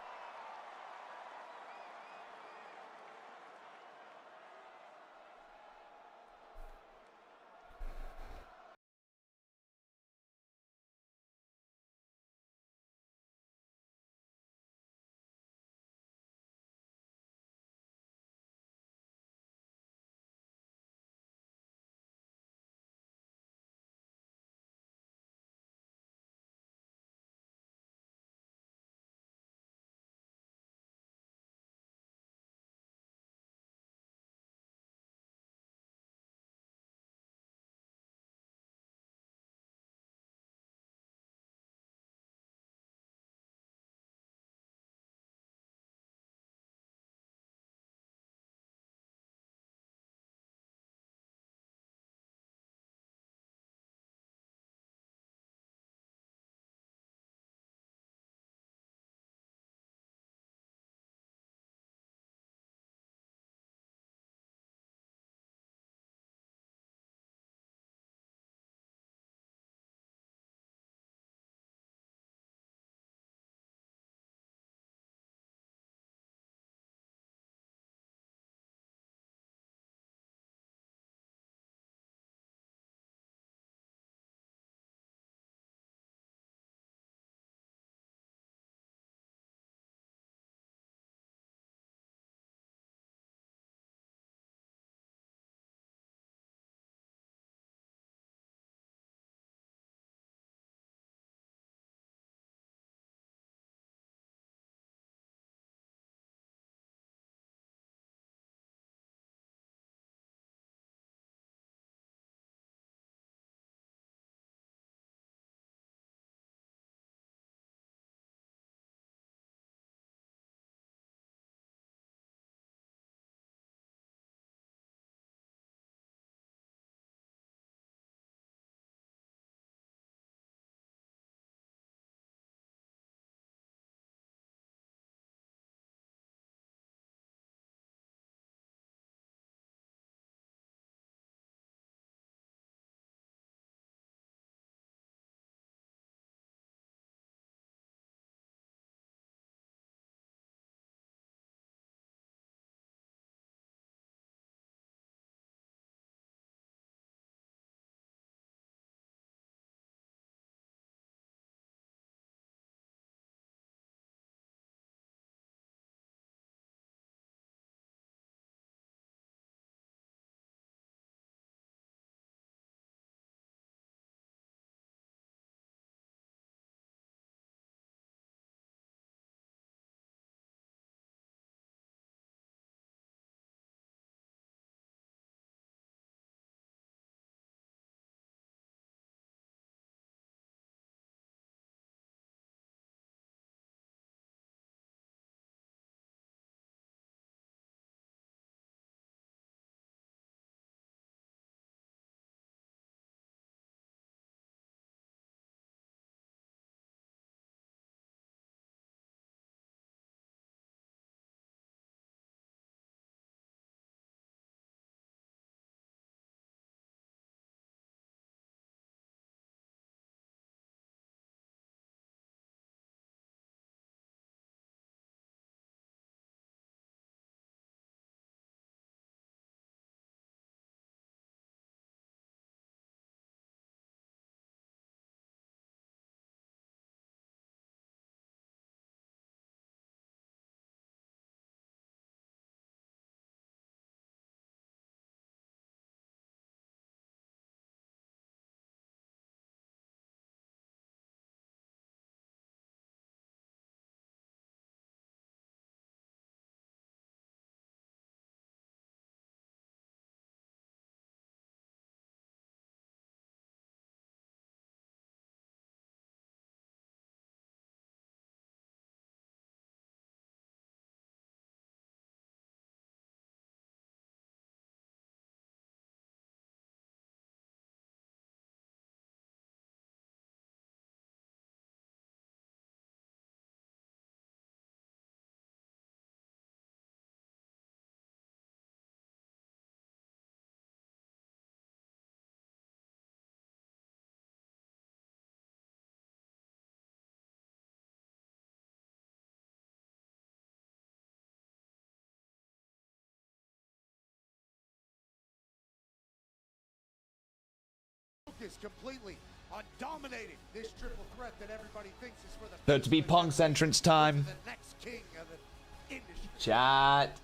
focused completely on dominating this triple threat that everybody thinks is for the About to be Punk's entrance time. the next king of the industry. Chat.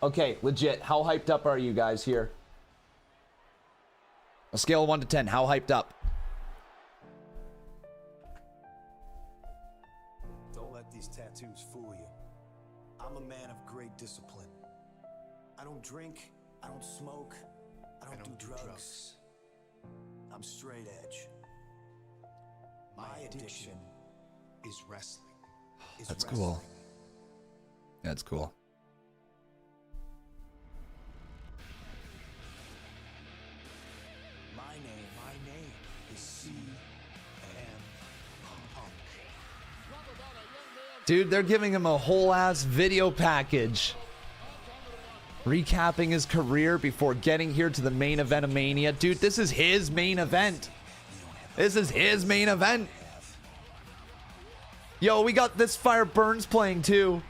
Okay, legit. How hyped up are you guys here? A scale of 1 to 10. How hyped up? Don't let these tattoos fool you. I'm a man of great discipline. I don't drink, I don't smoke, I don't do drugs. I'm straight edge. My addiction is wrestling. That's cool. That's cool. My name is CM Punk. Dude, they're giving him a whole ass video package. Recapping his career before getting here to the main event of Mania. Dude, this is his main event. This is his main event. Yo, we got This Fire Burns playing too.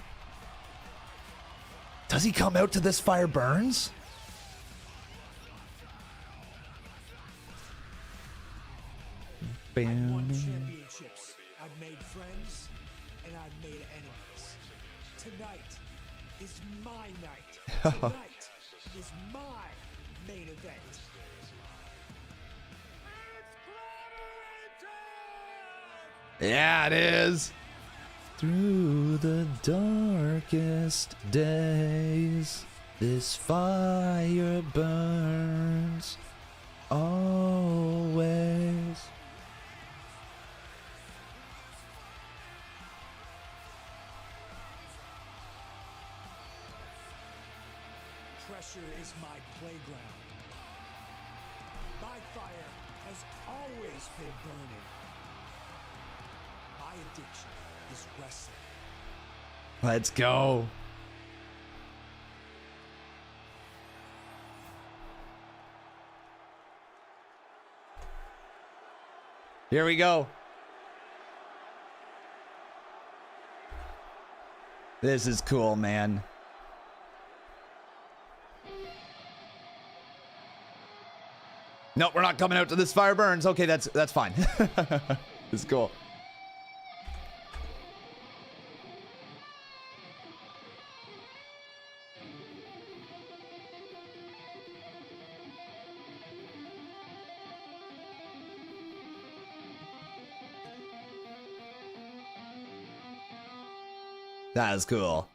Does he come out to This Fire Burns? I've won championships. I've made friends, and I've made enemies. Tonight is my night. Tonight is my main event. Yeah, it is. Through the darkest days, this fire burns always. Pressure is my playground. My fire has always been burning. My addiction is wrestling. Let's go. Here we go. This is cool, man. No, we're not coming out to This Fire Burns. Okay, that's fine. It's cool. That is cool.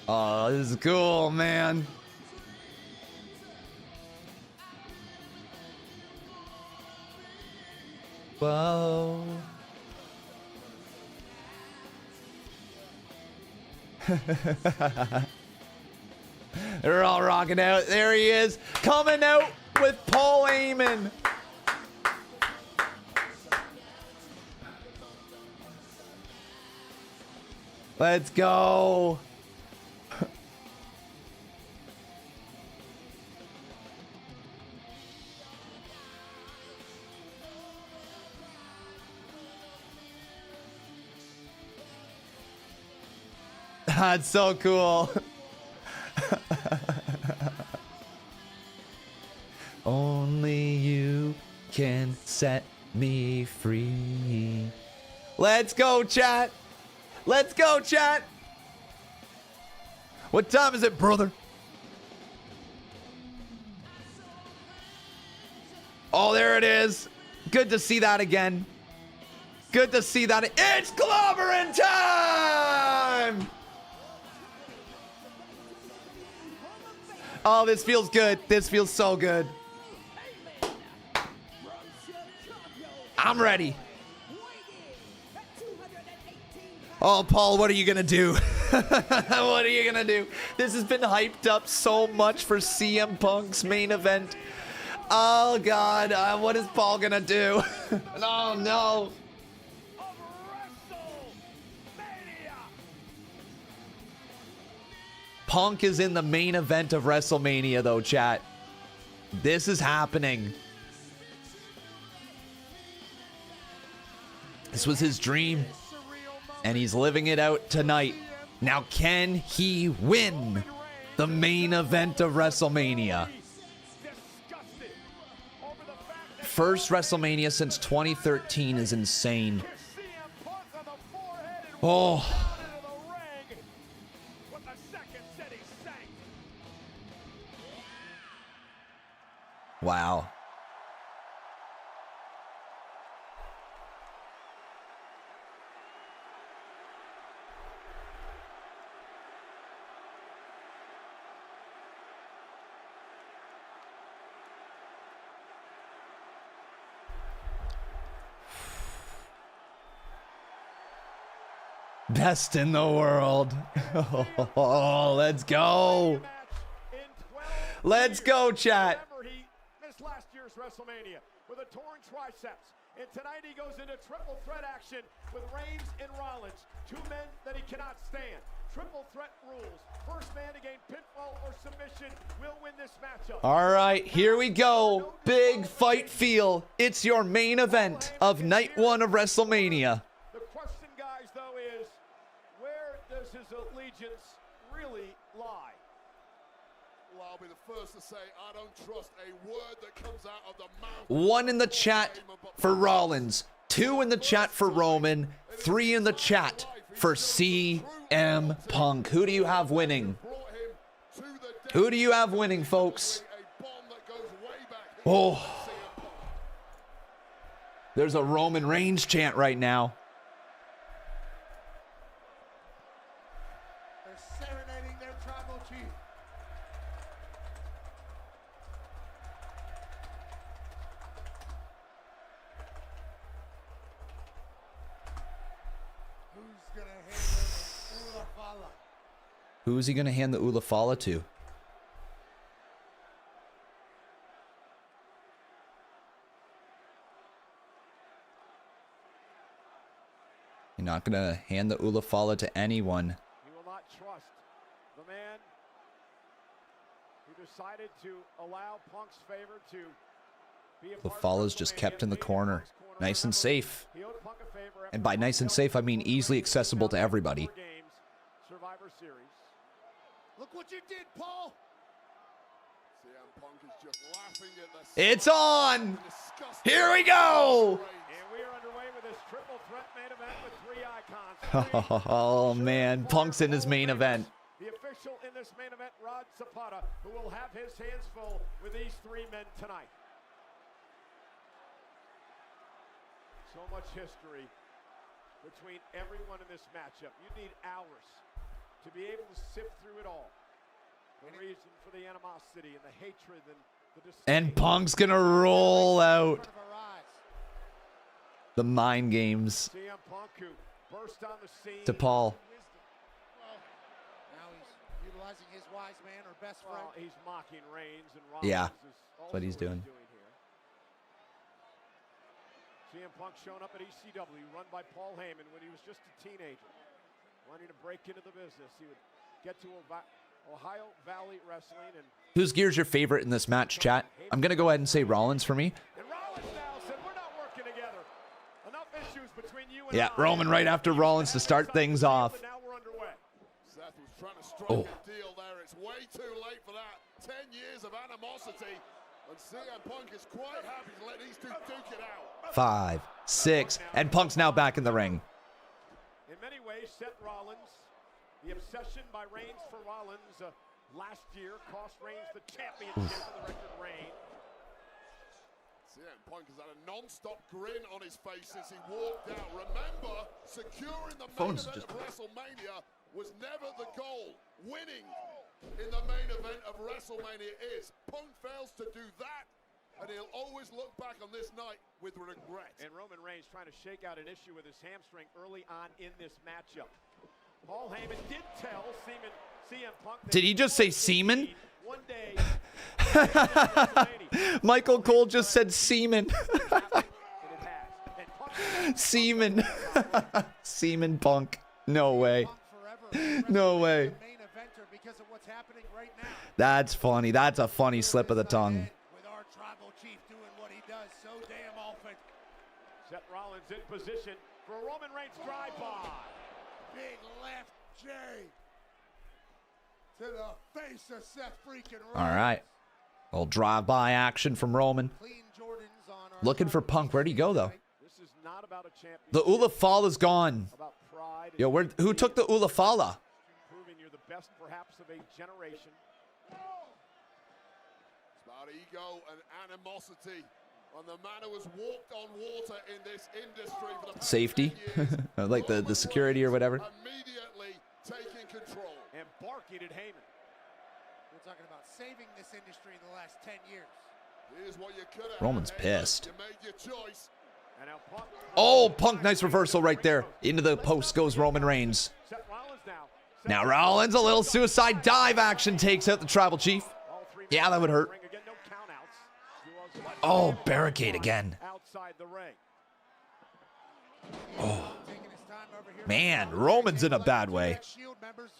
Oh, this is cool, man. Whoa. They're all rocking out. There he is, coming out with Paul Heyman. Let's go. That's so cool. Only you can set me free. Let's go, chat. Let's go, chat. What time is it, brother? Oh, there it is. Good to see that again. Good to see that. It's clobbering time! Oh, this feels good. This feels so good. I'm ready. Oh, Paul, what are you going to do? What are you going to do? This has been hyped up so much for CM Punk's main event. Oh, God. What is Paul going to do? Oh, no. Punk is in the main event of WrestleMania, though, chat. This is happening. This was his dream, and he's living it out tonight. Now, can he win the main event of WrestleMania? First WrestleMania since 2013 is insane. Oh. Wow. Best in the world. Oh, let's go. Let's go, chat. He missed last year's WrestleMania with a torn triceps. And tonight he goes into triple threat action with Reigns and Rollins, two men that he cannot stand. Triple threat rules. First man to gain pinfall or submission will win this matchup. All right, here we go. Big fight feel. It's your main event of night one of WrestleMania. The question, guys, though, is where does his allegiance really lie? Well, I'll be the first to say I don't trust a word that comes out of the mouth. 1 in the chat for Rollins, 2 in the chat for Roman, 3 in the chat for CM Punk. Who do you have winning? Who do you have winning, folks? Oh. There's a Roman Reigns chant right now. They're serenading their tribal chief. Who is he going to hand the Ulafala to? You're not going to hand the Ulafala to anyone. He will not trust the man who decided to allow Punk's favor to be a part Ulafala's just kept in the corner. Nice and safe. And by nice and safe, I mean easily accessible to everybody. Survivor Series. Look what you did, Paul. CM Punk is just laughing at the It's on! Here we go! And we are underway with this triple threat main event with 3 icons. Oh man, Punk's in his main event. The official in this main event, Rod Zapata, who will have his hands full with these 3 men tonight. So much history between everyone in this matchup. You need hours to be able to sift through it all. The reason for the animosity and the hatred and the disdain. And Punk's gonna roll out the mind games CM Punk, who burst on the scene to Paul. Now he's utilizing his wise man or best friend. Well, he's mocking Reigns and Rollins. Yeah, is that's what he's doing. here. CM Punk showing up at ECW, run by Paul Heyman when he was just a teenager, wanting to break into the business. He would get to Ohio Valley Wrestling. And Whose gear's your favorite in this match, chat? I'm gonna go ahead and say Rollins for me. Rollins now said, we're not working together. Enough issues between you and Yeah, Roman right after Rollins to start things off. now we're underway. Seth was trying to strike a deal there. It's way too late for that. 10 years of animosity. And CM Punk is quite happy to let these two duke it out. 5, 6, and Punk's now back in the ring. In many ways, Seth Rollins, the obsession by Reigns for Rollins last year cost Reigns the championship in the record reign. CM Punk has had a non-stop grin on his face since he walked out. Remember, securing the main event of WrestleMania was never the goal. Winning in the main event of WrestleMania is. Punk fails to do that, and he'll always look back on this night with regret. And Roman Reigns trying to shake out an issue with his hamstring early on in this matchup. Paul Heyman did tell CM Punk that Did he just say semen? one day Michael Cole just said semen. Semen. Semen Punk. No way. No way. That's funny. That's a funny slip of the tongue. With our tribal chief doing what he does so damn often. Seth Rollins in position for a Roman Reigns drive-by. Big left J to the face of Seth freaking Rollins. All right. Little drive-by action from Roman. Looking for Punk. Where'd he go, though? This is not about a champion. The Ulafala's gone. About pride. Yo, who took the Ulafala? Proving you're the best, perhaps, of a generation. It's about ego and animosity. And the man who has walked on water in this industry for the past Safety. 10 years, Like the security or whatever. immediately taking control. And barking at Heyman. We're talking about saving this industry in the last 10 years. Here's what you could have. Roman's pissed. You made your choice. And now Punk. Oh, Punk, nice reversal right there. Into the post goes Roman Reigns. Seth Rollins now. Now Rollins, a little suicide dive action, takes out the Tribal Chief. Yeah, that would hurt. Again, no countouts. Oh, barricade again. Outside the ring. Oh. Man, Roman's in a bad way. Shield members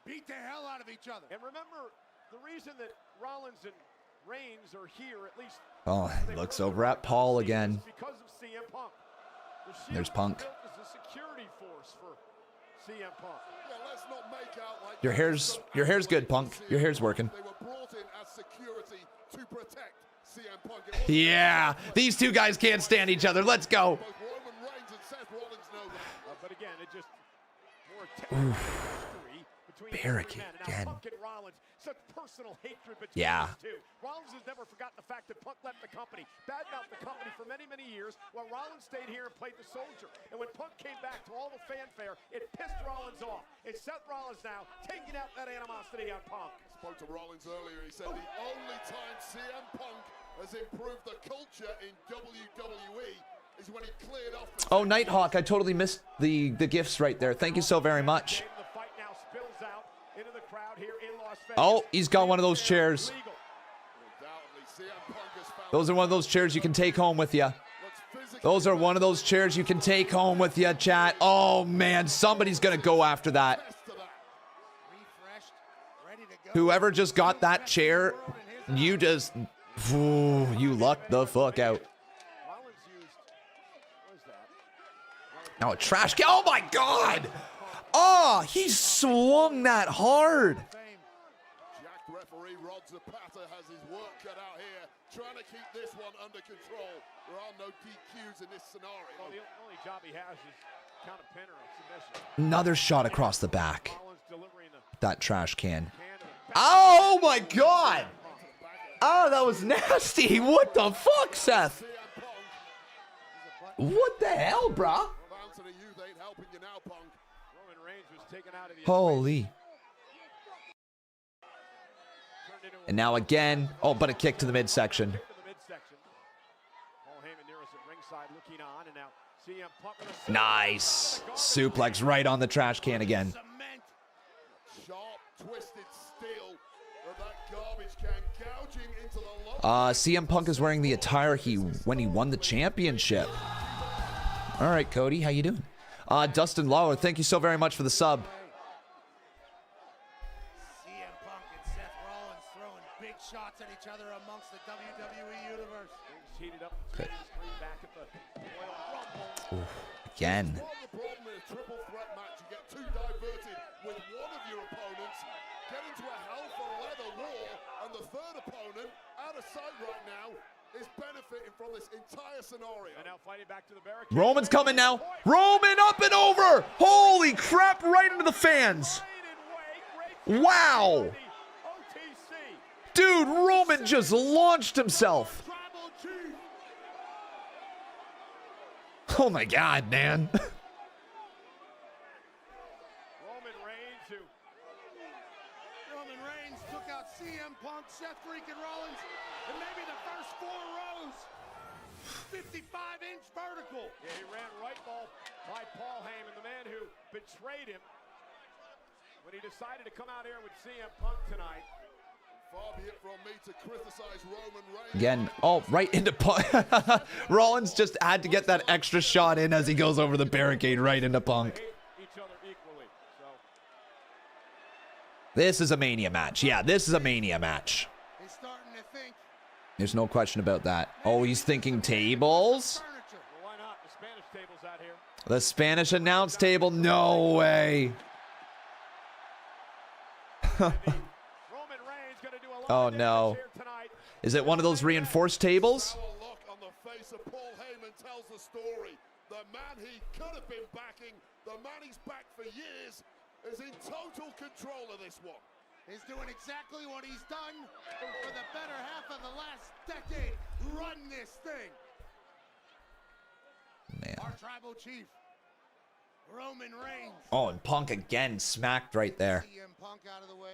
beat the hell out of each other. And remember, the reason that Rollins and Reigns are here, at least. Oh, he looks over at Paul again. Because of CM Punk. The Shield There's Punk. was built as a security force for CM Punk. Yeah, let's not make out like Your hair's good, Punk. Your hair's working. they were brought in as security to protect CM Punk. Yeah, these two guys can't stand each other. Let's go. Both Roman Reigns and Seth Rollins know that. But again, it just more history between Barricade men. And now again. Punk and Rollins, such personal hatred between Yeah. these two. Rollins has never forgotten the fact that Punk left the company, badmouthed the company for many, many years, while Rollins stayed here and played the soldier. And when Punk came back to all the fanfare, it pissed Rollins off. It's Seth Rollins now taking out that animosity on Punk. Spoke to Rollins earlier. He said the only time CM Punk has improved the culture in WWE is when he cleared off the Oh, Nighthawk, I totally missed the gifts right there. Thank you so very much. The fight now spills out into the crowd here in Las Vegas. Oh, he's got one of those chairs. Those are one of those chairs you can take home with you. Those are one of those chairs you can take home with you, chat. Oh, man, somebody's going to go after that. Whoever just got that chair, you just, ooh, you lucked the fuck out. Now a trash can. Oh, my God. Oh, he swung that hard. Jack referee Rod Zapata has his work cut out here, trying to keep this one under control. There are no DQs in this scenario. Well, the only job he has is count a pin or a submission. Another shot across the back. That trash can. Oh, my God. Oh, that was nasty. What the fuck, Seth? What the hell, brah? Holy. And now again. Oh, but a kick to the midsection. Nice. Suplex right on the trash can again. Sharp, twisted steel of that garbage can gouging into the low. CM Punk is wearing the attire when he won the championship. All right, Cody, how you doing? Dustin Lawler, thank you so very much for the sub. CM Punk and Seth Rollins throwing big shots at each other amongst the WWE universe. Heated up. Okay. Back at the Royal Rumble. Again. The problem in a triple threat match, you get too diverted with one of your opponents, get into a hell for leather war, and the third opponent, out of sight right now, is benefiting from this entire scenario. And now fighting back to the barricade. Roman's coming now. Roman up and over. Holy crap, right into the fans. Wow. Dude, Roman just launched himself. Oh my God, man. Roman Reigns took out CM Punk, Seth freaking Rollins, and maybe the first 4 rows. 55-inch vertical. Yeah, he ran right ball by Paul Heyman, the man who betrayed him when he decided to come out here with CM Punk tonight. Far be it from me to criticize Roman Reigns. Again, oh, right into Punk. Rollins just had to get that extra shot in as he goes over the barricade right into Punk. Each other equally, so. This is a Mania match. Yeah, this is a Mania match. He's starting to think. There's no question about that. Oh, he's thinking tables. Well, why not? The Spanish table's out here. The Spanish announce table. No way. Oh no. Is it one of those reinforced tables? Look on the face of Paul Heyman tells the story. The man he could have been backing, the man he's backed for years, is in total control of this one. He's doing exactly what he's done for the better half of the last decade. Run this thing. Man. Our tribal chief, Roman Reigns. Oh, and Punk again smacked right there. CM Punk out of the way.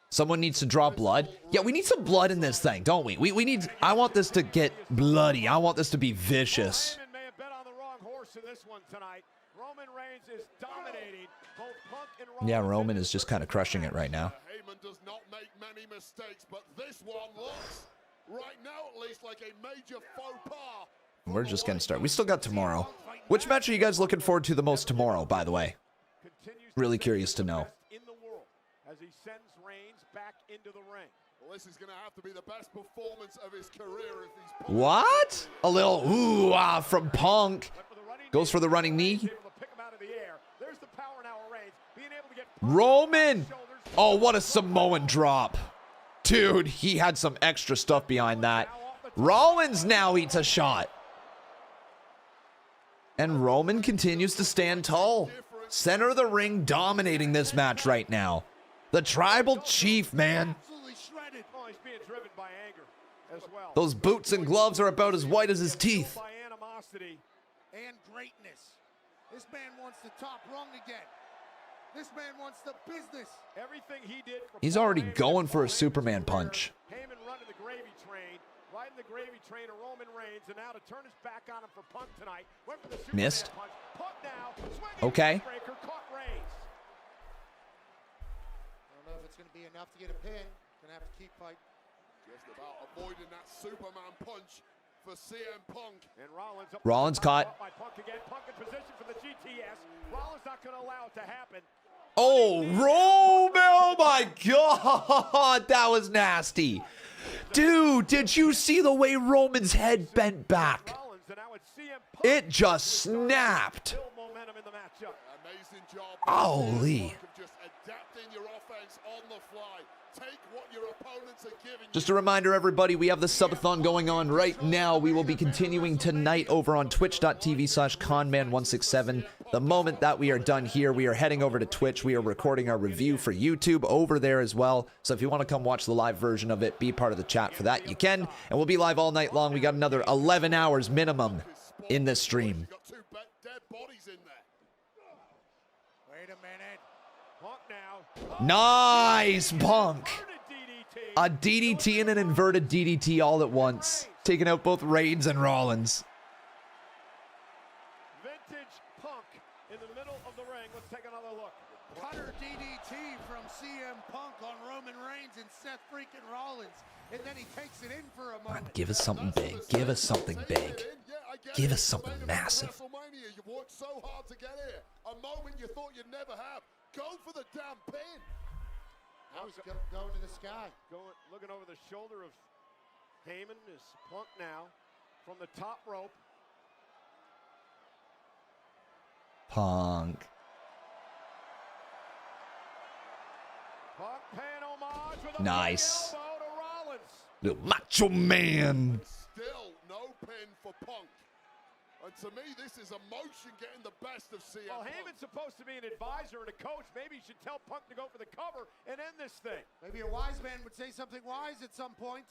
Someone needs to draw blood. Yeah, we need some blood in this thing, don't we? We need. I want this to get bloody. I want this to be vicious. Heyman may have bet on the wrong horse in this one tonight. Roman Reigns is dominating both Punk and Rollins. Yeah, Roman is just kind of crushing it right now. Heyman does not make many mistakes, but this one looks, right now at least, like a major faux pas. We're just getting started. We still got tomorrow. Which match are you guys looking forward to the most tomorrow, by the way? Really curious to know. In the world as he sends Reigns back into the ring. Well, this is going to have to be the best performance of his career if he's... What? A little ooh-ah from Punk. Goes for the running knee. Roman. Oh, what a Samoan drop. Dude, he had some extra stuff behind that. Rollins now eats a shot. And Roman continues to stand tall. Center of the ring dominating this match right now. The tribal chief, man. Those boots and gloves are about as white as his teeth. And greatness. This man wants the top rung again. This man wants the business. Everything he did. He's already going for a Superman punch. Heyman running the gravy train, riding the gravy train of Roman Reigns, and now to turn his back on him for Punk tonight. Went for the Superman Missed. punch. Punk now, swinging Okay. breaker, caught Reigns. I don't know if it's going to be enough to get a pin. Going to have to keep fighting. Just about avoiding that Superman punch for CM Punk. And Rollins caught. By Punk again. Punk in position for the GTS. Rollins not going to allow it to happen. Oh, Roman. Oh, my God. That was nasty. Dude, did you see the way Roman's head bent back? It just snapped. Amazing job. Holy. Just adapting your offense on the fly. Take what your opponents are giving you. Just a reminder, everybody, we have the subathon going on right now. We will be continuing tonight over on twitch.tv/conman167. The moment that we are done here, we are heading over to Twitch. We are recording our review for YouTube over there as well. So if you want to come watch the live version of it, be part of the chat for that, you can. And we'll be live all night long. We got another 11 hours minimum in this stream. Got two dead bodies in there. Wait a minute. Punk now. Nice, Punk. A DDT and an inverted DDT all at once. Taking out both Reigns and Rollins. Vintage Punk in the middle of the ring. Let's take another look. Cutter DDT from CM Punk on Roman Reigns and Seth freaking Rollins. And then he takes it in for a moment. Give us something big. Give us something big. Give us something massive. WrestleMania, you've worked so hard to get here. A moment you thought you'd never have. Go for the damn pin. Now he's going to the sky. Looking over the shoulder of Heyman is Punk now from the top rope. Punk. Punk paying homage with a Nice. elbow to Rollins. Little macho man. Still no pin for Punk. And to me, this is emotion getting the best of CM Well, Punk. Heyman's supposed to be an advisor and a coach. Maybe he should tell Punk to go for the cover and end this thing. Maybe a wise man would say something wise at some point.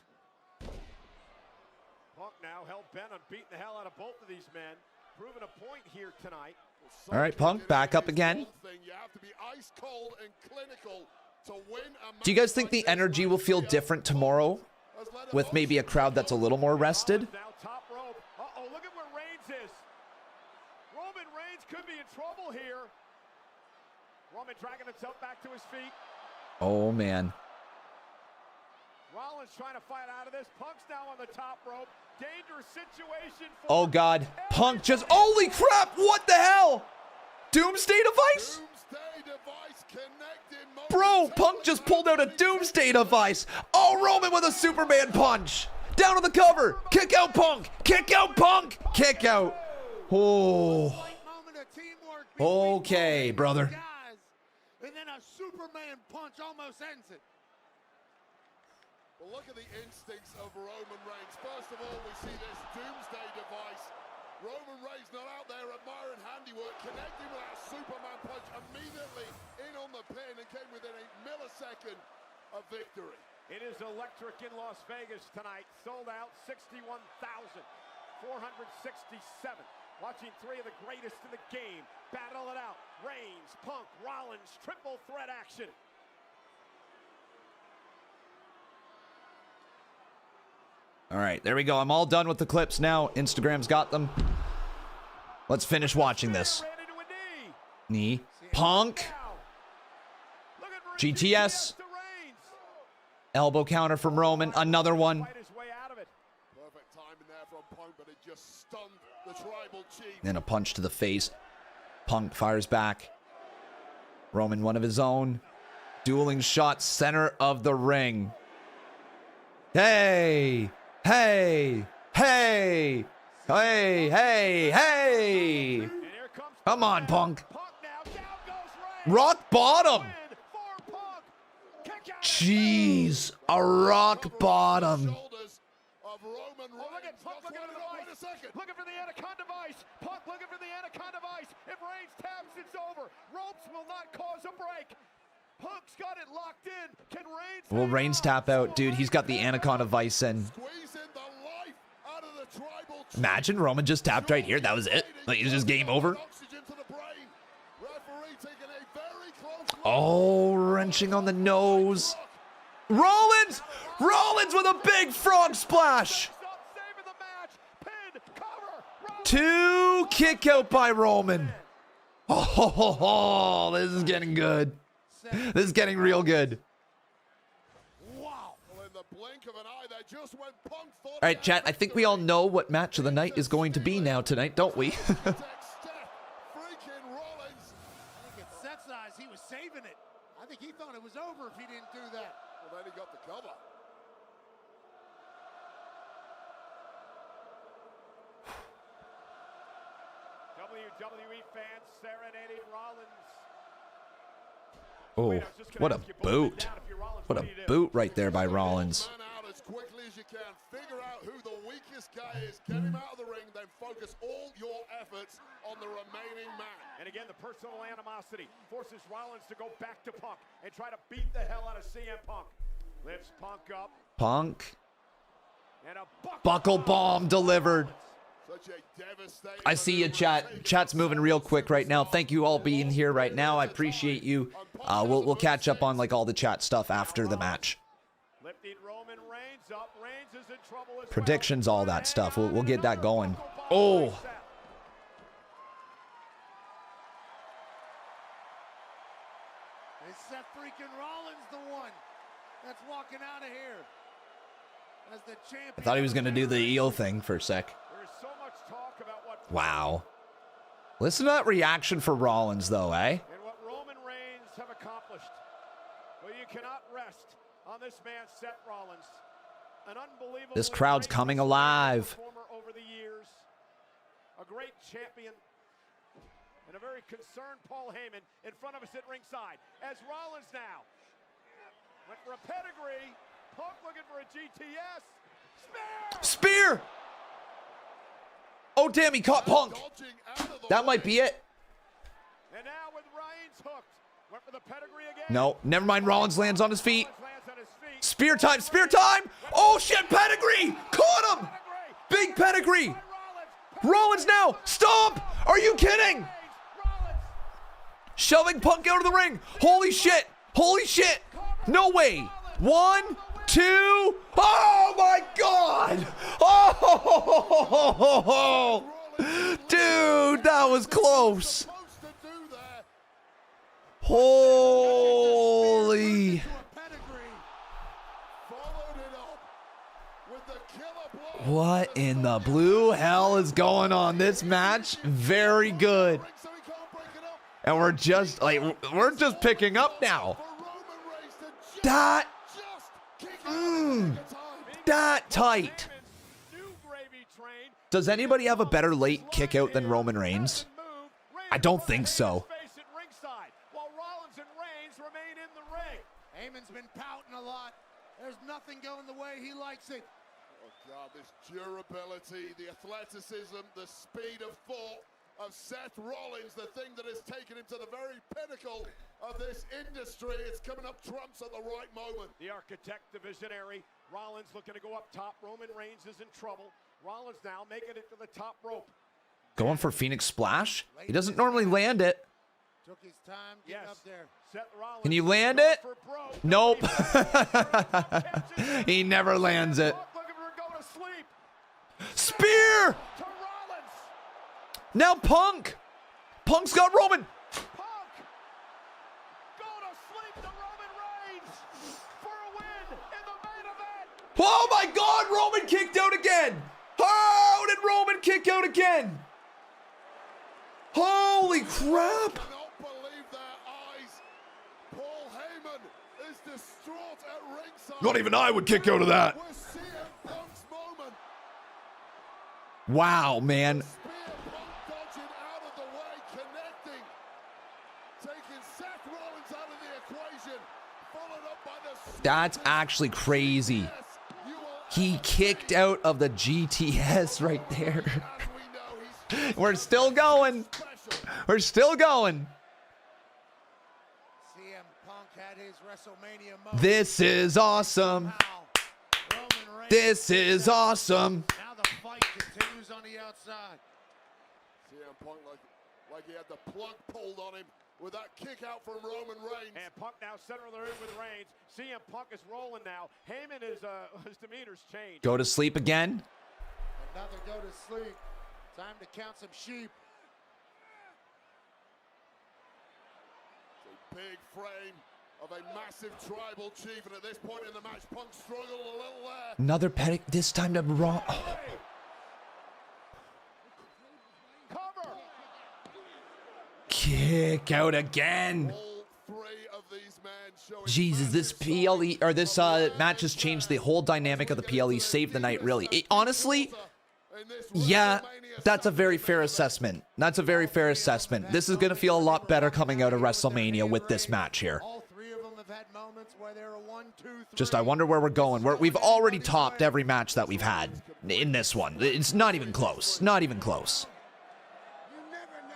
Punk now hell-bent on beating the hell out of both of these men. Proving a point here tonight. All right, Punk, back up again. You have to be ice cold and clinical to win a Do you guys think the energy will feel different tomorrow with maybe a crowd that's a little more rested? Now top rope. Uh-oh, look at where Reigns is. Roman Reigns could be in trouble here. Roman dragging himself back to his feet. Oh, man. Rollins trying to fight out of this. Punk's now on the top rope. Dangerous situation for Oh, God. Punk just... Holy crap! What the hell? Doomsday device? Doomsday device connected. Bro, Punk just pulled out a Doomsday device. Oh, Roman with a Superman punch. Down on the cover. Kick out Punk. Kick out Punk. Kick out. Oh. Okay, brother. And then a Superman punch almost ends it. Well, look at the instincts of Roman Reigns. First of all, we see this doomsday device. Roman Reigns not out there admiring handiwork, connecting with that Superman punch immediately in on the pin and came within a millisecond of victory. It is electric in Las Vegas tonight. Sold out 61,467. Watching three of the greatest in the game battle it out. Reigns, Punk, Rollins, triple threat action. All right, there we go. I'm all done with the clips now. Instagram's got them. Let's finish watching this. Knee. Punk. GTS. Elbow counter from Roman. Another one. Perfect timing there from Punk, but it just stunned the tribal chief. Then a punch to the face. Punk fires back. Roman, one of his own. Dueling shots, center of the ring. Hey! Hey! Hey! Hey! Hey! Hey! Come on, Punk. Rock bottom. Jeez, a rock bottom. Looking for the Anaconda Vice. Punk looking for the Anaconda Vice. If Reigns taps, it's over. Ropes will not cause a break. Punk's got it locked in. Can Reigns? Will Reigns tap out? Dude, he's got the Anaconda Vice in. Imagine Roman just tapped right here. That was it. Like, it's just game over. Oh, wrenching on the nose. Rollins! Rollins with a big frog splash. 2 kick out by Roman. Oh, this is getting good. This is getting real good. All right, chat, I think we all know what match of the night is going to be now tonight, don't we? I think at Seth's eyes, he was saving it. I think he thought it was over if he didn't do that. Well, then he got the cover. WWE fans serenading Rollins. Oh, what a boot. What a boot right there by Rollins. As quickly as you can, figure out who the weakest guy is, get him out of the ring, then focus all your efforts on the remaining man. And again, the personal animosity forces Rollins to go back to Punk and try to beat the hell out of CM Punk. Lifts Punk up. Punk. And a buckle bomb delivered. Such a devastating. I see you, chat. Chat's moving real quick right now. Thank you all being here right now. I appreciate you. We'll catch up on like all the chat stuff after the match. Predictions, all that stuff. We'll get that going. Oh. Is Seth freaking Rollins the one that's walking out of here as the champion? I thought he was going to do the eel thing for a sec. Wow. Listen to that reaction for Rollins, though, eh? And what Roman Reigns have accomplished. Well, you cannot rest on this man, Seth Rollins. An unbelievable. This crowd's coming alive. Over the years, a great champion, and a very concerned Paul Heyman in front of us at ringside. As Rollins now went for a pedigree. Punk looking for a GTS. Spear! Oh, damn, he caught Punk. That might be it. And now with Reigns hooked. Went for the pedigree again. No, never mind. Rollins lands on his feet. Spear time, spear time. Oh, shit, pedigree. Caught him. Big pedigree. Rollins now. Stomp. Are you kidding? Shoving Punk out of the ring. Holy shit. Holy shit. No way. 1, 2. Oh, my God. Oh, dude, that was close. Holy. What in the blue hell is going on? This match, very good. And we're just picking up now. That tight. Does anybody have a better late kick out than Roman Reigns? I don't think so. While Rollins and Reigns remain in the ring. Heyman's been pouting a lot. There's nothing going the way he likes it. Oh God, this durability, the athleticism, the speed of thought of Seth Rollins, the thing that has taken him to the very pinnacle of this industry. It's coming up trumps at the right moment. The architect, the visionary. Rollins looking to go up top. Roman Reigns is in trouble. Rollins now making it to the top rope. Going for Phoenix Splash? He doesn't normally land it. Took his time getting up there. Seth Rollins. Can you land it? Nope. He never lands it. Spear! Now Punk! Punk's got Roman! Oh my God, Roman kicked out again! How did Roman kick out again? Holy crap! Cannot believe their eyes. Paul Heyman is distraught at ringside. Not even I would kick out of that. We're seeing Punk's moment. Wow, man. Dodging out of the way, connecting, taking Seth Rollins out of the equation, followed up by the... That's actually crazy. He kicked out of the GTS right there. We're still going. We're still going. CM Punk had his WrestleMania moment. This is awesome. This is awesome. Now the fight continues on the outside. CM Punk like he had the plug pulled on him with that kick out from Roman Reigns. And Punk now center of the ring with Reigns. CM Punk is rolling now. Heyman is his demeanor's changed. Go to sleep again. Another go to sleep. Time to count some sheep. It's a big frame of a massive tribal chief, and at this point in the match, Punk struggled a little there. Another pedic. This time to Raw. Oh. Kick out again. Jesus, this PLE or this match has changed the whole dynamic of the PLE. Saved the night, really. Honestly, yeah, that's a very fair assessment. That's a very fair assessment. This is going to feel a lot better coming out of WrestleMania with this match here. All three of them have had moments where they're a 1, 2, 3. Just I wonder where we're going. We've already topped every match that we've had in this one. It's not even close. Not even close. You never know.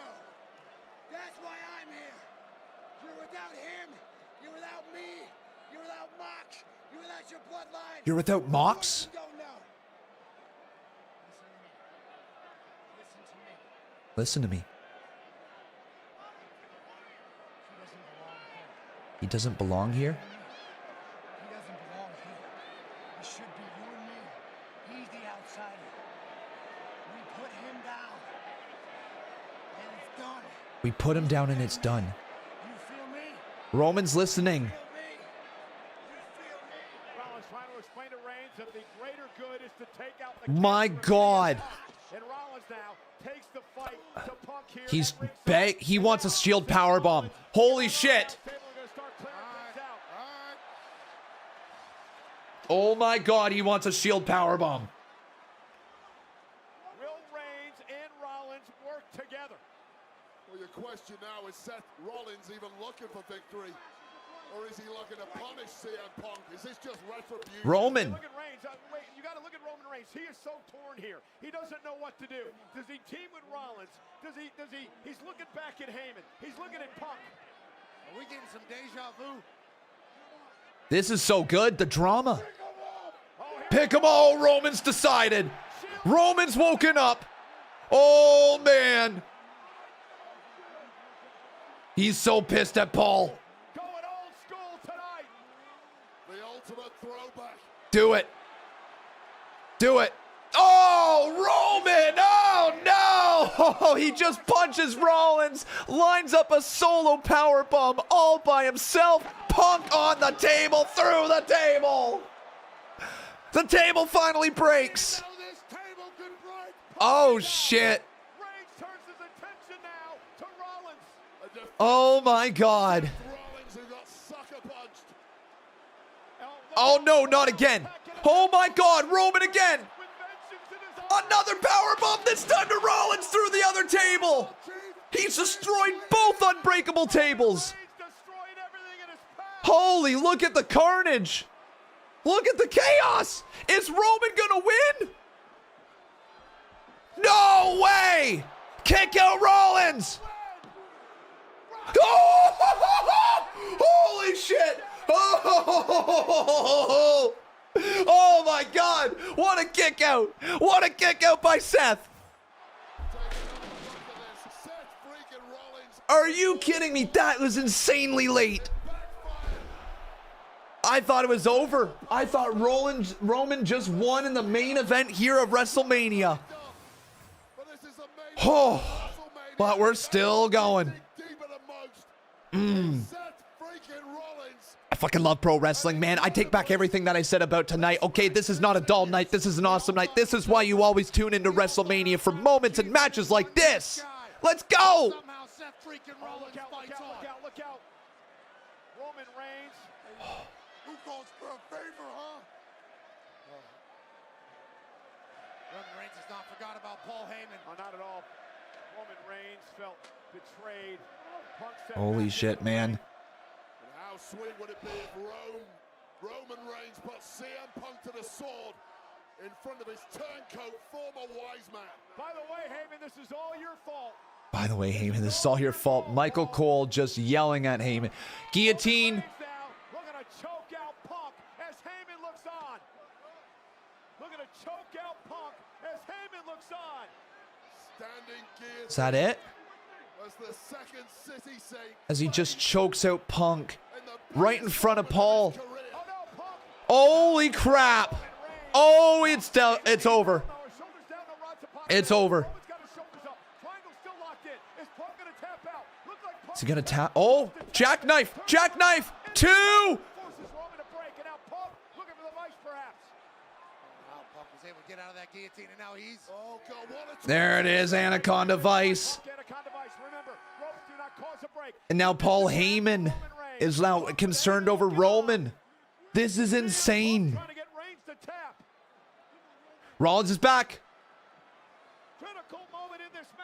That's why I'm here. You're without him. You're without me. You're without Mox. You're without your bloodline. You're without Mox? You don't know. Listen to me. He doesn't belong here? He doesn't belong here. It should be you and me. He's the outsider. We put him down. And it's done. We put him down and it's done. You feel me? Roman's listening. Rollins trying to explain to Reigns that the greater good is to take out the My God. and Rollins now takes the fight to Punk here. He wants a shield powerbomb. Holy shit. Oh my God, he wants a shield powerbomb. Will Reigns and Rollins work together? Well, your question now is Seth Rollins even looking for victory? Or is he looking to punish CM Punk? Is this just retribution? Roman. Look at Reigns. Wait, you got to look at Roman Reigns. He is so torn here. He doesn't know what to do. Does he team with Rollins? He's looking back at Heyman. He's looking at Punk. Are we getting some deja vu? This is so good. The drama. Pick 'em all. Roman's decided. Roman's woken up. Oh, man. He's so pissed at Paul. The ultimate throwback. Do it. Do it. Oh, Roman. Oh, no. Oh, he just punches Rollins. Lines up a solo powerbomb all by himself. Punk on the table. Through the table. The table finally breaks. Oh, shit. Oh, my God. Oh, no, not again. Oh, my God. Roman again. Another powerbomb, this time to Rollins through the other table. He's destroyed both unbreakable tables. Holy, look at the carnage. Look at the chaos. Is Roman gonna win? No way. Kick out Rollins. Oh, holy shit. Oh my God. What a kick out. What a kick out by Seth. Are you kidding me? That was insanely late. I thought it was over. I thought Roman just won in the main event here of WrestleMania. Oh, but we're still going. I fucking love pro wrestling, man. I take back everything that I said about tonight. Okay, this is not a dull night. This is an awesome night. This is why you always tune into WrestleMania for moments and matches like this. Let's go. Look out. Roman Reigns. Who calls for a favor, huh? Roman Reigns has not forgot about Paul Heyman. Oh, not at all. Roman Reigns felt betrayed. Holy shit, man. And how sweet would it be if Roman Reigns put CM Punk to the sword in front of his turncoat former wise man. By the way, Heyman, this is all your fault. By the way, Heyman, this is all your fault. Michael Cole just yelling at Heyman. Guillotine. Looking to choke out Punk as Heyman looks on. Looking to choke out Punk as Heyman looks on. Standing guillotine. Is that it? As the second city saint. As he just chokes out Punk right in front of Paul. Holy crap. Oh, it's over. It's over. Is he gonna tap? Oh, jackknife! Jackknife! 2! There it is, Anaconda Vice. And now Paul Heyman is now concerned over Roman. This is insane. Rollins is back.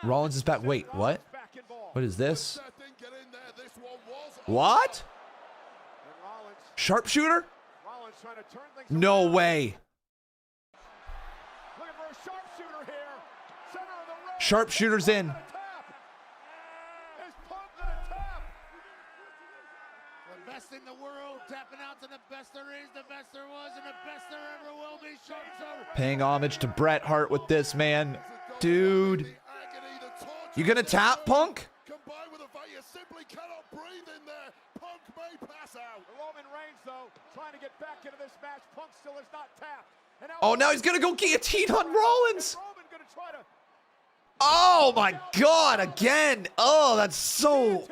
Rollins is back. Wait, what? What is this? What? Sharpshooter? No way. Sharpshooter's in. The best in the world, tapping out to the best there is, the best there was, and the best there ever will be. Sharpshooter. Paying homage to Bret Hart with this, man. Dude. You gonna tap, Punk? Combined with a fight, you simply cannot breathe in there. Punk may pass out. Roman Reigns, though, trying to get back into this match. Punk still is not tapped. Oh, now he's gonna go guillotine on Rollins. Oh my God, again. Oh, that's so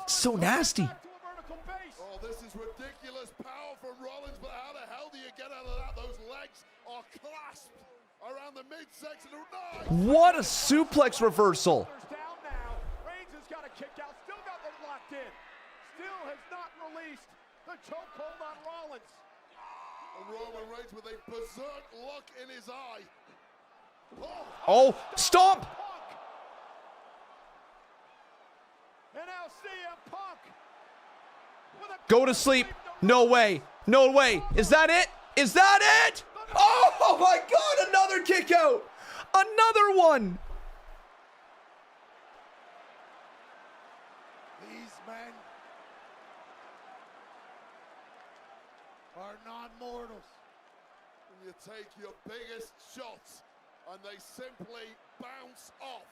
so nasty. Oh, this is ridiculous power from Rollins, but how the hell do you get out of that? Those legs are clasped around the midsection. What a suplex reversal. Reigns has got a kick out, still got them locked in. Still has not released the chokehold on Rollins. And Roman Reigns with a berserk look in his eye. Oh, stomp! And now CM Punk. Go to sleep. No way. No way. Is that it? Is that it? Oh my God, another kick out. Another one. These men are not mortals. And you take your biggest shots and they simply bounce off.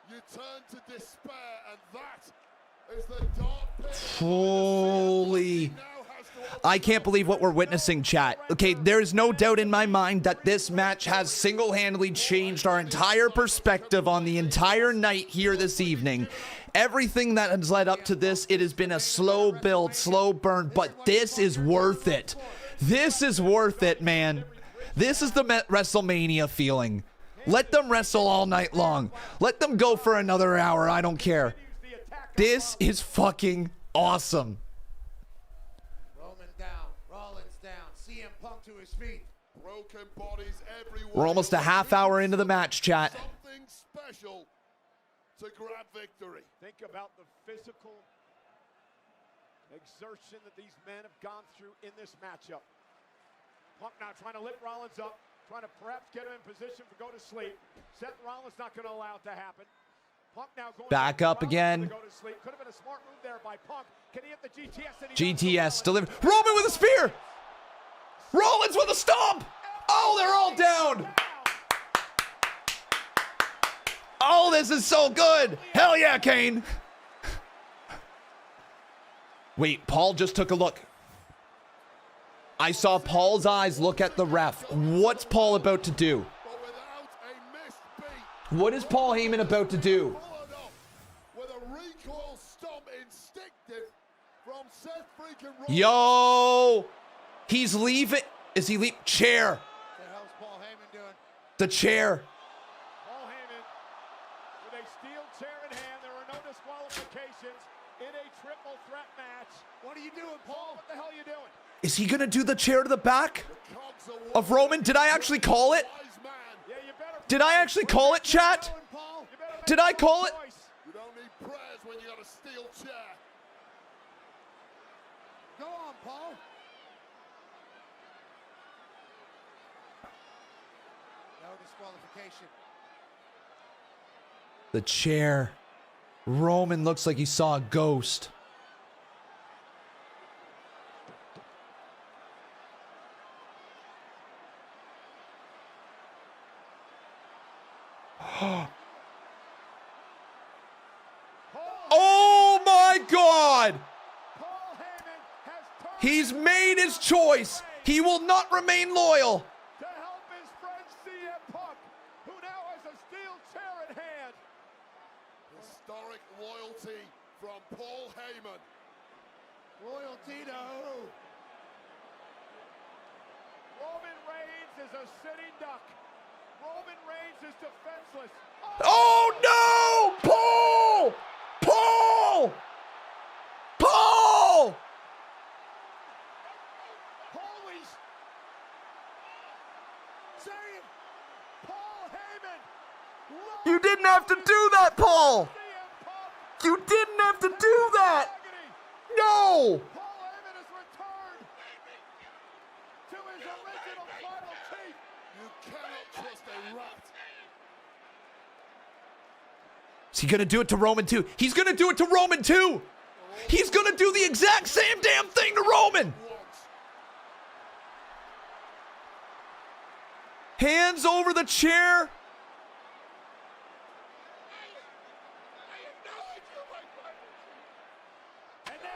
You turn to despair, and that is the dark pit. Holy. I can't believe what we're witnessing, chat. Okay, there's no doubt in my mind that this match has single-handedly changed our entire perspective on the entire night here this evening. Everything that has led up to this, it has been a slow build, slow burn, but this is worth it. This is worth it, man. This is the WrestleMania feeling. Let them wrestle all night long. Let them go for another hour. I don't care. This is fucking awesome. Roman down, Rollins down, CM Punk to his feet. Broken bodies everywhere. We're almost a half hour into the match, chat. Something special to grab victory. Think about the physical exertion that these men have gone through in this matchup. Punk now trying to lift Rollins up, trying to perhaps get him in position to go to sleep. Seth Rollins not going to allow it to happen. Punk now going back up again. Go to sleep. Could have been a smart move there by Punk. Can he hit the GTS? GTS delivered. Roman with a spear. Rollins with a stomp. Oh, they're all down. Oh, this is so good. Hell yeah, Kane. Wait, Paul just took a look. I saw Paul's eyes look at the ref. What's Paul about to do? What is Paul Heyman about to do? Yo! He's leaving. Is he leaving? Chair. What the hell's Paul Heyman doing? The chair. Paul Heyman with a steel chair in hand. There are no disqualifications in a triple threat match. What are you doing, Paul? What the hell are you doing? Is he gonna do the chair to the back of Roman? Did I actually call it? Did I actually call it, chat? Did I call it? You don't need prayers when you got a steel chair. Go on, Paul. No disqualification. The chair. Roman looks like he saw a ghost. Oh my God! He's made his choice. He will not remain loyal. To help his friend CM Punk, who now has a steel chair in hand. Historic loyalty from Paul Heyman. Loyalty to who? Roman Reigns is a sitting duck. Roman Reigns is defenseless. Oh no! Paul! Paul! Paul! Holy say it! Paul Heyman! You didn't have to do that, Paul! You didn't have to do that! No! Paul Heyman has returned to his original tribal chief. You cannot trust a rat. Is he gonna do it to Roman too? He's gonna do it to Roman too! He's gonna do the exact same damn thing to Roman! Hands over the chair.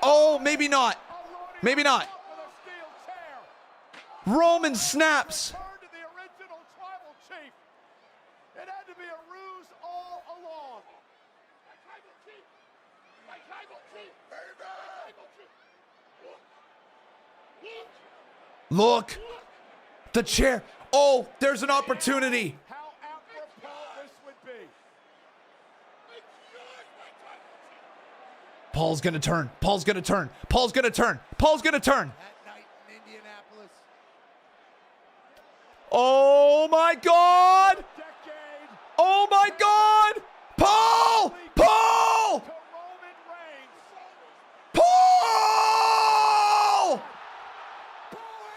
Oh, maybe not. Maybe not. Roman snaps. To the original tribal chief. It had to be a ruse all along. My tribal chief. Look. The chair. Oh, there's an opportunity. How apropos this would be. Paul's gonna turn. Paul's gonna turn. Paul's gonna turn. Paul's gonna turn. That night in Indianapolis. Oh my God! Oh my God! Paul! Paul! Paul!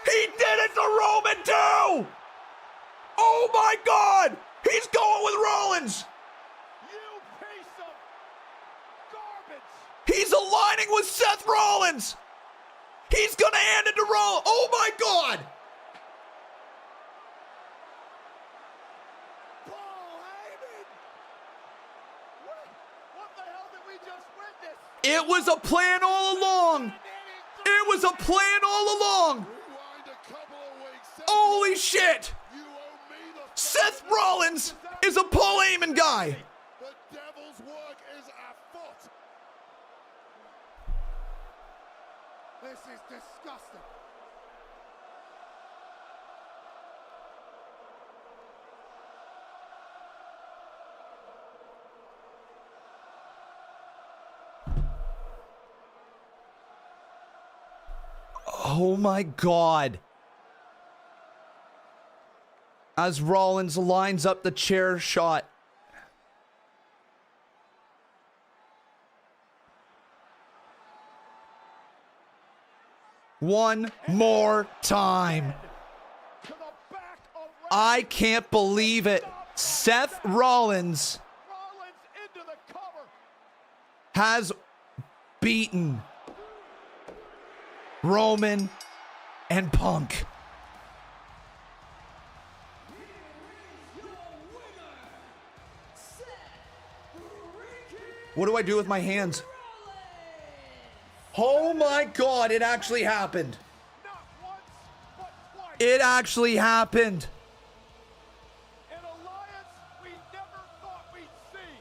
He did it to Roman too! Oh my God! He's going with Rollins! You piece of garbage! He's aligning with Seth Rollins! He's gonna hand it to Rollins! Oh my God! Paul Heyman! What the hell did we just witness? It was a plan all along! It was a plan all along! Holy shit! Seth Rollins is a Paul Heyman guy! The devil's work is afoot. This is disgusting. Oh my God. As Rollins lines up the chair shot. one more time. I can't believe it. Seth Rollins has beaten Roman and Punk. What do I do with my hands? Oh my God, it actually happened. It actually happened. An alliance we never thought we'd see.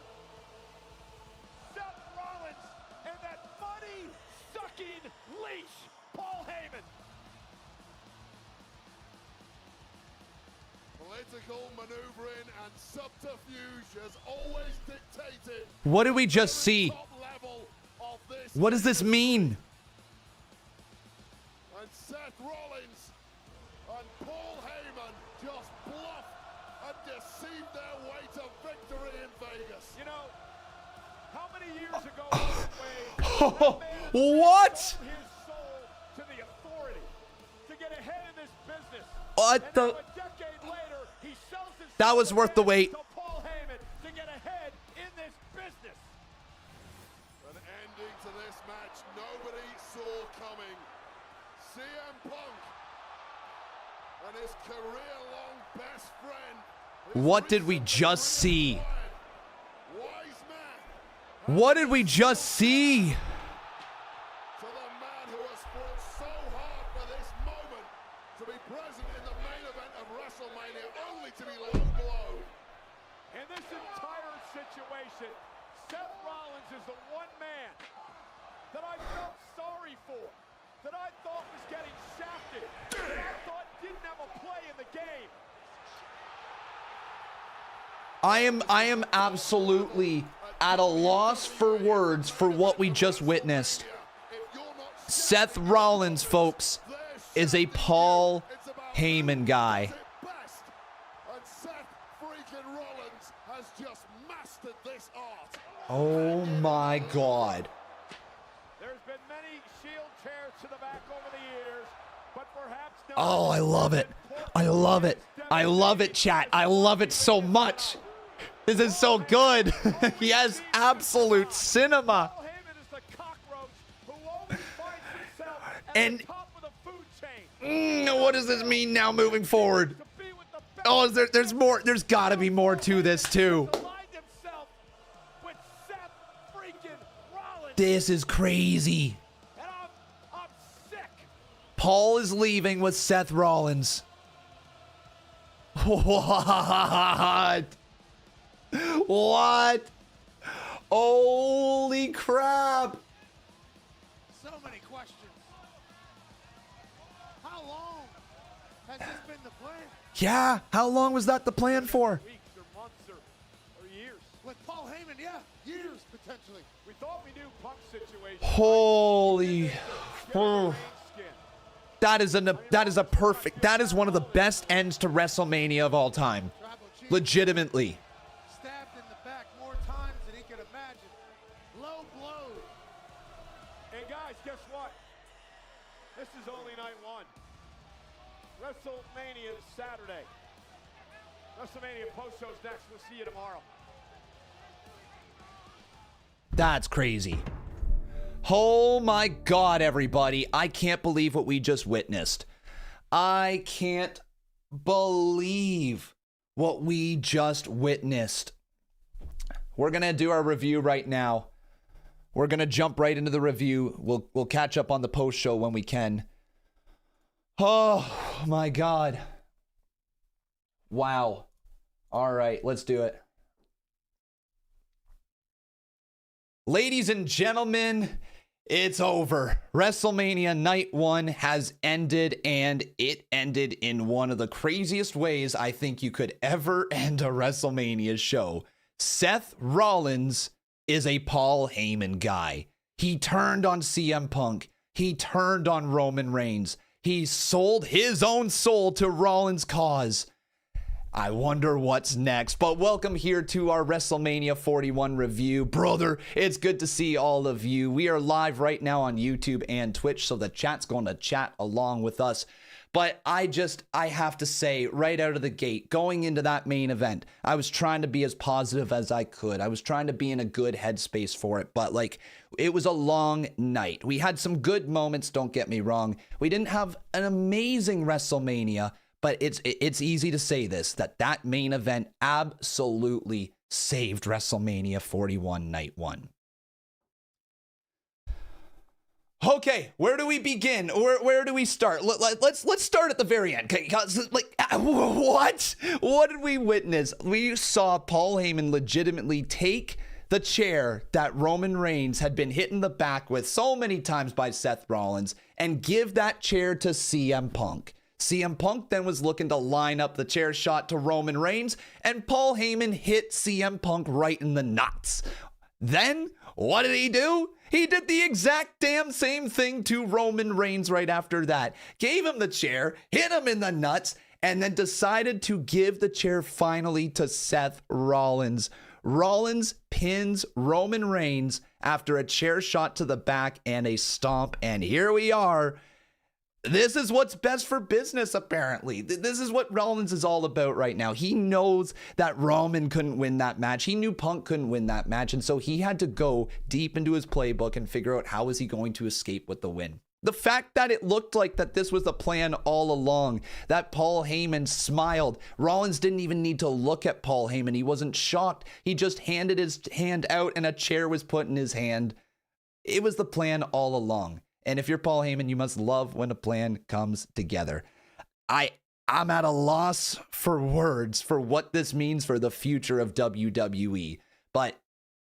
Seth Rollins and that money-sucking leash, Paul Heyman. Political maneuvering and subterfuge has always dictated. What did we just see? What does this mean? And Seth Rollins and Paul Heyman just bluffed and deceived their way to victory in Vegas. You know, how many years ago What? his soul to the authority to get ahead in this business. What the? A decade later, he sells his That was worth the wait. to Paul Heyman to get ahead in this business. An ending to this match nobody saw coming. CM Punk and his career-long best friend. What did we just see? What did we just see? To the man who has fought so hard for this moment to be present in the main event of WrestleMania, only to be low blow. In this entire situation, Seth Rollins is the one man that I felt sorry for, that I thought was getting shafted, that I thought didn't have a play in the game. I am absolutely at a loss for words for what we just witnessed. Seth Rollins, folks, is a Paul Heyman guy. And Seth freaking Rollins has just mastered this art. Oh my God. There's been many Shield tears to the back over the years, but perhaps no. Oh, I love it. I love it. I love it, chat. I love it so much. This is so good. Yes, absolute cinema. And what does this mean now moving forward? Oh, there's more. There's got to be more to this too. This is crazy. Paul is leaving with Seth Rollins. What? What? Holy crap. So many questions. How long has this been the plan? Yeah, how long was that the plan for? Weeks or months or years. With Paul Heyman, yeah, years potentially. We thought we knew Punk's situation. Holy. That is a perfect. That is one of the best ends to WrestleMania of all time. Legitimately. Stabbed in the back more times than he could imagine. Low blow. And guys, guess what? This is only night one. WrestleMania is Saturday. WrestleMania post-show's next. We'll see you tomorrow. That's crazy. Oh my God, everybody. I can't believe what we just witnessed. I can't believe what we just witnessed. We're going to do our review right now. We're going to jump right into the review. We'll catch up on the post show when we can. Oh my God. Wow. All right, let's do it. Ladies and gentlemen, it's over. WrestleMania Night 1 has ended, and it ended in one of the craziest ways I think you could ever end a WrestleMania show. Seth Rollins is a Paul Heyman guy. He turned on CM Punk. He turned on Roman Reigns. He sold his own soul to Rollins' cause. I wonder what's next. But welcome here to our WrestleMania 41 review. Brother, it's good to see all of you. We are live right now on YouTube and Twitch, so the chat's going to chat along with us. But I have to say, right out of the gate, going into that main event, I was trying to be as positive as I could. I was trying to be in a good headspace for it, but like, it was a long night. We had some good moments, don't get me wrong. We didn't have an amazing WrestleMania, but it's easy to say this, that main event absolutely saved WrestleMania 41 Night 1. Okay, where do we begin? Where do we start? Let's start at the very end. Okay, like, what? What did we witness? We saw Paul Heyman legitimately take the chair that Roman Reigns had been hit in the back with so many times by Seth Rollins and give that chair to CM Punk. CM Punk then was looking to line up the chair shot to Roman Reigns, and Paul Heyman hit CM Punk right in the nuts. Then, what did he do? He did the exact damn same thing to Roman Reigns right after that. Gave him the chair, hit him in the nuts, and then decided to give the chair finally to Seth Rollins. Rollins pins Roman Reigns after a chair shot to the back and a stomp, and here we are. This is what's best for business, apparently. This is what Rollins is all about right now. He knows that Roman couldn't win that match. He knew Punk couldn't win that match, and so he had to go deep into his playbook and figure out how is he going to escape with the win. The fact that it looked like that this was the plan all along, that Paul Heyman smiled. Rollins didn't even need to look at Paul Heyman. He wasn't shocked. He just handed his hand out and a chair was put in his hand. It was the plan all along. And if you're Paul Heyman, you must love when a plan comes together. I'm at a loss for words for what this means for the future of WWE. But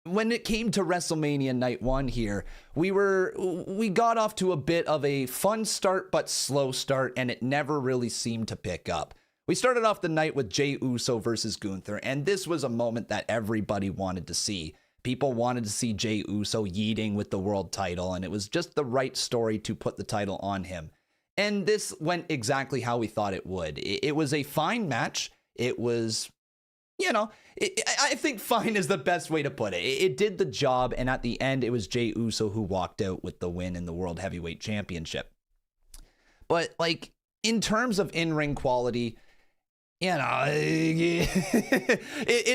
when it came to WrestleMania Night 1 here, we got off to a bit of a fun start but slow start, and it never really seemed to pick up. We started off the night with Jey Uso versus Gunther, and this was a moment that everybody wanted to see. People wanted to see Jey Uso yeeting with the world title, and it was just the right story to put the title on him. And this went exactly how we thought it would. It was a fine match. It was, I think fine is the best way to put it. It did the job, and at the end, it was Jey Uso who walked out with the win in the World Heavyweight Championship. But, like, in terms of in-ring quality, it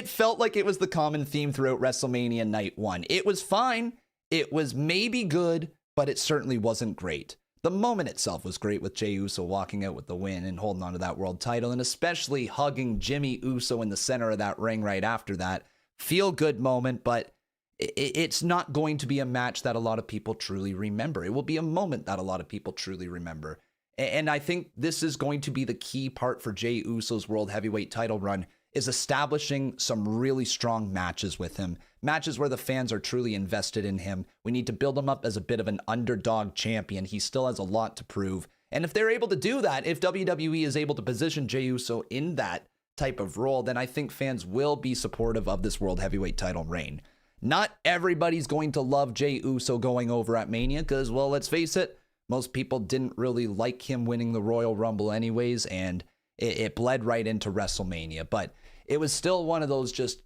felt like it was the common theme throughout WrestleMania Night 1. It was fine. It was maybe good, but it certainly wasn't great. The moment itself was great with Jey Uso walking out with the win and holding on to that world title, and especially hugging Jimmy Uso in the center of that ring right after that. Feel good moment, but it's not going to be a match that a lot of people truly remember. It will be a moment that a lot of people truly remember. And I think this is going to be the key part for Jey Uso's World Heavyweight title run, is establishing some really strong matches with him. Matches where the fans are truly invested in him. We need to build him up as a bit of an underdog champion. He still has a lot to prove. And if they're able to do that, if WWE is able to position Jey Uso in that type of role, then I think fans will be supportive of this World Heavyweight title reign. Not everybody's going to love Jey Uso going over at Mania, because, well, let's face it, most people didn't really like him winning the Royal Rumble anyways, and it bled right into WrestleMania. But it was still one of those just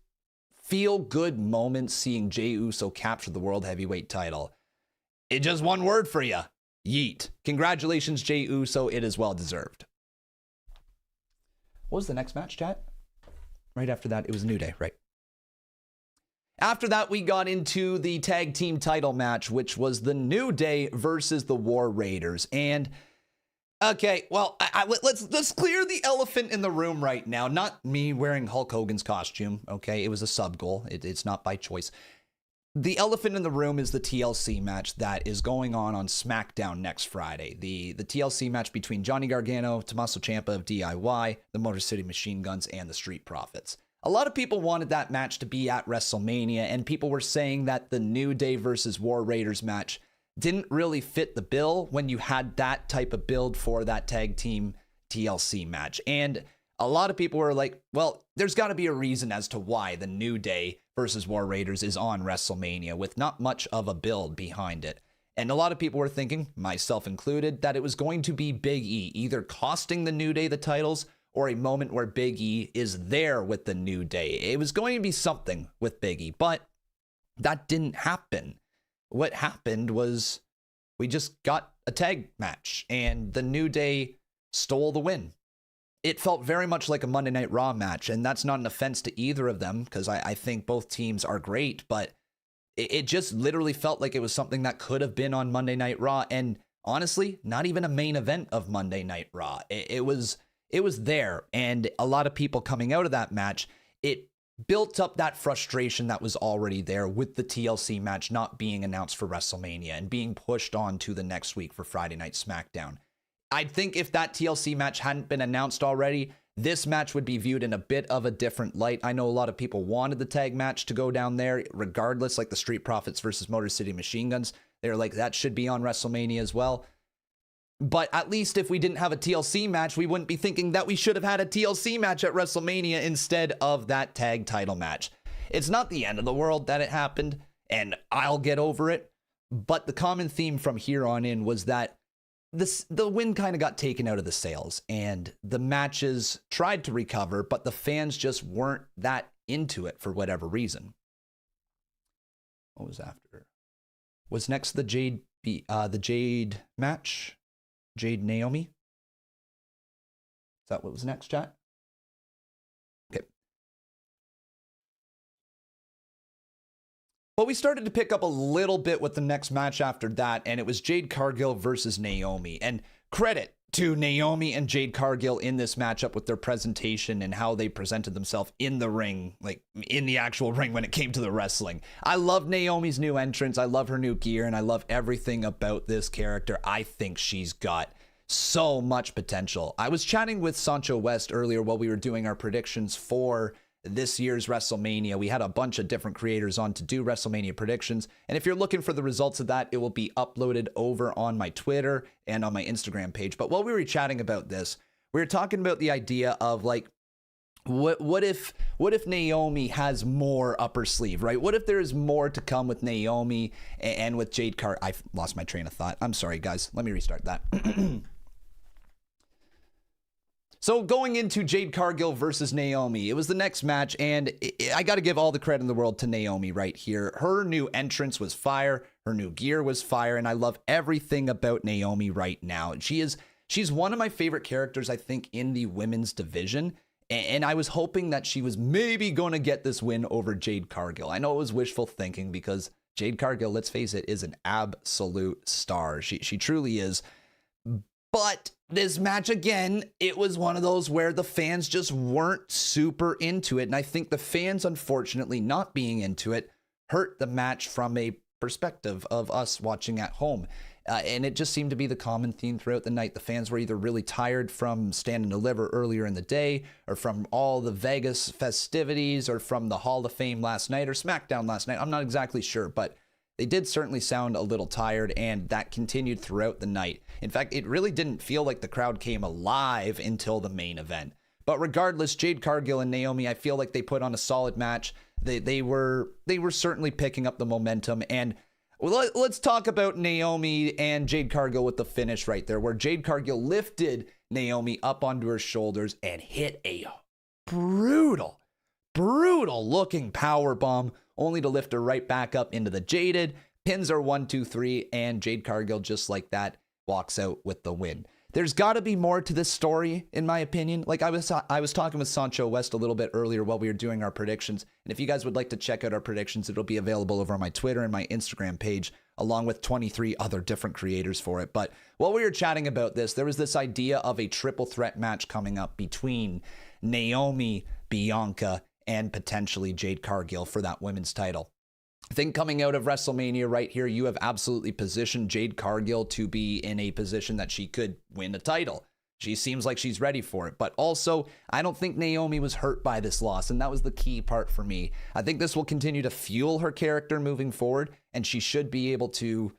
feel-good moments seeing Jey Uso capture the World Heavyweight title. It's just one word for you. Yeet. Congratulations, Jey Uso. It is well-deserved. What was the next match, chat? Right after that, it was New Day, right? After that, we got into the tag team title match, which was the New Day versus the War Raiders. And, okay, well, let's clear the elephant in the room right now. Not me wearing Hulk Hogan's costume, okay? It was a sub-goal. It's not by choice. The elephant in the room is the TLC match that is going on SmackDown next Friday. The TLC match between Johnny Gargano, Tommaso Ciampa of DIY, the Motor City Machine Guns, and the Street Profits. A lot of people wanted that match to be at WrestleMania, and people were saying that the New Day versus War Raiders match didn't really fit the bill when you had that type of build for that tag team TLC match. And a lot of people were like, well, there's got to be a reason as to why the New Day versus War Raiders is on WrestleMania with not much of a build behind it. And a lot of people were thinking, myself included, that it was going to be Big E either costing the New Day the titles or a moment where Big E is there with the New Day. It was going to be something with Big E, but that didn't happen. What happened was we just got a tag match, and the New Day stole the win. It felt very much like a Monday Night Raw match, and that's not an offense to either of them, because I think both teams are great, but it just literally felt like it was something that could have been on Monday Night Raw, and honestly, not even a main event of Monday Night Raw. It was there, and a lot of people coming out of that match, it built up that frustration that was already there with the TLC match not being announced for WrestleMania and being pushed on to the next week for Friday Night SmackDown. I think if that TLC match hadn't been announced already, this match would be viewed in a bit of a different light. I know a lot of people wanted the tag match to go down there regardless, like the Street Profits versus Motor City Machine Guns. They're like, that should be on WrestleMania as well. But at least if we didn't have a TLC match, we wouldn't be thinking that we should have had a TLC match at WrestleMania instead of that tag title match. It's not the end of the world that it happened, and I'll get over it. But the common theme from here on in was that the win kind of got taken out of the sales, and the matches tried to recover, but the fans just weren't that into it for whatever reason. What was after? Was next the Jade match? Jade Naomi? Is that what was next, chat? Okay. Well, we started to pick up a little bit with the next match after that, and it was Jade Cargill versus Naomi. And credit to Naomi and Jade Cargill in this matchup with their presentation and how they presented themselves in the ring, like in the actual ring when it came to the wrestling. I love Naomi's new entrance. I love her new gear, and I love everything about this character. I think she's got so much potential. I was chatting with Sancho West earlier while we were doing our predictions for this year's WrestleMania. We had a bunch of different creators on to do WrestleMania predictions, and if you're looking for the results of that, it will be uploaded over on my Twitter and on my Instagram page. But while we were chatting about this, we were talking about the idea of like, what if Naomi has more up her sleeve, right? What if there is more to come with Naomi and with Jade Cargill? I lost my train of thought. I'm sorry, guys. Let me restart that. So going into Jade Cargill versus Naomi, it was the next match, and I got to give all the credit in the world to Naomi right here. Her new entrance was fire. Her new gear was fire, and I love everything about Naomi right now. She's one of my favorite characters, I think, in the women's division, and I was hoping that she was maybe going to get this win over Jade Cargill. I know it was wishful thinking because Jade Cargill, let's face it, is an absolute star. She truly is. But this match, again, it was one of those where the fans just weren't super into it. And I think the fans, unfortunately, not being into it hurt the match from a perspective of us watching at home. And it just seemed to be the common theme throughout the night. The fans were either really tired from Stand and Deliver earlier in the day, or from all the Vegas festivities, or from the Hall of Fame last night, or SmackDown last night. I'm not exactly sure, but they did certainly sound a little tired, and that continued throughout the night. In fact, it really didn't feel like the crowd came alive until the main event. But regardless, Jade Cargill and Naomi, I feel like they put on a solid match. They were certainly picking up the momentum. And let's talk about Naomi and Jade Cargill with the finish right there, where Jade Cargill lifted Naomi up onto her shoulders and hit a brutal looking power bomb, only to lift her right back up into the Jaded. Pins are 1, 2, 3, and Jade Cargill, just like that, walks out with the win. There's got to be more to this story, in my opinion. Like I was talking with Sancho West a little bit earlier while we were doing our predictions. And if you guys would like to check out our predictions, it'll be available over on my Twitter and my Instagram page, along with 23 other different creators for it. But while we were chatting about this, there was this idea of a triple threat match coming up between Naomi, Bianca, and potentially Jade Cargill for that women's title. I think coming out of WrestleMania right here, you have absolutely positioned Jade Cargill to be in a position that she could win a title. She seems like she's ready for it. But also, I don't think Naomi was hurt by this loss, and that was the key part for me. I think this will continue to fuel her character moving forward, and she should be able to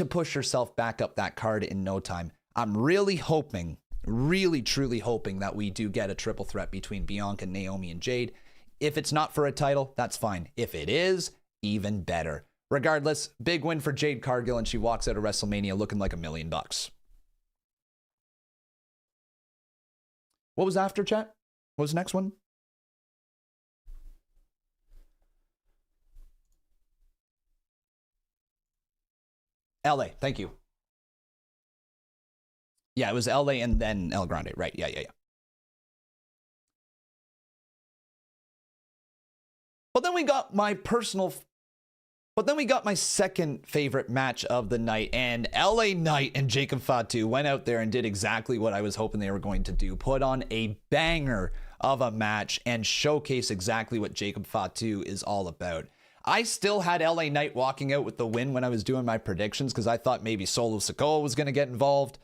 push herself back up that card in no time. I'm really hoping, really truly hoping that we do get a triple threat between Bianca, Naomi, and Jade. If it's not for a title, that's fine. If it is, even better. Regardless, big win for Jade Cargill, and she walks out of WrestleMania looking like $1 million. What was after, chat? What was the next one? LA, thank you. Yeah, it was LA and then El Grande, right? Yeah. But then we got my second favorite match of the night, and LA Knight and Jacob Fatu went out there and did exactly what I was hoping they were going to do. Put on a banger of a match and showcase exactly what Jacob Fatu is all about. I still had LA Knight walking out with the win when I was doing my predictions because I thought maybe Solo Sikoa was going to get involved.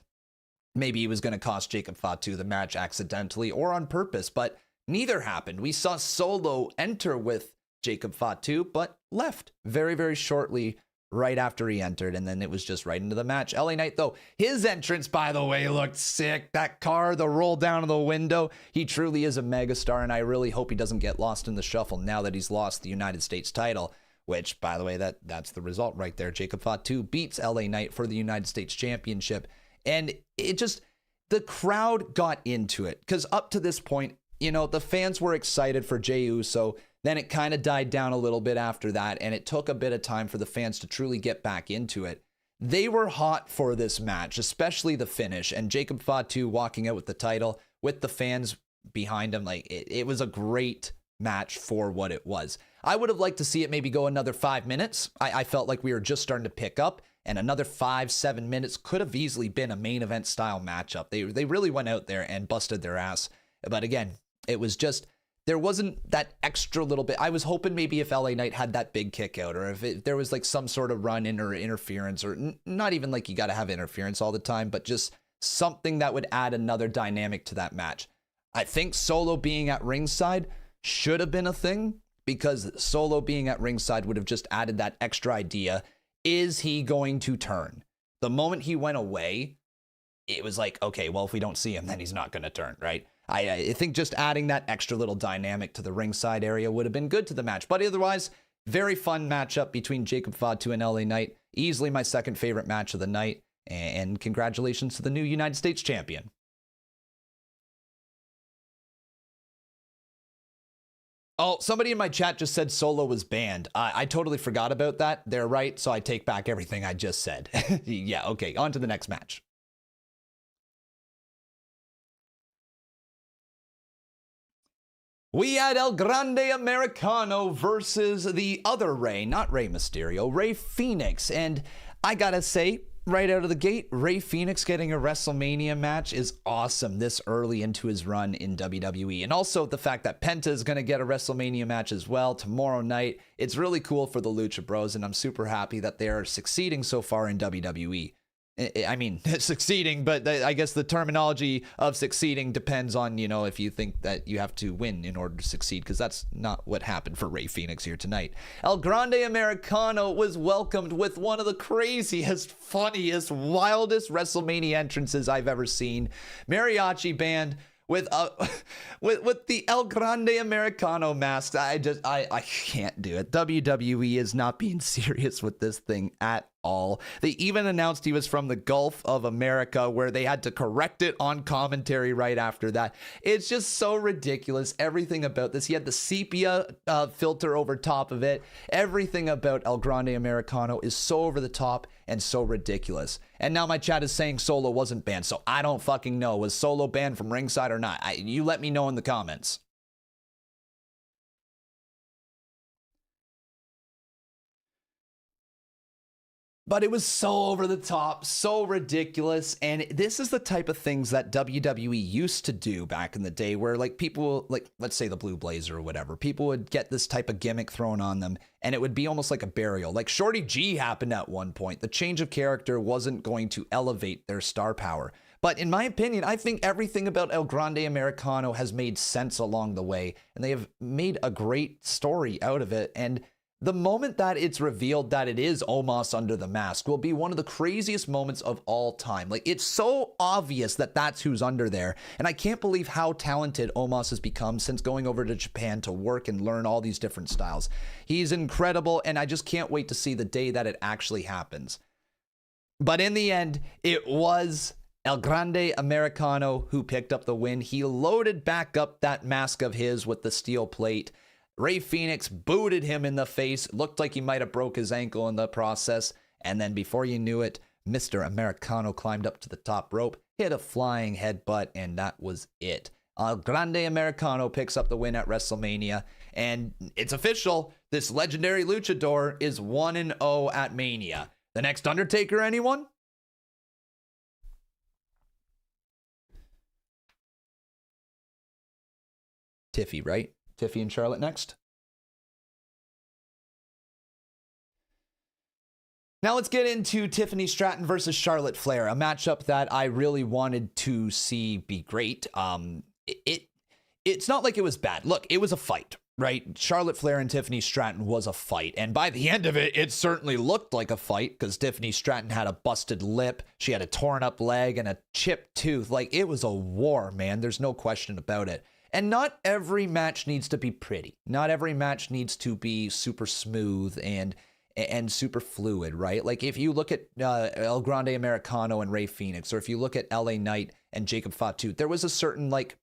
Maybe he was going to cost Jacob Fatu the match accidentally or on purpose, but neither happened. We saw Solo enter with Jacob Fatu, but left very, very shortly right after he entered, and then it was just right into the match. LA Knight, though, his entrance, by the way, looked sick. That car, the roll down of the window, he truly is a megastar, and I really hope he doesn't get lost in the shuffle now that he's lost the United States title, which, by the way, that's the result right there. Jacob Fatu beats LA Knight for the United States Championship, and it just, the crowd got into it, because up to this point, you know, the fans were excited for Jey Uso. Then it kind of died down a little bit after that, and it took a bit of time for the fans to truly get back into it. They were hot for this match, especially the finish, and Jacob Fatu walking out with the title with the fans behind him. Like, it was a great match for what it was. I would have liked to see it maybe go another 5 minutes. I felt like we were just starting to pick up, and another 5-7 minutes could have easily been a main event style matchup. They really went out there and busted their ass. But again, it was just, there wasn't that extra little bit. I was hoping maybe if LA Knight had that big kick out, or if there was like some sort of run in or interference, or not even like you got to have interference all the time, but just something that would add another dynamic to that match. I think Solo being at ringside should have been a thing, because Solo being at ringside would have just added that extra idea. Is he going to turn? The moment he went away, it was like, okay, well, if we don't see him, then he's not going to turn, right? I think just adding that extra little dynamic to the ringside area would have been good to the match. But otherwise, very fun matchup between Jacob Fatu and LA Knight. Easily my second favorite match of the night. And congratulations to the new United States champion. Oh, somebody in my chat just said Solo was banned. I totally forgot about that. They're right, so I take back everything I just said. Yeah, okay, on to the next match. We had El Grande Americano versus the other Rey, not Rey Mysterio, Rey Fenix. And I gotta say, right out of the gate, Rey Fenix getting a WrestleMania match is awesome this early into his run in WWE. And also the fact that Penta is going to get a WrestleMania match as well tomorrow night. It's really cool for the Lucha Bros, and I'm super happy that they are succeeding so far in WWE. I mean, succeeding, but I guess the terminology of succeeding depends on, you know, if you think that you have to win in order to succeed, because that's not what happened for Rey Fenix here tonight. El Grande Americano was welcomed with one of the craziest, funniest, wildest WrestleMania entrances I've ever seen. Mariachi band with the El Grande Americano mask. I can't do it. WWE is not being serious with this thing at all. They even announced he was from the Gulf of America, where they had to correct it on commentary right after that. It's just so ridiculous. Everything about this. He had the sepia filter over top of it. Everything about El Grande Americano is so over the top and so ridiculous. And now my chat is saying Solo wasn't banned, so I don't fucking know. Was Solo banned from ringside or not? You let me know in the comments. But it was so over the top, so ridiculous, and this is the type of things that WWE used to do back in the day, where like people, like let's say the Blue Blazer or whatever, people would get this type of gimmick thrown on them, and it would be almost like a burial. Like Shorty G happened at one point. The change of character wasn't going to elevate their star power. But in my opinion, I think everything about El Grande Americano has made sense along the way, and they have made a great story out of it. And the moment that it's revealed that it is Omos under the mask will be one of the craziest moments of all time. Like, it's so obvious that that's who's under there. And I can't believe how talented Omos has become since going over to Japan to work and learn all these different styles. He's incredible, and I just can't wait to see the day that it actually happens. But in the end, it was El Grande Americano, who picked up the win. He loaded back up that mask of his with the steel plate. Rey Fenix booted him in the face. Looked like he might have broke his ankle in the process. And then before you knew it, Mr. Americano climbed up to the top rope, hit a flying headbutt, and that was it. El Grande Americano picks up the win at WrestleMania. And it's official. This legendary luchador is 1-0 at Mania. The next Undertaker, anyone? Tiffy, right? Tiffy and Charlotte next. Now let's get into Tiffany Stratton versus Charlotte Flair, a matchup that I really wanted to see be great. It's not like it was bad. Look, it was a fight, right? Charlotte Flair and Tiffany Stratton was a fight. And by the end of it, it certainly looked like a fight because Tiffany Stratton had a busted lip. She had a torn up leg and a chipped tooth. Like, it was a war, man. There's no question about it. And not every match needs to be pretty. Not every match needs to be super smooth and super fluid, right? Like, if you look at El Grande Americano and Rey Fenix, or if you look at LA Knight and Jacob Fatu, there was a certain, like,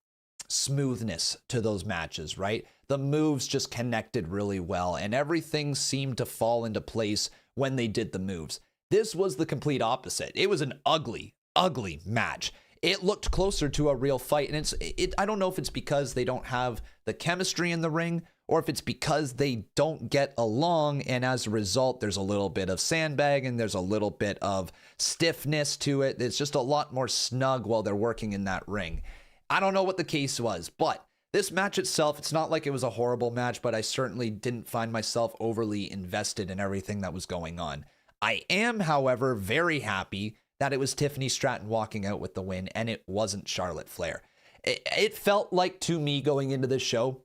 smoothness to those matches, right? The moves just connected really well, and everything seemed to fall into place when they did the moves. This was the complete opposite. It was an ugly, ugly match. It looked closer to a real fight, and I don't know if it's because they don't have the chemistry in the ring, or if it's because they don't get along, and as a result, there's a little bit of sandbagging, there's a little bit of stiffness to it. It's just a lot more snug while they're working in that ring. I don't know what the case was, but this match itself, it's not like it was a horrible match, but I certainly didn't find myself overly invested in everything that was going on. I am, however, very happy that it was Tiffany Stratton walking out with the win, and it wasn't Charlotte Flair. It felt like, to me, going into this show,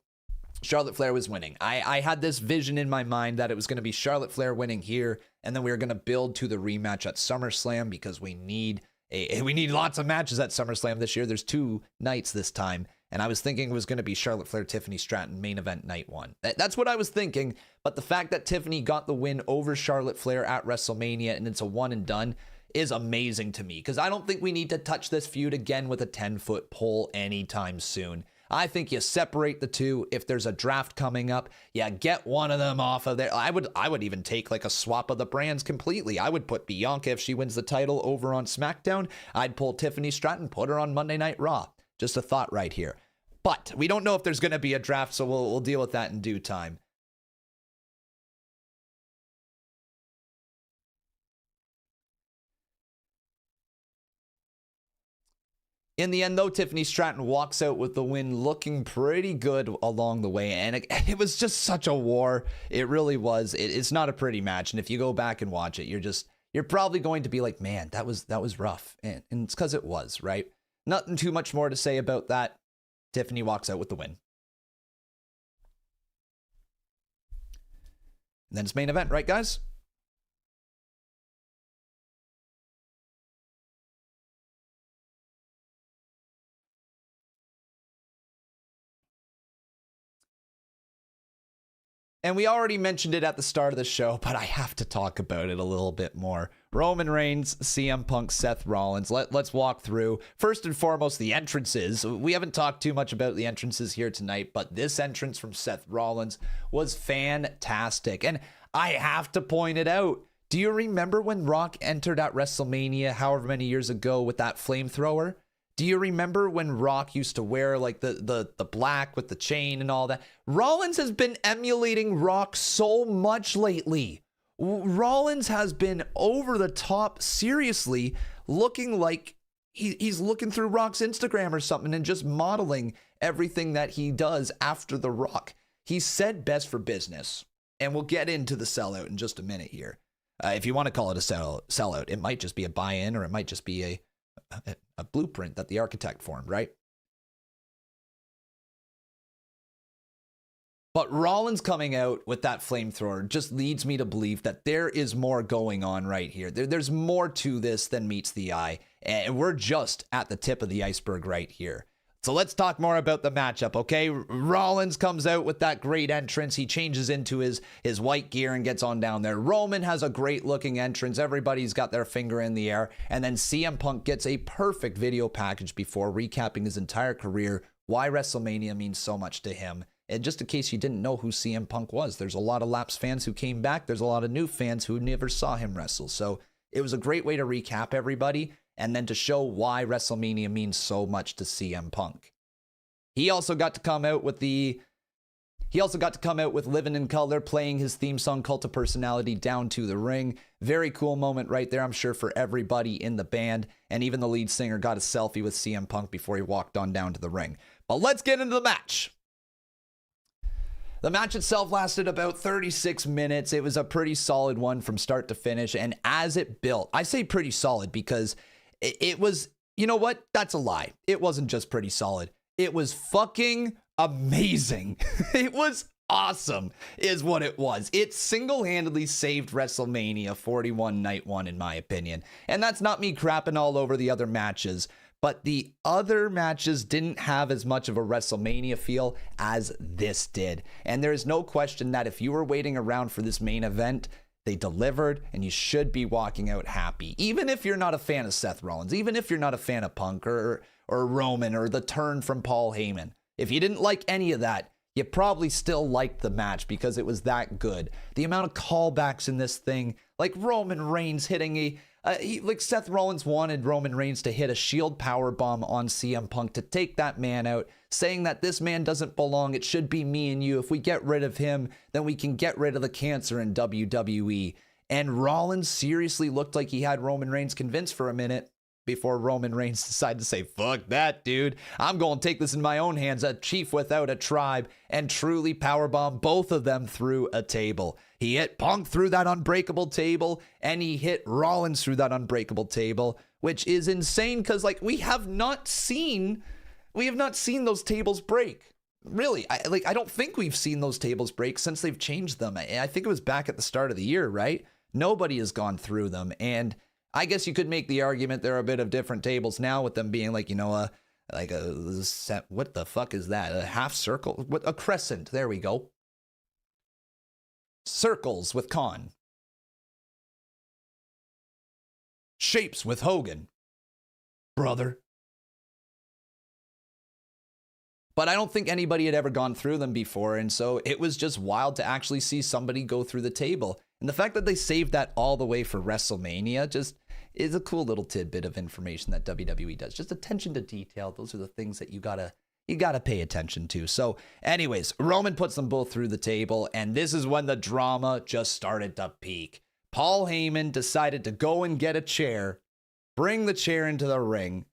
Charlotte Flair was winning. I had this vision in my mind that it was going to be Charlotte Flair winning here, and then we were going to build to the rematch at SummerSlam because we need lots of matches at SummerSlam this year. There's 2 nights this time, and I was thinking it was going to be Charlotte Flair, Tiffany Stratton, main event night 1. That's what I was thinking, but the fact that Tiffany got the win over Charlotte Flair at WrestleMania, and it's a one and done, is amazing to me, because I don't think we need to touch this feud again with a 10-foot pole anytime soon. I think you separate the two. If there's a draft coming up, yeah, get one of them off of there. I would even take like a swap of the brands completely. I would put Bianca, if she wins the title, over on SmackDown. I'd pull Tiffany Stratton, put her on Monday Night Raw. Just a thought right here. But we don't know if there's going to be a draft, so we'll deal with that in due time. In the end, though, Tiffany Stratton walks out with the win, looking pretty good along the way. And it was just such a war. It really was. It's not a pretty match. And if you go back and watch it, you're probably going to be like, man, that was rough. And it's because it was, right? Nothing too much more to say about that. Tiffany walks out with the win. And then it's main event, right, guys? And we already mentioned it at the start of the show, but I have to talk about it a little bit more. Roman Reigns, CM Punk, Seth Rollins. Let's walk through. First and foremost, the entrances. We haven't talked too much about the entrances here tonight, but this entrance from Seth Rollins was fantastic. And I have to point it out. Do you remember when Rock entered at WrestleMania however many years ago with that flamethrower? Do you remember when Rock used to wear like the black with the chain and all that? Rollins has been emulating Rock so much lately. Rollins has been over the top, seriously, looking like he's looking through Rock's Instagram or something and just modeling everything that he does after The Rock. He said best for business, and we'll get into the sellout in just a minute here. If you want to call it a sellout, it might just be a buy-in, or it might just be a blueprint that the architect formed, right? But Rollins coming out with that flamethrower just leads me to believe that there is more going on right here. There's more to this than meets the eye, and we're just at the tip of the iceberg right here. So let's talk more about the matchup, okay? Rollins comes out with that great entrance. He changes into his white gear and gets on down there. Roman has a great looking entrance. Everybody's got their finger in the air. And then CM Punk gets a perfect video package before recapping his entire career, why WrestleMania means so much to him. And just in case you didn't know who CM Punk was, there's a lot of lapsed fans who came back. There's a lot of new fans who never saw him wrestle. So it was a great way to recap everybody and then to show why WrestleMania means so much to CM Punk. He also got to come out with Livin' in Color, playing his theme song Cult of Personality down to the ring. Very cool moment right there, I'm sure, for everybody in the band. And even the lead singer got a selfie with CM Punk before he walked on down to the ring. But let's get into the match. The match itself lasted about 36 minutes. It was a pretty solid one from start to finish. And as it built, I say pretty solid because it was, you know what? That's a lie. It wasn't just pretty solid. It was fucking amazing. It was awesome is what it was. It single-handedly saved WrestleMania 41 Night 1 in my opinion. And that's not me crapping all over the other matches, but the other matches didn't have as much of a WrestleMania feel as this did. And there is no question that if you were waiting around for this main event, they delivered, and you should be walking out happy. Even if you're not a fan of Seth Rollins, even if you're not a fan of Punk or Roman or the turn from Paul Heyman. If you didn't like any of that, you probably still liked the match because it was that good. The amount of callbacks in this thing, like Roman Reigns hitting like Seth Rollins wanted Roman Reigns to hit a shield powerbomb on CM Punk to take that man out, saying that this man doesn't belong. It should be me and you. If we get rid of him, then we can get rid of the cancer in WWE. And Rollins seriously looked like he had Roman Reigns convinced for a minute before Roman Reigns decided to say, fuck that, dude. I'm going to take this in my own hands, a chief without a tribe, and truly powerbomb both of them through a table. He hit Punk through that unbreakable table, and he hit Rollins through that unbreakable table, which is insane because, like, we have not seen those tables break. Really, I don't think we've seen those tables break since they've changed them. I think it was back at the start of the year, right? Nobody has gone through them, and I guess you could make the argument there are a bit of different tables now with them being like, what the fuck is that? A half circle? A crescent. There we go. Circles with Khan. Shapes with Hogan. Brother. But I don't think anybody had ever gone through them before, and so it was just wild to actually see somebody go through the table. And the fact that they saved that all the way for WrestleMania just is a cool little tidbit of information that WWE does. Just attention to detail. Those are the things that you gotta pay attention to. So anyways, Roman puts them both through the table, and this is when the drama just started to peak. Paul Heyman decided to go and get a chair, bring the chair into the ring,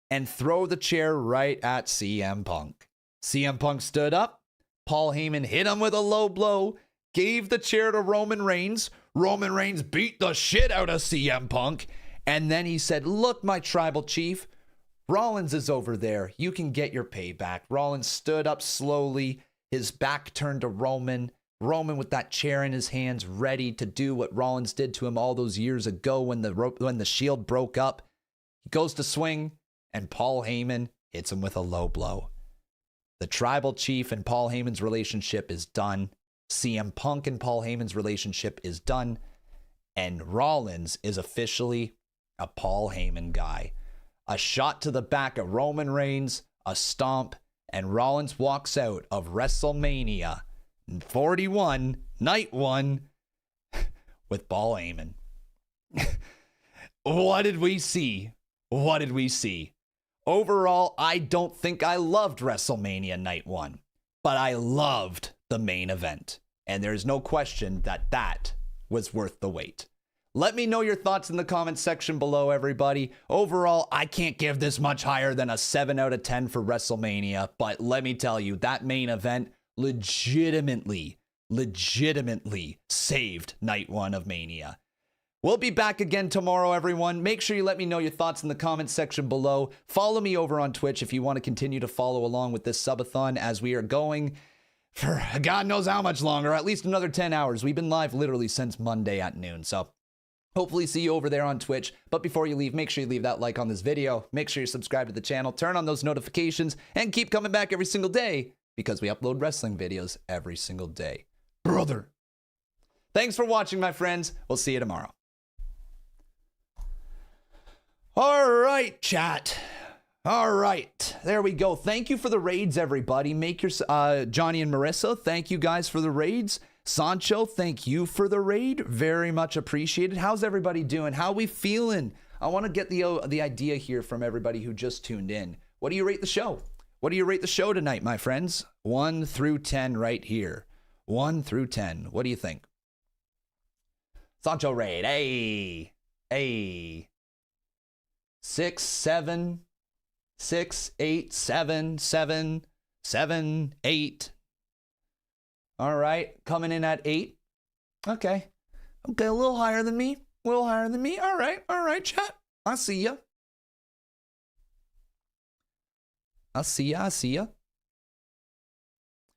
and throw the chair right at CM Punk. CM Punk stood up. Paul Heyman hit him with a low blow, gave the chair to Roman Reigns. Roman Reigns beat the shit out of CM Punk. And then he said, look, my tribal chief, Rollins is over there. You can get your payback. Rollins stood up slowly, his back turned to Roman. Roman with that chair in his hands, ready to do what Rollins did to him all those years ago when the Shield broke up. He goes to swing, and Paul Heyman hits him with a low blow. The tribal chief and Paul Heyman's relationship is done. CM Punk and Paul Heyman's relationship is done. And Rollins is officially a Paul Heyman guy. A shot to the back of Roman Reigns, a stomp, and Rollins walks out of WrestleMania 41, Night 1, with Paul Heyman. What did we see? What did we see? Overall, I don't think I loved WrestleMania Night 1, but I loved the main event. And there's no question that that was worth the wait. Let me know your thoughts in the comments section below, everybody. Overall, I can't give this much higher than a 7 out of 10 for WrestleMania, but let me tell you, that main event legitimately saved Night 1 of Mania. We'll be back again tomorrow, everyone. Make sure you let me know your thoughts in the comments section below. Follow me over on Twitch if you want to continue to follow along with this subathon as we are going for God knows how much longer, at least another 10 hours. We've been live literally since Monday at noon, so Hopefully see you over there on Twitch. But before you leave, make sure you leave that like on this video. Make sure you subscribe to the channel, turn on those notifications, and keep coming back every single day because we upload wrestling videos every single day. Brother. Thanks for watching, my friends. We'll see you tomorrow. All right, chat. All right, there we go. Thank you for the raids, everybody. Make your Johnny and Marissa, thank you guys for the raids. Sancho, thank you for the raid. Very much appreciated. How's everybody doing? How we feeling? I want to get the idea here from everybody who just tuned in. What do you rate the show? What do you rate the show tonight, my friends? 1 through 10 right here. 1 through 10. What do you think? Sancho raid. Hey. 6, 7, 6, 8, 7, 7, 7, 8. All right, coming in at 8. Okay, a little higher than me. All right, chat. I see ya. I see ya.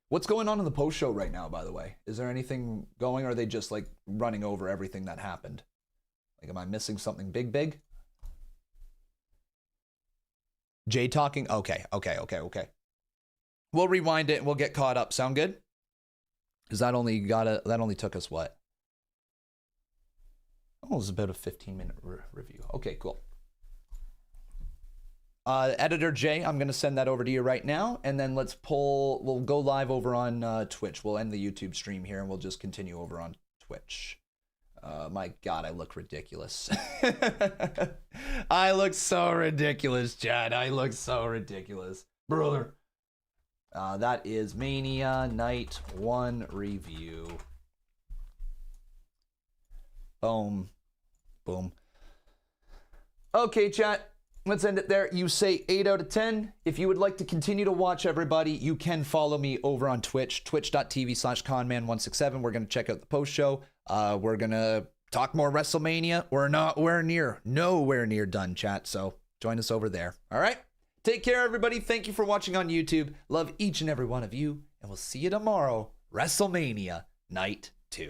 What's going on in the post show right now, by the way? Is there anything going, or are they just like running over everything that happened? Like, am I missing something big? Jay talking? Okay. We'll rewind it and we'll get caught up. Sound good? Because that only took us what? Oh, it was about a 15-minute review. Okay, cool. Editor Jay, I'm going to send that over to you right now. And then we'll go live over on Twitch. We'll end the YouTube stream here and we'll just continue over on Twitch. My God, I look ridiculous. I look so ridiculous, Chad. I look so ridiculous. Brother. That is Mania Night 1 review. Boom. Okay, chat. Let's end it there. You say 8 out of 10. If you would like to continue to watch, everybody, you can follow me over on Twitch, twitch.tv/conman167. We're going to check out the post show. We're going to talk more WrestleMania. We're nowhere near done, chat. So join us over there. All right. Take care, everybody. Thank you for watching on YouTube. Love each and every one of you. And we'll see you tomorrow. WrestleMania Night 2.